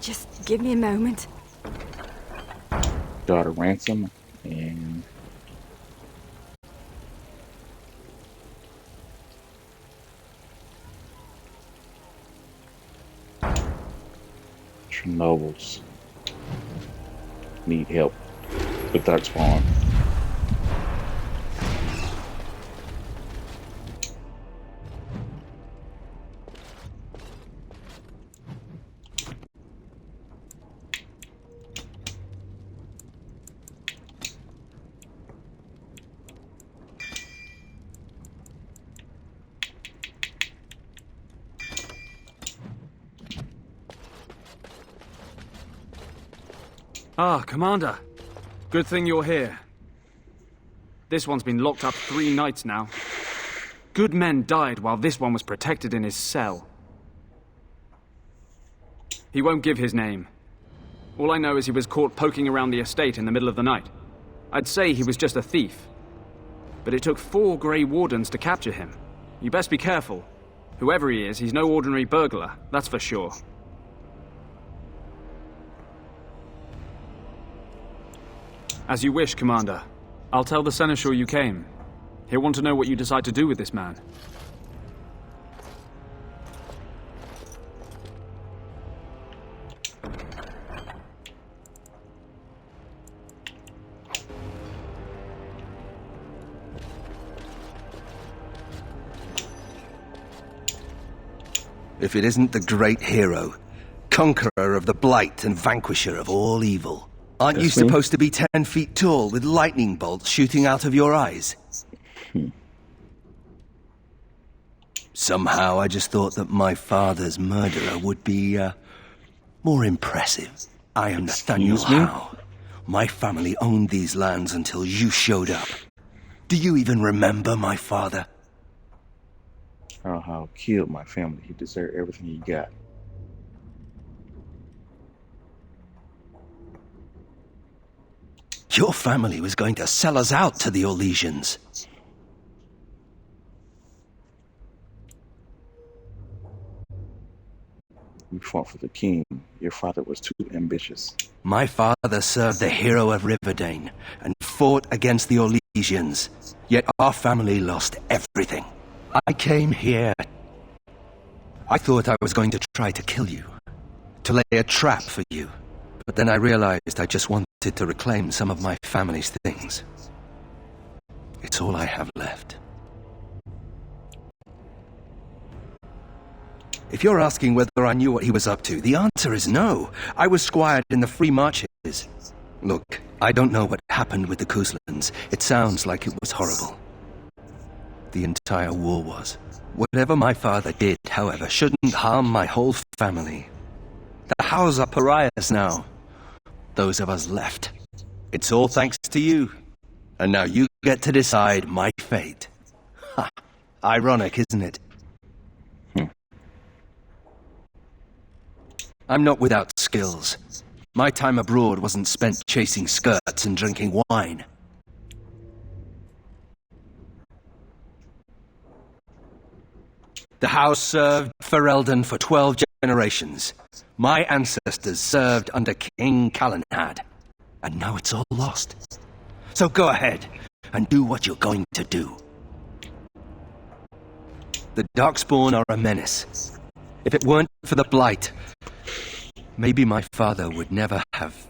Just give me a moment. Daughter Ransom and Nobles need help with Darkspawn. Ah, Commander. Good thing you're here. This one's been locked up 3 nights now. Good men died while this one was protected in his cell. He won't give his name. All I know is he was caught poking around the estate in the middle of the night. I'd say he was just a thief. But it took 4 Grey Wardens to capture him. You best be careful. Whoever he is, he's no ordinary burglar, that's for sure. As you wish, Commander. I'll tell the Seneschal you came. He'll want to know what you decide to do with this man. If it isn't the great hero, conqueror of the Blight and vanquisher of all evil. Aren't you supposed to be 10 feet tall with lightning bolts shooting out of your eyes? Somehow I just thought that my father's murderer would be, more impressive. I am Nathaniel Howe. My family owned these lands until you showed up. Do you even remember my father? Oh, how killed my family. He deserved everything he got. Your family was going to sell us out to the Orlesians. You fought for the king. Your father was too ambitious. My father served the hero of Riverdane and fought against the Orlesians. Yet our family lost everything. I came here. I thought I was going to try to kill you, to lay a trap for you. But then I realized I just wanted to reclaim some of my family's things. It's all I have left. If you're asking whether I knew what he was up to, the answer is no. I was squired in the Free Marches. Look, I don't know what happened with the Kuzlans. It sounds like it was horrible. The entire war was. Whatever my father did, however, shouldn't harm my whole family. The Howes are pariahs now. Those of us left. It's all thanks to you. And now you get to decide my fate. Ha! Ironic, isn't it? I'm not without skills. My time abroad wasn't spent chasing skirts and drinking wine. The house served Ferelden for 12 generations. My ancestors served under King Calenhad. And now it's all lost. So go ahead and do what you're going to do. The Darkspawn are a menace. If it weren't for the Blight, maybe my father would never have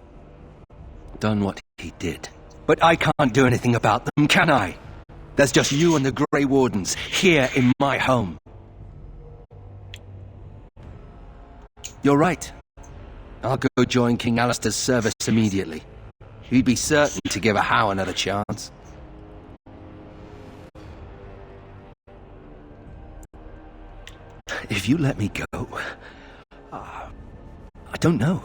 done what he did. But I can't do anything about them, can I? There's just you and the Grey Wardens here in my home. You're right. I'll go join King Alistair's service immediately. He'd be certain to give a Howe another chance. If you let me go... I don't know.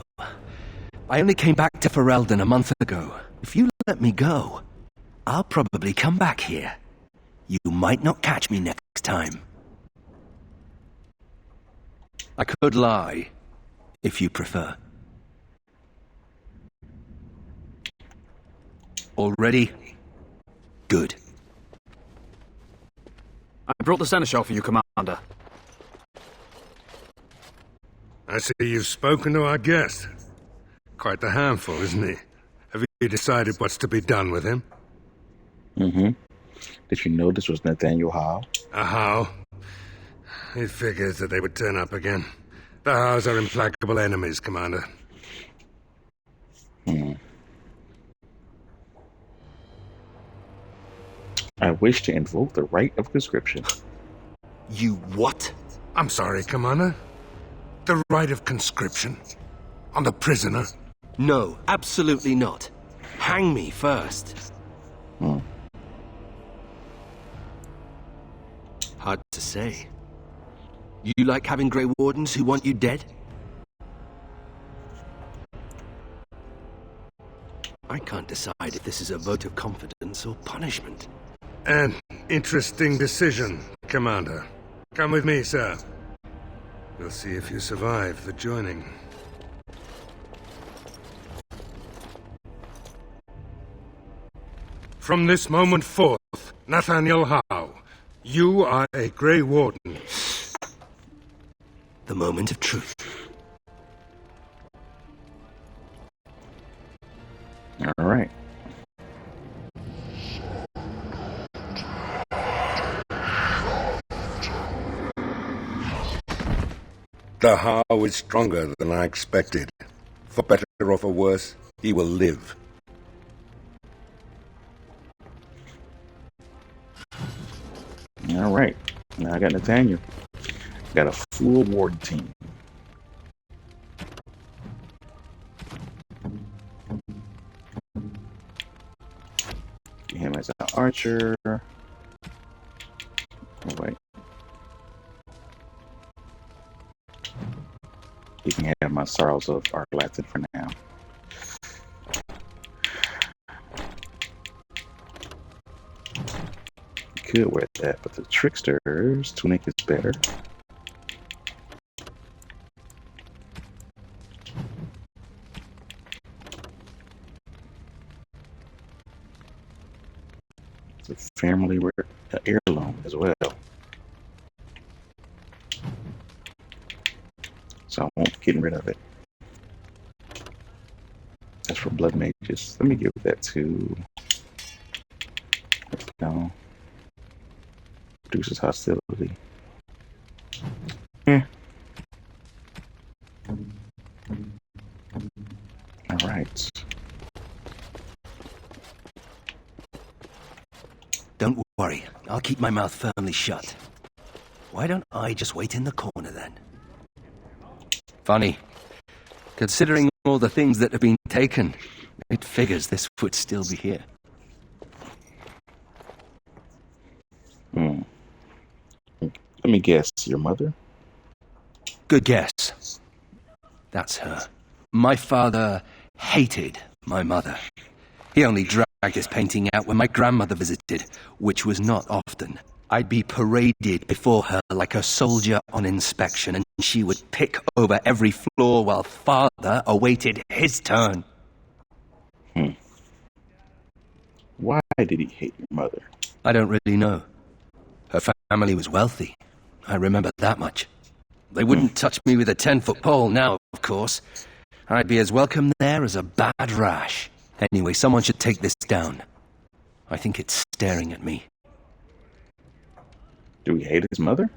I only came back to Ferelden a month ago. If you let me go, I'll probably come back here. You might not catch me next time. I could lie, if you prefer. All ready? Good. I brought the seneschal for you, Commander. I see you've spoken to our guest. Quite the handful, isn't he? Have you decided what's to be done with him? Mm-hmm. Did you know this was Nathaniel Howe? A Howe? It figures that they would turn up again. The Howes are implacable enemies, Commander. I wish to invoke the right of conscription. You what? I'm sorry, Commander. The right of conscription? On the prisoner? No, absolutely not. Hang me first. Hard to say. You like having Grey Wardens who want you dead? I can't decide if this is a vote of confidence or punishment. An interesting decision, Commander. Come with me, sir. We'll see if you survive the joining. From this moment forth, Nathaniel Howe, you are a Grey Warden. The moment of truth. All right. The Howe is stronger than I expected. For better or for worse, he will live. All right. Now I got Nathaniel. Got a full ward team. Get him as an archer. Oh, wait. You can have my Sorrows of Arglatin for now. Could wear that, but the Trickster's tunic is better. It's a family heirloom as well. So I won't be getting rid of it. That's for blood mages. Let me give that to... No. Reduces hostility. Alright. Don't worry. I'll keep my mouth firmly shut. Why don't I just wait in the corner then? Funny. Considering all the things that have been taken, it figures this would still be here. Let me guess, your mother? Good guess. That's her. My father hated my mother. He only dragged his painting out when my grandmother visited, which was not often. I'd be paraded before her like a soldier on inspection, and she would pick over every floor while father awaited his turn. Why did he hate your mother? I don't really know. Her family was wealthy. I remember that much. They wouldn't touch me with a 10-foot pole now, of course. I'd be as welcome there as a bad rash. Anyway, someone should take this down. I think it's staring at me. Do he hate his mother?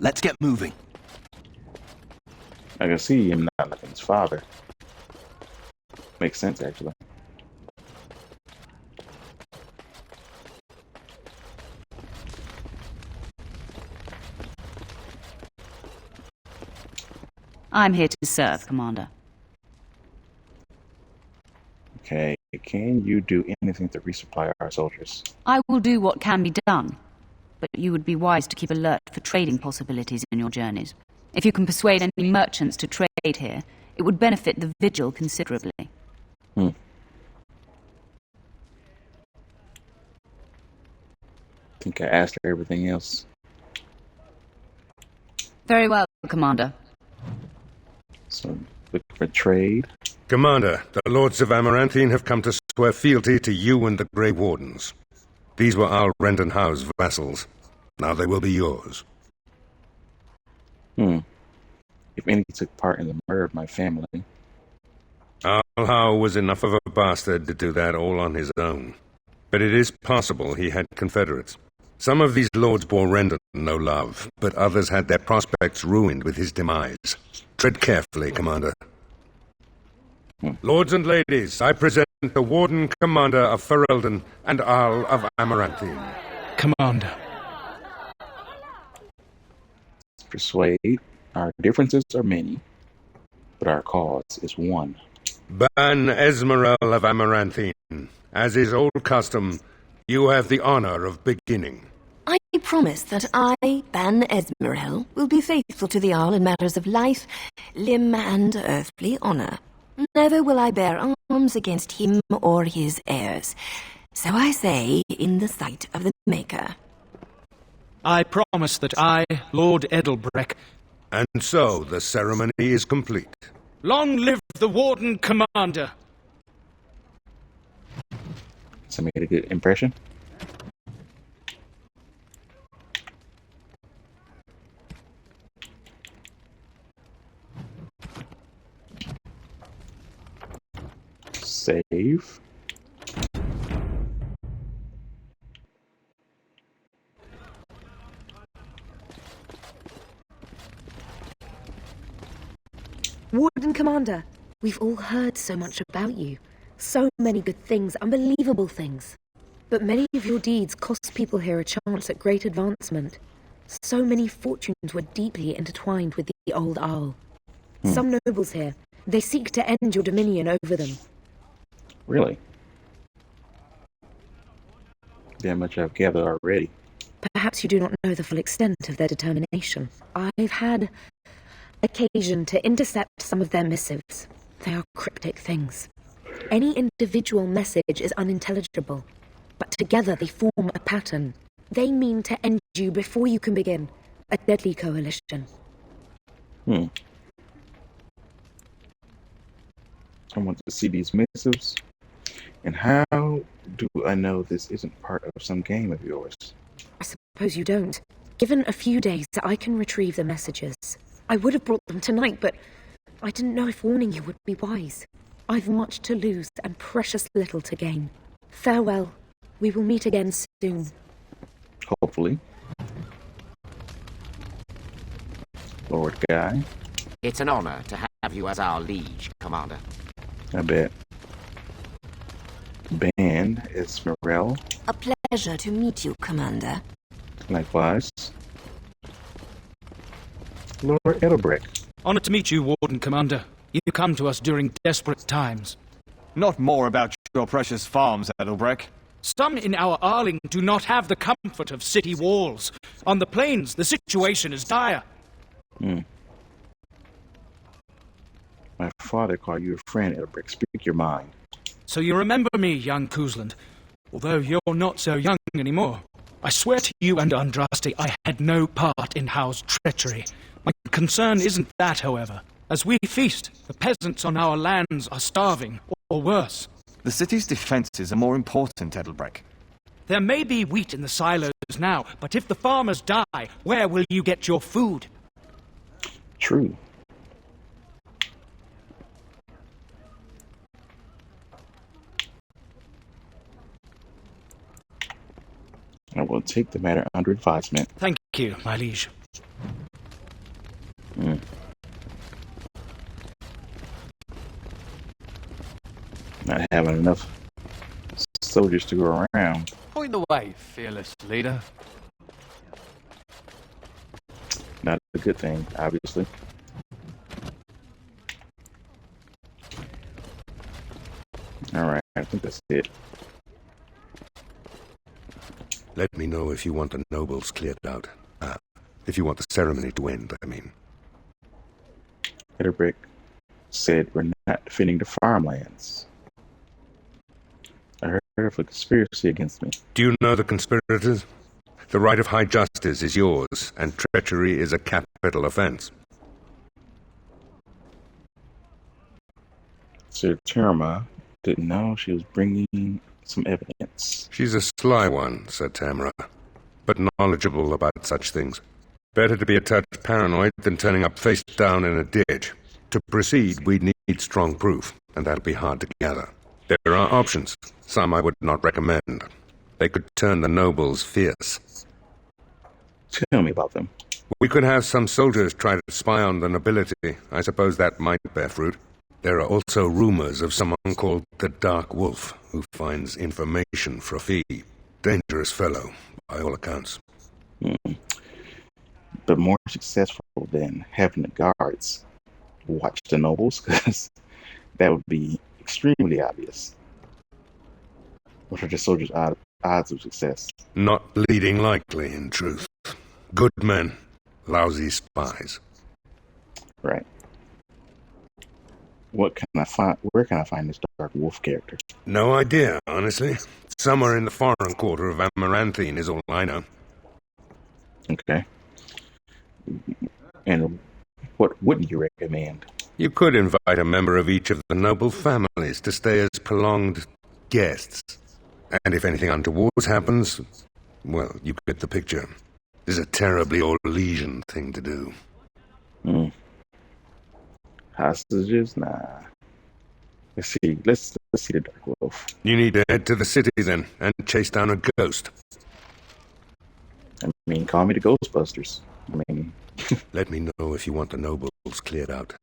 Let's get moving. I can see him not liking his father. Makes sense, actually. I'm here to serve, Commander. Okay, can you do anything to resupply our soldiers? I will do what can be done, but you would be wise to keep alert for trading possibilities in your journeys. If you can persuade any merchants to trade here, it would benefit the Vigil considerably. I think I asked her everything else. Very well, Commander. So, looking for trade? Commander, the Lords of Amaranthine have come to swear fealty to you and the Grey Wardens. These were Al Rendenhau's vassals. Now they will be yours. If any took part in the murder of my family. Al Howe was enough of a bastard to do that all on his own. But it is possible he had confederates. Some of these lords bore Rendon no love, but others had their prospects ruined with his demise. Tread carefully, Commander. Lords and ladies, I present the Warden Commander of Ferelden and Arl of Amaranthine. Commander. Persuade. Our differences are many, but our cause is one. Ban Esmerel of Amaranthine. As is old custom, you have the honor of beginning. I promise that I, Ban Esmerel, will be faithful to the Arl in matters of life, limb, and earthly honor. Never will I bear arms against him or his heirs. So I say, in the sight of the Maker. I promise that I, Lord Edelbreck... And so the ceremony is complete. Long live the Warden Commander! So made a good impression? Save. Warden Commander, we've all heard so much about you. So many good things, unbelievable things. But many of your deeds cost people here a chance at great advancement. So many fortunes were deeply intertwined with the old Arl. Some nobles here, they seek to end your dominion over them. Really? That much I've gathered already. Perhaps you do not know the full extent of their determination. I've had occasion to intercept some of their missives. They are cryptic things. Any individual message is unintelligible, but together they form a pattern. They mean to end you before you can begin. A deadly coalition. I want to see these missives. And how do I know this isn't part of some game of yours? I suppose you don't. Given a few days, I can retrieve the messages. I would have brought them tonight, but I didn't know if warning you would be wise. I've much to lose and precious little to gain. Farewell. We will meet again soon. Hopefully. Lord Guy. It's an honor to have you as our liege, Commander. I bet. Ban Esmerel. A pleasure to meet you, Commander. Likewise. Lord Edelbreck. Honored to meet you, Warden Commander. You come to us during desperate times. Not more about your precious farms, Edelbreck. Some in our Arling do not have the comfort of city walls. On the plains, the situation is dire. My father called you a friend, Edelbreck. Speak your mind. So you remember me, young Cousland. Although you're not so young anymore. I swear to you and Andraste I had no part in Howe's treachery. My concern isn't that, however. As we feast, the peasants on our lands are starving, or worse. The city's defenses are more important, Edelbreck. There may be wheat in the silos now, but if the farmers die, where will you get your food? True. I will take the matter under advisement. Thank you, my liege. Not having enough soldiers to go around. Point the way, fearless leader. Not a good thing, obviously. Alright, I think that's it. Let me know if you want the nobles cleared out. If you want the ceremony to end, I mean. Edelbrick said we're not defending the farmlands. I heard of a conspiracy against me. Do you know the conspirators? The right of high justice is yours, and treachery is a capital offense. Sir Terma didn't know she was bringing some evidence. She's a sly one, Sir Tamara, but knowledgeable about such things. Better to be a touch paranoid than turning up face down in a ditch. To proceed, we'd need strong proof, and that'll be hard to gather. There are options, some I would not recommend. They could turn the nobles fierce. Tell me about them. We could have some soldiers try to spy on the nobility. I suppose that might bear fruit. There are also rumors of someone called the Dark Wolf, who finds information for a fee. Dangerous fellow, by all accounts. But more successful than having the guards watch the nobles, because that would be extremely obvious. What are the soldiers' odds of success? Not leading likely, in truth. Good men, lousy spies. Right. What can I find? Where can I find this Dark Wolf character? No idea, honestly. Somewhere in the foreign quarter of Amaranthine is all I know. Okay. And what wouldn't you recommend? You could invite a member of each of the noble families to stay as prolonged guests. And if anything untoward happens, well, you get the picture. It's a terribly Orlesian thing to do. Hostages? Nah. Let's see. Let's see the Dark Wolf. You need to head to the city then, and chase down a ghost. I mean, call me the Ghostbusters. I mean... Let me know if you want the nobles cleared out.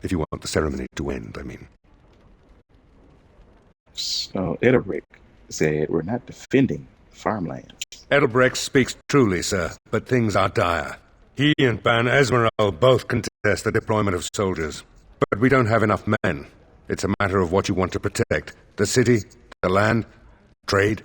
If you want the ceremony to end, I mean. So, Edelbrick said we're not defending farmlands. Edelbrecht speaks truly, sir, but things are dire. He and Ban Esmeralda both contest the deployment of soldiers. But we don't have enough men. It's a matter of what you want to protect. The city, the land, trade.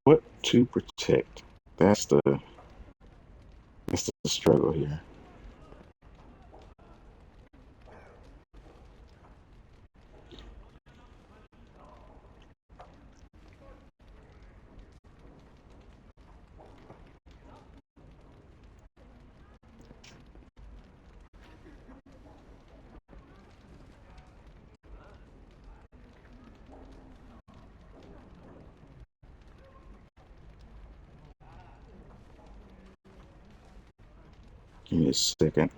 What to protect? That's the struggle here. Give me a second.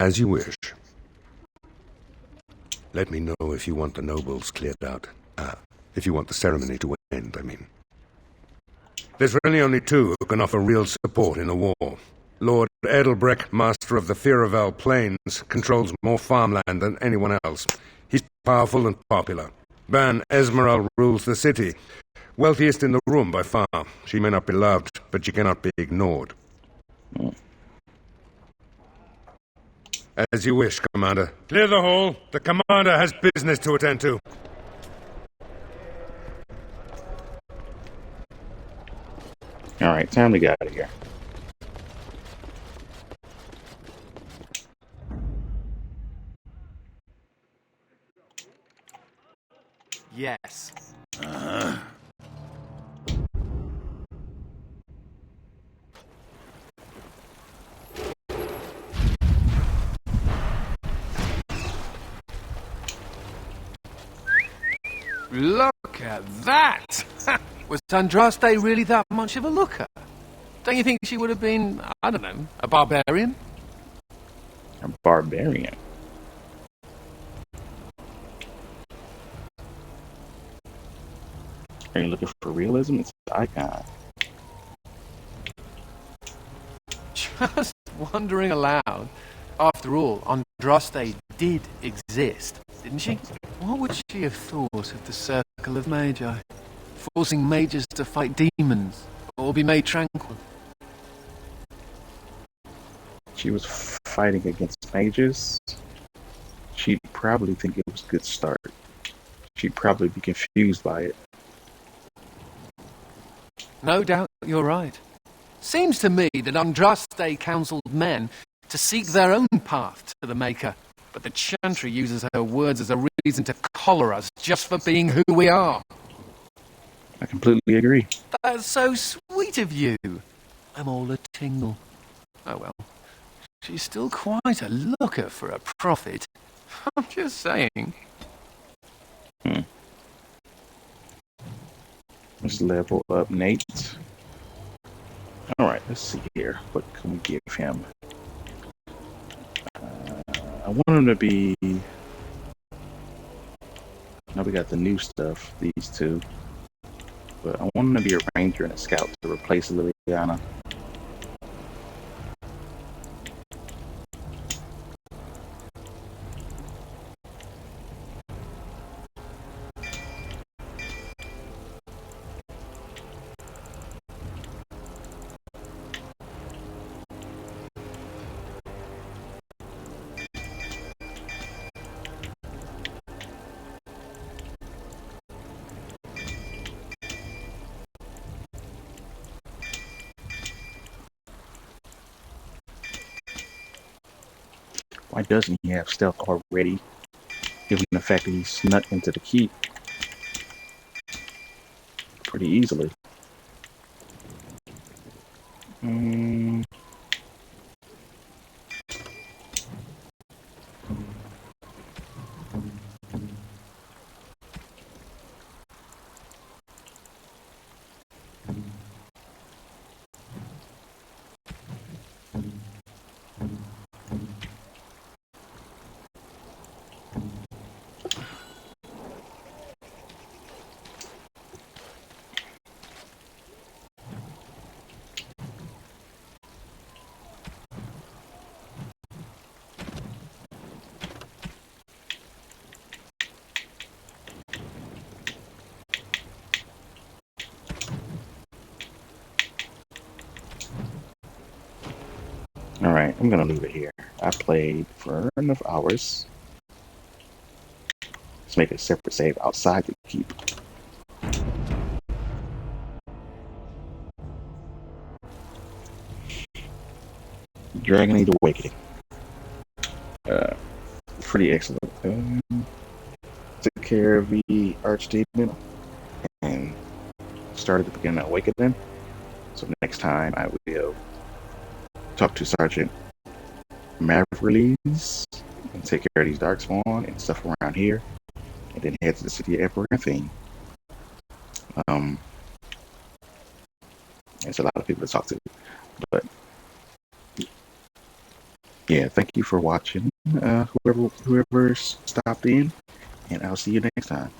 As you wish. Let me know if you want the nobles cleared out. If you want the ceremony to end, I mean. There's really only two who can offer real support in a war. Lord Edelbrecht, master of the Firavel Plains, controls more farmland than anyone else. He's powerful and popular. Ban Esmeralda rules the city. Wealthiest in the room by far. She may not be loved, but she cannot be ignored. As you wish, Commander. Clear the hall. The Commander has business to attend to. Alright, time to get out of here. Yes. Look at that! Was Andraste really that much of a looker? Don't you think she would have been, I don't know, a barbarian? A barbarian? Are you looking for realism? It's an icon. Just wondering aloud. After all, Andraste did exist, didn't she? What would she have thought of the Circle of Magi? Forcing mages to fight demons, or be made tranquil? She was fighting against mages. She'd probably think it was a good start. She'd probably be confused by it. No doubt you're right. Seems to me that Andraste counseled men to seek their own path to the Maker, but the Chantry uses her words as a reason to collar us just for being who we are. I completely agree. That's so sweet of you. I'm all a tingle. Oh well. She's still quite a looker for a prophet. I'm just saying. Let's level up Nate. Alright, let's see here. What can we give him? I want him to be... Now we got the new stuff, these two. But I want him to be a ranger and a scout to replace Liliana. Why doesn't he have stealth already, given the fact that he snuck into the keep pretty easily? Alright, I'm gonna leave it here. I played for enough hours. Let's make a separate save outside the keep. Dragon Age Awakening. Pretty excellent. Took care of the Archdemon and started the beginning of Awakening. So next time I will talk to Sergeant Mavriles and take care of these Darkspawn and stuff around here, and then head to the city of Eberthine. There's a lot of people to talk to, but yeah, thank you for watching, whoever stopped in, and I'll see you next time.